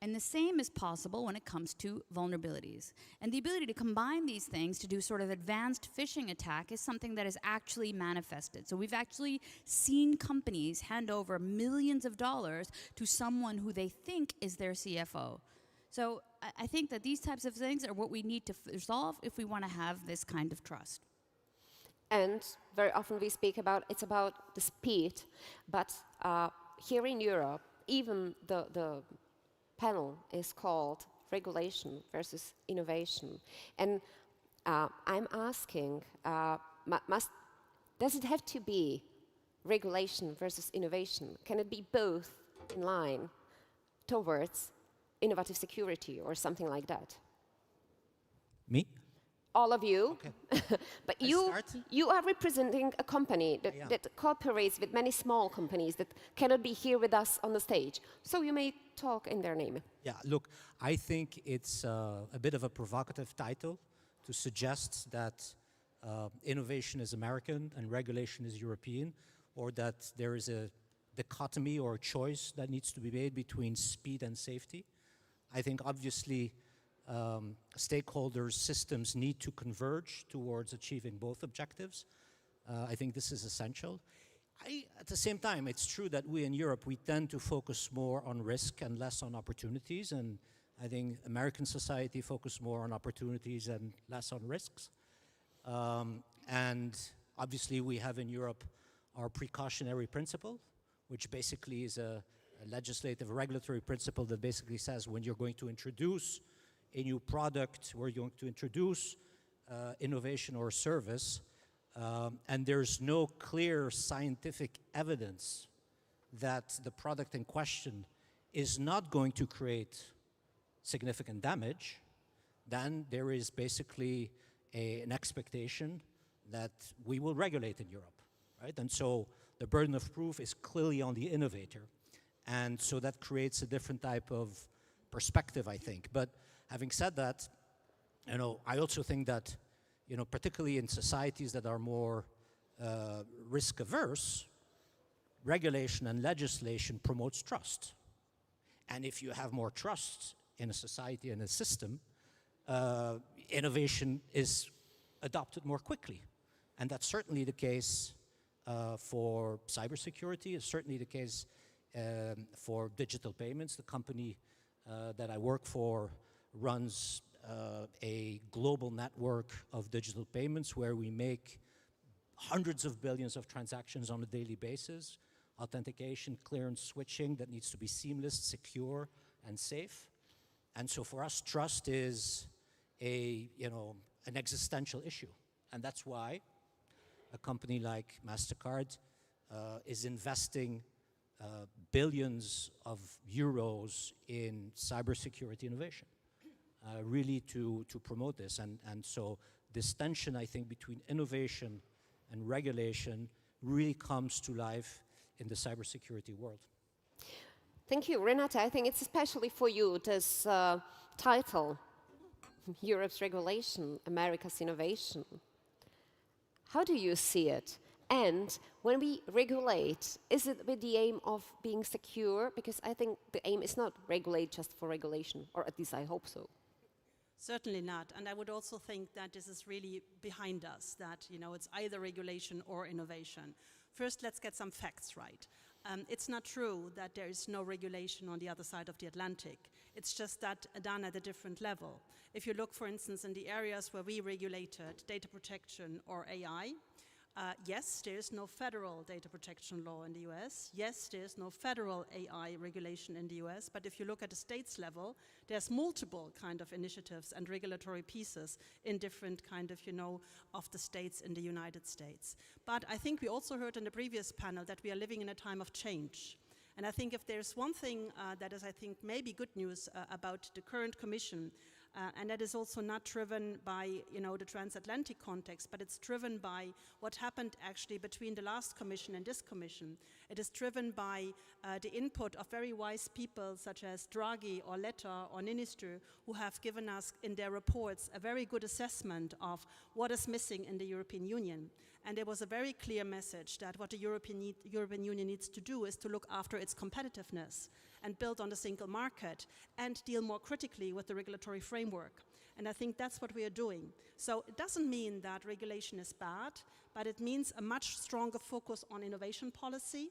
And the same is possible when it comes to vulnerabilities. And the ability to combine these things to do sort of advanced phishing attack is something that is actually manifested. So we've actually seen companies hand over millions of dollars to someone who they think is their CFO. So I think that these types of things are what we need to resolve if we want to have this kind of trust. And very often we speak about, it's about the speed, but here in Europe, even the panel is called Regulation versus Innovation. And I'm asking, does it have to be regulation versus innovation? Can it be both in line towards innovative security or something like that? Me? All of you. Okay. But you are representing a company that cooperates with many small companies that cannot be here with us on the stage. So you may talk in their name. Yeah, look, I think it's a bit of a provocative title to suggest that innovation is American and regulation is European, or that there is a dichotomy or a choice that needs to be made between speed and safety. I think obviously stakeholders' systems need to converge towards achieving both objectives. I think this is essential. At the same time, it's true that we in Europe, we tend to focus more on risk and less on opportunities, and I think American society focuses more on opportunities and less on risks. And obviously we have in Europe our precautionary principle, which basically is a legislative regulatory principle that basically says when you're going to introduce a new product, we're going to introduce innovation or service, and there's no clear scientific evidence that the product in question is not going to create significant damage, then there is basically an expectation that we will regulate in Europe, right? And so the burden of proof is clearly on the innovator. And so that creates a different type of perspective, I think. But having said that, I also think that, particularly in societies that are more risk averse, regulation and legislation promotes trust. And if you have more trust in a society and a system, innovation is adopted more quickly. And that's certainly the case for cybersecurity. It's certainly the case for digital payments. The company that I work for runs a global network of digital payments where we make hundreds of billions of transactions on a daily basis. Authentication, clearance, switching that needs to be seamless, secure, and safe. And so for us, trust is an existential issue. And that's why a company like MasterCard is investing billions of euros in cybersecurity innovation, really to promote this. And so this tension, I think, between innovation and regulation really comes to life in the cybersecurity world. Thank you, Renata. I think it's especially for you, this title, Europe's Regulation, America's Innovation. How do you see it? And when we regulate, is it with the aim of being secure? Because I think the aim is not regulate just for regulation, or at least I hope so. Certainly not. And I would also think that this is really behind us, that it's either regulation or innovation. First, let's get some facts right. It's not true that there is no regulation on the other side of the Atlantic. It's just that done at a different level. If you look, for instance, in the areas where we regulated data protection or AI, yes, there is no federal data protection law in the US. Yes, there is no federal AI regulation in the US. But if you look at the states level, there's multiple kind of initiatives and regulatory pieces in different kind of the states in the United States. But I think we also heard in the previous panel that we are living in a time of change. And I think if there's one thing that is, I think, maybe good news about the current Commission, and that is also not driven by, the transatlantic context, but it's driven by what happened actually between the last Commission and this Commission. It is driven by the input of very wise people such as Draghi or Letta or Ninister, who have given us in their reports a very good assessment of what is missing in the European Union. And there was a very clear message that what the European Union needs to do is to look after its competitiveness and build on the single market and deal more critically with the regulatory framework. And I think that's what we are doing. So it doesn't mean that regulation is bad, but it means a much stronger focus on innovation policy.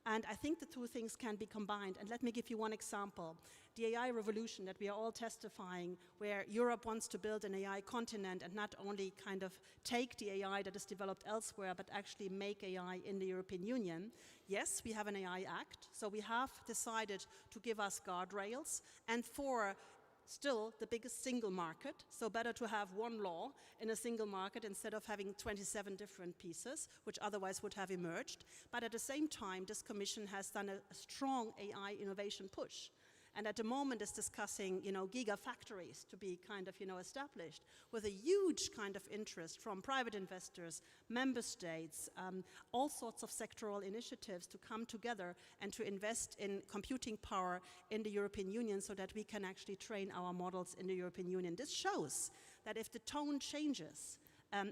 And I think the two things can be combined. And let me give you one example. The AI revolution that we are all testifying, where Europe wants to build an AI continent and not only kind of take the AI that is developed elsewhere, but actually make AI in the European Union. Yes, we have an AI Act, so we have decided to give us guardrails, and for still the biggest single market, so better to have one law in a single market instead of having 27 different pieces, which otherwise would have emerged. But at the same time, this Commission has done a strong AI innovation push. And at the moment is discussing, gigafactories to be kind of, established with a huge kind of interest from private investors, member states, all sorts of sectoral initiatives to come together and to invest in computing power in the European Union so that we can actually train our models in the European Union. This shows that if the tone changes,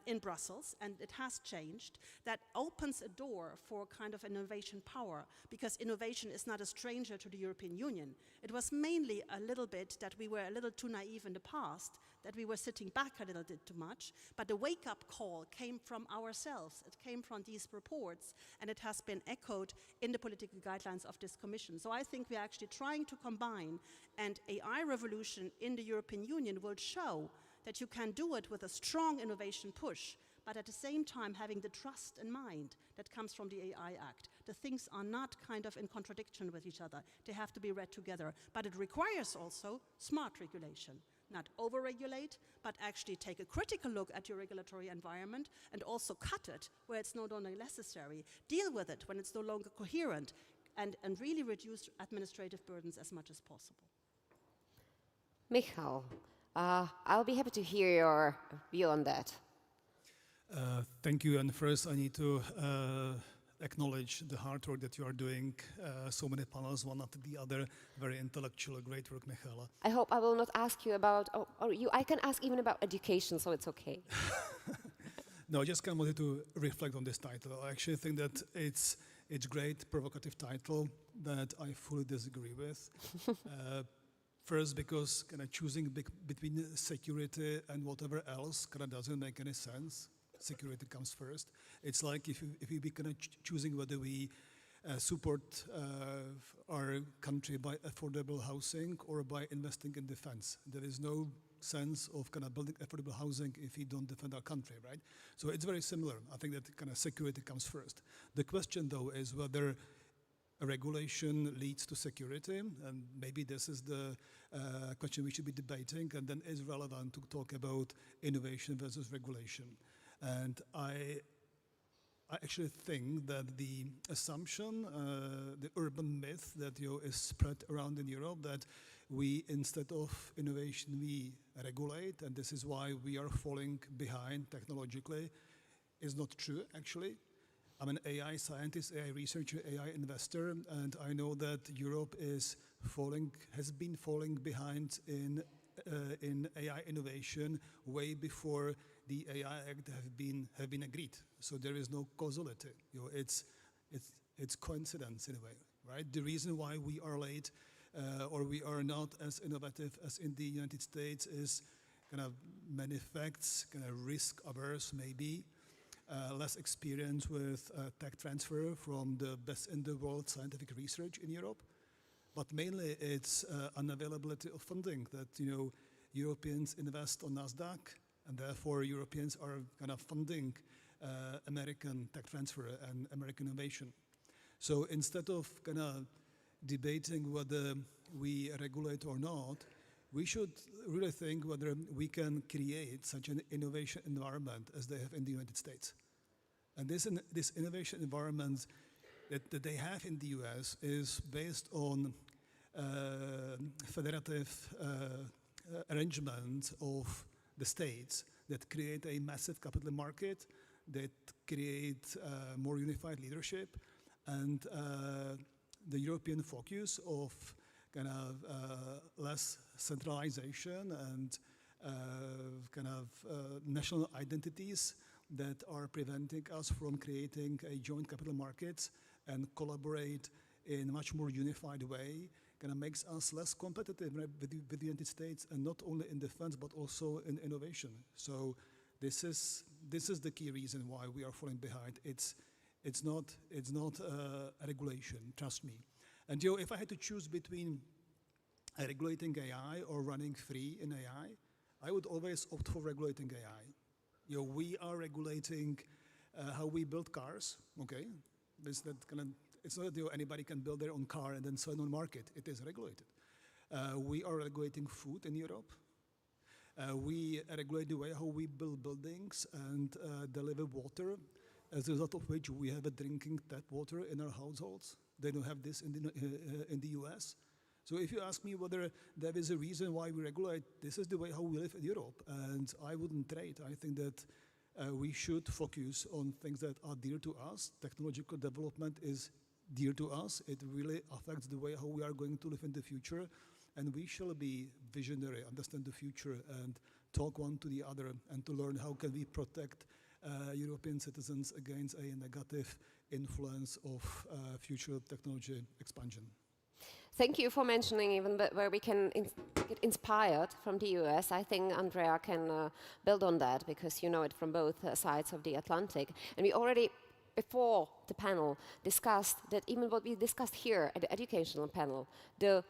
in Brussels, and it has changed, that opens a door for kind of innovation power, because innovation is not a stranger to the European Union. It was mainly a little bit that we were a little too naive in the past, that we were sitting back a little bit too much, but the wake-up call came from ourselves. It came from these reports, and it has been echoed in the political guidelines of this Commission. So I think we're actually trying to combine, and AI revolution in the European Union will show that you can do it with a strong innovation push, but at the same time having the trust in mind that comes from the AI Act. The things are not kind of in contradiction with each other. They have to be read together. But it requires also smart regulation. not over-regulate, but actually take a critical look at your regulatory environment and also cut it where it's no longer necessary, deal with it when it's no longer coherent, and really reduce administrative burdens as much as possible. Michal, I'll be happy to hear your view on that. Thank you. And first, I need to acknowledge the hard work that you are doing. So many panels, one after the other. Very intellectual, great work, Michaela. I hope I will not ask you about, I can ask even about education, so it's okay. No, I just kind of wanted to reflect on this title. I actually think that it's great, provocative title that I fully disagree with. First, because kind of choosing between security and whatever else kind of doesn't make any sense. Security comes first. It's like if we be kind of choosing whether we support our country by affordable housing or by investing in defense. There is no sense of kind of building affordable housing if we don't defend our country, right? So it's very similar. I think that kind of security comes first. The question, though, is whether a regulation leads to security, and maybe this is the question we should be debating, and then is relevant to talk about innovation versus regulation. And I actually think that the assumption, the urban myth that is spread around in Europe, that we, instead of innovation, we regulate, and this is why we are falling behind technologically, is not true, actually. I'm an AI scientist, AI researcher, AI investor, and I know that Europe has been falling behind in AI innovation way before the AI Act have been agreed. So there is no causality. It's coincidence in a way, right? The reason why we are late or we are not as innovative as in the United States is kind of many facts, kind of risk averse maybe. Less experience with tech transfer from the best in the world scientific research in Europe, but mainly it's unavailability of funding that Europeans invest on NASDAQ, and therefore Europeans are kind of funding American tech transfer and American innovation. So instead of kind of debating whether we regulate or not, we should really think whether we can create such an innovation environment as they have in the United States. And this innovation environment that they have in the US is based on federative arrangement of the states that create a massive capital market, that create more unified leadership, and the European focus of kind of less centralization and kind of national identities that are preventing us from creating a joint capital markets and collaborate in a much more unified way, kind of makes us less competitive with the United States, and not only in defense but also in innovation. So this is the key reason why we are falling behind. It's not a regulation, trust me. And if I had to choose between regulating AI or running free in AI, I would always opt for regulating AI. We are regulating how we build cars, okay? It's not that anybody can build their own car and then sell it on the market. It is regulated. We are regulating food in Europe. We regulate the way how we build buildings and deliver water, as a result of which we have a drinking tap water in our households. They don't have this in the US. So if you ask me whether there is a reason why we regulate, this is the way how we live in Europe, and I wouldn't trade. I think that we should focus on things that are dear to us. Technological development is dear to us. It really affects the way how we are going to live in the future, and we shall be visionary, understand the future, and talk one to the other, and to learn how can we protect European citizens against a negative influence of future technology expansion. Thank you for mentioning even where we can get inspired from the US. I think Andrea can build on that, because you know it from both sides of the Atlantic. And we already, before the panel, discussed that even what we discussed here at the educational panel, that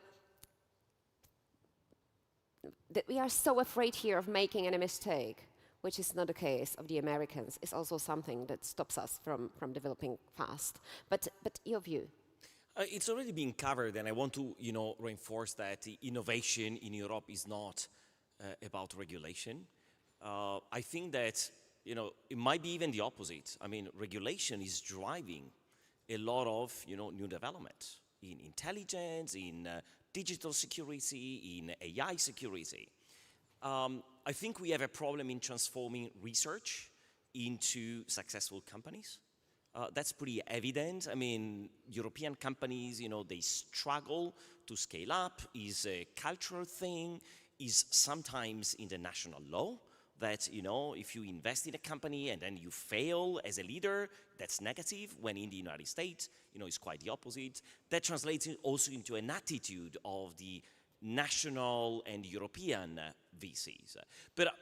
we are so afraid here of making any mistake, which is not the case of the Americans, is also something that stops us from developing fast. But your view? It's already been covered, and I want to, reinforce that the innovation in Europe is not about regulation. I think that, it might be even the opposite. I mean, regulation is driving a lot of, new development in intelligence, in digital security, in AI security. I think we have a problem in transforming research into successful companies. That's pretty evident. I mean, European companies, they struggle to scale up. Is a cultural thing, is sometimes in the national law that, if you invest in a company and then you fail as a leader, that's negative, when in the United States, it's quite the opposite. That translates also into an attitude of the national and European VCs. But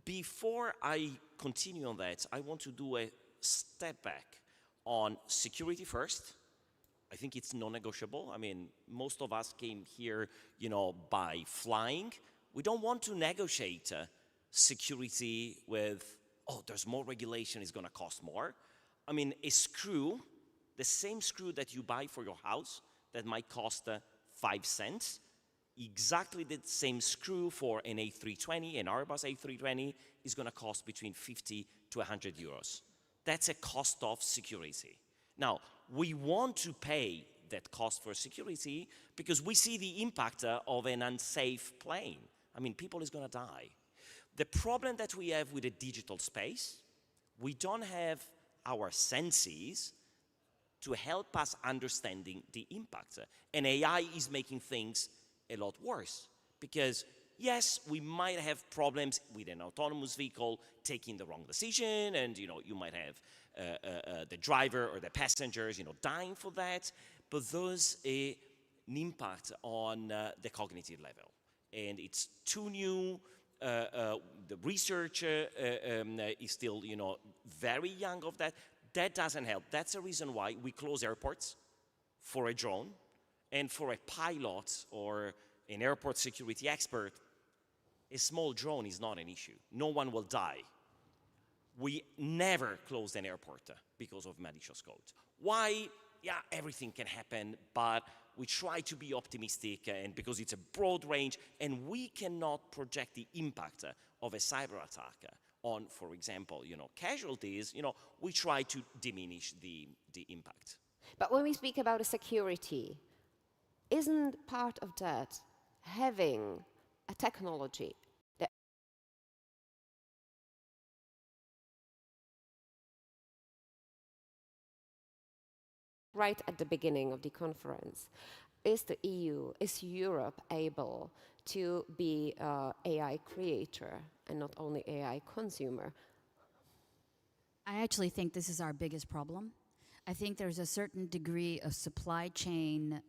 before I continue on that, I want to do a step back on security first. I think it's non-negotiable. I mean, most of us came here, by flying. We don't want to negotiate security with, there's more regulation, it's gonna cost more. I mean, a screw, the same screw that you buy for your house that might cost 5 cents, exactly the same screw for an A320, an Airbus A320, is gonna cost between 50 to 100 euros. That's a cost of security. Now, we want to pay that cost for security because we see the impact of an unsafe plane. I mean, people is gonna die. The problem that we have with the digital space, we don't have our senses to help us understanding the impact. And AI is making things a lot worse because yes, we might have problems with an autonomous vehicle taking the wrong decision, and you might have the driver or the passengers dying for that, but there's an impact on the cognitive level, and it's too new. The research is still very young of that. That doesn't help. That's the reason why we close airports for a drone, and for a pilot or an airport security expert, a small drone is not an issue. No one will die. We never closed an airport because of malicious code. Why? Yeah, everything can happen, but we try to be optimistic, and because it's a broad range, and we cannot project the impact of a cyber attack on, for example, casualties, we try to diminish the impact. But when we speak about security, isn't part of that having a technology that right at the beginning of the conference, is the EU, is Europe able to be an AI creator and not only AI consumer? I actually think this is our biggest problem. I think there's a certain degree of supply chain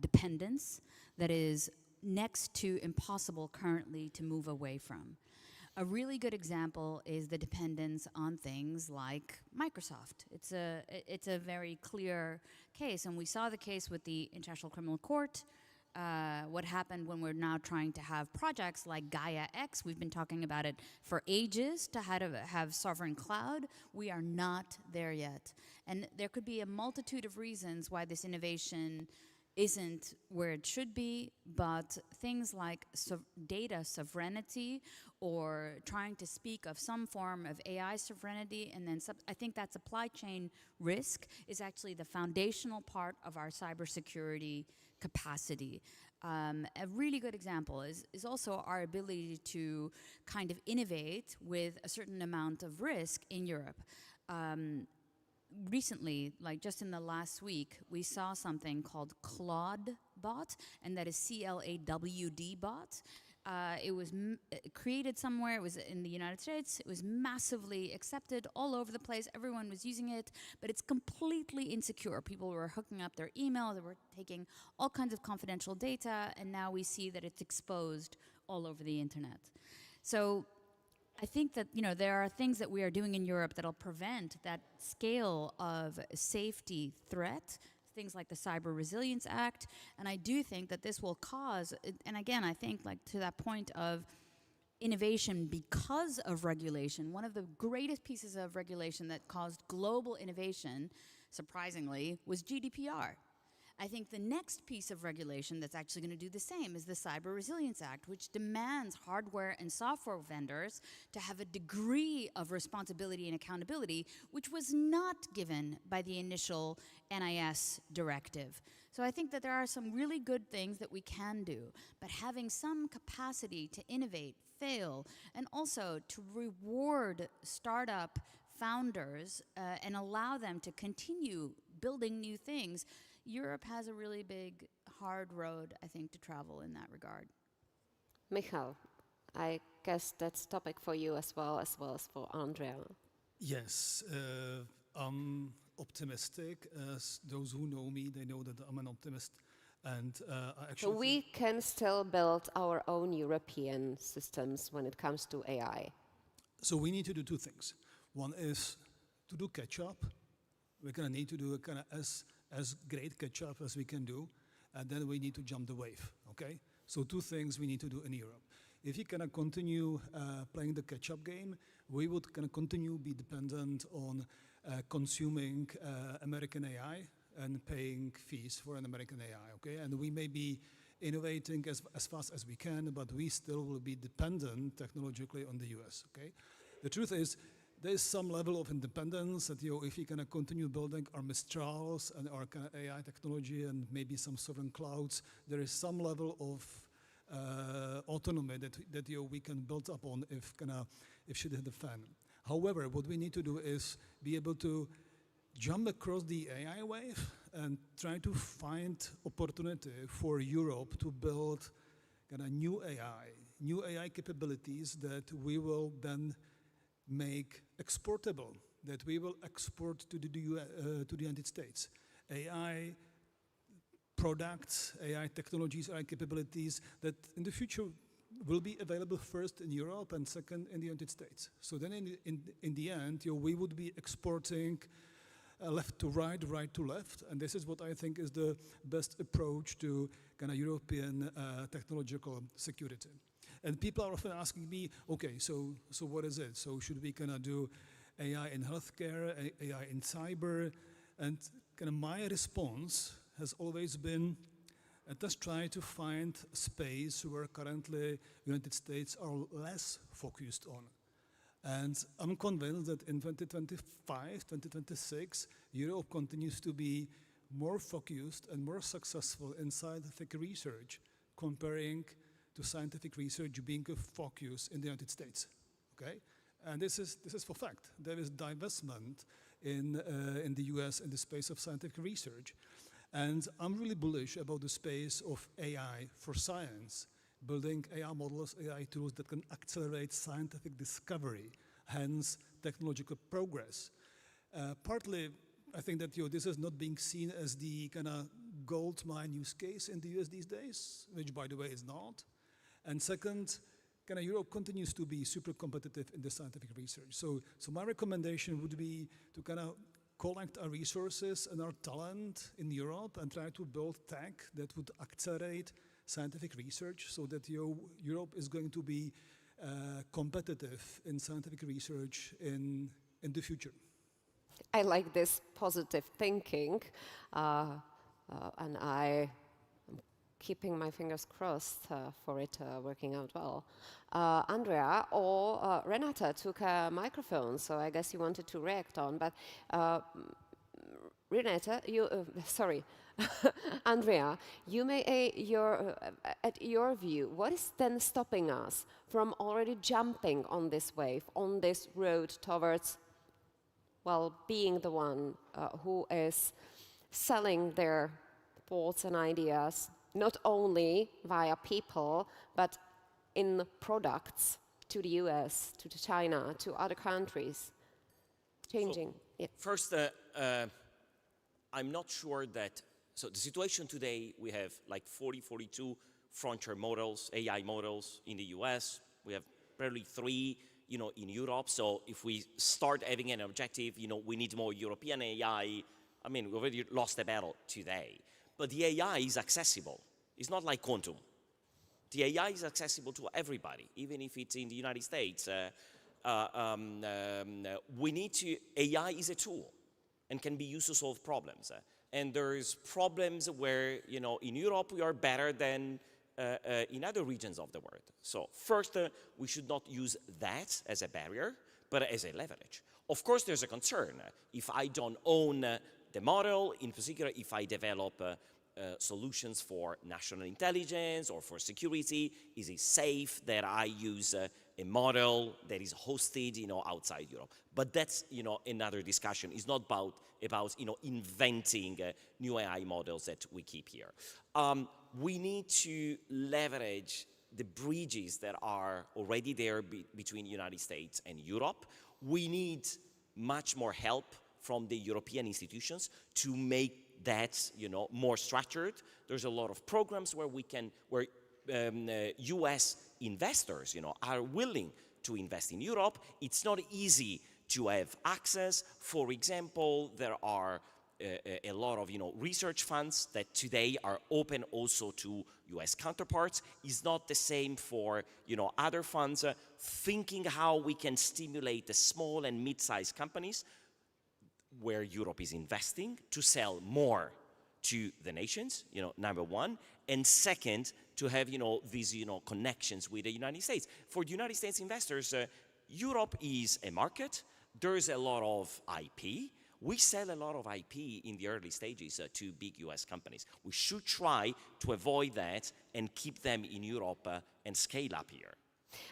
dependence that is next to impossible currently to move away from. A really good example is the dependence on things like Microsoft. It's a very clear case, and we saw the case with the International Criminal Court. What happened when we're now trying to have projects like Gaia X. We've been talking about it for ages to have sovereign cloud. We are not there yet. And there could be a multitude of reasons why this innovation isn't where it should be, but things like data sovereignty or trying to speak of some form of AI sovereignty, and then I think that supply chain risk is actually the foundational part of our cybersecurity capacity. A really good example is also our ability to kind of innovate with a certain amount of risk in Europe. Recently, like just in the last week, we saw something called Claude bot, and that is CLAWD bot. It was created somewhere, it was in the United States, it was massively accepted all over the place, everyone was using it, but it's completely insecure. People were hooking up their email, they were taking all kinds of confidential data, and now we see that it's exposed all over the internet. So I think that there are things that we are doing in Europe that'll prevent that scale of safety threat, things like the Cyber Resilience Act, and I do think that this will cause, and again, I think like to that point of innovation because of regulation, one of the greatest pieces of regulation that caused global innovation, surprisingly, was GDPR. I think the next piece of regulation that's actually going to do the same is the Cyber Resilience Act, which demands hardware and software vendors to have a degree of responsibility and accountability, which was not given by the initial NIS directive. So I think that there are some really good things that we can do, but having some capacity to innovate, fail, and also to reward startup founders and allow them to continue building new things, Europe has a really big, hard road, I think, to travel in that regard. Michal, I guess that's a topic for you as well as for Andrea. Yes, I'm optimistic. As those who know me, they know that I'm an optimist. And I actually So we can still build our own European systems when it comes to AI. So we need to do two things. One is to do catch-up. We're going to need to do a kind of as great catch-up as we can do, and then we need to jump the wave, okay? So two things we need to do in Europe. If you kind of continue playing the catch-up game, we would kind of continue be dependent on consuming American AI and paying fees for an American AI, okay? And we may be innovating as fast as we can, but we still will be dependent technologically on the US, okay? The truth is, there is some level of independence that, if you kind of continue building our Mistrals and our kind of AI technology and maybe some sovereign clouds, there is some level of autonomy that we can build upon if shit hit the fan. However, what we need to do is be able to jump across the AI wave and try to find opportunity for Europe to build kind of new AI capabilities that we will then make exportable, that we will export to the United States. AI products, AI technologies, AI capabilities that in the future will be available first in Europe and second in the United States. So then in the end, we would be exporting left to right, right to left, and this is what I think is the best approach to kind of European technological security. And people are often asking me, okay, so what is it? So should we kind of do AI in healthcare, AI in cyber? And kind of my response has always been, let us try to find a space where currently United States are less focused on. And I'm convinced that in 2025, 2026, Europe continues to be more focused and more successful in scientific research, comparing to scientific research being a focus in the United States, okay? And this is for fact. There is divestment in the US in the space of scientific research. And I'm really bullish about the space of AI for science, building AI models, AI tools that can accelerate scientific discovery, hence technological progress. Partly, I think that this is not being seen as the kind of gold mine use case in the US these days, which by the way is not. And second, kind of Europe continues to be super competitive in the scientific research. So my recommendation would be to kind of collect our resources and our talent in Europe and try to build tech that would accelerate scientific research so that Europe is going to be competitive in scientific research in the future. I like this positive thinking, and I'm keeping my fingers crossed for it working out well. Andrea or Renata took a microphone, so I guess you wanted to react on, but Renata, Andrea, you may, at your view, what is then stopping us from already jumping on this wave, on this road towards, well, being the one who is selling their thoughts and ideas, not only via people, but in products to the US, to China, to other countries, changing? So, first, I'm not sure that, so the situation today, we have like 42 frontier models, AI models in the US. We have barely 3, in Europe. So if we start having an objective, we need more European AI. I mean, we already lost the battle today. But the AI is accessible. It's not like quantum. The AI is accessible to everybody, even if it's in the United States. AI is a tool and can be used to solve problems. and there's problems where, you know, in Europe we are better than in other regions of the world. So first, we should not use that as a barrier, but as a leverage. Of course, there's a concern. If I don't own the model, in particular, if I develop solutions for national intelligence or for security, is it safe that I use a model that is hosted, you know, outside Europe? But that's, you know, another discussion. It's not about you know, inventing new AI models that we keep here. We need to leverage the bridges that are already there between the United States and Europe. We need much more help from the European institutions to make that, you know, more structured. There's a lot of programs where US investors, you know, are willing to invest in Europe. It's not easy to have access. For example, there are a lot of, you know, research funds that today are open also to US counterparts. It's not the same for, you know, other funds. Thinking how we can stimulate the small and mid-sized companies where Europe is investing to sell more to the nations, you know, number one. And second, to have, you know, these, you know, connections with the United States. For the United States investors, Europe is a market. There's a lot of IP. We sell a lot of IP in the early stages to big US companies. We should try to avoid that and keep them in Europe and scale up here.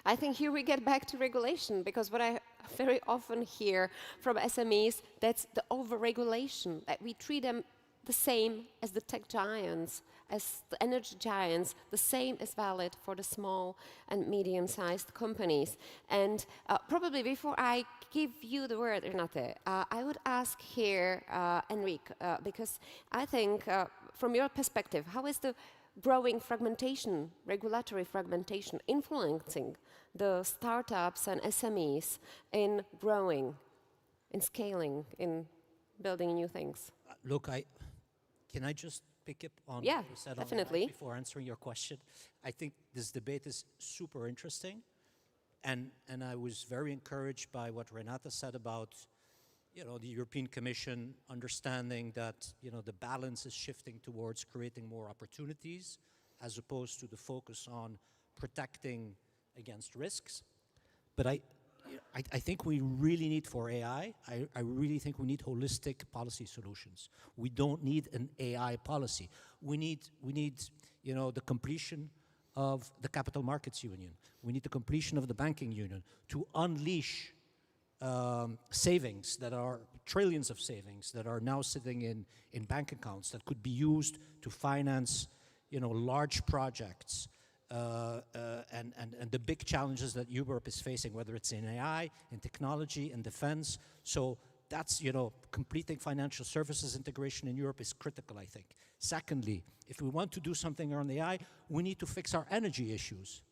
I think here we get back to regulation, because what I very often hear from SMEs, that's the over-regulation, that we treat them the same as the tech giants, as the energy giants. The same is valid for the small and medium-sized companies. And probably before I give you the word, Renate, I would ask here Enrique, because I think from your perspective, how is the growing fragmentation, regulatory fragmentation, influencing the startups and SMEs in growing, in scaling, in building new things? Look, can I just pick up on yeah, what you said definitely. before answering your question? I think this debate is super interesting, and I was very encouraged by what Renata said about, you know, the European Commission understanding that, you know, the balance is shifting towards creating more opportunities as opposed to the focus on protecting against risks. But I think we really need, for AI, I really think we need holistic policy solutions. We don't need an AI policy. We need, you know, the completion of the Capital Markets Union. We need the completion of the Banking Union to unleash savings that are trillions of savings that are now sitting in bank accounts that could be used to finance, you know, large projects and the big challenges that Europe is facing, whether it's in AI, in technology, in defense. So that's, you know, completing financial services integration in Europe is critical, I think. Secondly, if we want to do something around AI, we need to fix our energy issues.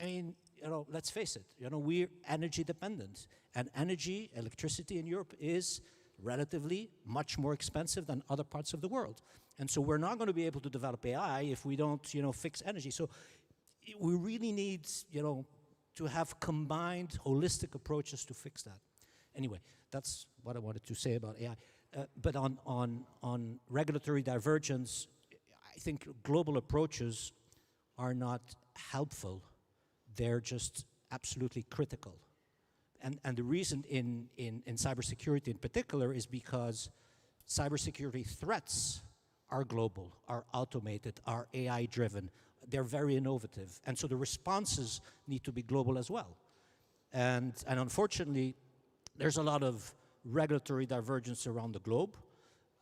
I mean, you know, let's face it, you know, we're energy dependent, and energy, electricity in Europe is relatively much more expensive than other parts of the world. And so we're not going to be able to develop AI if we don't, you know, fix energy. So we really need, you know, to have combined holistic approaches to fix that. Anyway, that's what I wanted to say about AI. But on regulatory divergence, I think global approaches are not helpful. They're just absolutely critical. And the reason in cybersecurity in particular is because cybersecurity threats are global, are automated, are AI-driven. They're very innovative. And so the responses need to be global as well. And unfortunately, there's a lot of regulatory divergence around the globe.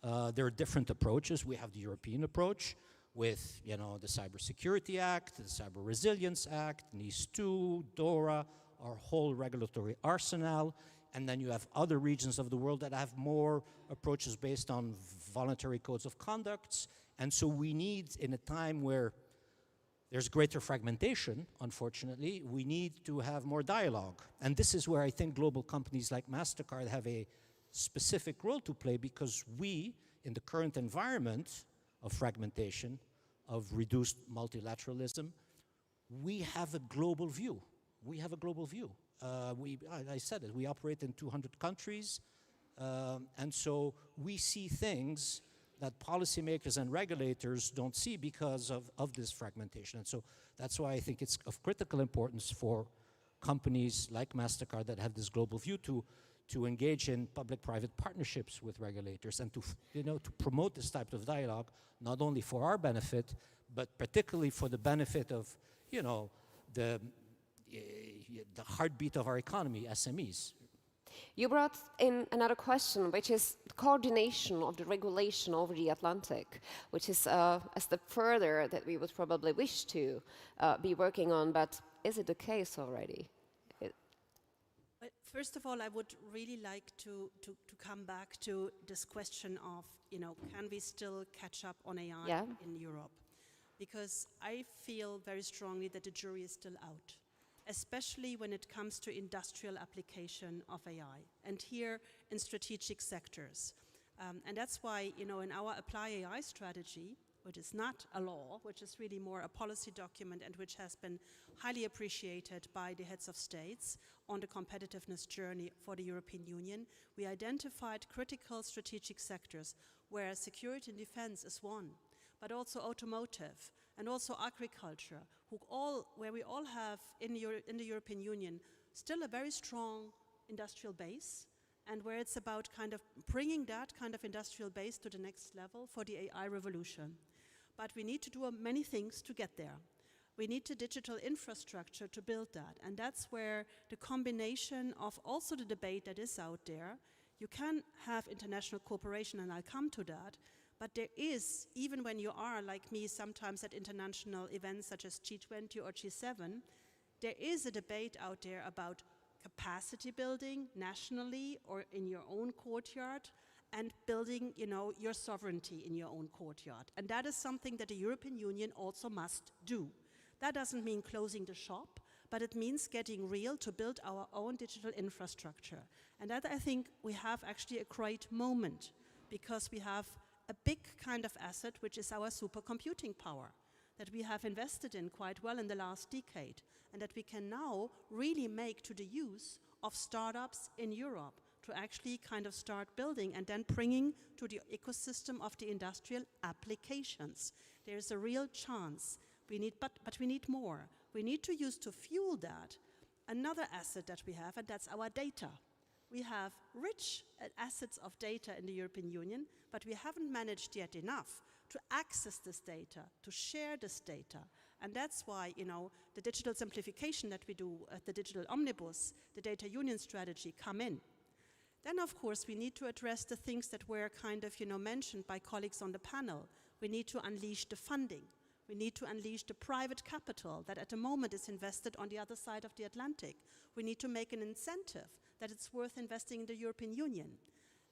There are different approaches. We have the European approach with, you know, the Cybersecurity Act, the Cyber Resilience Act, NIS2, DORA, our whole regulatory arsenal. And then you have other regions of the world that have more approaches based on voluntary codes of conducts. And so we need, in a time where there's greater fragmentation, unfortunately, we need to have more dialogue. And this is where I think global companies like MasterCard have a specific role to play, because we, in the current environment of fragmentation, of reduced multilateralism, we have a global view. We have a global view. I said it, we operate in 200 countries, and so we see things that policymakers and regulators don't see because of this fragmentation. And so that's why I think it's of critical importance for companies like MasterCard that have this global view to engage in public-private partnerships with regulators and to promote this type of dialogue, not only for our benefit, but particularly for the benefit of, the heartbeat of our economy, SMEs. You brought in another question, which is the coordination of the regulation over the Atlantic, which is a step further that we would probably wish to be working on, but is it the case already? Well, first of all, I would really like to come back to this question of, can we still catch up on AI in Europe? Because I feel very strongly that the jury is still out, especially when it comes to industrial application of AI, and here in strategic sectors. And that's why, in our Apply AI strategy, which is not a law, which is really more a policy document and which has been highly appreciated by the heads of states on the competitiveness journey for the European Union, we identified critical strategic sectors where security and defense is one, but also automotive and also agriculture, where we all have in the European Union still a very strong industrial base, and where it's about kind of bringing that kind of industrial base to the next level for the AI revolution. But we need to do many things to get there. We need the digital infrastructure to build that, and that's where the combination of also the debate that is out there, you can have international cooperation, and I'll come to that, but there is, even when you are, like me, sometimes at international events such as G20 or G7, there is a debate out there about capacity building nationally or in your own courtyard, and building, your sovereignty in your own courtyard. And that is something that the European Union also must do. That doesn't mean closing the shop, but it means getting real to build our own digital infrastructure. And that, I think, we have actually a great moment, because we have a big kind of asset, which is our supercomputing power, that we have invested in quite well in the last decade, and that we can now really make to the use of startups in Europe to actually kind of start building and then bringing to the ecosystem of the industrial applications. There's a real chance. But we need more. We need to use to fuel that another asset that we have, and that's our data. We have rich assets of data in the European Union, but we haven't managed yet enough to access this data, to share this data. And that's why, the digital simplification that we do at the Digital Omnibus, the Data Union strategy come in. Then, of course, we need to address the things that were kind of, mentioned by colleagues on the panel. We need to unleash the funding. We need to unleash the private capital that at the moment is invested on the other side of the Atlantic. We need to make an incentive that it's worth investing in the European Union.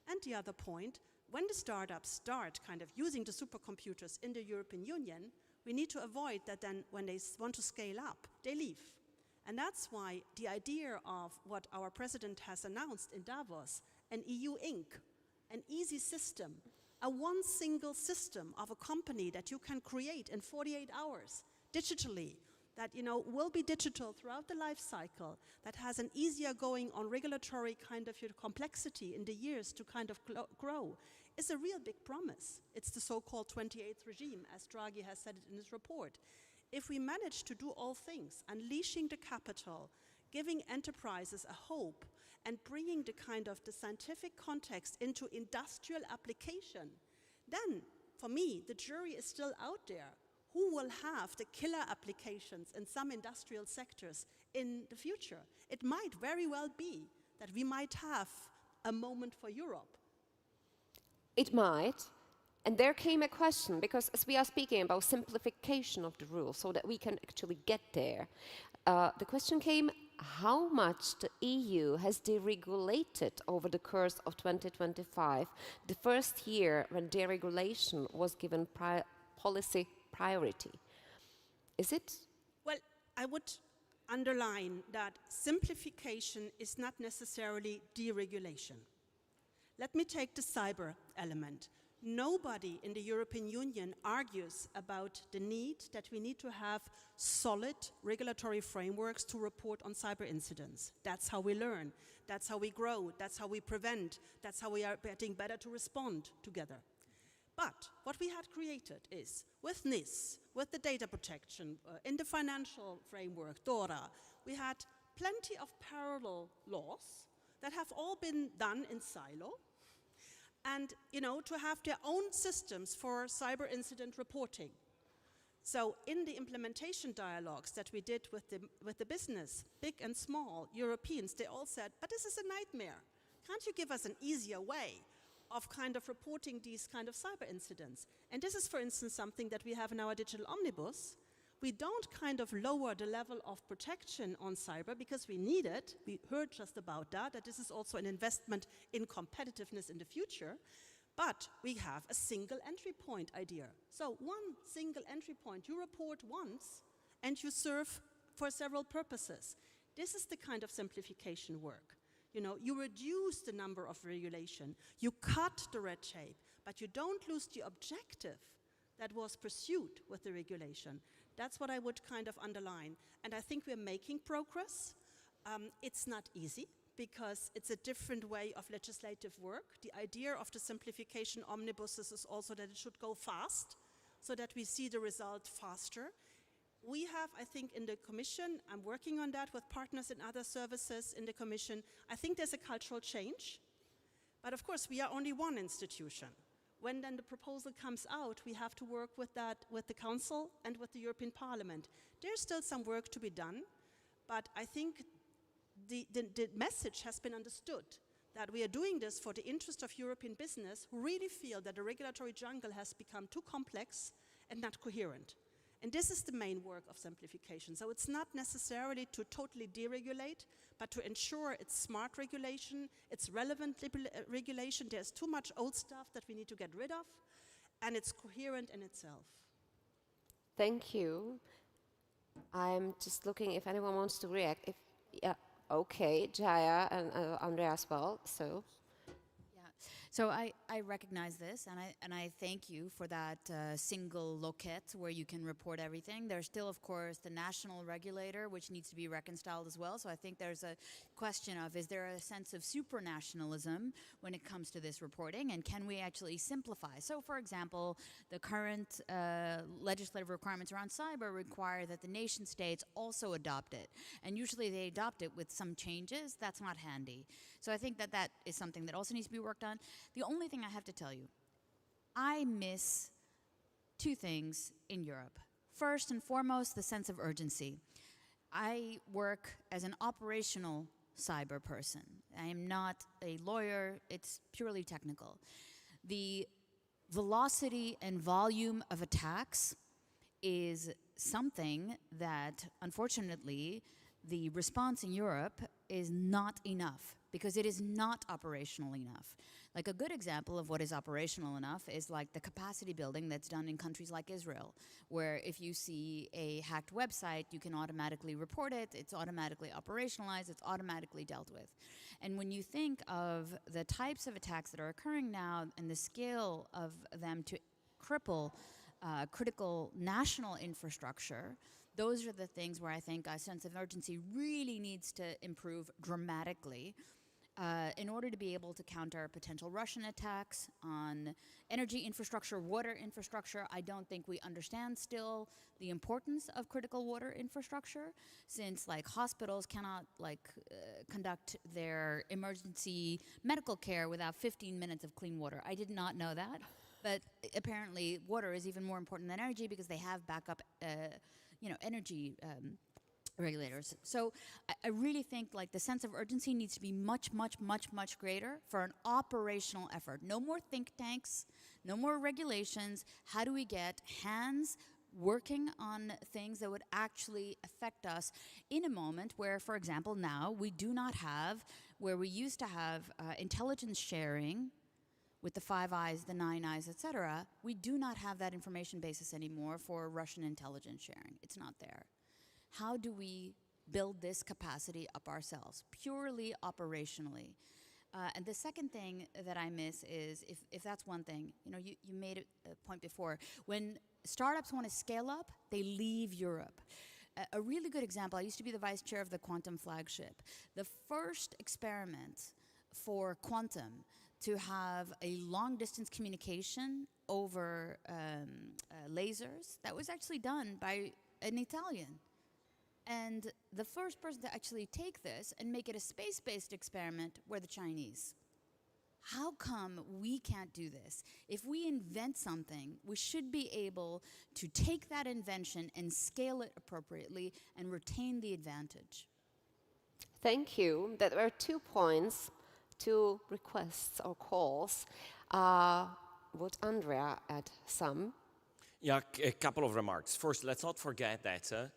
And the other point, when the startups start kind of using the supercomputers in the European Union, we need to avoid that then when they want to scale up, they leave. And that's why the idea of what our president has announced in Davos, an EU Inc., an easy system, a one single system of a company that you can create in 48 hours digitally, that will be digital throughout the life cycle, that has an easier going on regulatory kind of complexity in the years to kind of grow, is a real big promise. It's the so-called 28th regime, as Draghi has said it in his report. If we manage to do all things, unleashing the capital, giving enterprises a hope, and bringing the kind of the scientific context into industrial application, then, for me, the jury is still out there. Who will have the killer applications in some industrial sectors in the future? It might very well be that we might have a moment for Europe. It might. And there came a question, because as we are speaking about simplification of the rules so that we can actually get there, the question came, how much the EU has deregulated over the course of 2025, the first year when deregulation was given policy priority. Is it? Well, I would underline that simplification is not necessarily deregulation. Let me take the cyber element. Nobody in the European Union argues about the need that we need to have solid regulatory frameworks to report on cyber incidents. That's how we learn, that's how we grow, that's how we prevent, that's how we are getting better to respond together. But what we had created is, with NIS, with the data protection, in the financial framework, DORA, we had plenty of parallel laws that have all been done in silo, and to have their own systems for cyber incident reporting. So in the implementation dialogues that we did with the business, big and small, Europeans, they all said, but this is a nightmare. Can't you give us an easier way of kind of reporting these kind of cyber incidents? And this is, for instance, something that we have in our digital omnibus. We don't kind of lower the level of protection on cyber because we need it. We heard just about that this is also an investment in competitiveness in the future. But we have a single entry point idea. So one single entry point, you report once and you serve for several purposes. This is the kind of simplification work. You reduce the number of regulation, you cut the red tape, but you don't lose the objective that was pursued with the regulation. That's what I would kind of underline. And I think we're making progress. It's not easy because it's a different way of legislative work. The idea of the simplification omnibuses is also that it should go fast so that we see the result faster. We have, I think, in the Commission, I'm working on that with partners in other services in the Commission, I think there's a cultural change. But of course, we are only one institution. When then the proposal comes out, we have to work with that with the Council and with the European Parliament. There's still some work to be done, but I think the message has been understood that we are doing this for the interest of European business who really feel that the regulatory jungle has become too complex and not coherent. And this is the main work of simplification. So it's not necessarily to totally deregulate, but to ensure it's smart regulation, it's relevant regulation. There's too much old stuff that we need to get rid of, and it's coherent in itself. Thank you. I'm just looking if anyone wants to react. Okay, Jaya and Andrea as well. So I recognize this, and I thank you for that single loket where you can report everything. There's still, of course, the national regulator, which needs to be reconciled as well. So I think there's a question of, is there a sense of supranationalism when it comes to this reporting, and can we actually simplify? So, for example, the current legislative requirements around cyber require that the nation states also adopt it, and usually they adopt it with some changes. That's not handy. So I think that that is something that also needs to be worked on. The only thing I have to tell you, I miss two things in Europe. First and foremost, the sense of urgency. I work as an operational cyber person. I am not a lawyer, it's purely technical. The velocity and volume of attacks is something that, unfortunately, the response in Europe is not enough because it is not operational enough. Like a good example of what is operational enough is like the capacity building that's done in countries like Israel, where if you see a hacked website, you can automatically report it, it's automatically operationalized, it's automatically dealt with. And when you think of the types of attacks that are occurring now and the scale of them to cripple critical national infrastructure, those are the things where I think a sense of urgency really needs to improve dramatically in order to be able to counter potential Russian attacks on energy infrastructure, water infrastructure. I don't think we understand still the importance of critical water infrastructure, since like hospitals cannot conduct their emergency medical care without 15 minutes of clean water. I did not know that, but apparently water is even more important than energy because they have backup energy regulators. So I really think like the sense of urgency needs to be much, much, much, much greater for an operational effort. No more think tanks, no more regulations. How do we get hands working on things that would actually affect us in a moment where, for example, now we do not have, where we used to have intelligence sharing with the Five Eyes, the Nine Eyes, etc., we do not have that information basis anymore for Russian intelligence sharing. It's not there. How do we build this capacity up ourselves, purely operationally? And the second thing that I miss is, if that's one thing, you made a point before, when startups want to scale up, they leave Europe. A really good example, I used to be the vice chair of the Quantum Flagship. The first experiment for quantum to have a long-distance communication over lasers that was actually done by an Italian. And the first person to actually take this and make it a space-based experiment were the Chinese. How come we can't do this? If we invent something, we should be able to take that invention and scale it appropriately and retain the advantage. Thank you. There were 2 points, 2 requests or calls. Would Andrea add some? Yeah, a couple of remarks. First, let's not forget that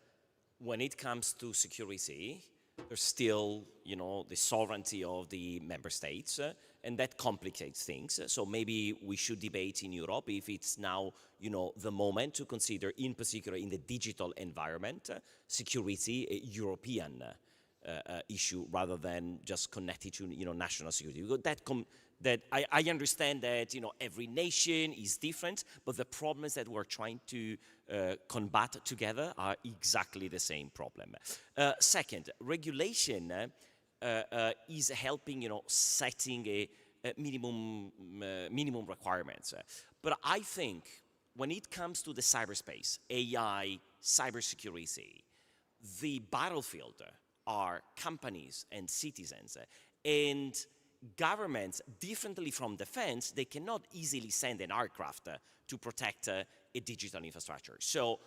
when it comes to security, there's still, the sovereignty of the member states, and that complicates things. So maybe we should debate in Europe if it's now, the moment to consider, in particular in the digital environment, security a European issue rather than just connected to, national security. Because I understand that, every nation is different, but the problems that we're trying to combat together are exactly the same problem. Second, regulation is helping, setting a minimum requirements. But I think when it comes to the cyberspace, AI, cybersecurity, the battlefield are companies and citizens, and governments, differently from defense, they cannot easily send an aircraft to protect a digital infrastructure. So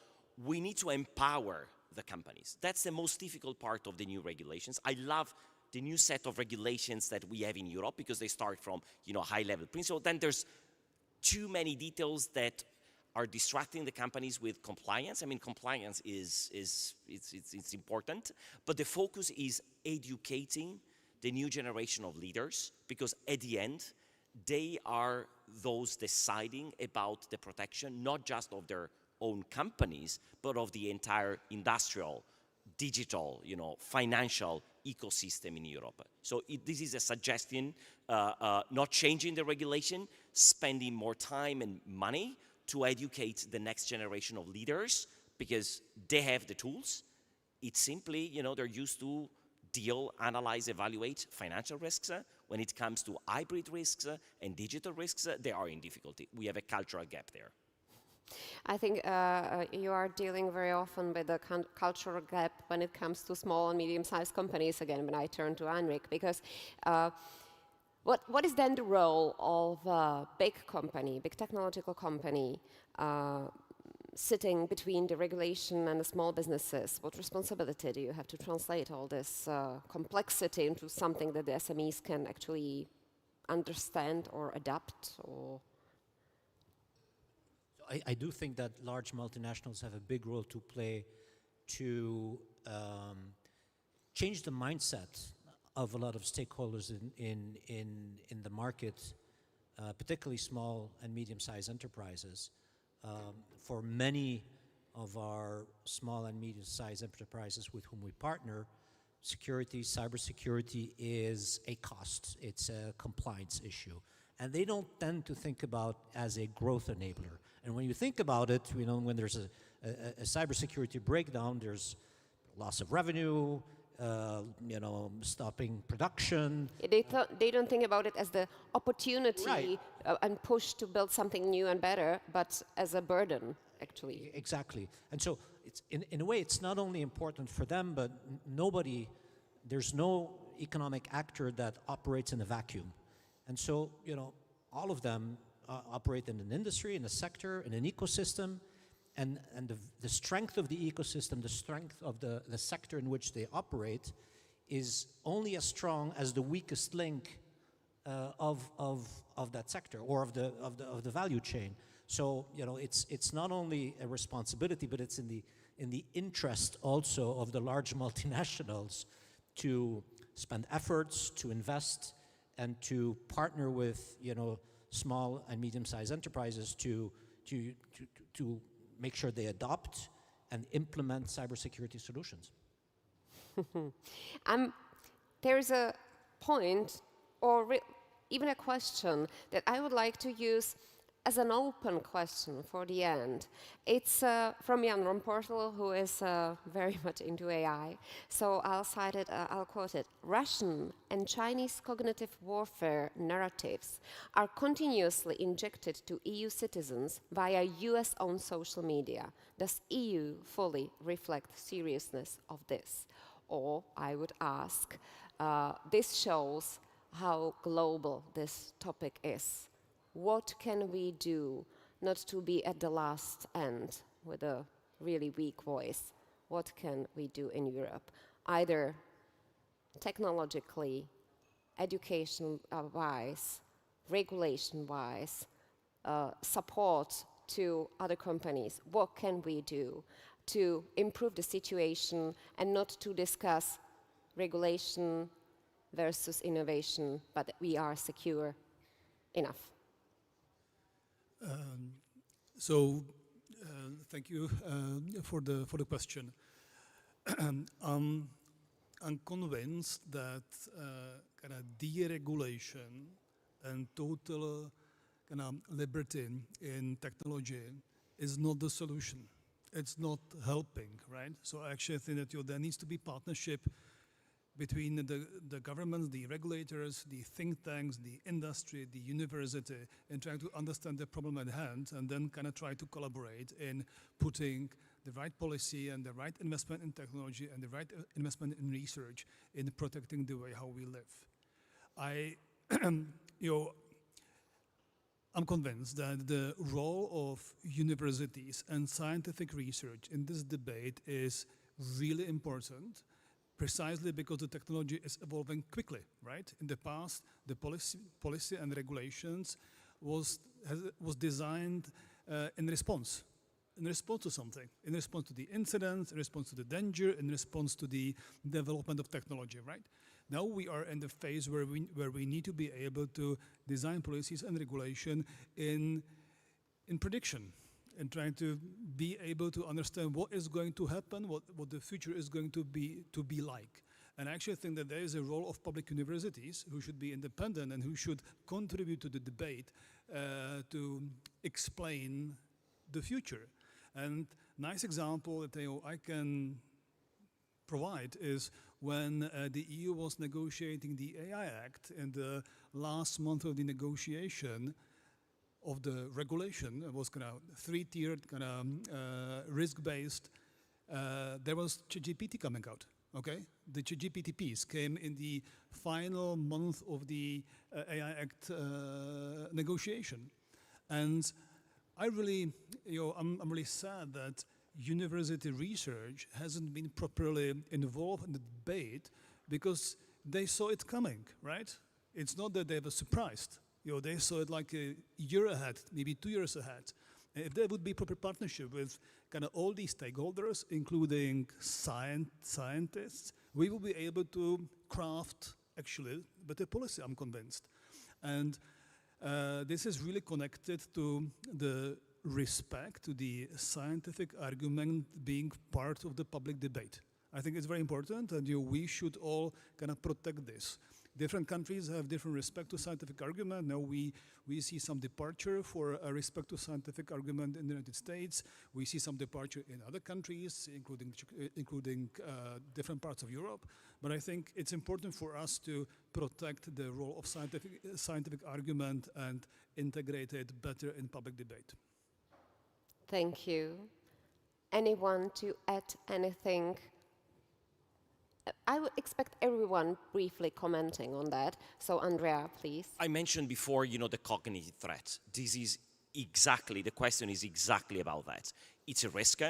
we need to empower the companies. That's the most difficult part of the new regulations. I love the new set of regulations that we have in Europe because they start from, high-level principle. Then there's too many details that are distracting the companies with compliance. I mean, compliance it's important, but the focus is educating the new generation of leaders, because at the end, they are those deciding about the protection, not just of their own companies, but of the entire industrial, digital, financial ecosystem in Europe. So this is a suggestion, not changing the regulation, spending more time and money to educate the next generation of leaders, because they have the tools. It's simply, they're used to deal, analyze, evaluate financial risks. When it comes to hybrid risks and digital risks, they are in difficulty. We have a cultural gap there. I think you are dealing very often with the cultural gap when it comes to small and medium-sized companies, again, when I turn to Heinrich, because what is then the role of a big company, big technological company, sitting between the regulation and the small businesses? What responsibility do you have to translate all this complexity into something that the SMEs can actually understand or adapt? Or I do think that large multinationals have a big role to play to change the mindset of a lot of stakeholders in the market, particularly small and medium-sized enterprises. For many of our small and medium-sized enterprises with whom we partner, security, cybersecurity is a cost. It's a compliance issue. And they don't tend to think about as a growth enabler. And when you think about it, when there's a cybersecurity breakdown, there's loss of revenue, stopping production. They don't think about it as the opportunity and push to build something new and better, but as a burden, actually. Exactly. And so it's, in a way, it's not only important for them, but there's no economic actor that operates in a vacuum. And so, all of them operate in an industry, in a sector, in an ecosystem, and the strength of the ecosystem, the strength of the sector in which they operate is only as strong as the weakest link of that sector or of the value chain. So, it's not only a responsibility, but it's in the interest also of the large multinationals to spend efforts, to invest, and to partner with small and medium-sized enterprises to make sure they adopt and implement cybersecurity solutions. There is a point, or even a question, that I would like to use as an open question for the end. It's from Jan Romportel, who is very much into AI. So I'll quote it. Russian and Chinese cognitive warfare narratives are continuously injected to EU citizens via US-owned social media. Does EU fully reflect the seriousness of this? Or I would ask, this shows how global this topic is. What can we do not to be at the last end with a really weak voice? What can we do in Europe? Either technologically, education-wise, regulation-wise, support to other companies. What can we do to improve the situation and not to discuss regulation versus innovation, but we are secure enough? Thank you for the question. I'm convinced that kind of deregulation and total kind of liberty in technology is not the solution. It's not helping, right? So I actually think that there needs to be partnership between the governments, the regulators, the think tanks, the industry, the university, and trying to understand the problem at hand, and then kind of try to collaborate in putting the right policy and the right investment in technology and the right investment in research in protecting the way how we live. I'm convinced that the role of universities and scientific research in this debate is really important, precisely because the technology is evolving quickly, right? In the past, the policy and regulations was designed in response to something, in response to the incidents, in response to the danger, in response to the development of technology, right? Now we are in the phase where we need to be able to design policies and regulation in prediction, and trying to be able to understand what is going to happen, what the future is going to be like. And I actually think that there is a role of public universities who should be independent and who should contribute to the debate to explain the future. And nice example that I can provide is when the EU was negotiating the AI Act, in the last month of the negotiation of the regulation, it was kind of three-tiered, kind of risk-based. There was ChatGPT coming out. Okay, the ChatGPT piece came in the final month of the AI Act negotiation, and I'm really sad that university research hasn't been properly involved in the debate because they saw it coming. Right? It's not that they were surprised. They saw it like a year ahead, maybe 2 years ahead. And if there would be proper partnership with kind of all these stakeholders, including scientists, we will be able to craft actually better policy, I'm convinced. And this is really connected to the respect to the scientific argument being part of the public debate. I think it's very important, and we should all kind of protect this. Different countries have different respect to scientific argument. Now we see some departure for a respect to scientific argument in the United States. We see some departure in other countries, including different parts of Europe. But I think it's important for us to protect the role of scientific argument and integrate it better in public debate. Thank you. Anyone to add anything? I would expect everyone briefly commenting on that. So Andrea, please. I mentioned before, the cognitive threat. This is exactly, the question is exactly about that. It's a risk.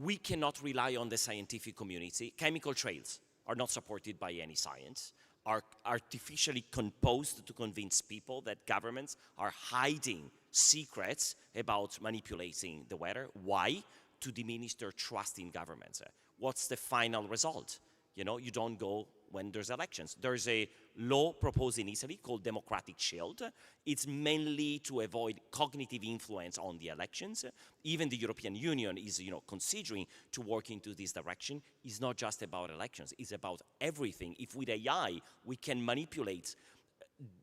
We cannot rely on the scientific community. Chemical trails are not supported by any science, are artificially composed to convince people that governments are hiding secrets about manipulating the weather. Why? To diminish their trust in governments. What's the final result? You don't go when there's elections. There's a law proposed in Italy called Democratic Shield. It's mainly to avoid cognitive influence on the elections. Even the European Union is, considering to work into this direction. It's not just about elections. It's about everything. If with AI we can manipulate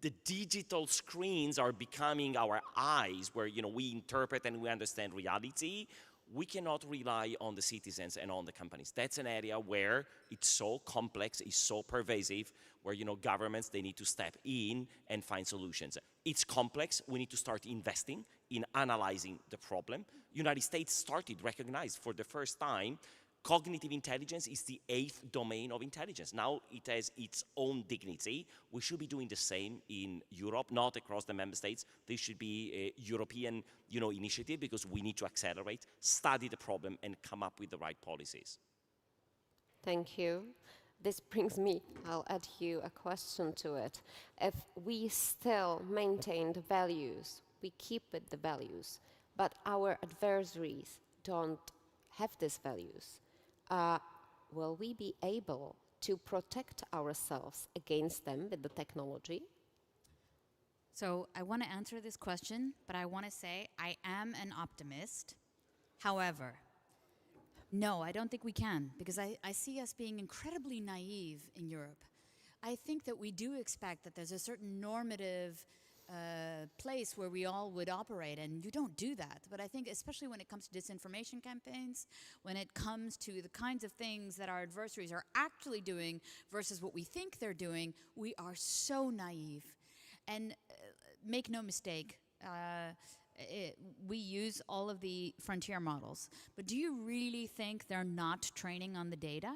the digital screens are becoming our eyes, where we interpret and we understand reality. We cannot rely on the citizens and on the companies. That's an area where it's so complex, it's so pervasive, where governments, they need to step in and find solutions. It's complex. We need to start investing in analyzing the problem. United States started recognize for the first time cognitive intelligence is the 8th domain of intelligence. Now it has its own dignity. We should be doing the same in Europe, not across the member states. This should be a European, initiative, because we need to accelerate, study the problem, and come up with the right policies. Thank you. This brings me, I'll add you a question to it. If we still maintain the values, we keep with the values, but our adversaries don't have these values, will we be able to protect ourselves against them with the technology? So I want to answer this question, but I want to say I am an optimist. However, no, I don't think we can, because I see us being incredibly naive in Europe. I think that we do expect that there's a certain normative place where we all would operate, and you don't do that. But I think especially when it comes to disinformation campaigns, when it comes to the kinds of things that our adversaries are actually doing versus what we think they're doing, we are so naive. And make no mistake, we use all of the frontier models, but do you really think they're not training on the data?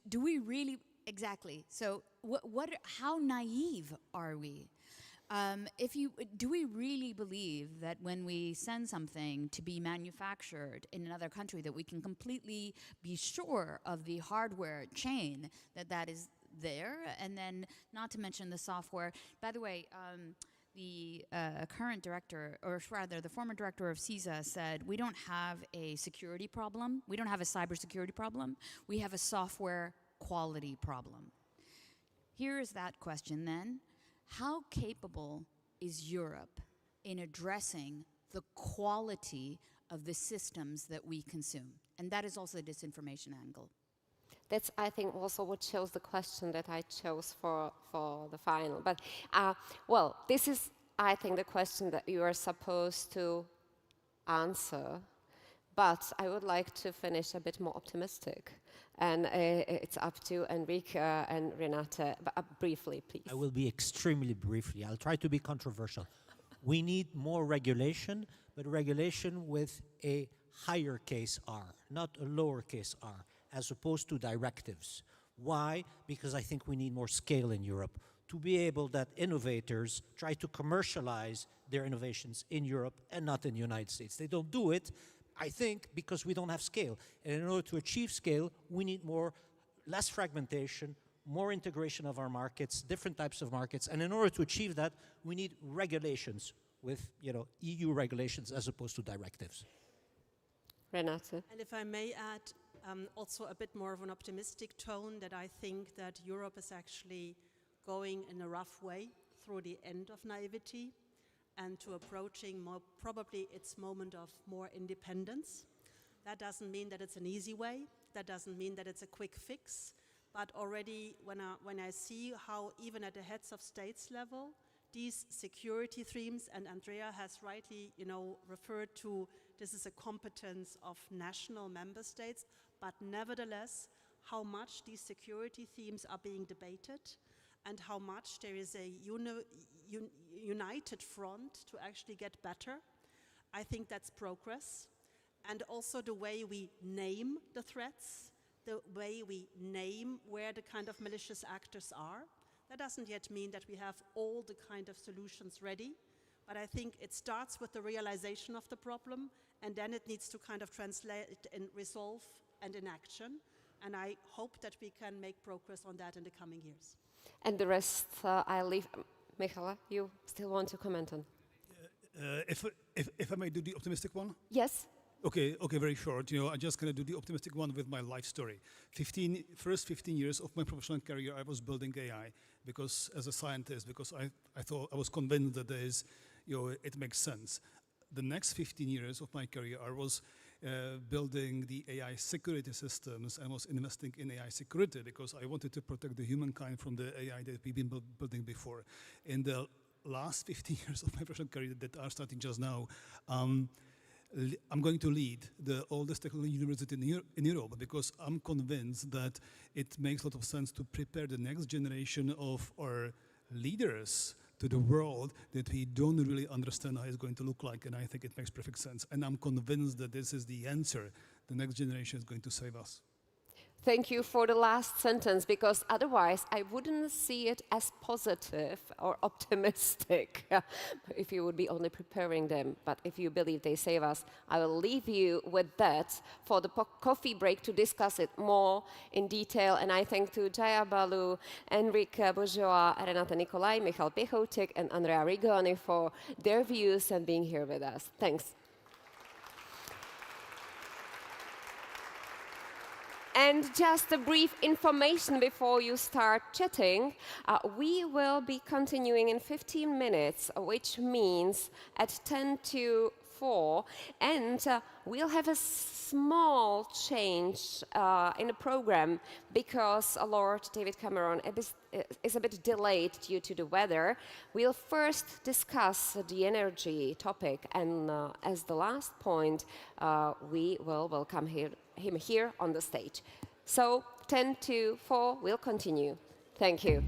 Do we really? Exactly. So how naive are we? Do we really believe that when we send something to be manufactured in another country, that we can completely be sure of the hardware chain that is there? And then, not to mention the software. By the way, the current director, or rather the former director of CISA, said, we don't have a security problem. We don't have a cybersecurity problem. We have a software quality problem. Here is that question then. How capable is Europe in addressing the quality of the systems that we consume? And that is also the disinformation angle. That's, I think, also what shows the question that I chose for the final. But, well, this is, I think, the question that you are supposed to answer. But I would like to finish a bit more optimistic. And it's up to Enrique and Renate. Briefly, please. I will be extremely briefly. I'll try to be controversial. We need more regulation, but regulation with a higher case R, not a lower case R, as opposed to directives. Why? Because I think we need more scale in Europe to be able that innovators try to commercialize their innovations in Europe and not in the United States. They don't do it, I think, because we don't have scale. And in order to achieve scale, we need less fragmentation, more integration of our markets, different types of markets. And in order to achieve that, we need regulations with, EU regulations as opposed to directives. Renate. And if I may add, also a bit more of an optimistic tone, that I think that Europe is actually going in a rough way through the end of naivety and to approaching probably its moment of more independence. That doesn't mean that it's an easy way. That doesn't mean that it's a quick fix. But already when I see how even at the heads of states level, these security themes, and Andrea has rightly, referred to, this is a competence of national member states, but nevertheless, how much these security themes are being debated and how much there is a united front to actually get better. I think that's progress. And also the way we name the threats, the way we name where the kind of malicious actors are. That doesn't yet mean that we have all the kind of solutions ready, but I think it starts with the realization of the problem, and then it needs to kind of translate in resolve and in action. And I hope that we can make progress on that in the coming years. And the rest, I'll leave. Michaela, you still want to comment on? If I may do the optimistic one? Yes. Okay, very short. I'm just going to do the optimistic one with my life story. First 15 years of my professional career, I was building AI because, as a scientist, because I was convinced that it makes sense. The next 15 years of my career, I was building the AI security systems, I was investing in AI security because I wanted to protect the humankind from the AI that we've been building before. In the last 15 years of my professional career that are starting just now, I'm going to lead the oldest technology university in Europe because I'm convinced that it makes a lot of sense to prepare the next generation of our leaders to the world that we don't really understand how it's going to look like, and I think it makes perfect sense. And I'm convinced that this is the answer. The next generation is going to save us. Thank you for the last sentence, because otherwise I wouldn't see it as positive or optimistic if you would be only preparing them. But if you believe they save us, I will leave you with that for the coffee break to discuss it more in detail. And I thank to Jaya Balu, Enrique Bourgeois, Renata Nicolai, Michal Pichotek, and Andrea Rigoni for their views and being here with us. Thanks. And just a brief information before you start chatting. We will be continuing in 15 minutes, which means at 10 to 4. And we'll have a small change in the program because Lord David Cameron is a bit delayed due to the weather. We'll first discuss the energy topic, and as the last point, we will welcome him here on the stage. So 10 to 4, we'll continue. Thank you.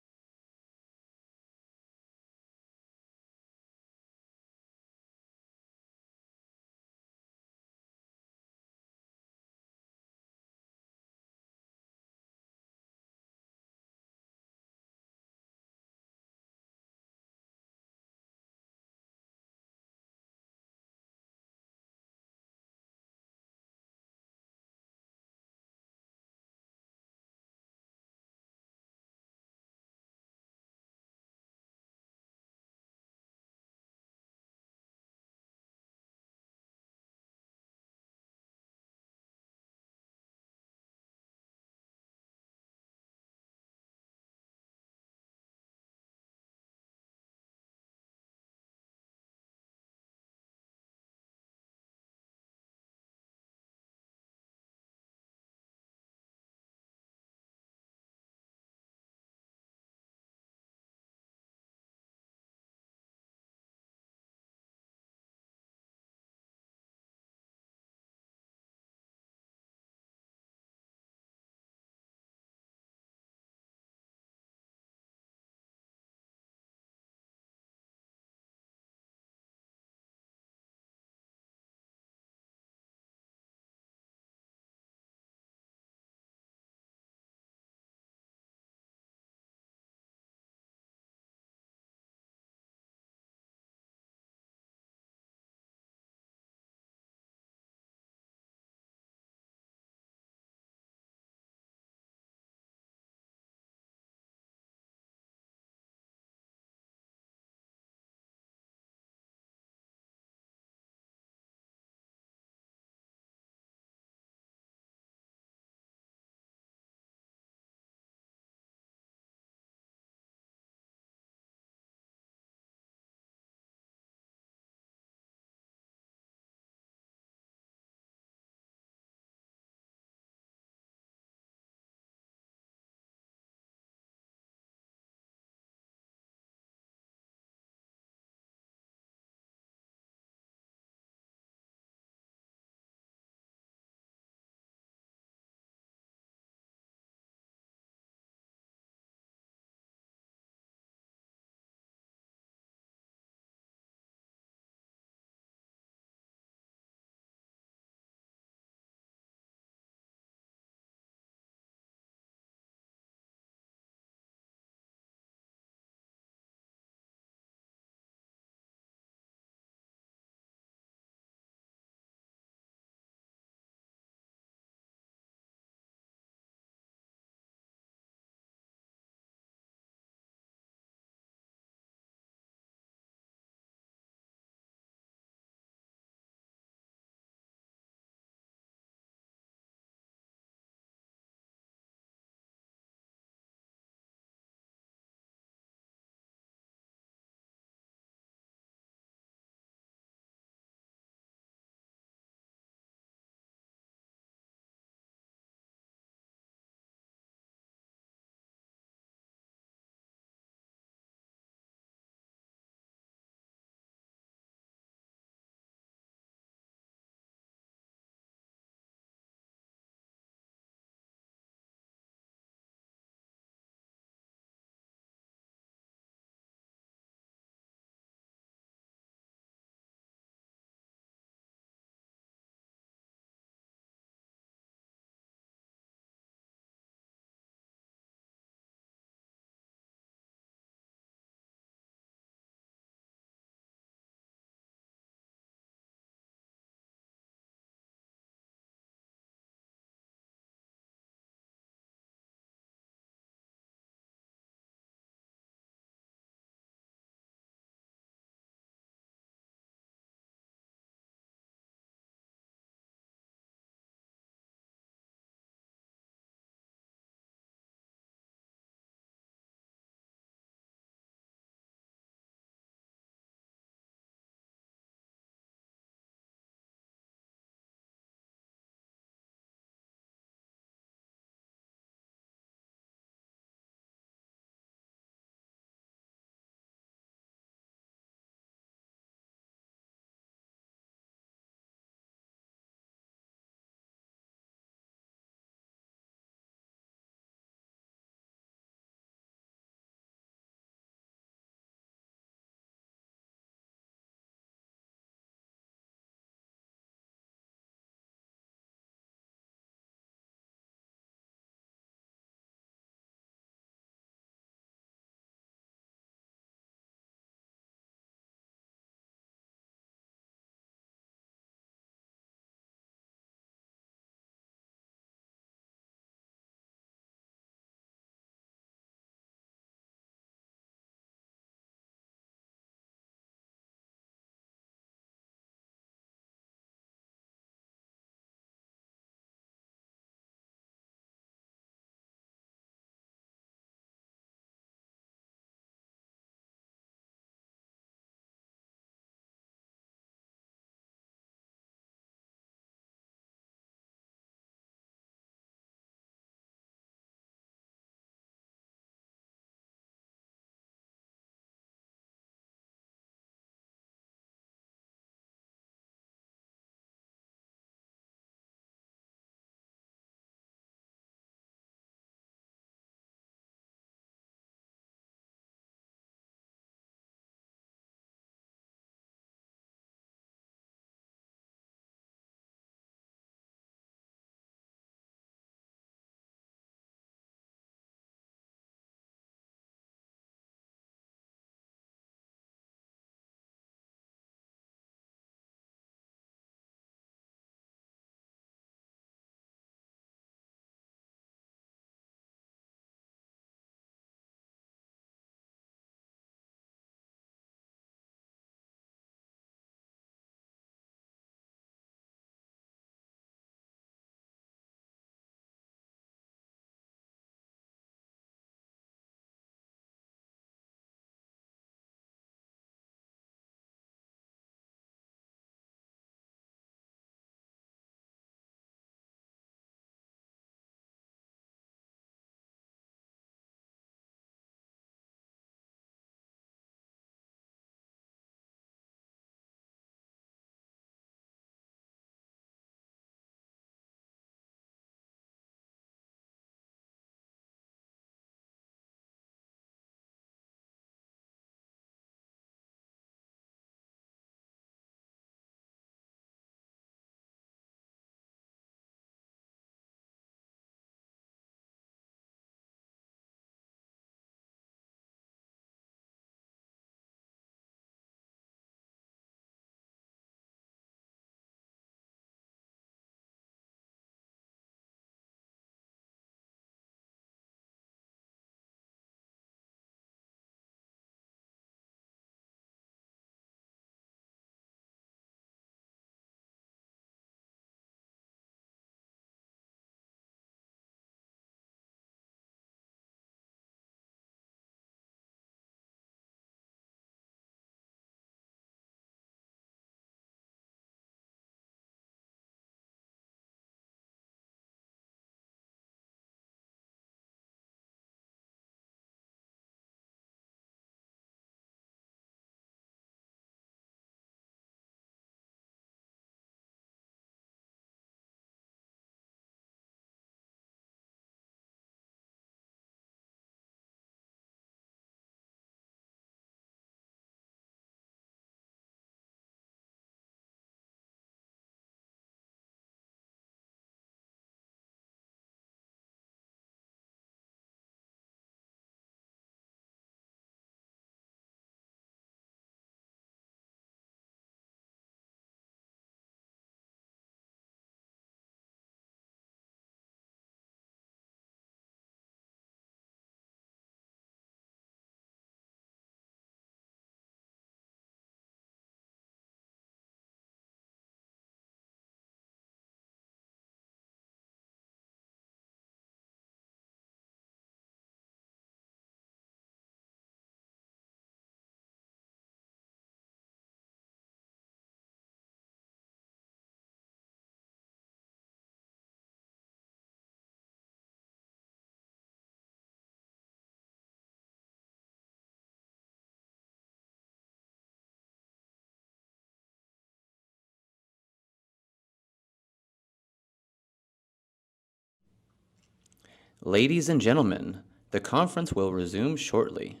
Ladies and gentlemen, the conference will resume shortly.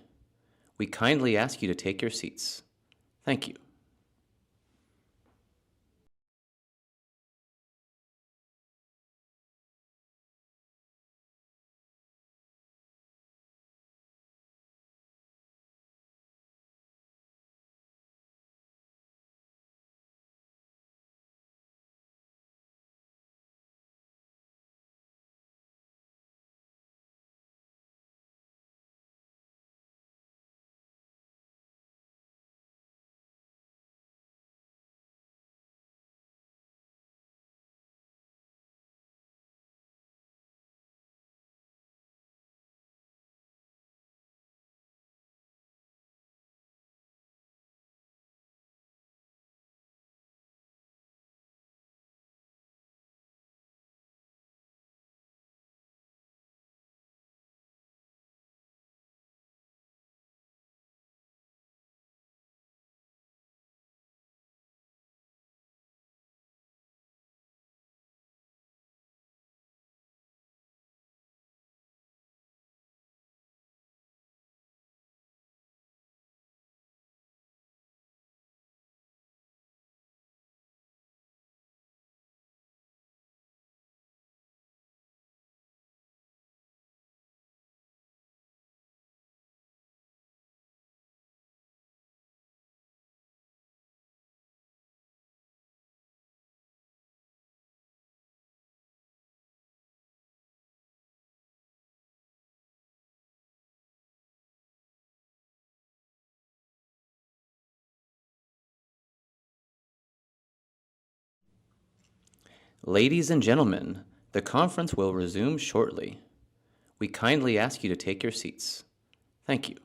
We kindly ask you to take your seats. Thank you. Ladies and gentlemen, the conference will resume shortly. We kindly ask you to take your seats. Thank you.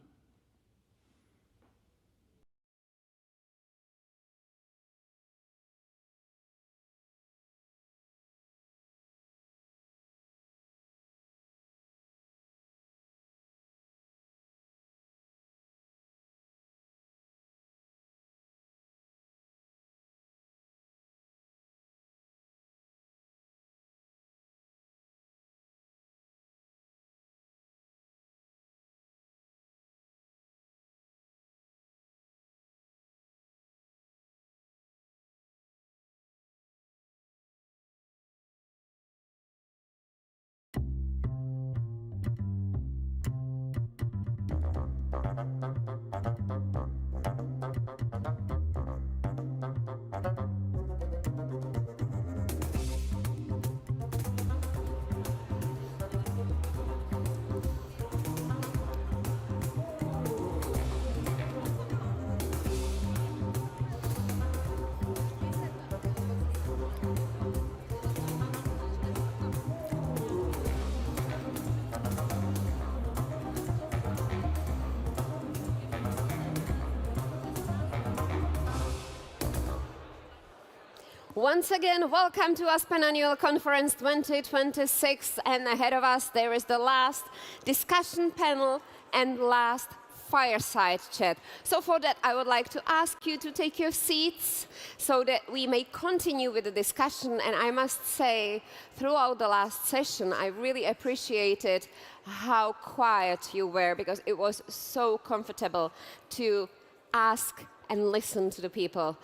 Once again, welcome to Aspen Annual Conference 2026, and ahead of us there is the last discussion panel and last fireside chat. So for that, I would like to ask you to take your seats so that we may continue with the discussion. And I must say, throughout the last session, I really appreciated how quiet you were, because it was so comfortable to ask and listen to the people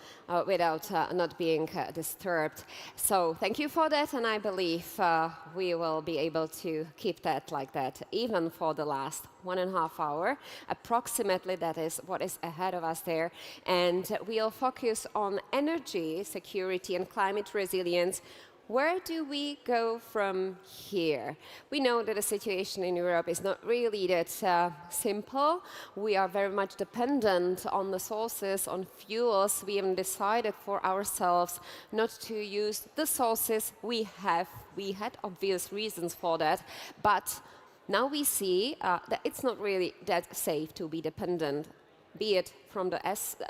without not being disturbed. So thank you for that, and I believe we will be able to keep that like that even for the last 1.5 hours. Approximately, that is what is ahead of us there. And we'll focus on energy, security, and climate resilience. Where do we go from here? We know that the situation in Europe is not really that simple. We are very much dependent on the sources, on fuels. We even decided for ourselves not to use the sources we have. We had obvious reasons for that, but now we see that it's not really that safe to be dependent, be it from the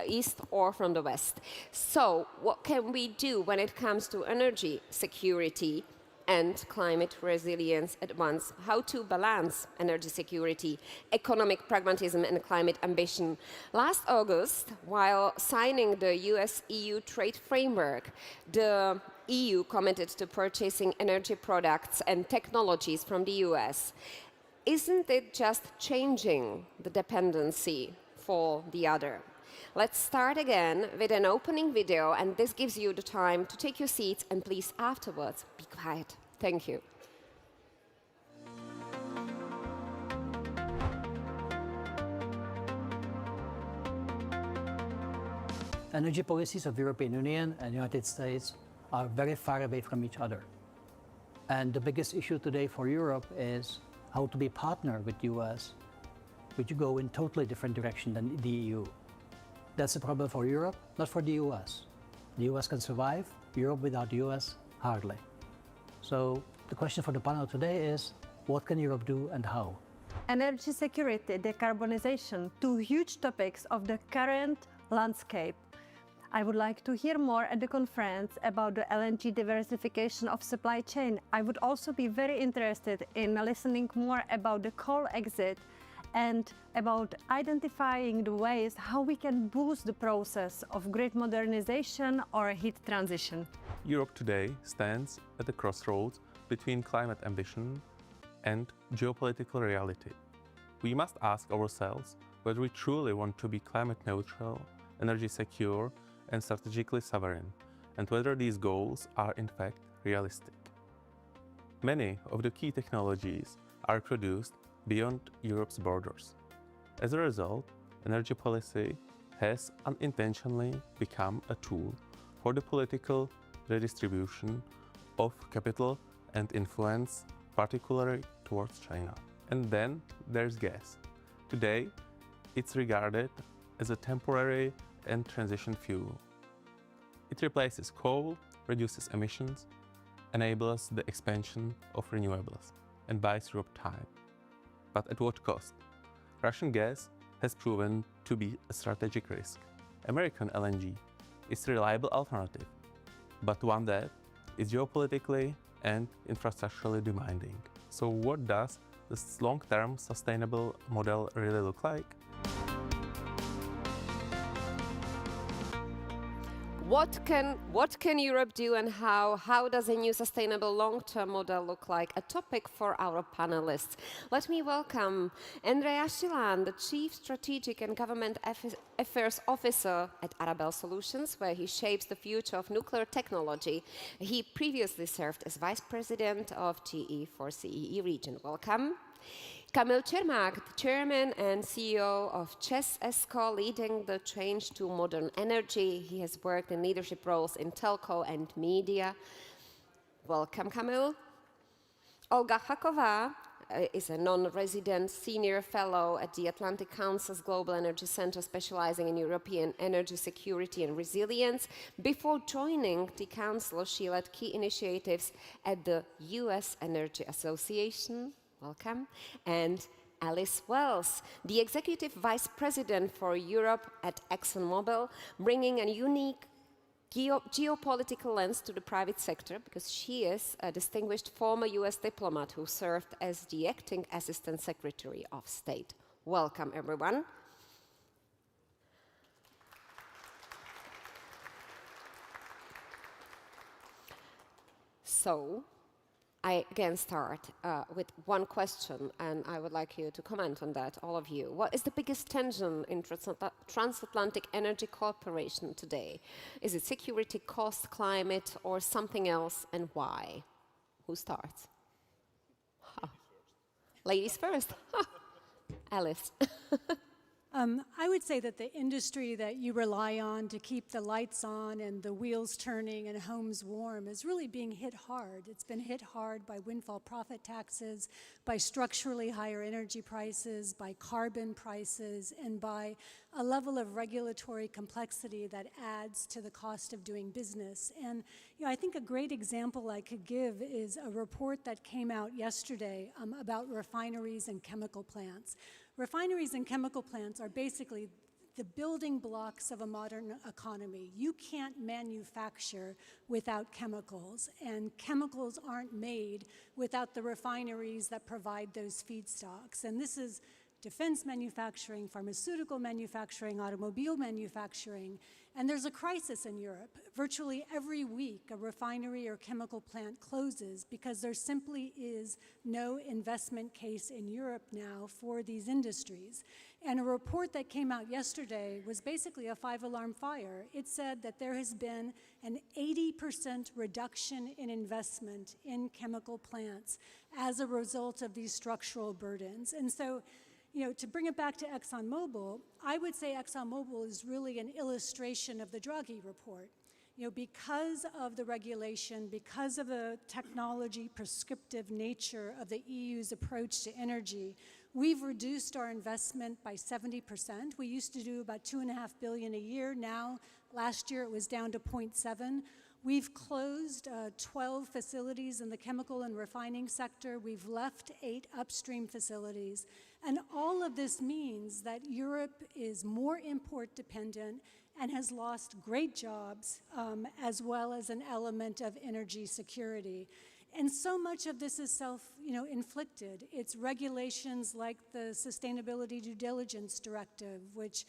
east or from the west. So what can we do when it comes to energy security and climate resilience at once. How to balance energy security, economic pragmatism, and climate ambition. Last August, while signing the US-EU trade framework, the EU committed to purchasing energy products and technologies from the US. Isn't it just changing the dependency for the other? Let's start again with an opening video, and this gives you the time to take your seats, and please afterwards be quiet. Thank you. Energy policies of the European Union and the United States are very far away from each other. And the biggest issue today for Europe is how to be partner with the US, which go in totally different direction than the EU. That's a problem for Europe, not for the US. The US can survive, Europe without the US, hardly. So the question for the panel today is, what can Europe do and how? Energy security, decarbonization, two huge topics of the current landscape. I would like to hear more at the conference about the LNG diversification of supply chain. I would also be very interested in listening more about the coal exit and about identifying the ways how we can boost the process of grid modernization or heat transition. Europe today stands at the crossroads between climate ambition and geopolitical reality. We must ask ourselves whether we truly want to be climate neutral, energy secure, and strategically sovereign, and whether these goals are in fact realistic. Many of the key technologies are produced beyond Europe's borders. As a result, energy policy has unintentionally become a tool for the political redistribution of capital and influence, particularly towards China. And then there's gas. Today, it's regarded as a temporary and transition fuel. It replaces coal, reduces emissions, enables the expansion of renewables, and buys Europe time. But at what cost? Russian gas has proven to be a strategic risk. American LNG is a reliable alternative, but one that is geopolitically and infrastructurally demanding. So what does this long-term sustainable model really look like? What can Europe do, and how does a new sustainable long-term model look like? A topic for our panelists. Let me welcome Andrea Shilan, the Chief Strategic and Government Affairs Officer at Arabel Solutions, where he shapes the future of nuclear technology. He previously served as Vice President of GE for CEE region. Welcome. Kamil Čermák, the Chairman and CEO of ČEZ ESCO, leading the change to modern energy. He has worked in leadership roles in telco and media. Welcome, Kamil. Olga Haková is a non-resident senior fellow at the Atlantic Council's Global Energy Center, specializing in European energy security and resilience. Before joining the Council, she led key initiatives at the U.S. Energy Association. Welcome. And Alice Wells, the Executive Vice President for Europe at ExxonMobil, bringing a unique geopolitical lens to the private sector, because she is a distinguished former US diplomat who served as the Acting Assistant Secretary of State. Welcome, everyone. So, I again start with one question, and I would like you to comment on that, all of you. What is the biggest tension in transatlantic energy cooperation today? Is it security, cost, climate, or something else, and why? Who starts? Ladies first. Alice. I would say that the industry that you rely on to keep the lights on and the wheels turning and homes warm is really being hit hard. It's been hit hard by windfall profit taxes, by structurally higher energy prices, by carbon prices, and by a level of regulatory complexity that adds to the cost of doing business. And I think a great example I could give is a report that came out yesterday about refineries and chemical plants. Refineries and chemical plants are basically the building blocks of a modern economy. You can't manufacture without chemicals, and chemicals aren't made without the refineries that provide those feedstocks. And this is defense manufacturing, pharmaceutical manufacturing, automobile manufacturing, and there's a crisis in Europe. Virtually every week, a refinery or chemical plant closes because there simply is no investment case in Europe now for these industries. And a report that came out yesterday was basically a 5-alarm fire. It said that there has been an 80% reduction in investment in chemical plants as a result of these structural burdens. And so, you know, to bring it back to ExxonMobil, I would say ExxonMobil is really an illustration of the Draghi report. You know, because of the regulation, because of the technology prescriptive nature of the EU's approach to energy, we've reduced our investment by 70%. We used to do about $2.5 billion a year. Now, last year it was down to 0.7. We've closed 12 facilities in the chemical and refining sector. We've left 8 upstream facilities. And all of this means that Europe is more import dependent and has lost great jobs, as well as an element of energy security. And so much of this is self-inflicted. It's regulations like the Sustainability Due Diligence Directive, which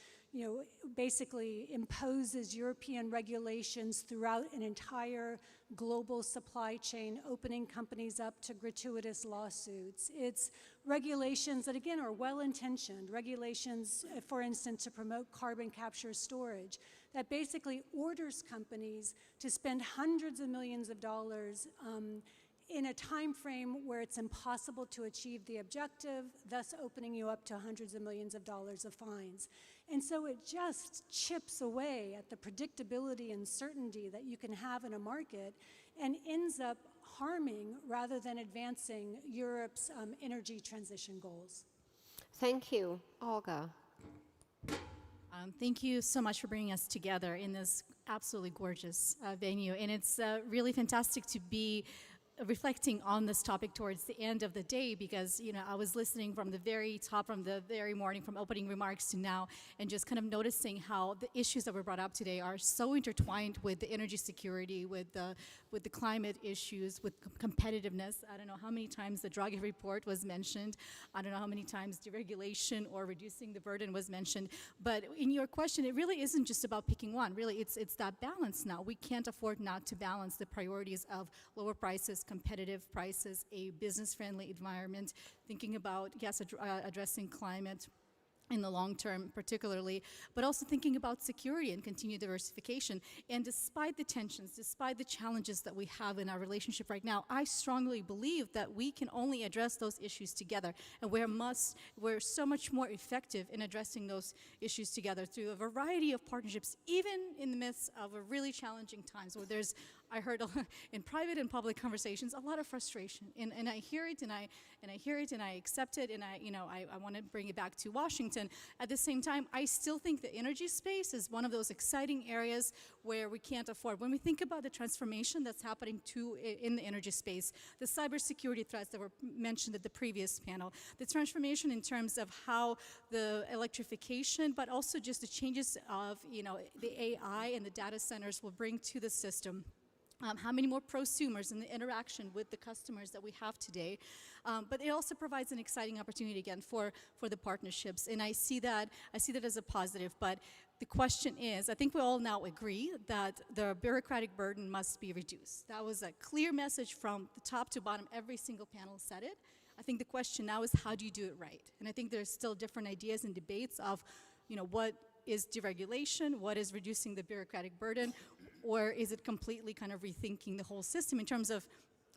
basically imposes European regulations throughout an entire global supply chain, opening companies up to gratuitous lawsuits. It's regulations that, again, are well-intentioned. Regulations, for instance, to promote carbon capture storage, that basically orders companies to spend hundreds of millions of dollars in a time frame where it's impossible to achieve the objective, thus opening you up to hundreds of millions of dollars of fines. And so it just chips away at the predictability and certainty that you can have in a market and ends up harming rather than advancing Europe's energy transition goals. Thank you. Olga. Thank you so much for bringing us together in this absolutely gorgeous venue. And it's really fantastic to be reflecting on this topic towards the end of the day, because I was listening from the very top, from the very morning, from opening remarks to now, and just kind of noticing how the issues that were brought up today are so intertwined with the energy security, with the climate issues, with competitiveness. I don't know how many times the Draghi report was mentioned. I don't know how many times deregulation or reducing the burden was mentioned. But in your question, it really isn't just about picking one. Really, it's that balance now. We can't afford not to balance the priorities of lower prices, competitive prices, a business-friendly environment, thinking about, yes, addressing climate in the long term particularly, but also thinking about security and continued diversification. And despite the tensions, despite the challenges that we have in our relationship right now, I strongly believe that we can only address those issues together. And we're so much more effective in addressing those issues together through a variety of partnerships, even in the midst of a really challenging times where there's, I heard in private and public conversations, a lot of frustration. And I hear it, and I hear it, and I accept it, and I want to bring it back to Washington. At the same time, I still think the energy space is one of those exciting areas where we can't afford. When we think about the transformation that's happening in the energy space, the cybersecurity threats that were mentioned at the previous panel, the transformation in terms of how the electrification, but also just the changes of the AI and the data centers will bring to the system. How many more prosumers and the interaction with the customers that we have today. But it also provides an exciting opportunity again for the partnerships. And I see that as a positive. But the question is, I think we all now agree that the bureaucratic burden must be reduced. That was a clear message from the top to bottom. Every single panel said it. I think the question now is, how do you do it right? And I think there's still different ideas and debates of, what is deregulation, what is reducing the bureaucratic burden, or is it completely kind of rethinking the whole system in terms of,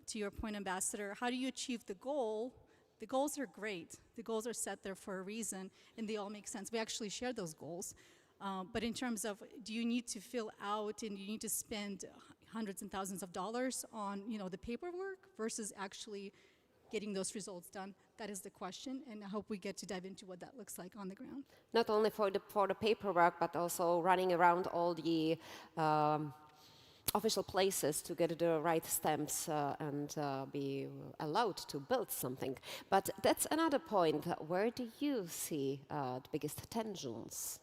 to your point, Ambassador, how do you achieve the goal? The goals are great. The goals are set there for a reason, and they all make sense. We actually share those goals. But in terms of, do you need to fill out and you need to spend hundreds and thousands of dollars on, the paperwork versus actually getting those results done? That is the question, and I hope we get to dive into what that looks like on the ground. Not only for the paperwork, but also running around all the official places to get the right stamps and be allowed to build something. But that's another point. Where do you see the biggest tensions?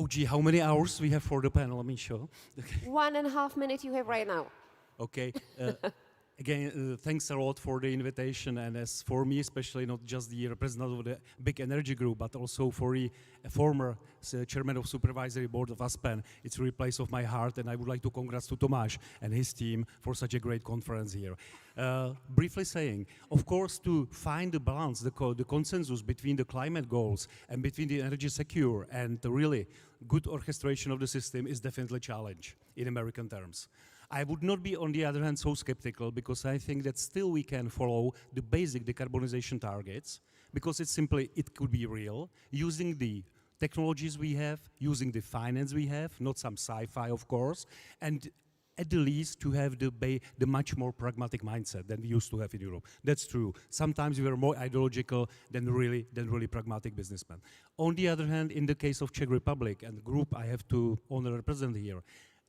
Oh, gee, how many hours we have for the panel, Michelle? 1.5 minutes you have right now. Okay. Again, thanks a lot for the invitation, and as for me especially, not just the representative of the big energy group, but also for the former chairman of supervisory board of Aspen, it's really a place of my heart, and I would like to congratulate Tomáš and his team for such a great conference here. Briefly saying, of course, to find the balance, the consensus between the climate goals and between the energy secure and the really good orchestration of the system is definitely a challenge in American terms. I would not be, on the other hand, so skeptical, because I think that still we can follow the basic decarbonization targets, because it's simply, it could be real, using the technologies we have, using the finance we have, not some sci-fi, of course, and at the least to have the much more pragmatic mindset than we used to have in Europe. That's true. Sometimes we were more ideological than really pragmatic businessmen. On the other hand, in the case of Czech Republic and the group I have to honor represent here,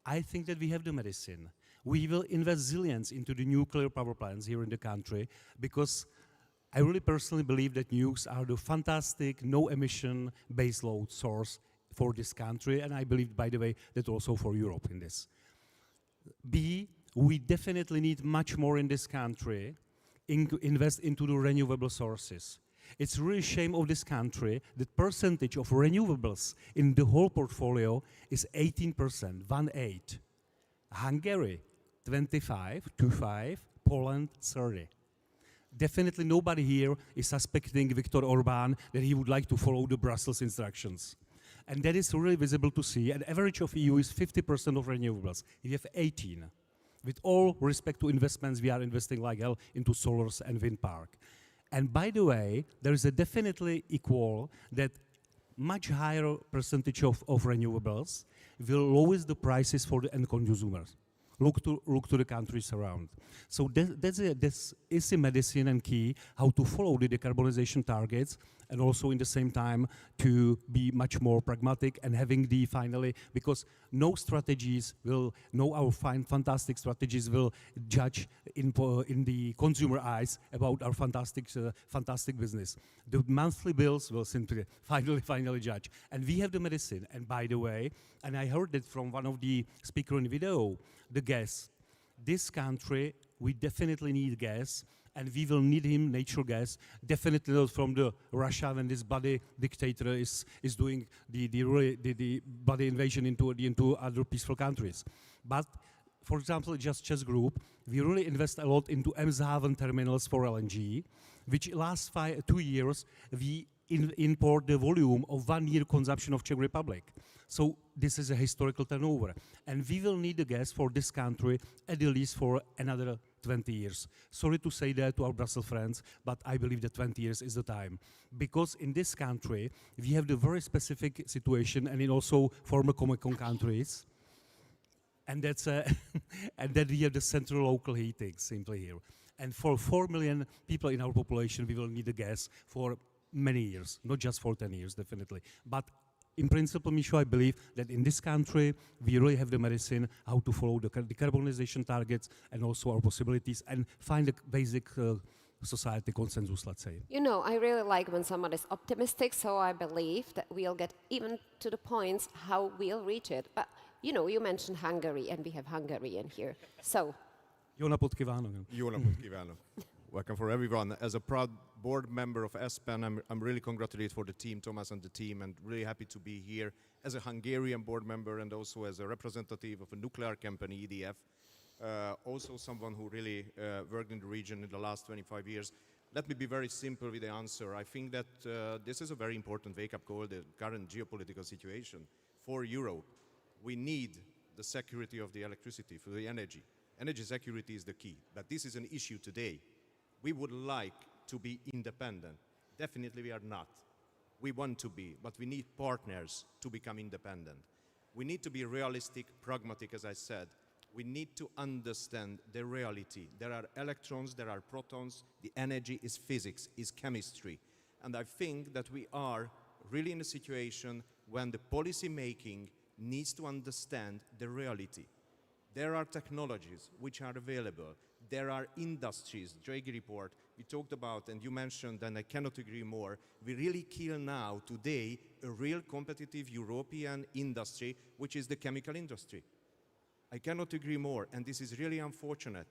I think that we have the medicine. We will invest zillions into the nuclear power plants here in the country, because I really personally believe that nukes are the fantastic no-emission baseload source for this country, and I believe, by the way, that also for Europe in this. B, we definitely need much more in this country, invest into the renewable sources. It's really a shame of this country that percentage of renewables in the whole portfolio is 18%, 1/8. Hungary, 25, Poland, 30. Definitely nobody here is suspecting Viktor Orbán that he would like to follow the Brussels instructions. And that is really visible to see. An average of EU is 50% of renewables. You have 18. With all respect to investments, we are investing like hell into solars and wind park. And by the way, there is a definitely equal that much higher percentage of renewables will lower the prices for the end consumers. Look to the countries around. So this is a medicine and key how to follow the decarbonization targets, and also in the same time to be much more pragmatic and having the finally, because no strategies will, no our fantastic strategies will judge in the consumer eyes about our fantastic business. The monthly bills will simply finally judge. And we have the medicine. And by the way, and I heard it from one of the speakers in the video, the gas. This country, we definitely need gas, and we will need natural gas, definitely not from the Russia when this body dictator is doing the body invasion into other peaceful countries. But for example, just Czech Group, we really invest a lot into Eemshaven terminals for LNG, which last 2 years we import the volume of 1 year consumption of Czech Republic. So this is a historical turnover. And we will need the gas for this country at least for another 20 years. Sorry to say that to our Brussels friends, but I believe that 20 years is the time. Because in this country, we have the very specific situation, and in also former Comecon countries, and that's and then we have the central local heating simply here. And for 4 million people in our population, we will need the gas for many years, not just for 10 years, definitely. But in principle, Micho, I believe that in this country, we really have the medicine how to follow the decarbonization targets and also our possibilities and find a basic society consensus, let's say. You know, I really like when someone is optimistic, so I believe that we'll get even to the points how we'll reach it. But, you know, you mentioned Hungary, and we have Hungarian here. So. Jona Podkiváno. Jona Podkiváno. Welcome for everyone. As a proud board member of Aspen, I'm really congratulated for the team, Thomas and the team, and really happy to be here as a Hungarian board member and also as a representative of a nuclear company, EDF. Also someone who really worked in the region in the last 25 years. Let me be very simple with the answer. I think that this is a very important wake-up call, the current geopolitical situation. For Europe, we need the security of the electricity, for the energy. Energy security is the key, but this is an issue today. We would like to be independent. Definitely we are not. We want to be, but we need partners to become independent. We need to be realistic, pragmatic, as I said. We need to understand the reality. There are electrons, there are protons, the energy is physics, is chemistry. And I think that we are really in a situation when the policy making needs to understand the reality. There are technologies which are available. There are industries, Draghi report, we talked about, and you mentioned, and I cannot agree more, we really kill now, today, a real competitive European industry, which is the chemical industry. I cannot agree more, and this is really unfortunate.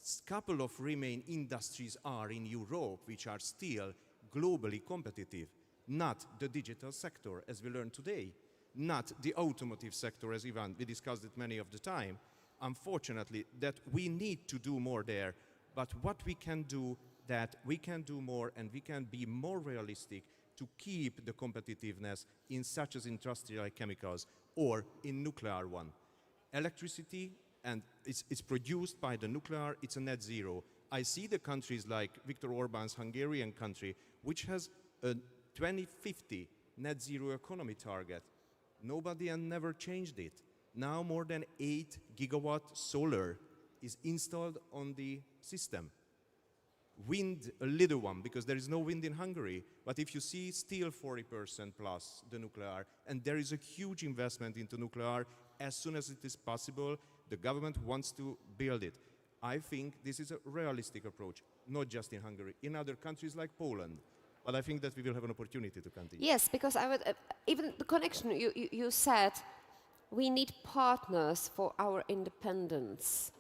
A couple of remain industries are in Europe, which are still globally competitive, not the digital sector, as we learned today, not the automotive sector, as Ivan, we discussed it many of the time. Unfortunately, that we need to do more there, but what we can do, that we can do more and we can be more realistic to keep the competitiveness in such as industrial chemicals or in nuclear one. Electricity, and it's produced by the nuclear, it's a net zero. I see the countries like Viktor Orban's Hungarian country, which has a 2050 net zero economy target. Nobody and never changed it. Now more than 8 gigawatt solar is installed on the system. Wind, a little one, because there is no wind in Hungary. But if you see, still 40% plus the nuclear, and there is a huge investment into nuclear. As soon as it is possible, the government wants to build it. I think this is a realistic approach, not just in Hungary, in other countries like Poland. But I think that we will have an opportunity to continue. Yes, because I would, even the connection, you said, we need partners for our independence.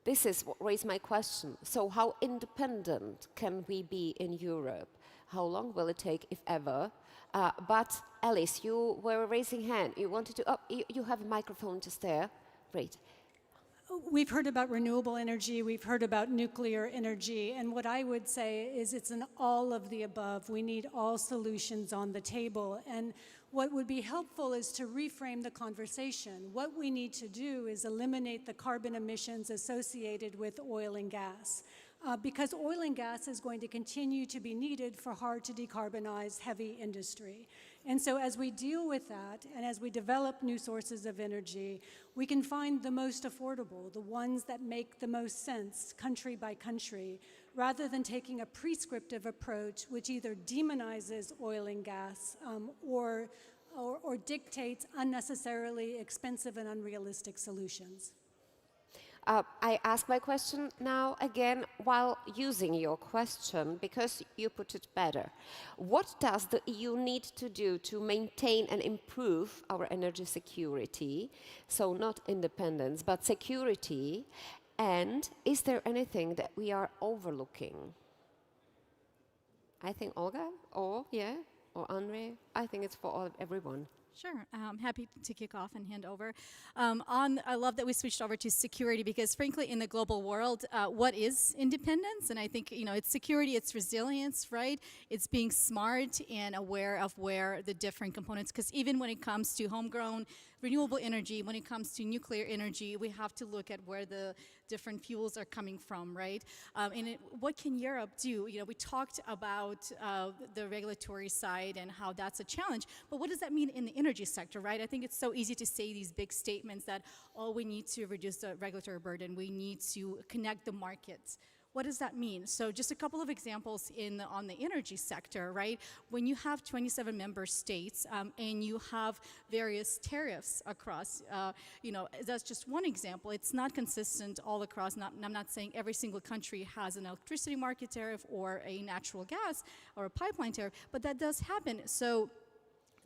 This is what raised my question. So how independent can we be in Europe? How long will it take, if ever? But Alice, you were raising hand. You wanted to, you have a microphone just there. Great. We've heard about renewable energy, we've heard about nuclear energy, and what I would say is it's an all of the above. We need all solutions on the table, and what would be helpful is to reframe the conversation. What we need to do is eliminate the carbon emissions associated with oil and gas, because oil and gas is going to continue to be needed for hard to decarbonize heavy industry. And so as we deal with that, and as we develop new sources of energy, we can find the most affordable, the ones that make the most sense, country by country, rather than taking a prescriptive approach which either demonizes oil and gas or dictates unnecessarily expensive and unrealistic solutions. I ask my question now again while using your question, because you put it better. What does the EU need to do to maintain and improve our energy security? So not independence, but security. And is there anything that we are overlooking? I think Olga, or Andre. I think it's for everyone. Sure, I'm happy to kick off and hand over. I love that we switched over to security because frankly in the global world, what is independence? And I think, it's security, it's resilience, right? It's being smart and aware of where the different components, because even when it comes to homegrown renewable energy, when it comes to nuclear energy, we have to look at where the different fuels are coming from, right? What can Europe do? We talked about the regulatory side and how that's a challenge, but what does that mean in the energy sector, right? I think it's so easy to say these big statements that, we need to reduce the regulatory burden, we need to connect the markets. What does that mean? So just a couple of examples on the energy sector, right? When you have 27 member states and you have various tariffs across, that's just one example. It's not consistent all across. I'm not saying every single country has an electricity market tariff or a natural gas or a pipeline tariff, but that does happen. So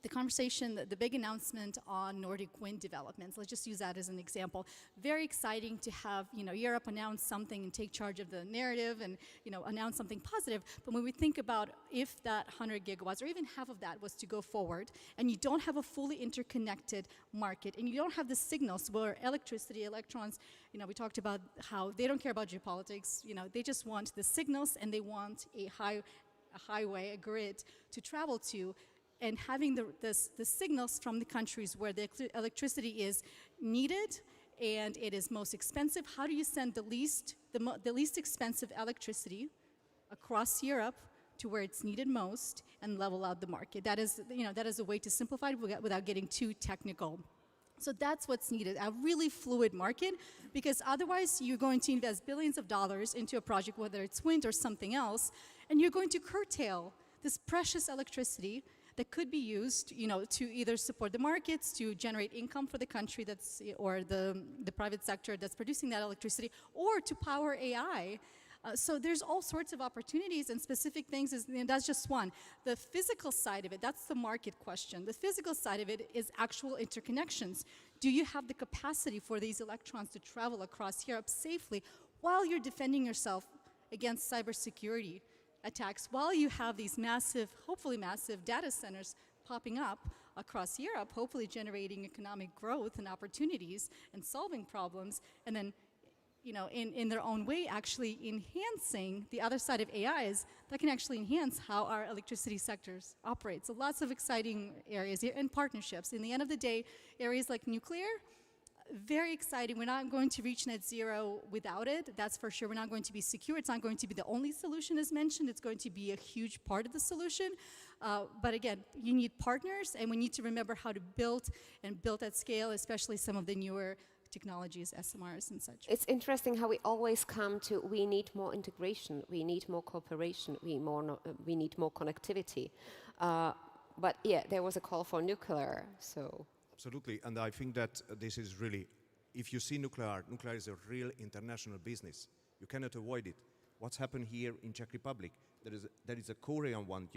the conversation, the big announcement on Nordic wind developments, let's just use that as an example. Very exciting to have, Europe announce something and take charge of the narrative and, announce something positive. But when we think about if that 100 gigawatts or even half of that was to go forward and you don't have a fully interconnected market and you don't have the signals where electricity, electrons, we talked about how they don't care about geopolitics, they just want the signals and they want a highway, a grid to travel to. And having the signals from the countries where the electricity is needed and it is most expensive, how do you send the least expensive electricity across Europe to where it's needed most and level out the market? That is a way to simplify it without getting too technical. So that's what's needed, a really fluid market, because otherwise you're going to invest billions of dollars into a project, whether it's wind or something else, and you're going to curtail this precious electricity that could be used, to either support the markets, to generate income for the country or the private sector that's producing that electricity, or to power AI. So there's all sorts of opportunities and specific things, and that's just one. The physical side of it, that's the market question. The physical side of it is actual interconnections. Do you have the capacity for these electrons to travel across Europe safely while you're defending yourself against cybersecurity attacks, while you have these massive, hopefully massive data centers popping up across Europe, hopefully generating economic growth and opportunities and solving problems, and then in their own way, actually enhancing the other side of AIs that can actually enhance how our electricity sectors operate. So lots of exciting areas here and partnerships. In the end of the day, areas like nuclear, very exciting. We're not going to reach net zero without it, that's for sure. We're not going to be secure. It's not going to be the only solution as mentioned. It's going to be a huge part of the solution. But again, you need partners, and we need to remember how to build at scale, especially some of the newer technologies, SMRs and such. It's interesting how we always come to, we need more integration, we need more cooperation, we need more connectivity. But yeah, there was a call for nuclear, so. Absolutely, and I think that this is really, if you see nuclear is a real international business. You cannot avoid it. What's happened here in Czech Republic, there is a Korean one,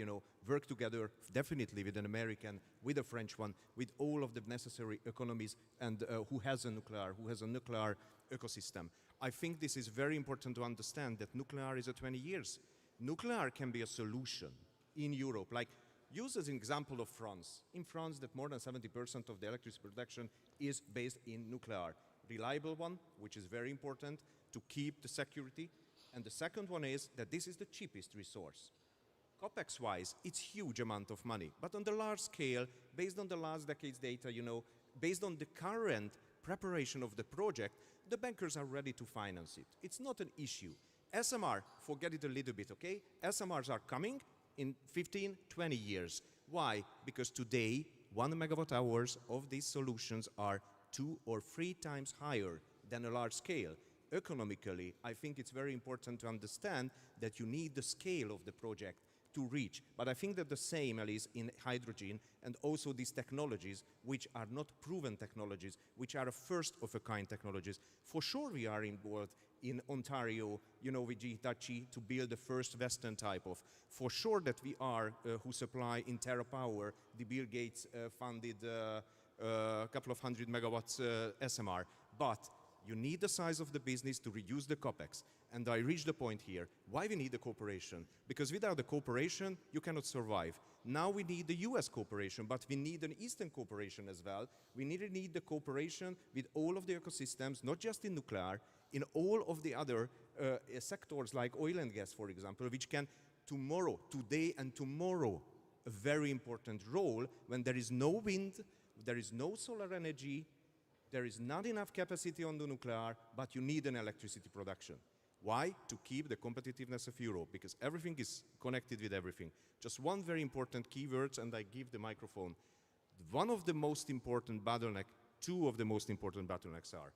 work together definitely with an American, with a French one, with all of the necessary economies, and who has a nuclear ecosystem. I think this is very important to understand that nuclear is a 20 years. Nuclear can be a solution in Europe. Like, use as an example of France. In France, that more than 70% of the electricity production is based in nuclear. Reliable one, which is very important to keep the security. And the second one is that this is the cheapest resource. CapEx-wise, it's huge amount of money. But on the large scale, based on the last decade's data, based on the current preparation of the project, the bankers are ready to finance it. It's not an issue. SMR, forget it a little bit, okay? SMRs are coming in 15, 20 years. Why? Because today, 1 megawatt hours of these solutions are 2 or 3 times higher than a large scale. Economically, I think it's very important to understand that you need the scale of the project to reach. But I think that the same is in hydrogen and also these technologies, which are not proven technologies, which are a first-of-a-kind technologies. For sure we are involved in Ontario, with Hitachi to build the first Western type of. For sure that we are, who supply in TerraPower, the Bill Gates funded couple of 100 megawatts SMR. But you need the size of the business to reduce the CapEx. And I reach the point here, why we need the cooperation? Because without the cooperation, you cannot survive. Now we need the US cooperation, but we need an Eastern cooperation as well. We need the cooperation with all of the ecosystems, not just in nuclear, in all of the other sectors like oil and gas, for example, which can today and tomorrow, a very important role when there is no wind, there is no solar energy, there is not enough capacity on the nuclear, but you need an electricity production. Why? To keep the competitiveness of Europe, because everything is connected with everything. Just one very important keyword, and I give the microphone. One of the most important bottlenecks, two of the most important bottlenecks are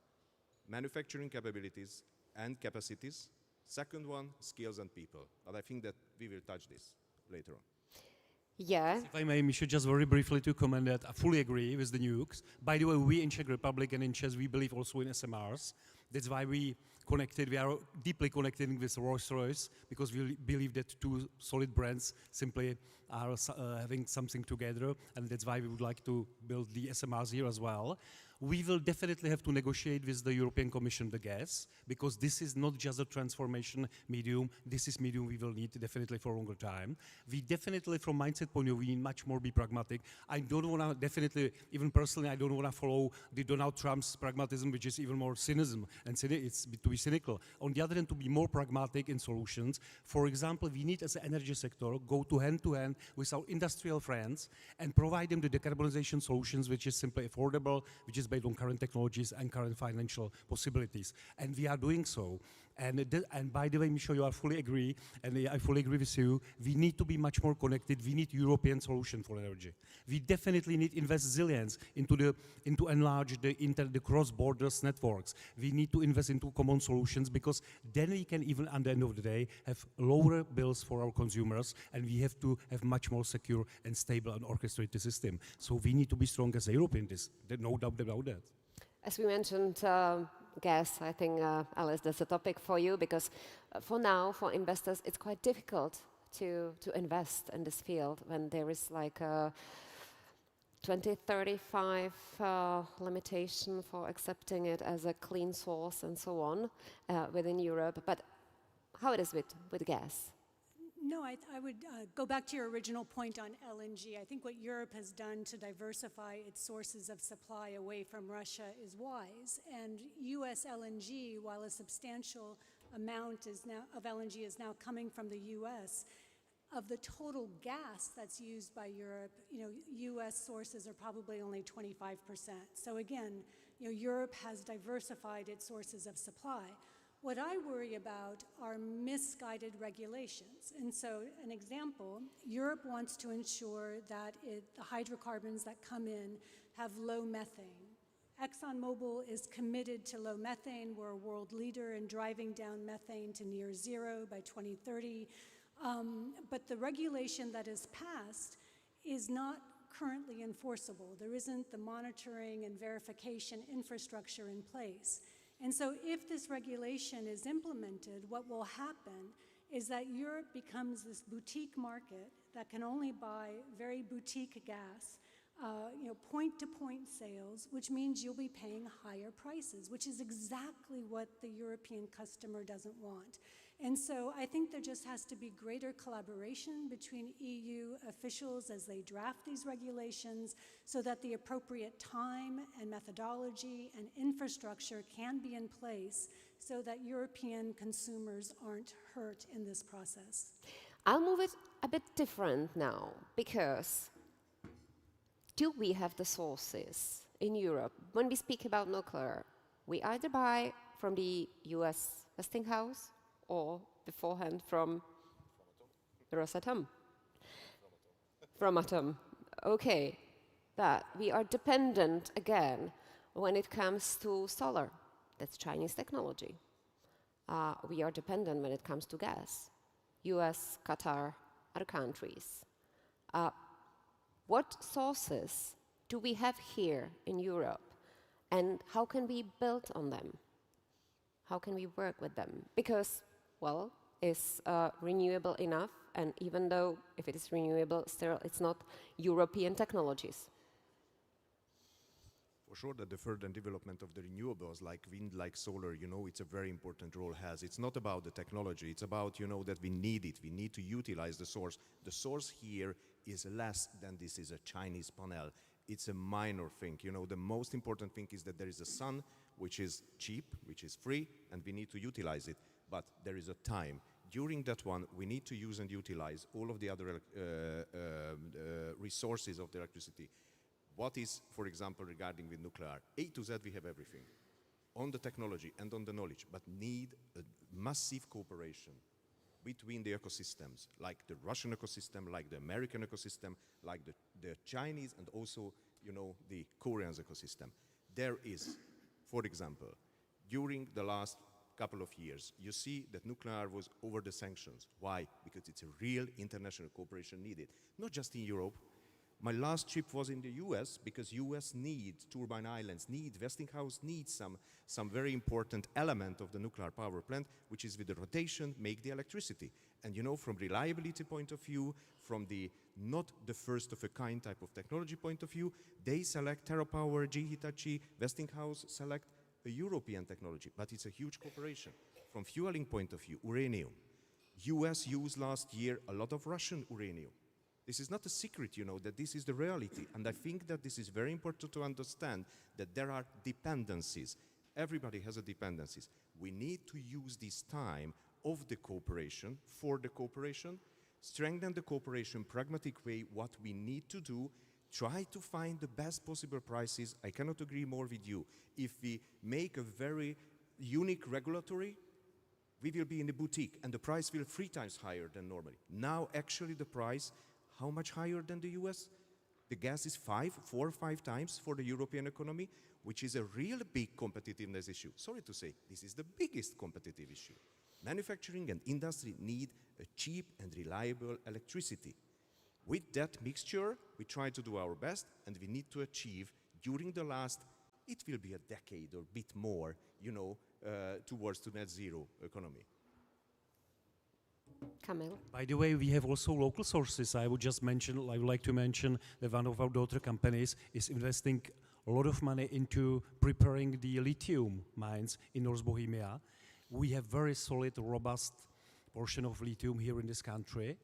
manufacturing capabilities and capacities. Second one, skills and people. But I think that we will touch this later on. Yeah. If I may, Misha, just very briefly to comment that I fully agree with the nukes. By the way, we in Czech Republic and in Czech, we believe also in SMRs. That's why we are deeply connected with Rolls-Royce, because we believe that two solid brands simply are having something together, and that's why we would like to build the SMRs here as well. We will definitely have to negotiate with the European Commission the gas, because this is not just a transformation medium, this is medium we will need definitely for a longer time. We definitely, from mindset point of view, need much more be pragmatic. I don't want to, definitely, even personally, I don't want to follow the Donald Trump's pragmatism, which is even more cynicism, and it's to be cynical. On the other hand, to be more pragmatic in solutions. For example, we need, as an energy sector, go to hand with our industrial friends and provide them the decarbonization solutions, which is simply affordable, which is based on current technologies and current financial possibilities. And we are doing so. And by the way, Michel, you are fully agree, and I fully agree with you. We need to be much more connected. We need European solution for energy. We definitely need invest zillions into enlarge the cross-border networks. We need to invest into common solutions, because then we can even, at the end of the day, have lower bills for our consumers, and we have to have much more secure and stable and orchestrated system. So we need to be strong as a Europe in this. There's no doubt about that. As we mentioned, gas, I think, Alice, that's a topic for you, because for now, for investors, it's quite difficult to invest in this field when there is like a 2035 limitation for accepting it as a clean source and so on within Europe. But how it is with gas? No, I would go back to your original point on LNG. I think what Europe has done to diversify its sources of supply away from Russia is wise. And U.S. LNG, while a substantial amount of LNG is now coming from the U.S., of the total gas that's used by Europe, U.S. sources are probably only 25%. So again, Europe has diversified its sources of supply. What I worry about are misguided regulations. And so an example, Europe wants to ensure that the hydrocarbons that come in have low methane. ExxonMobil is committed to low methane. We're a world leader in driving down methane to near zero by 2030. But the regulation that is passed is not currently enforceable. There isn't the monitoring and verification infrastructure in place. And so if this regulation is implemented, what will happen is that Europe becomes this boutique market that can only buy very boutique gas, point-to-point sales, which means you'll be paying higher prices, which is exactly what the European customer doesn't want. And so I think there just has to be greater collaboration between EU officials as they draft these regulations, so that the appropriate time and methodology and infrastructure can be in place so that European consumers aren't hurt in this process. I'll move it a bit different now, because do we have the sources in Europe? When we speak about nuclear, we either buy from the US Westinghouse or beforehand from Rosatom. From Atom. Okay. But we are dependent again when it comes to solar. That's Chinese technology. We are dependent when it comes to gas. US, Qatar, other countries. What sources do we have here in Europe, and how can we build on them? How can we work with them? Because, well, is renewable enough? And even though if it is renewable, still it's not European technologies. For sure that the further development of the renewables like wind, like solar, it's a very important role has. It's not about the technology, it's about, that we need it. We need to utilize the source. The source here is less than this is a Chinese panel. It's a minor thing. The most important thing is that there is a sun, which is cheap, which is free, and we need to utilize it. But there is a time. During that one, we need to use and utilize all of the other resources of the electricity. What is, for example, regarding with nuclear? A to Z, we have everything on the technology and on the knowledge, but need a massive cooperation between the ecosystems, like the Russian ecosystem, like the American ecosystem, like the Chinese, and also, the Korean ecosystem. There is, for example, during the last couple of years, you see that nuclear was over the sanctions. Why? Because it's a real international cooperation needed, not just in Europe. My last trip was in the US, because US needs turbine islands, Westinghouse needs some very important element of the nuclear power plant, which is with the rotation, make the electricity. And from reliability point of view, from the not the first of a kind type of technology point of view, they select TerraPower, GE Hitachi, Westinghouse select a European technology, but it's a huge cooperation. From fueling point of view, uranium. US used last year a lot of Russian uranium. This is not a secret, that this is the reality. And I think that this is very important to understand that there are dependencies. Everybody has a dependencies. We need to use this time of the cooperation, for the cooperation, strengthen the cooperation, pragmatic way, what we need to do, try to find the best possible prices. I cannot agree more with you. If we make a very unique regulatory, we will be in a boutique and the price will 3 times higher than normally. Now actually the price, how much higher than the US? The gas is 4 or 5 times for the European economy, which is a real big competitiveness issue. Sorry to say, this is the biggest competitive issue. Manufacturing and industry need a cheap and reliable electricity. With that mixture, we try to do our best, and we need to achieve during the last, it will be a decade or a bit more, towards the net zero economy. Kamil. By the way, we have also local sources. I would like to mention that one of our daughter companies is investing a lot of money into preparing the lithium mines in North Bohemia. We have very solid, robust portion of lithium here in this country.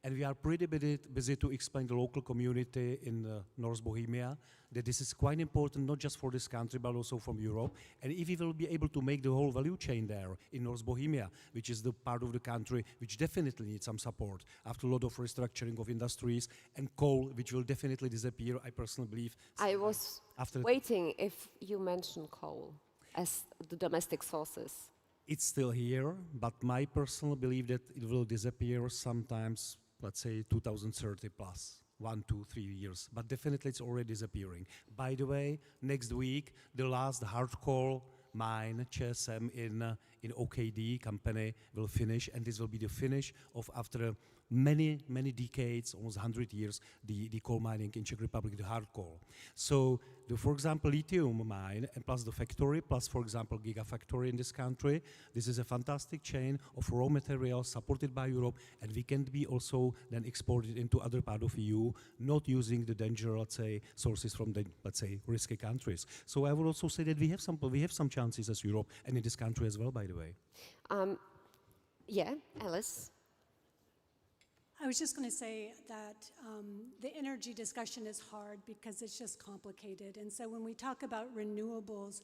And we are pretty busy to explain the local community in North Bohemia that this is quite important, not just for this country, but also from Europe. And if we will be able to make the whole value chain there in North Bohemia, which is the part of the country which definitely needs some support after a lot of restructuring of industries and coal, which will definitely disappear, I personally believe. I was waiting if you mention coal as the domestic sources. It's still here, but my personal belief that it will disappear sometimes, let's say 2030 plus, 1, 2, 3 years. But definitely it's already disappearing. By the way, next week, the last hard coal mine, CSM in OKD company will finish, and this will be the finish of after many decades, almost 100 years, the coal mining in Czech Republic, the hard coal. So, for example, lithium mine, and plus the factory, plus, for example, gigafactory in this country, this is a fantastic chain of raw materials supported by Europe, and we can be also then exported into other part of EU, not using the danger, let's say, sources from the, let's say, risky countries. So I would also say that we have some chances as Europe, and in this country as well, by the way. Yeah, Alice? I was just going to say that the energy discussion is hard because it's just complicated. And so when we talk about renewables,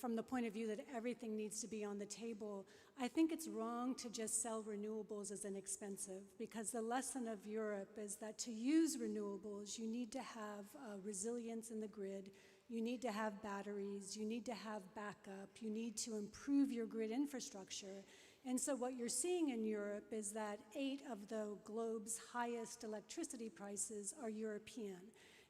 from the point of view that everything needs to be on the table, I think it's wrong to just sell renewables as inexpensive, because the lesson of Europe is that to use renewables, you need to have resilience in the grid, you need to have batteries, you need to have backup, you need to improve your grid infrastructure. And so what you're seeing in Europe is that 8 of the globe's highest electricity prices are European.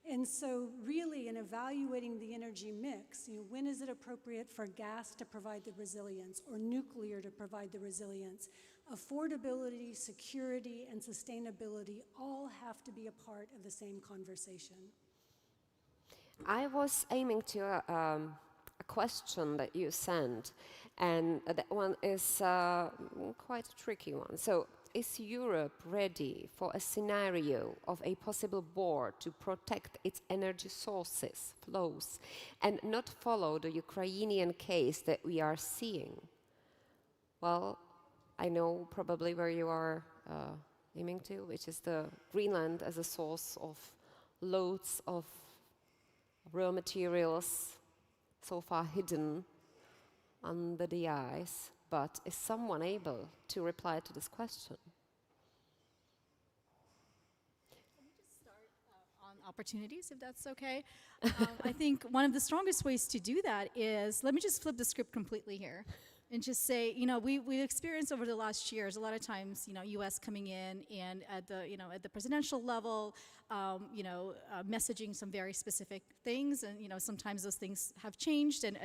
And so really in evaluating the energy mix, when is it appropriate for gas to provide the resilience or nuclear to provide the resilience? Affordability, security, and sustainability all have to be a part of the same conversation. I was aiming to a question that you sent, and that one is quite a tricky one. So, is Europe ready for a scenario of a possible war to protect its energy sources, flows, and not follow the Ukrainian case that we are seeing? Well, I know probably where you are aiming to, which is the Greenland as a source of loads of raw materials so far hidden under the ice. But is someone able to reply to this question? Let me just start on opportunities, if that's okay. I think one of the strongest ways to do that is, let me just flip the script completely here and just say, we experienced over the last years a lot of times, U.S. coming in and at the presidential level, messaging some very specific things, and sometimes those things have changed, and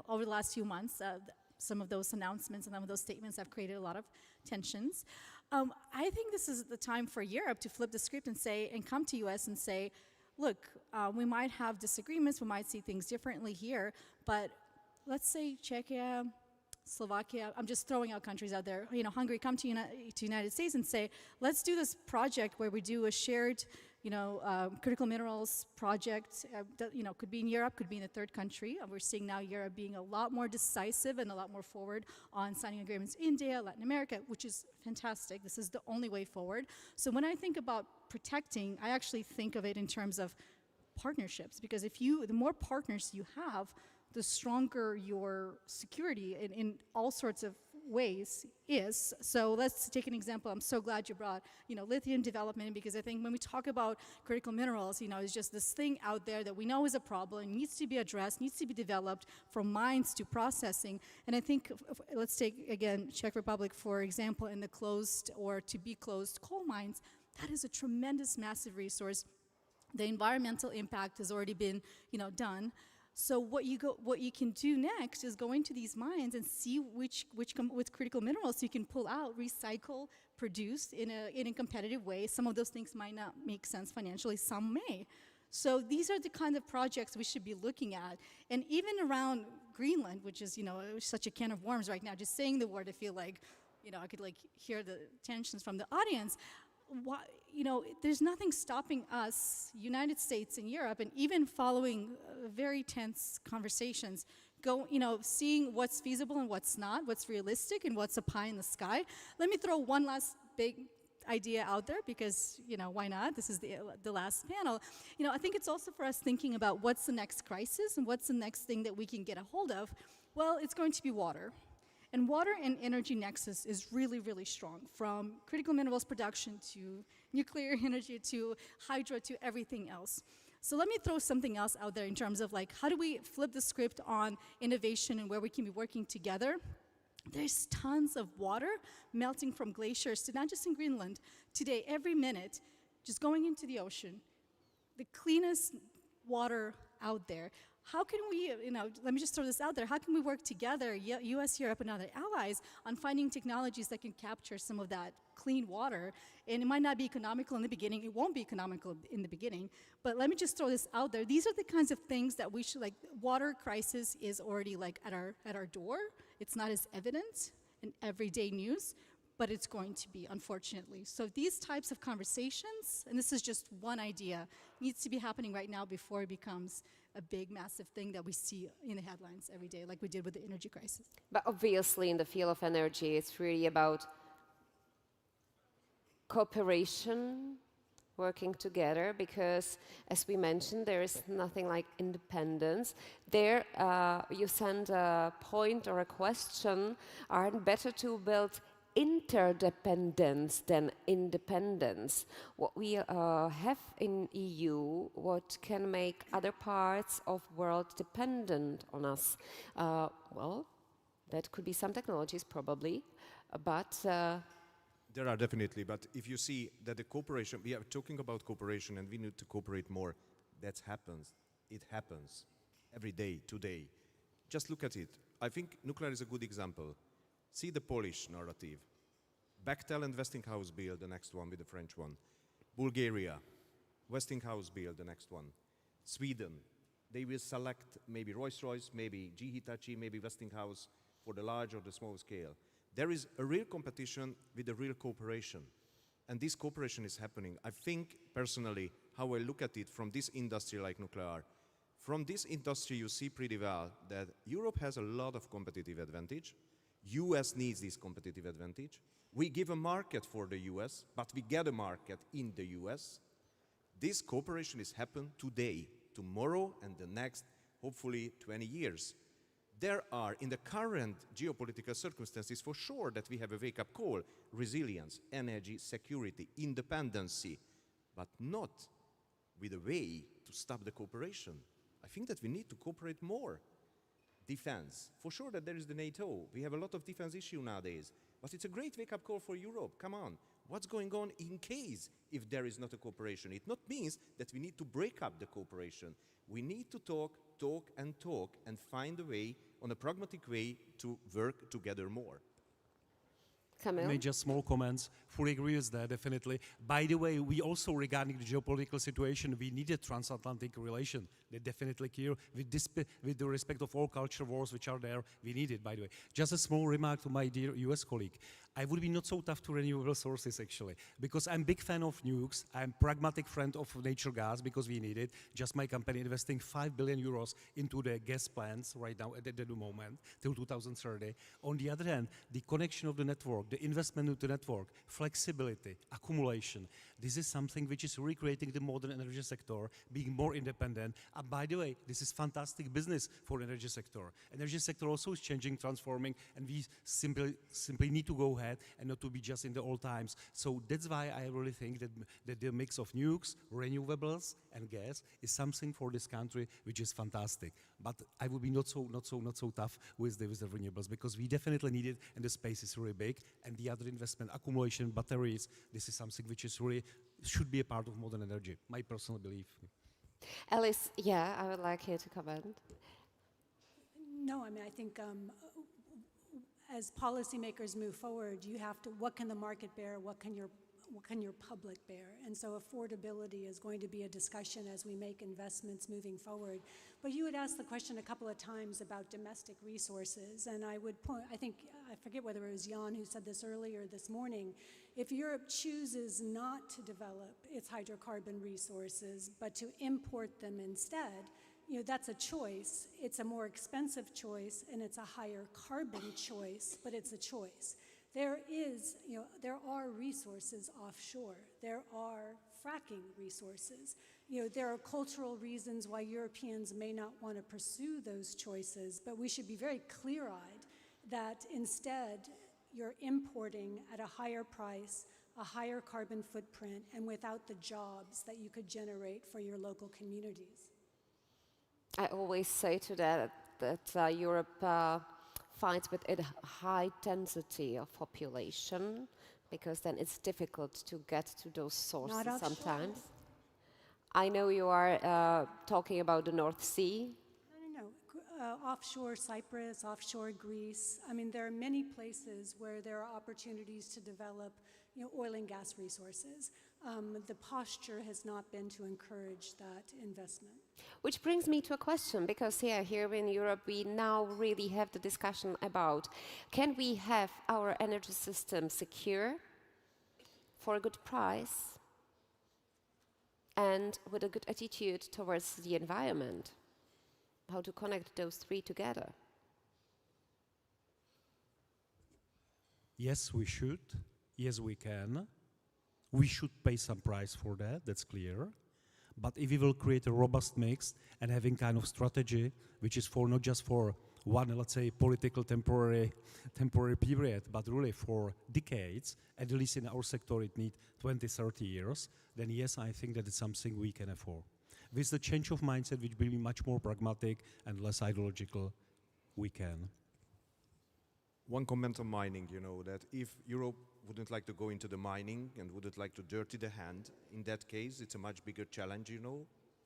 over the last few months, some of those announcements and some of those statements have created a lot of tensions. I think this is the time for Europe to flip the script and come to U.S. and say, look, we might have disagreements, we might see things differently here, but let's say Czechia, Slovakia, I'm just throwing out countries out there, Hungary, come to United States and say, let's do this project where we do a shared, critical minerals project, that, could be in Europe, could be in a third country. We're seeing now Europe being a lot more decisive and a lot more forward on signing agreements in India, Latin America, which is fantastic. This is the only way forward. So when I think about protecting, I actually think of it in terms of partnerships, because the more partners you have, the stronger your security in all sorts of ways is, so let's take an example. I'm so glad you brought, lithium development, because I think when we talk about critical minerals, it's just this thing out there that we know is a problem, needs to be addressed, needs to be developed, from mines to processing. And I think, let's take, again, Czech Republic, for example, in the closed or to be closed coal mines. That is a tremendous, massive resource. The environmental impact has already been, done. So what you can do next is go into these mines and see which with critical minerals you can pull out, recycle, produce in a competitive way. Some of those things might not make sense financially, some may. So these are the kind of projects we should be looking at. And even around Greenland, which is, such a can of worms right now, just saying the word, I feel like, I could hear the tensions from the audience. Why, there's nothing stopping us, United States and Europe, and even following very tense conversations, seeing what's feasible and what's not, what's realistic and what's a pie in the sky. Let me throw one last big idea out there because, why not? This is the last panel. I think it's also for us thinking about what's the next crisis and what's the next thing that we can get a hold of. Well, it's going to be water. And water and energy nexus is really, really strong, from critical minerals production to nuclear energy to hydro to everything else. So let me throw something else out there in terms of how do we flip the script on innovation and where we can be working together. There's tons of water melting from glaciers to not just in Greenland. Today, every minute, just going into the ocean, the cleanest water out there. How can we, let me just throw this out there, how can we work together, US, Europe, and other allies, on finding technologies that can capture some of that clean water? And it might not be economical in the beginning, it won't be economical in the beginning, but let me just throw this out there. These are the kinds of things that we should, water crisis is already at our door. It's not as evident in everyday news, but it's going to be, unfortunately. So these types of conversations, and this is just one idea, needs to be happening right now before it becomes a big, massive thing that we see in the headlines every day, like we did with the energy crisis. But obviously, in the field of energy, it's really about cooperation, working together, because, as we mentioned, there is nothing like independence. There, you send a point or a question, aren't better to build interdependence than independence. What we have in EU, what can make other parts of world dependent on us? Well, that could be some technologies probably, but there are definitely, but if you see that the cooperation, we are talking about cooperation and we need to cooperate more, that happens. It happens every day, today. Just look at it. I think nuclear is a good example. See the Polish narrative. Bechtel and Westinghouse build the next one with the French one. Bulgaria, Westinghouse build the next one. Sweden, they will select maybe Rolls-Royce, maybe GE Hitachi, maybe Westinghouse for the large or the small scale. There is a real competition with a real cooperation. And this cooperation is happening. I think, personally, how I look at it from this industry like nuclear, from this industry you see pretty well that Europe has a lot of competitive advantage. US needs this competitive advantage. We give a market for the US, but we get a market in the US. This cooperation is happening today, tomorrow, and the next, hopefully, 20 years. There are, in the current geopolitical circumstances, for sure that we have a wake-up call, resilience, energy, security, independency, but not with a way to stop the cooperation. I think that we need to cooperate more. Defense, for sure that there is the NATO. We have a lot of defense issue nowadays, but it's a great wake-up call for Europe. Come on, what's going on in case if there is not a cooperation? It not means that we need to break up the cooperation. We need to talk and find a way, on a pragmatic way, to work together more. Camille? I mean, just small comments. Fully agree with that, definitely. By the way, we also, regarding the geopolitical situation, we need a transatlantic relation. They definitely clear with the respect of all culture wars which are there. We need it, by the way. Just a small remark to my dear US colleague. I would be not so tough to renewable sources actually, because I'm a big fan of nukes. I'm pragmatic friend of natural gas because we need it. Just my company investing 5 billion euros into the gas plants right now at the moment till 2030. On the other hand, the connection of the network, the investment into the network, flexibility, accumulation. This is something which is recreating the modern energy sector, being more independent. And by the way, this is fantastic business for energy sector. Energy sector also is changing, transforming, and we simply need to go ahead and not to be just in the old times. So that's why I really think that the mix of nukes, renewables, and gas is something for this country which is fantastic. But I would be not so tough with the renewables, because we definitely need it, and the space is really big. And the other investment, accumulation, batteries, this is something which is really should be a part of modern energy. My personal belief. Alice, yeah, I would like you to comment. No, I mean, I think as policymakers move forward, you have to, what can the market bear, what can your public bear? And so affordability is going to be a discussion as we make investments moving forward. But you had asked the question a couple of times about domestic resources, and I would point, I forget whether it was Jan who said this earlier this morning, if Europe chooses not to develop its hydrocarbon resources, but to import them instead, that's a choice. It's a more expensive choice, and it's a higher carbon choice, but it's a choice. There are resources offshore. There are fracking resources. There are cultural reasons why Europeans may not want to pursue those choices, but we should be very clear-eyed that instead you're importing at a higher price, a higher carbon footprint, and without the jobs that you could generate for your local communities. I always say to that Europe finds with a high density of population, because then it's difficult to get to those sources sometimes. I know you are talking about the North Sea. No. Offshore Cyprus, offshore Greece. I mean, there are many places where there are opportunities to develop oil and gas resources. The posture has not been to encourage that investment. Which brings me to a question, because here in Europe we now really have the discussion about, can we have our energy system secure for a good price and with a good attitude towards the environment? How to connect those three together? Yes, we should. Yes, we can. We should pay some price for that, that's clear. But if we will create a robust mix and having kind of strategy, which is for not just for one, let's say, political temporary period, but really for decades, at least in our sector it needs 20, 30 years, then yes, I think that it's something we can afford. With the change of mindset, which will be much more pragmatic and less ideological, we can. One comment on mining, that if Europe wouldn't like to go into the mining and wouldn't like to dirty the hand, in that case, it's a much bigger challenge,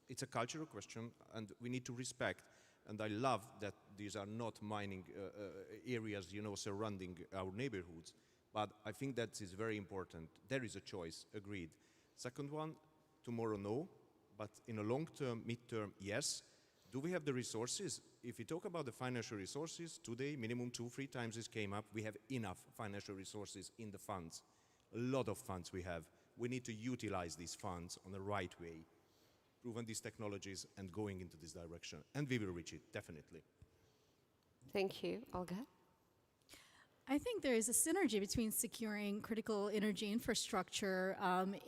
It's a cultural question, and we need to respect. And I love that these are not mining areas, surrounding our neighborhoods. But I think that is very important. There is a choice, agreed. Second one, tomorrow, no. But in a long term, mid-term, yes. Do we have the resources? If we talk about the financial resources, today, minimum 2-3 times this came up, we have enough financial resources in the funds. A lot of funds we have. We need to utilize these funds on the right way, proven these technologies and going into this direction. And we will reach it, definitely. Thank you. Olga? I think there is a synergy between securing critical energy infrastructure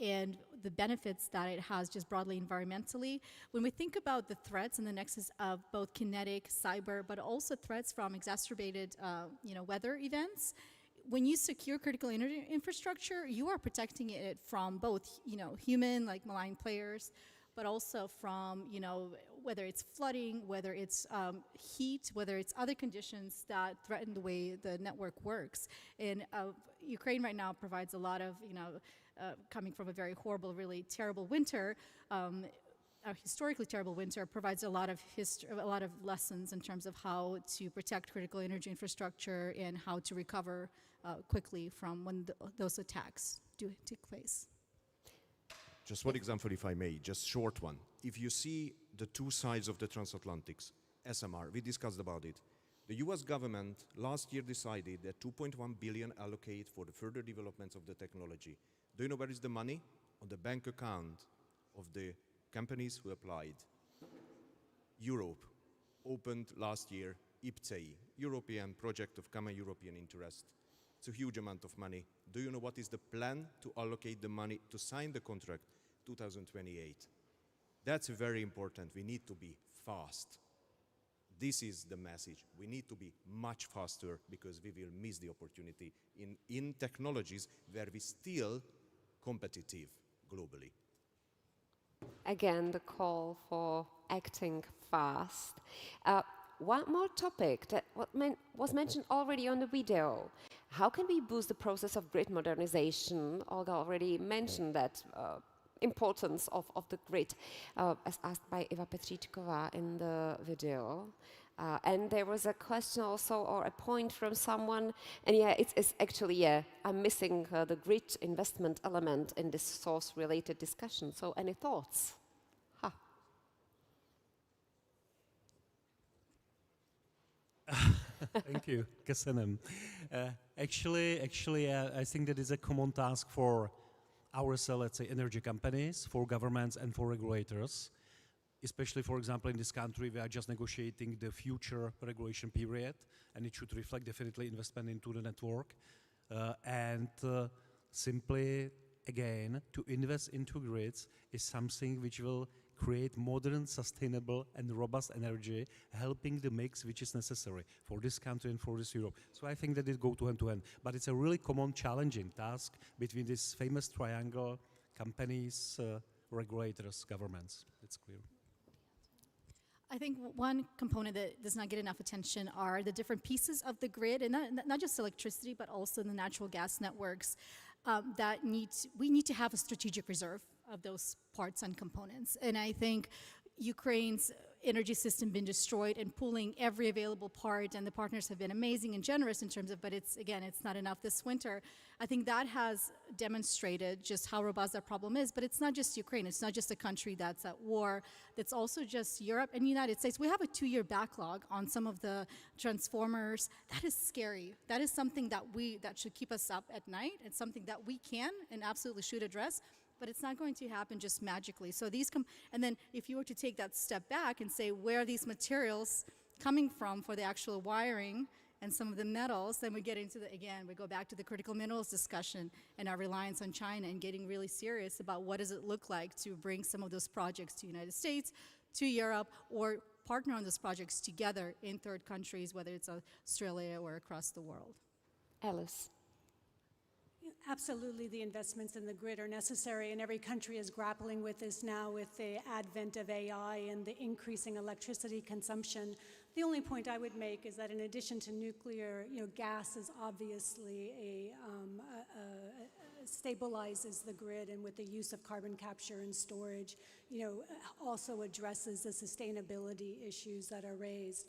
and the benefits that it has just broadly environmentally. When we think about the threats and the nexus of both kinetic, cyber, but also threats from exacerbated weather events, when you secure critical energy infrastructure, you are protecting it from both human, like malign players, but also from whether it's flooding, whether it's heat, whether it's other conditions that threaten the way the network works. And Ukraine right now provides a lot of, coming from a very horrible, really terrible winter, a historically terrible winter, provides a lot of lessons in terms of how to protect critical energy infrastructure and how to recover quickly from when those attacks do take place. Just one example, if I may, just short one. If you see the two sides of the transatlantics, SMR, we discussed about it. The US government last year decided that 2.1 billion allocate for the further developments of the technology. Do you know where is the money? On the bank account of the companies who applied. Europe opened last year IPCEI, European Project of Common European Interest. It's a huge amount of money. Do you know what is the plan to allocate the money to sign the contract 2028? That's very important. We need to be fast. This is the message. We need to be much faster because we will miss the opportunity in technologies where we still competitive globally. Again, the call for acting fast. One more topic that was mentioned already on the video. How can we boost the process of grid modernization? Olga already mentioned that importance of the grid, as asked by Eva Petříčková in the video. And there was a question also, or a point from someone, and yeah, it's actually, yeah, I'm missing the grid investment element in this source-related discussion. So any thoughts? Thank you, Kesenem. Actually, I think that is a common task for ourselves, let's say, energy companies, for governments and for regulators. Especially, for example, in this country, we are just negotiating the future regulation period, and it should reflect definitely investment into the network. Simply, again, to invest into grids is something which will create modern, sustainable, and robust energy, helping the mix which is necessary for this country and for this Europe. So I think that it goes hand to hand. But it's a really common, challenging task between this famous triangle: companies, regulators, governments. It's clear. I think one component that does not get enough attention are the different pieces of the grid, and not just electricity, but also the natural gas networks we need to have a strategic reserve of those parts and components. And I think Ukraine's energy system been destroyed and pulling every available part, and the partners have been amazing and generous in terms of, but it's not enough this winter. I think that has demonstrated just how robust that problem is, but it's not just Ukraine, it's not just a country that's at war, that's also just Europe and the United States. We have a 2-year backlog on some of the transformers. That is scary. That is something that should keep us up at night. It's something that we can and absolutely should address, but it's not going to happen just magically. So and then if you were to take that step back and say, where are these materials coming from for the actual wiring and some of the metals, then we get into we go back to the critical minerals discussion and our reliance on China and getting really serious about what does it look like to bring some of those projects to the United States, to Europe, or partner on those projects together in third countries, whether it's Australia or across the world. Alice. Absolutely, the investments in the grid are necessary, and every country is grappling with this now with the advent of AI and the increasing electricity consumption. The only point I would make is that in addition to nuclear, gas is obviously stabilizes the grid, and with the use of carbon capture and storage, also addresses the sustainability issues that are raised.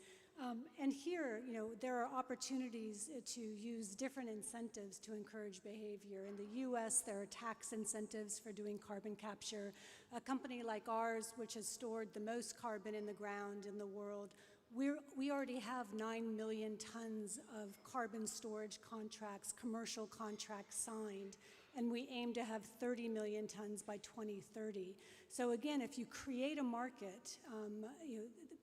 And here, there are opportunities to use different incentives to encourage behavior. In the US, there are tax incentives for doing carbon capture. A company like ours, which has stored the most carbon in the ground in the world, we already have 9 million tons of carbon storage contracts, commercial contracts signed, and we aim to have 30 million tons by 2030. So again, if you create a market,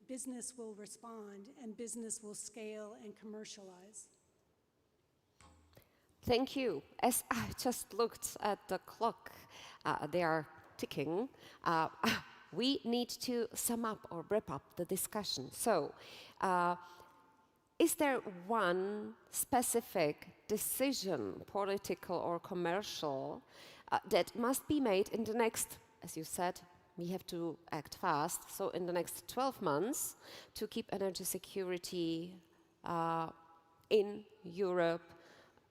business will respond and business will scale and commercialize. Thank you. As I just looked at the clock, they are ticking. We need to sum up or wrap up the discussion. So, is there one specific decision, political or commercial, that must be made in the next, as you said, we have to act fast, so in the next 12 months to keep energy security in Europe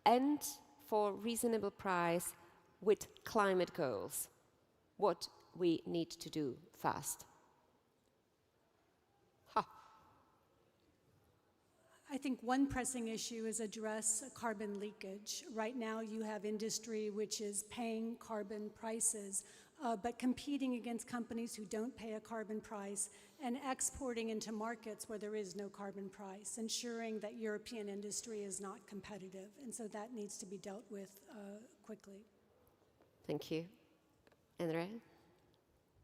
and for reasonable price with climate goals? What we need to do fast? I think one pressing issue is address carbon leakage. Right now you have industry which is paying carbon prices but competing against companies who don't pay a carbon price and exporting into markets where there is no carbon price, ensuring that European industry is not competitive. And so that needs to be dealt with quickly. Thank you. Andrea?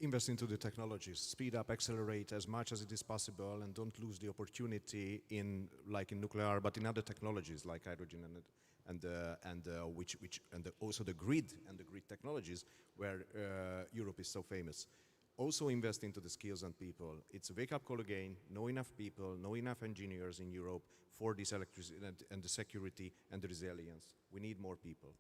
Invest into the technologies, speed up, accelerate as much as it is possible, and don't lose the opportunity in nuclear, but in other technologies like hydrogen and also the grid and the grid technologies where Europe is so famous. Also invest into the skills and people. It's a wake-up call again. Know enough people, know enough engineers in Europe for this electricity and the security and the resilience. We need more people.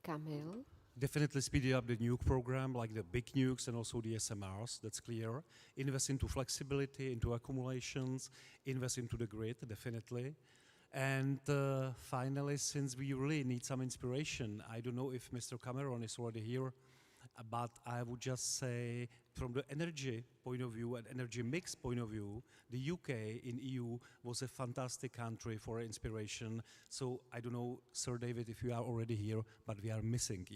Camille? Definitely speeding up the nuke program, like the big nukes and also the SMRs, that's clear. Invest into flexibility, into accumulations, invest into the grid, definitely. And finally, since we really need some inspiration, I don't know if Mr. Cameron is already here, but I would just say from the energy point of view and energy mix point of view, the UK in EU was a fantastic country for inspiration. So I don't know, Sir David, if you are already here, but we are missing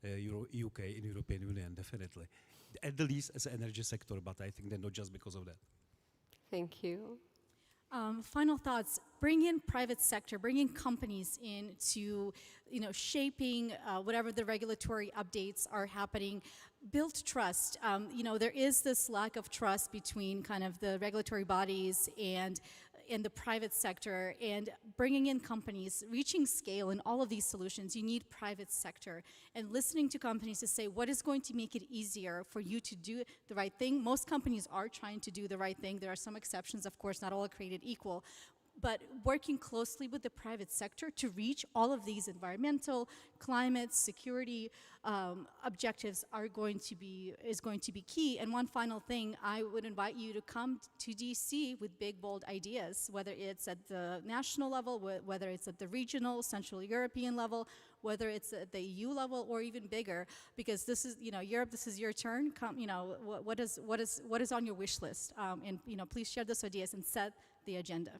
UK in European Union, definitely. At the least as an energy sector, but I think that not just because of that. Thank you. Final thoughts, bring in private sector, bring in companies into, shaping whatever the regulatory updates are happening. Build trust. There is this lack of trust between kind of the regulatory bodies and the private sector, and bringing in companies, reaching scale in all of these solutions, you need private sector. And listening to companies to say, what is going to make it easier for you to do the right thing? Most companies are trying to do the right thing. There are some exceptions, of course, not all are created equal. But working closely with the private sector to reach all of these environmental, climate, security objectives is going to be key. And one final thing, I would invite you to come to DC with big, bold ideas, whether it's at the national level, whether it's at the regional, Central European level, whether it's at the EU level or even bigger, because this is, Europe, this is your turn. Come, what is on your wish list? And please share those ideas and set the agenda.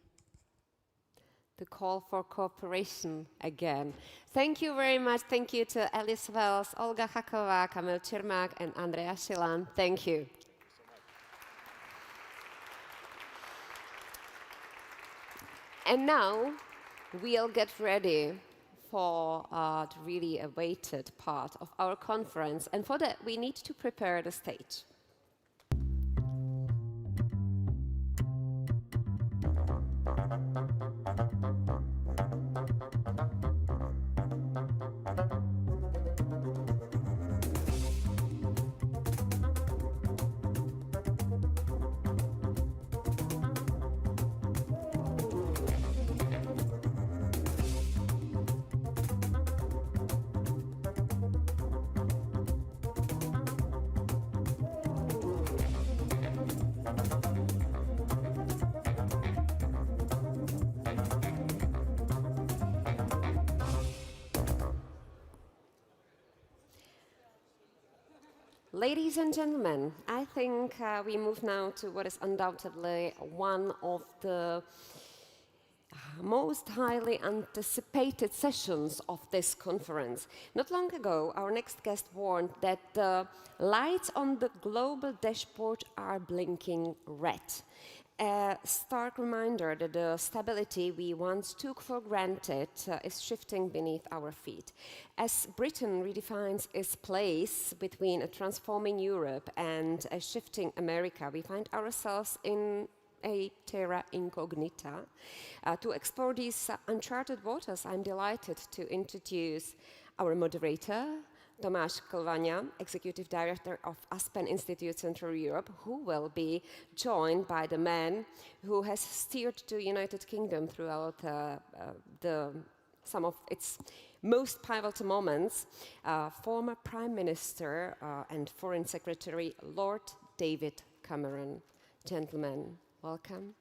The call for cooperation again. Thank you very much. Thank you to Alice Wells, Olga Hakova, Kamil Čermák, and Andrea Šilan. Thank you. And now we'll get ready for the really awaited part of our conference. And for that, we need to prepare the stage. Ladies and gentlemen, I think we move now to what is undoubtedly one of the most highly anticipated sessions of this conference. Not long ago, our next guest warned that the lights on the global dashboard are blinking red. A stark reminder that the stability we once took for granted is shifting beneath our feet. As Britain redefines its place between a transforming Europe and a shifting America, we find ourselves in a terra incognita. To explore these uncharted waters, I'm delighted to introduce our moderator, Tomáš Klvaňa, Executive Director of Aspen Institute Central Europe, who will be joined by the man who has steered the United Kingdom throughout some of its most pivotal moments, former Prime Minister and Foreign Secretary Lord David Cameron. Gentlemen, welcome.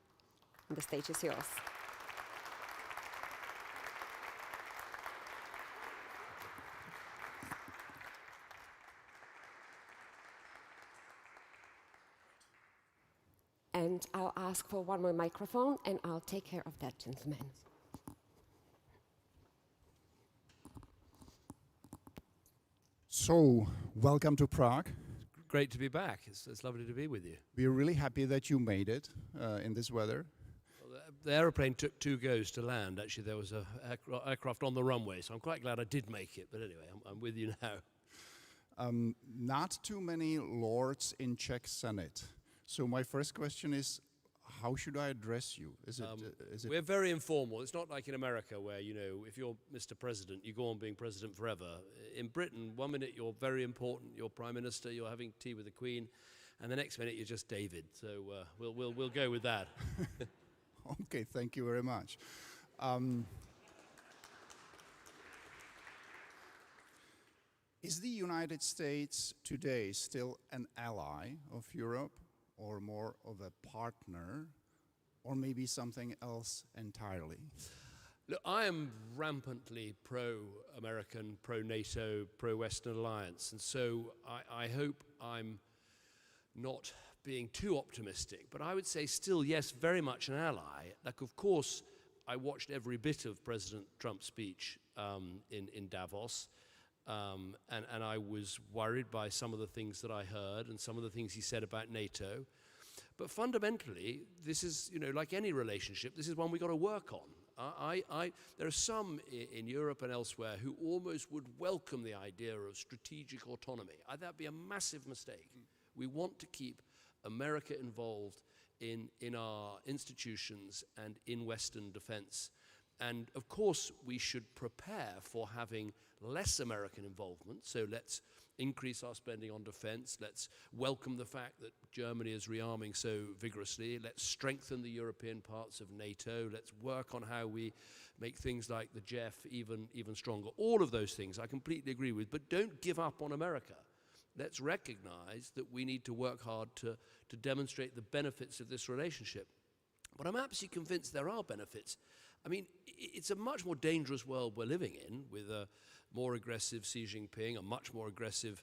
The stage is yours. And I'll ask for one more microphone, and I'll take care of that, gentleman. So, welcome to Prague. Great to be back. It's lovely to be with you. We're really happy that you made it in this weather. Well, the aeroplane took 2 goes to land. Actually, there was an aircraft on the runway, so I'm quite glad I did make it. But anyway, I'm with you now. Not too many lords in Czech Senate. So my first question is, how should I address you? Is it? We're very informal. It's not like in America where, you know, if you're Mr. President, you go on being president forever. In Britain, 1 minute you're very important, you're Prime Minister, you're having tea with the Queen, and the next minute you're just David. So we'll go with that. Okay, thank you very much. Is the United States today still an ally of Europe, or more of a partner, or maybe something else entirely? Look, I am rampantly pro-American, pro-NATO, pro-Western alliance, and so I hope I'm not being too optimistic, but I would say still, yes, very much an ally. Like, of course, I watched every bit of President Trump's speech in Davos, and I was worried by some of the things that I heard and some of the things he said about NATO. But fundamentally, this is, you know, like any relationship, this is one we've got to work on. There are some in Europe and elsewhere who almost would welcome the idea of strategic autonomy. That'd be a massive mistake. We want to keep America involved in our institutions and in Western defense. And of course, we should prepare for having less American involvement. So let's increase our spending on defense. Let's welcome the fact that Germany is rearming so vigorously. Let's strengthen the European parts of NATO. Let's work on how we make things like the JEF even stronger. All of those things I completely agree with, but don't give up on America. Let's recognize that we need to work hard to demonstrate the benefits of this relationship. But I'm absolutely convinced there are benefits. I mean, it's a much more dangerous world we're living in, with a more aggressive Xi Jinping, a much more aggressive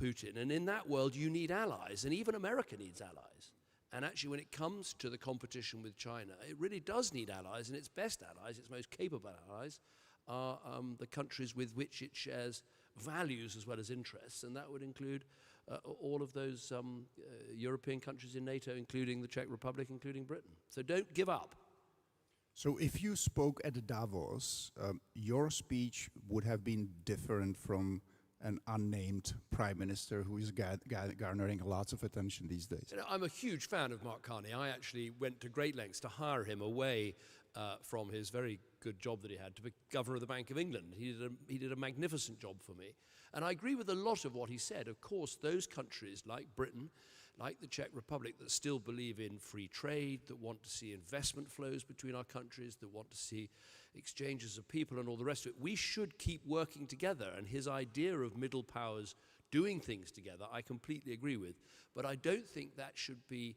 Putin. And in that world, you need allies, and even America needs allies. And actually, when it comes to the competition with China, it really does need allies, and its best allies, its most capable allies, are the countries with which it shares values as well as interests, and that would include all of those European countries in NATO, including the Czech Republic, including Britain. So don't give up. So if you spoke at Davos, your speech would have been different from an unnamed prime minister who is garnering lots of attention these days. You know, I'm a huge fan of Mark Carney. I actually went to great lengths to hire him away from his very good job that he had to be governor of the Bank of England. He did a magnificent job for me. And I agree with a lot of what he said. Of course, those countries like Britain, like the Czech Republic, that still believe in free trade, that want to see investment flows between our countries, that want to see exchanges of people and all the rest of it, we should keep working together. And his idea of middle powers doing things together, I completely agree with. But I don't think that should be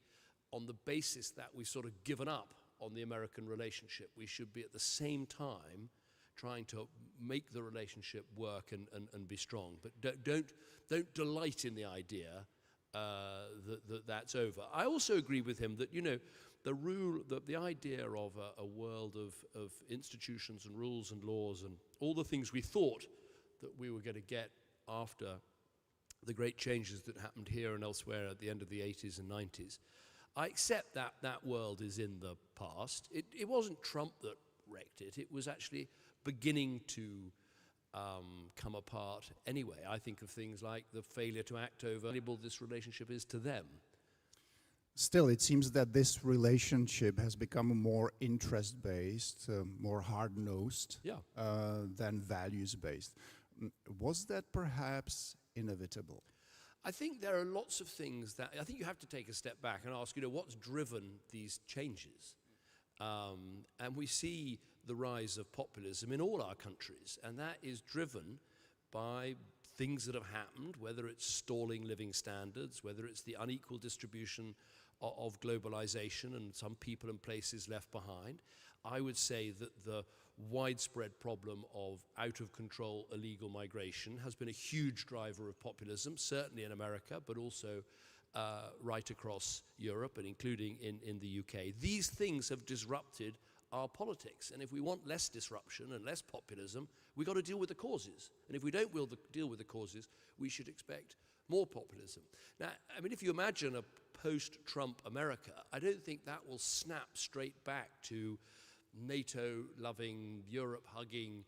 on the basis that we've sort of given up on the American relationship. We should be at the same time trying to make the relationship work and be strong. But don't delight in the idea that's over. I also agree with him that, you know, the idea of a world of institutions and rules and laws and all the things we thought that we were going to get after the great changes that happened here and elsewhere at the end of the 80s and 90s. I accept that that world is in the past. It wasn't Trump that wrecked it. It was actually beginning to come apart anyway. I think of things like the failure to act over how valuable this relationship is to them. Still, it seems that this relationship has become more interest-based, more hard-nosed than values-based. Was that perhaps inevitable? I think there are lots of things that, I think you have to take a step back and ask, you know, what's driven these changes? And we see the rise of populism in all our countries, and that is driven by things that have happened, whether it's stalling living standards, whether it's the unequal distribution of globalization and some people and places left behind. I would say that the widespread problem of out-of-control illegal migration has been a huge driver of populism, certainly in America, but also right across Europe and including in the UK. These things have disrupted our politics. And if we want less disruption and less populism, we've got to deal with the causes. And if we don't deal with the causes, we should expect more populism. Now, I mean, if you imagine a post-Trump America, I don't think that will snap straight back to NATO-loving, Europe-hugging,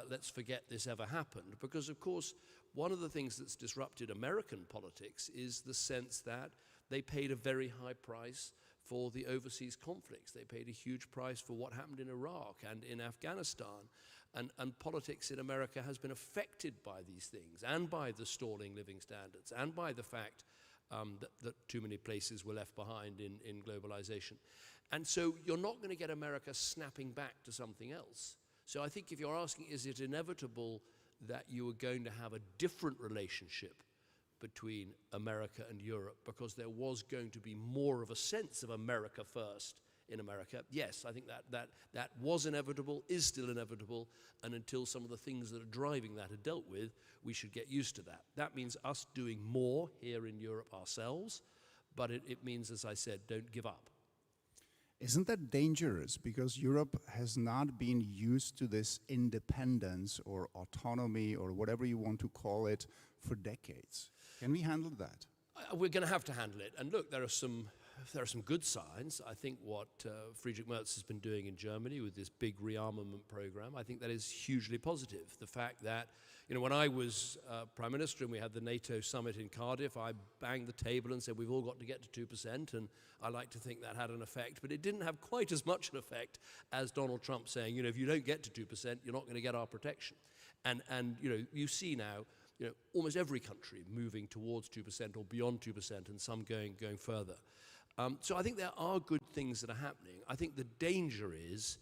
let's forget this ever happened. Because, of course, one of the things that's disrupted American politics is the sense that they paid a very high price for the overseas conflicts. They paid a huge price for what happened in Iraq and in Afghanistan. And politics in America has been affected by these things and by the stalling living standards and by the fact that too many places were left behind in globalization. And so you're not going to get America snapping back to something else. So I think if you're asking, is it inevitable that you are going to have a different relationship between America and Europe because there was going to be more of a sense of America first in America? Yes, I think that was inevitable, is still inevitable, and until some of the things that are driving that are dealt with, we should get used to that. That means us doing more here in Europe ourselves, but it means, as I said, don't give up. Isn't that dangerous? Because Europe has not been used to this independence or autonomy or whatever you want to call it for decades. Can we handle that? We're going to have to handle it. And look, there are some good signs. I think what Friedrich Merz has been doing in Germany with this big rearmament program, I think that is hugely positive. The fact that, you know, when I was Prime Minister and we had the NATO summit in Cardiff, I banged the table and said we've all got to get to 2%, and I like to think that had an effect, but it didn't have quite as much an effect as Donald Trump saying, you know, if you don't get to 2%, you're not going to get our protection. And you know, you see now, you know, almost every country moving towards 2% or beyond 2%, and some going further. So I think there are good things that are happening. I think the danger is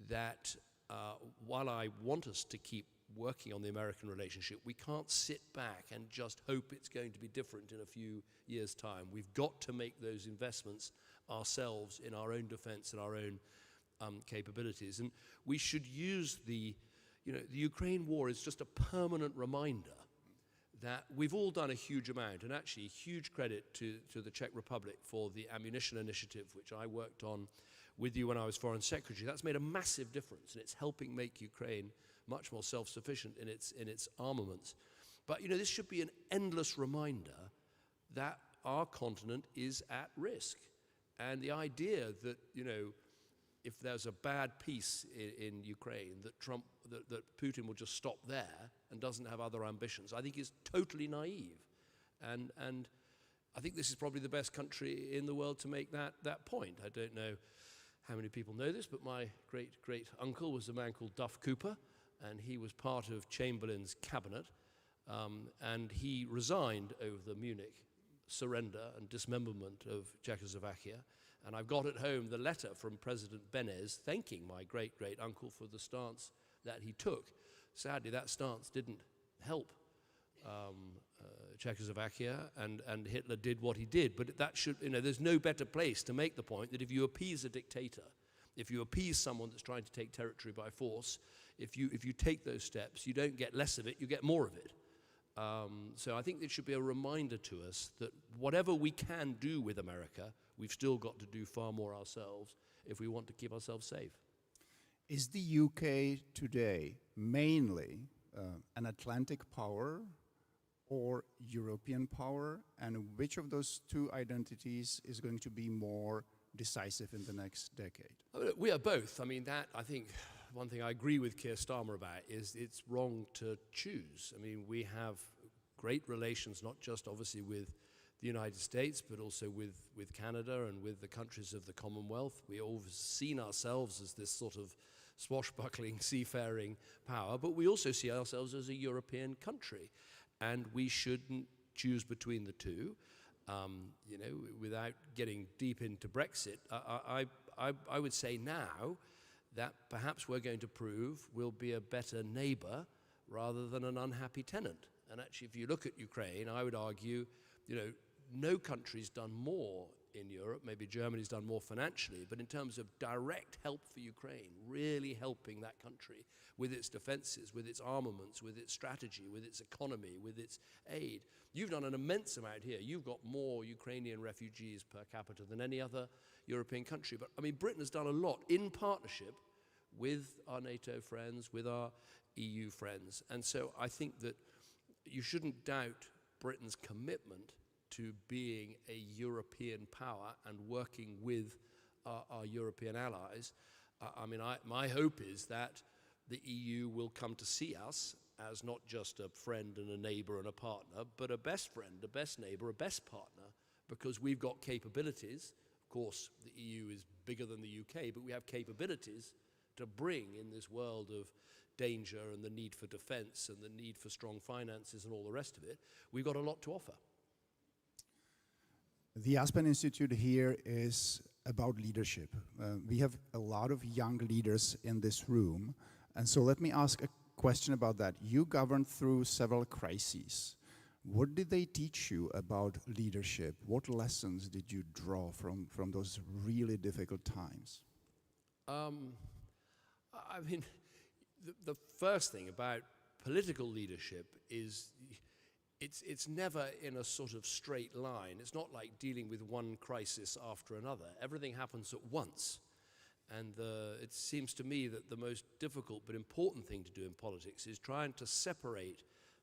that while I want us to keep working on the American relationship, we can't sit back and just hope it's going to be different in a few years' time. We've got to make those investments ourselves in our own defense and our own capabilities. And we should use the Ukraine war is just a permanent reminder that we've all done a huge amount, and actually huge credit to the Czech Republic for the ammunition initiative, which I worked on with you when I was Foreign Secretary. That's made a massive difference, and it's helping make Ukraine much more self-sufficient in its armaments. But you know, this should be an endless reminder that our continent is at risk. And the idea that, you know, if there's a bad peace in Ukraine, that Putin will just stop there and doesn't have other ambitions, I think is totally naive. And I think this is probably the best country in the world to make that point. I don't know how many people know this, but my great uncle was a man called Duff Cooper, and he was part of Chamberlain's cabinet, and he resigned over the Munich surrender and dismemberment of Czechoslovakia. And I've got at home the letter from President Beneš thanking my great uncle for the stance that he took. Sadly, that stance didn't help Czechoslovakia, and Hitler did what he did. But that should, you know, there's no better place to make the point that if you appease a dictator, if you appease someone that's trying to take territory by force, if you take those steps, you don't get less of it, you get more of it. So I think it should be a reminder to us that whatever we can do with America, we've still got to do far more ourselves if we want to keep ourselves safe. Is the UK today mainly an Atlantic power or European power? And which of those two identities is going to be more decisive in the next decade? We are both. I mean, I think one thing I agree with Keir Starmer about is it's wrong to choose. I mean, we have great relations, not just obviously with the United States, but also with Canada and with the countries of the Commonwealth. We all seen ourselves as this sort of swashbuckling, seafaring power, but we also see ourselves as a European country, and we shouldn't choose between the two. You know, without getting deep into Brexit, I would say now that perhaps we're going to prove we'll be a better neighbor rather than an unhappy tenant. And actually, if you look at Ukraine, I would argue, you know, no country's done more in Europe. Maybe Germany's done more financially, but in terms of direct help for Ukraine, really helping that country with its defenses, with its armaments, with its strategy, with its economy, with its aid. You've done an immense amount here. You've got more Ukrainian refugees per capita than any other European country. But I mean, Britain has done a lot in partnership with our NATO friends, with our EU friends. And so I think that you shouldn't doubt Britain's commitment to being a European power and working with our European allies. My hope is that the EU will come to see us as not just a friend and a neighbor and a partner, but a best friend, a best neighbor, a best partner, because we've got capabilities. Of course, the EU is bigger than the UK, but we have capabilities to bring in this world of danger and the need for defense and the need for strong finances and all the rest of it. We've got a lot to offer. The Aspen Institute here is about leadership. We have a lot of young leaders in this room, and so let me ask a question about that. You governed through several crises. What did they teach you about leadership? What lessons did you draw from those really difficult times? I mean, the first thing about political leadership is it's never in a sort of straight line. It's not like dealing with one crisis after another. Everything happens at once. And it seems to me that the most difficult but important thing to do in politics is trying to separate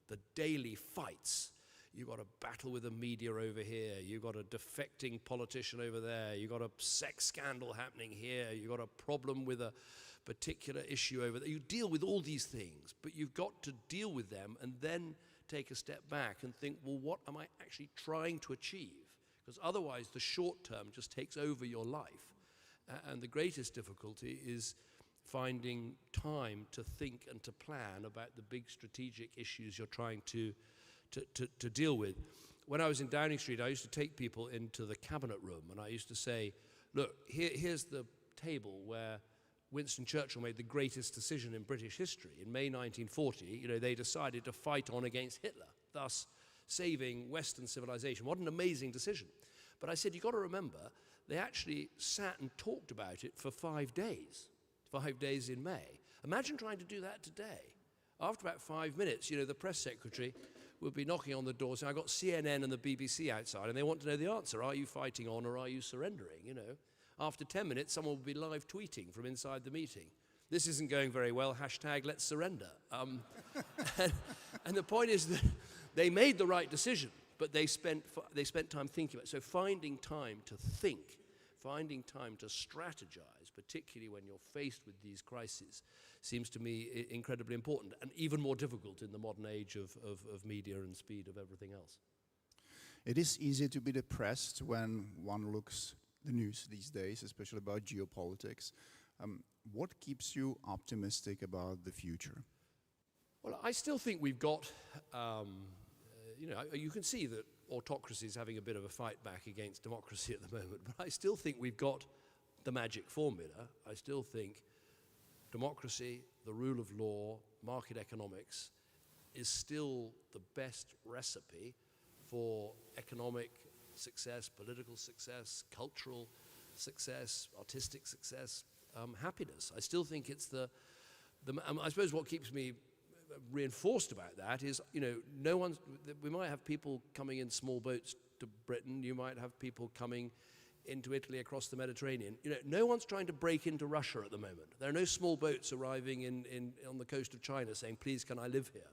the daily fights. You've got a battle with the media over here, you've got a defecting politician over there, you've got a sex scandal happening here, you've got a problem with a particular issue over there. You deal with all these things, but you've got to deal with them and then take a step back and think, well, what am I actually trying to achieve? Because otherwise the short term just takes over your life. And the greatest difficulty is finding time to think and to plan about the big strategic issues you're trying to deal with. When I was in Downing Street, I used to take people into the cabinet room and I used to say, look, here's the table where Winston Churchill made the greatest decision in British history. In May 1940, they decided to fight on against Hitler, thus saving Western civilization. What an amazing decision. But I said, you've got to remember, they actually sat and talked about it for 5 days in May. Imagine trying to do that today. After about 5 minutes, the press secretary would be knocking on the door saying, I've got CNN and the BBC outside, and they want to know the answer. Are you fighting on or are you surrendering, After 10 minutes, someone would be live tweeting from inside the meeting. This isn't going very well, #let's surrender. And the point is that they made the right decision, but they spent time thinking about it. So finding time to think, finding time to strategize, particularly when you're faced with these crises, seems to me incredibly important and even more difficult in the modern age of media and speed of everything else. It is easy to be depressed when one looks the news these days, especially about geopolitics. What keeps you optimistic about the future? Well, I still think we've got, you can see that autocracy is having a bit of a fight back against democracy at the moment, but I still think we've got the magic formula. I still think democracy, the rule of law, market economics is still the best recipe for economic success, political success, cultural success, artistic success, happiness. I still think it's I suppose what keeps me reinforced about that is, we might have people coming in small boats to Britain, you might have people coming into Italy across the Mediterranean. No one's trying to break into Russia at the moment. There are no small boats arriving on the coast of China saying, please, can I live here?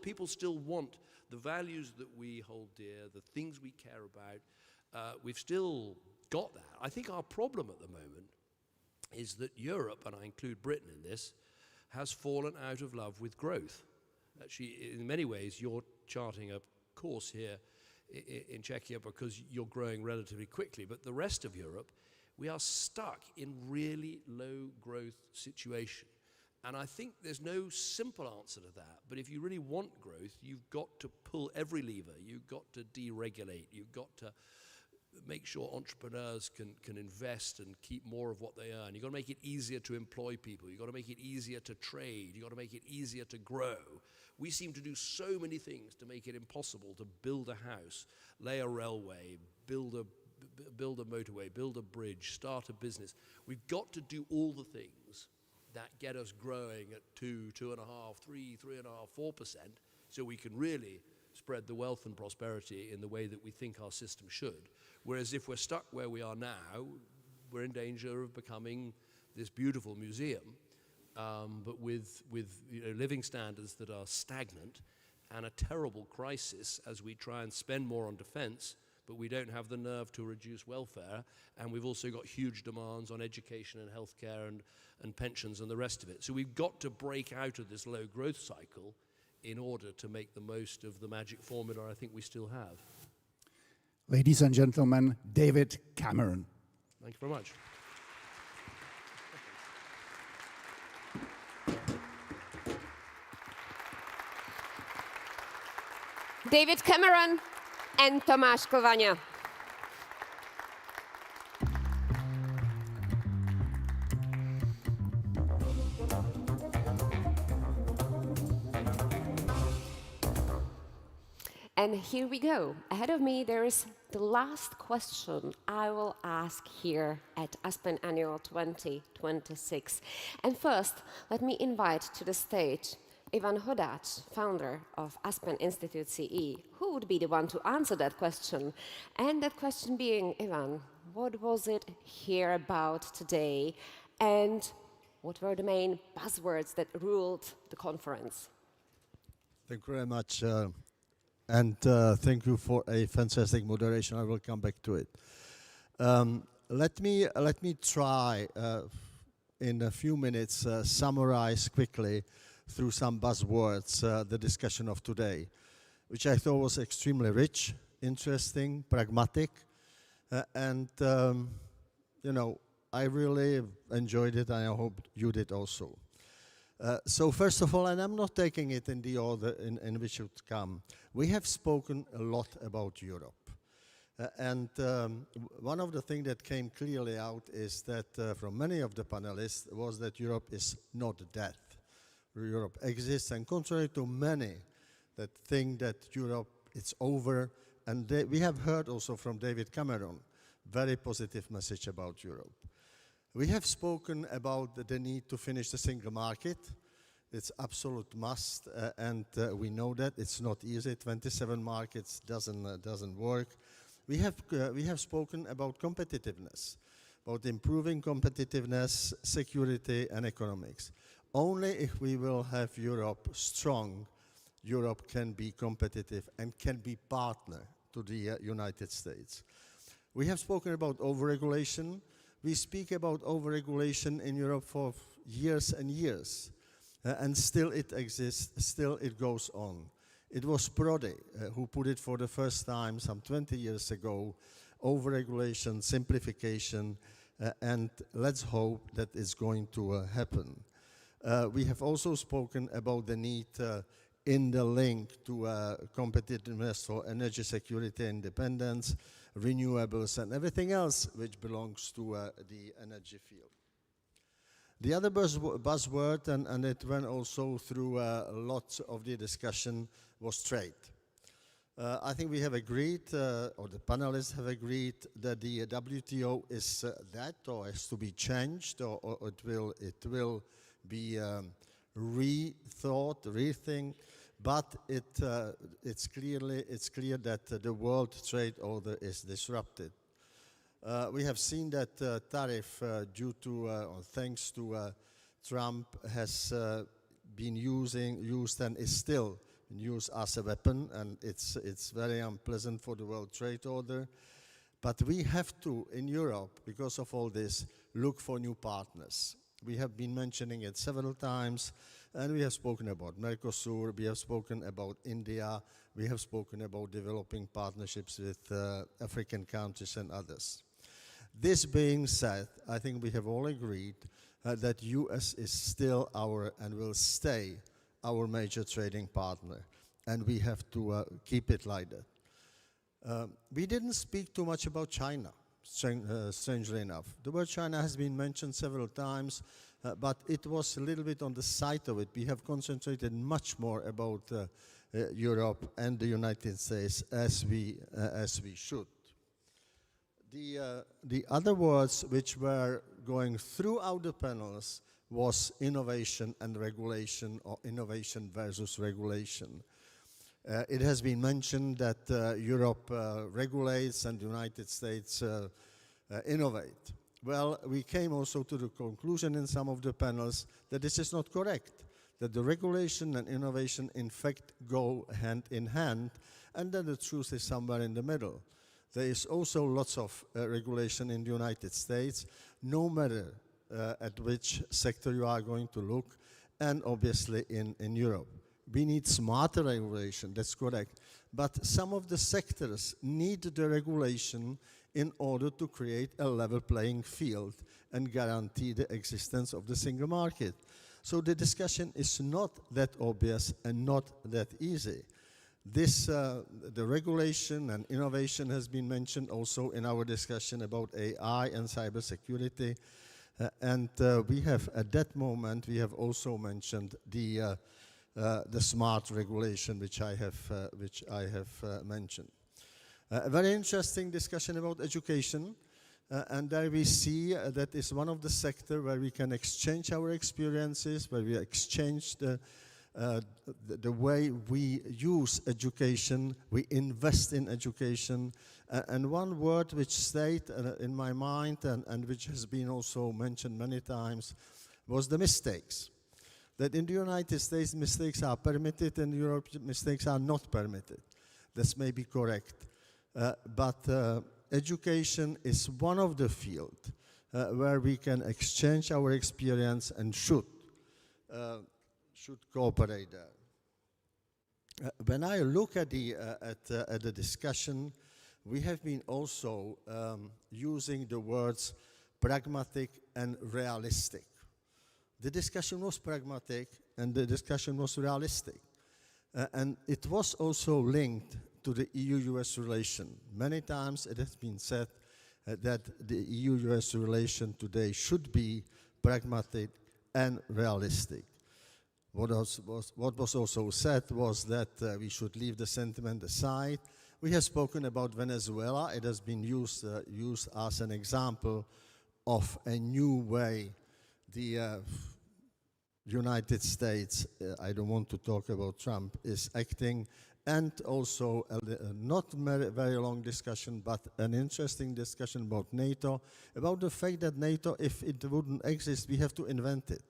People still want the values that we hold dear, the things we care about. We've still got that. I think our problem at the moment is that Europe, and I include Britain in this, has fallen out of love with growth. Actually, in many ways, you're charting a course here in Czechia because you're growing relatively quickly, but the rest of Europe, we are stuck in really low growth situation. And I think there's no simple answer to that, but if you really want growth, you've got to pull every lever, you've got to deregulate, you've got to make sure entrepreneurs can invest and keep more of what they earn. You've got to make it easier to employ people, you've got to make it easier to trade, you've got to make it easier to grow. We seem to do so many things to make it impossible to build a house, lay a railway, build a build a motorway, build a bridge, start a business. We've got to do all the things that get us growing at 2, 2.5, 3, 3.5, 4%, so we can really spread the wealth and prosperity in the way that we think our system should. Whereas if we're stuck where we are now, we're in danger of becoming this beautiful museum, but with living standards that are stagnant, and a terrible crisis as we try and spend more on defense, but we don't have the nerve to reduce welfare, and we've also got huge demands on education and healthcare and pensions and the rest of it. So we've got to break out of this low growth cycle in order to make the most of the magic formula I think we still have. Ladies and gentlemen, David Cameron. Thank you very much. David Cameron and Tomáš Kováňa. And here we go. Ahead of me, there is the last question I will ask here at Aspen Annual 2026. And first, let me invite to the stage Ivan Hodáč, founder of Aspen Institute CE, who would be the one to answer that question. And that question being, Ivan, what was it here about today? And what were the main buzzwords that ruled the conference? Thank you very much. And thank you for a fantastic moderation. I will come back to it. Let me try in a few minutes summarize quickly through some buzzwords the discussion of today, which I thought was extremely rich, interesting, pragmatic, and I really enjoyed it, and I hope you did also. So first of all, and I'm not taking it in the order in which it would come, we have spoken a lot about Europe. And one of the things that came clearly out is that from many of the panelists was that Europe is not dead. Europe exists, and contrary to many that think that Europe is over, and we have heard also from David Cameron, very positive message about Europe. We have spoken about the need to finish the single market. It's absolute must, and we know that it's not easy. 27 markets doesn't work. We have spoken about competitiveness, about improving competitiveness, security, and economics. Only if we will have Europe strong, Europe can be competitive and can be partner to the United States. We have spoken about overregulation. We speak about overregulation in Europe for years and years, and still it exists, still it goes on. It was Prodi who put it for the first time some 20 years ago, overregulation, simplification, and let's hope that it's going to happen. We have also spoken about the need in the link to competitiveness for energy security and independence, renewables, and everything else which belongs to the energy field. The other buzzword, and it went also through lots of the discussion, was trade. I think we have agreed, or the panelists have agreed, that the WTO is that, or has to be changed, or it will be rethought, rethink, but it's clear that the world trade order is disrupted. We have seen that tariff, due to or thanks to Trump, has been used and is still used as a weapon, and it's very unpleasant for the world trade order. But we have to, in Europe, because of all this, look for new partners. We have been mentioning it several times, and we have spoken about Mercosur, we have spoken about India, we have spoken about developing partnerships with African countries and others. This being said, I think we have all agreed that US is still our, and will stay, our major trading partner, and we have to keep it like that. We didn't speak too much about China. Strangely enough. The word China has been mentioned several times, but it was a little bit on the side of it. We have concentrated much more about Europe and the United States as we should. The other words which were going throughout the panels was innovation and regulation, or innovation versus regulation. It has been mentioned that Europe regulates and the United States innovate. Well, we came also to the conclusion in some of the panels that this is not correct, that the regulation and innovation in fact go hand in hand, and that the truth is somewhere in the middle. There is also lots of regulation in the United States, no matter at which sector you are going to look, and obviously in Europe. We need smarter regulation, that's correct. But some of the sectors need the regulation in order to create a level playing field and guarantee the existence of the single market. So the discussion is not that obvious and not that easy. This, the regulation and innovation has been mentioned also in our discussion about AI and cybersecurity. And we have, at that moment, we have also mentioned the smart regulation, which I have mentioned. A very interesting discussion about education. And there we see that is one of the sectors where we can exchange our experiences, where we exchange the way we use education, we invest in education. And one word which stayed in my mind and which has been also mentioned many times was the mistakes. That in the United States mistakes are permitted, in Europe mistakes are not permitted. This may be correct. But education is one of the fields where we can exchange our experience and should cooperate there. When I look at the discussion, we have been also using the words pragmatic and realistic. The discussion was pragmatic and the discussion was realistic. And it was also linked to the EU-US relation. Many times it has been said that the EU-US relation today should be pragmatic and realistic. What was also said was that we should leave the sentiment aside. We have spoken about Venezuela. It has been used as an example of a new way the United States, I don't want to talk about Trump, is acting, and also a not very long discussion, but an interesting discussion about NATO, about the fact that NATO, if it wouldn't exist, we have to invent it.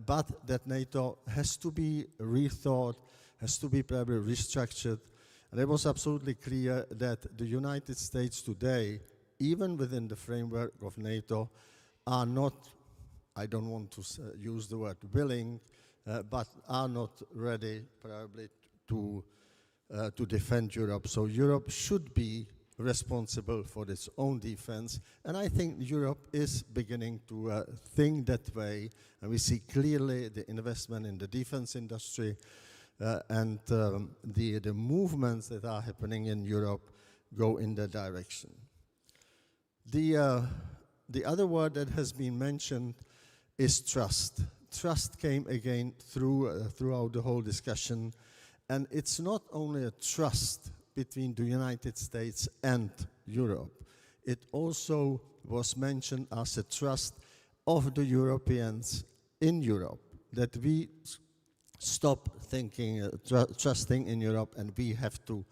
But that NATO has to be rethought, has to be probably restructured. And it was absolutely clear that the United States today, even within the framework of NATO, are not, I don't want to use the word willing, but are not ready probably to defend Europe. So Europe should be responsible for its own defense. And I think Europe is beginning to think that way. And we see clearly the investment in the defense industry and the movements that are happening in Europe go in that direction. The other word that has been mentioned is trust. Trust came again throughout the whole discussion. And it's not only a trust between the United States and Europe. It also was mentioned as a trust of the Europeans in Europe, that we stop thinking, trusting in Europe, and we have to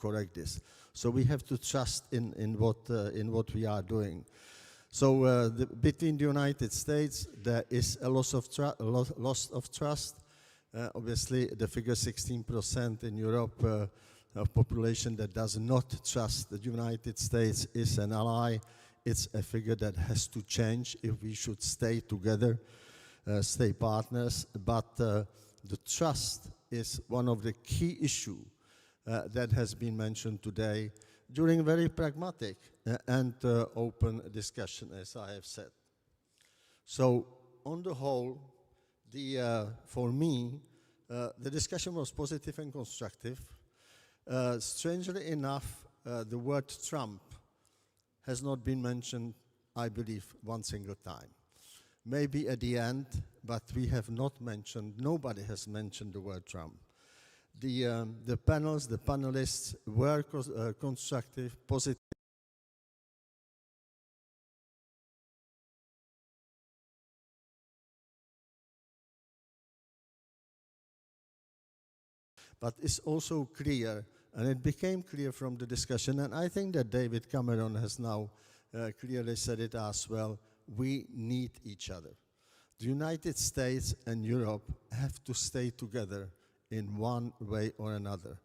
correct this. So we have to trust in what we are doing. So between the United States, there is a loss of trust. Obviously, the figure 16% in Europe of population that does not trust the United States is an ally. It's a figure that has to change if we should stay together, stay partners. But the trust is one of the key issues that has been mentioned today during very pragmatic and open discussion, as I have said. So, on the whole, for me, the discussion was positive and constructive. Strangely enough, the word Trump has not been mentioned, I believe, one single time. Maybe at the end, but we have not mentioned, nobody has mentioned the word Trump. The panels, the panelists were constructive, positive. But it's also clear, and it became clear from the discussion, and I think that David Cameron has now clearly said it as well, we need each other. The United States and Europe have to stay together in one way or another.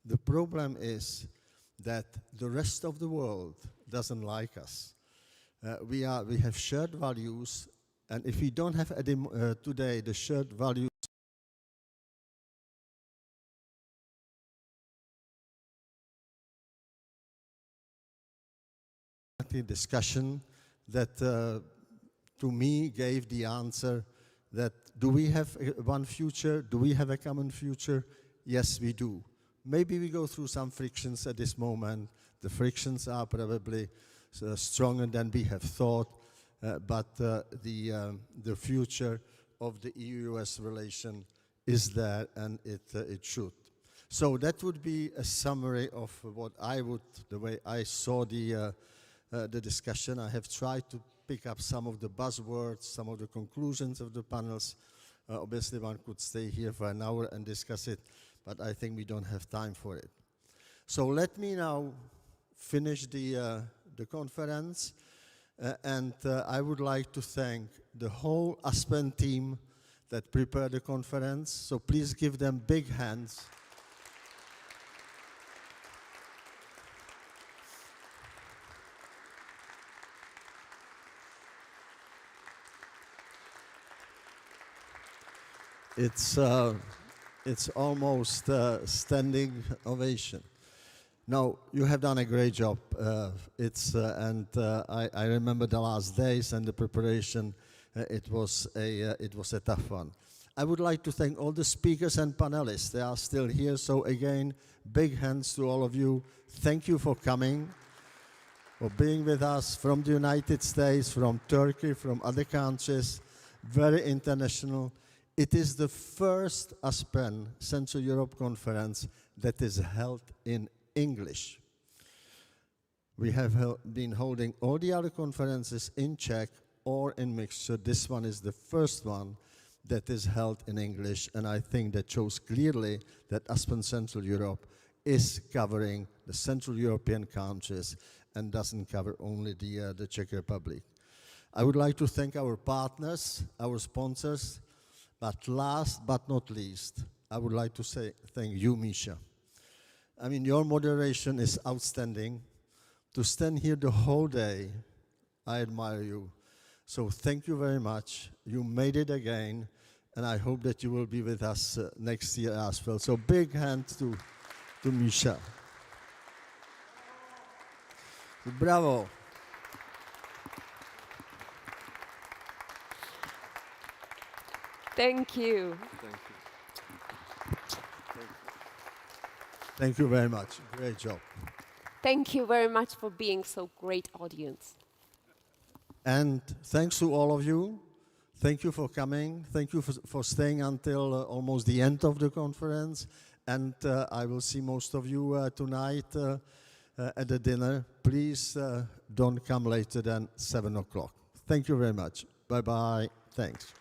The problem is that the rest of the world doesn't like us. We have shared values, and if we don't have today the shared values discussion that to me gave the answer that do we have one future? Do we have a common future? Yes, we do. Maybe we go through some frictions at this moment. The frictions are probably stronger than we have thought, but the future of the EU-US relation is there, and it should. So that would be a summary of what the way I saw the discussion. I have tried to pick up some of the buzzwords, some of the conclusions of the panels. Obviously, one could stay here for an hour and discuss it, but I think we don't have time for it. So let me now finish the conference, and I would like to thank the whole Aspen team that prepared the conference. So please give them big hands. It's almost standing ovation. No, you have done a great job. I remember the last days and the preparation. It was a tough one. I would like to thank all the speakers and panelists. They are still here. So again, big hands to all of you. Thank you for coming, for being with us from the United States, from Turkey, from other countries. Very international. It is the first Aspen Central Europe conference that is held in English. We have been holding all the other conferences in Czech or in mixture. This one is the first one that is held in English, and I think that shows clearly that Aspen Central Europe is covering the Central European countries and doesn't cover only the Czech Republic. I would like to thank our partners, our sponsors, but last but not least, I would like to say thank you, Misha. I mean, your moderation is outstanding. To stand here the whole day, I admire you. So thank you very much. You made it again, and I hope that you will be with us next year as well. So big hand to Misha. Bravo. Thank you. Thank you. Thank you very much. Great job. Thank you very much for being so great audience. And thanks to all of you. Thank you for coming. Thank you for staying until almost the end of the conference. And I will see most of you tonight at the dinner. Please don't come later than 7 o'clock. Thank you very much. Bye-bye. Thanks.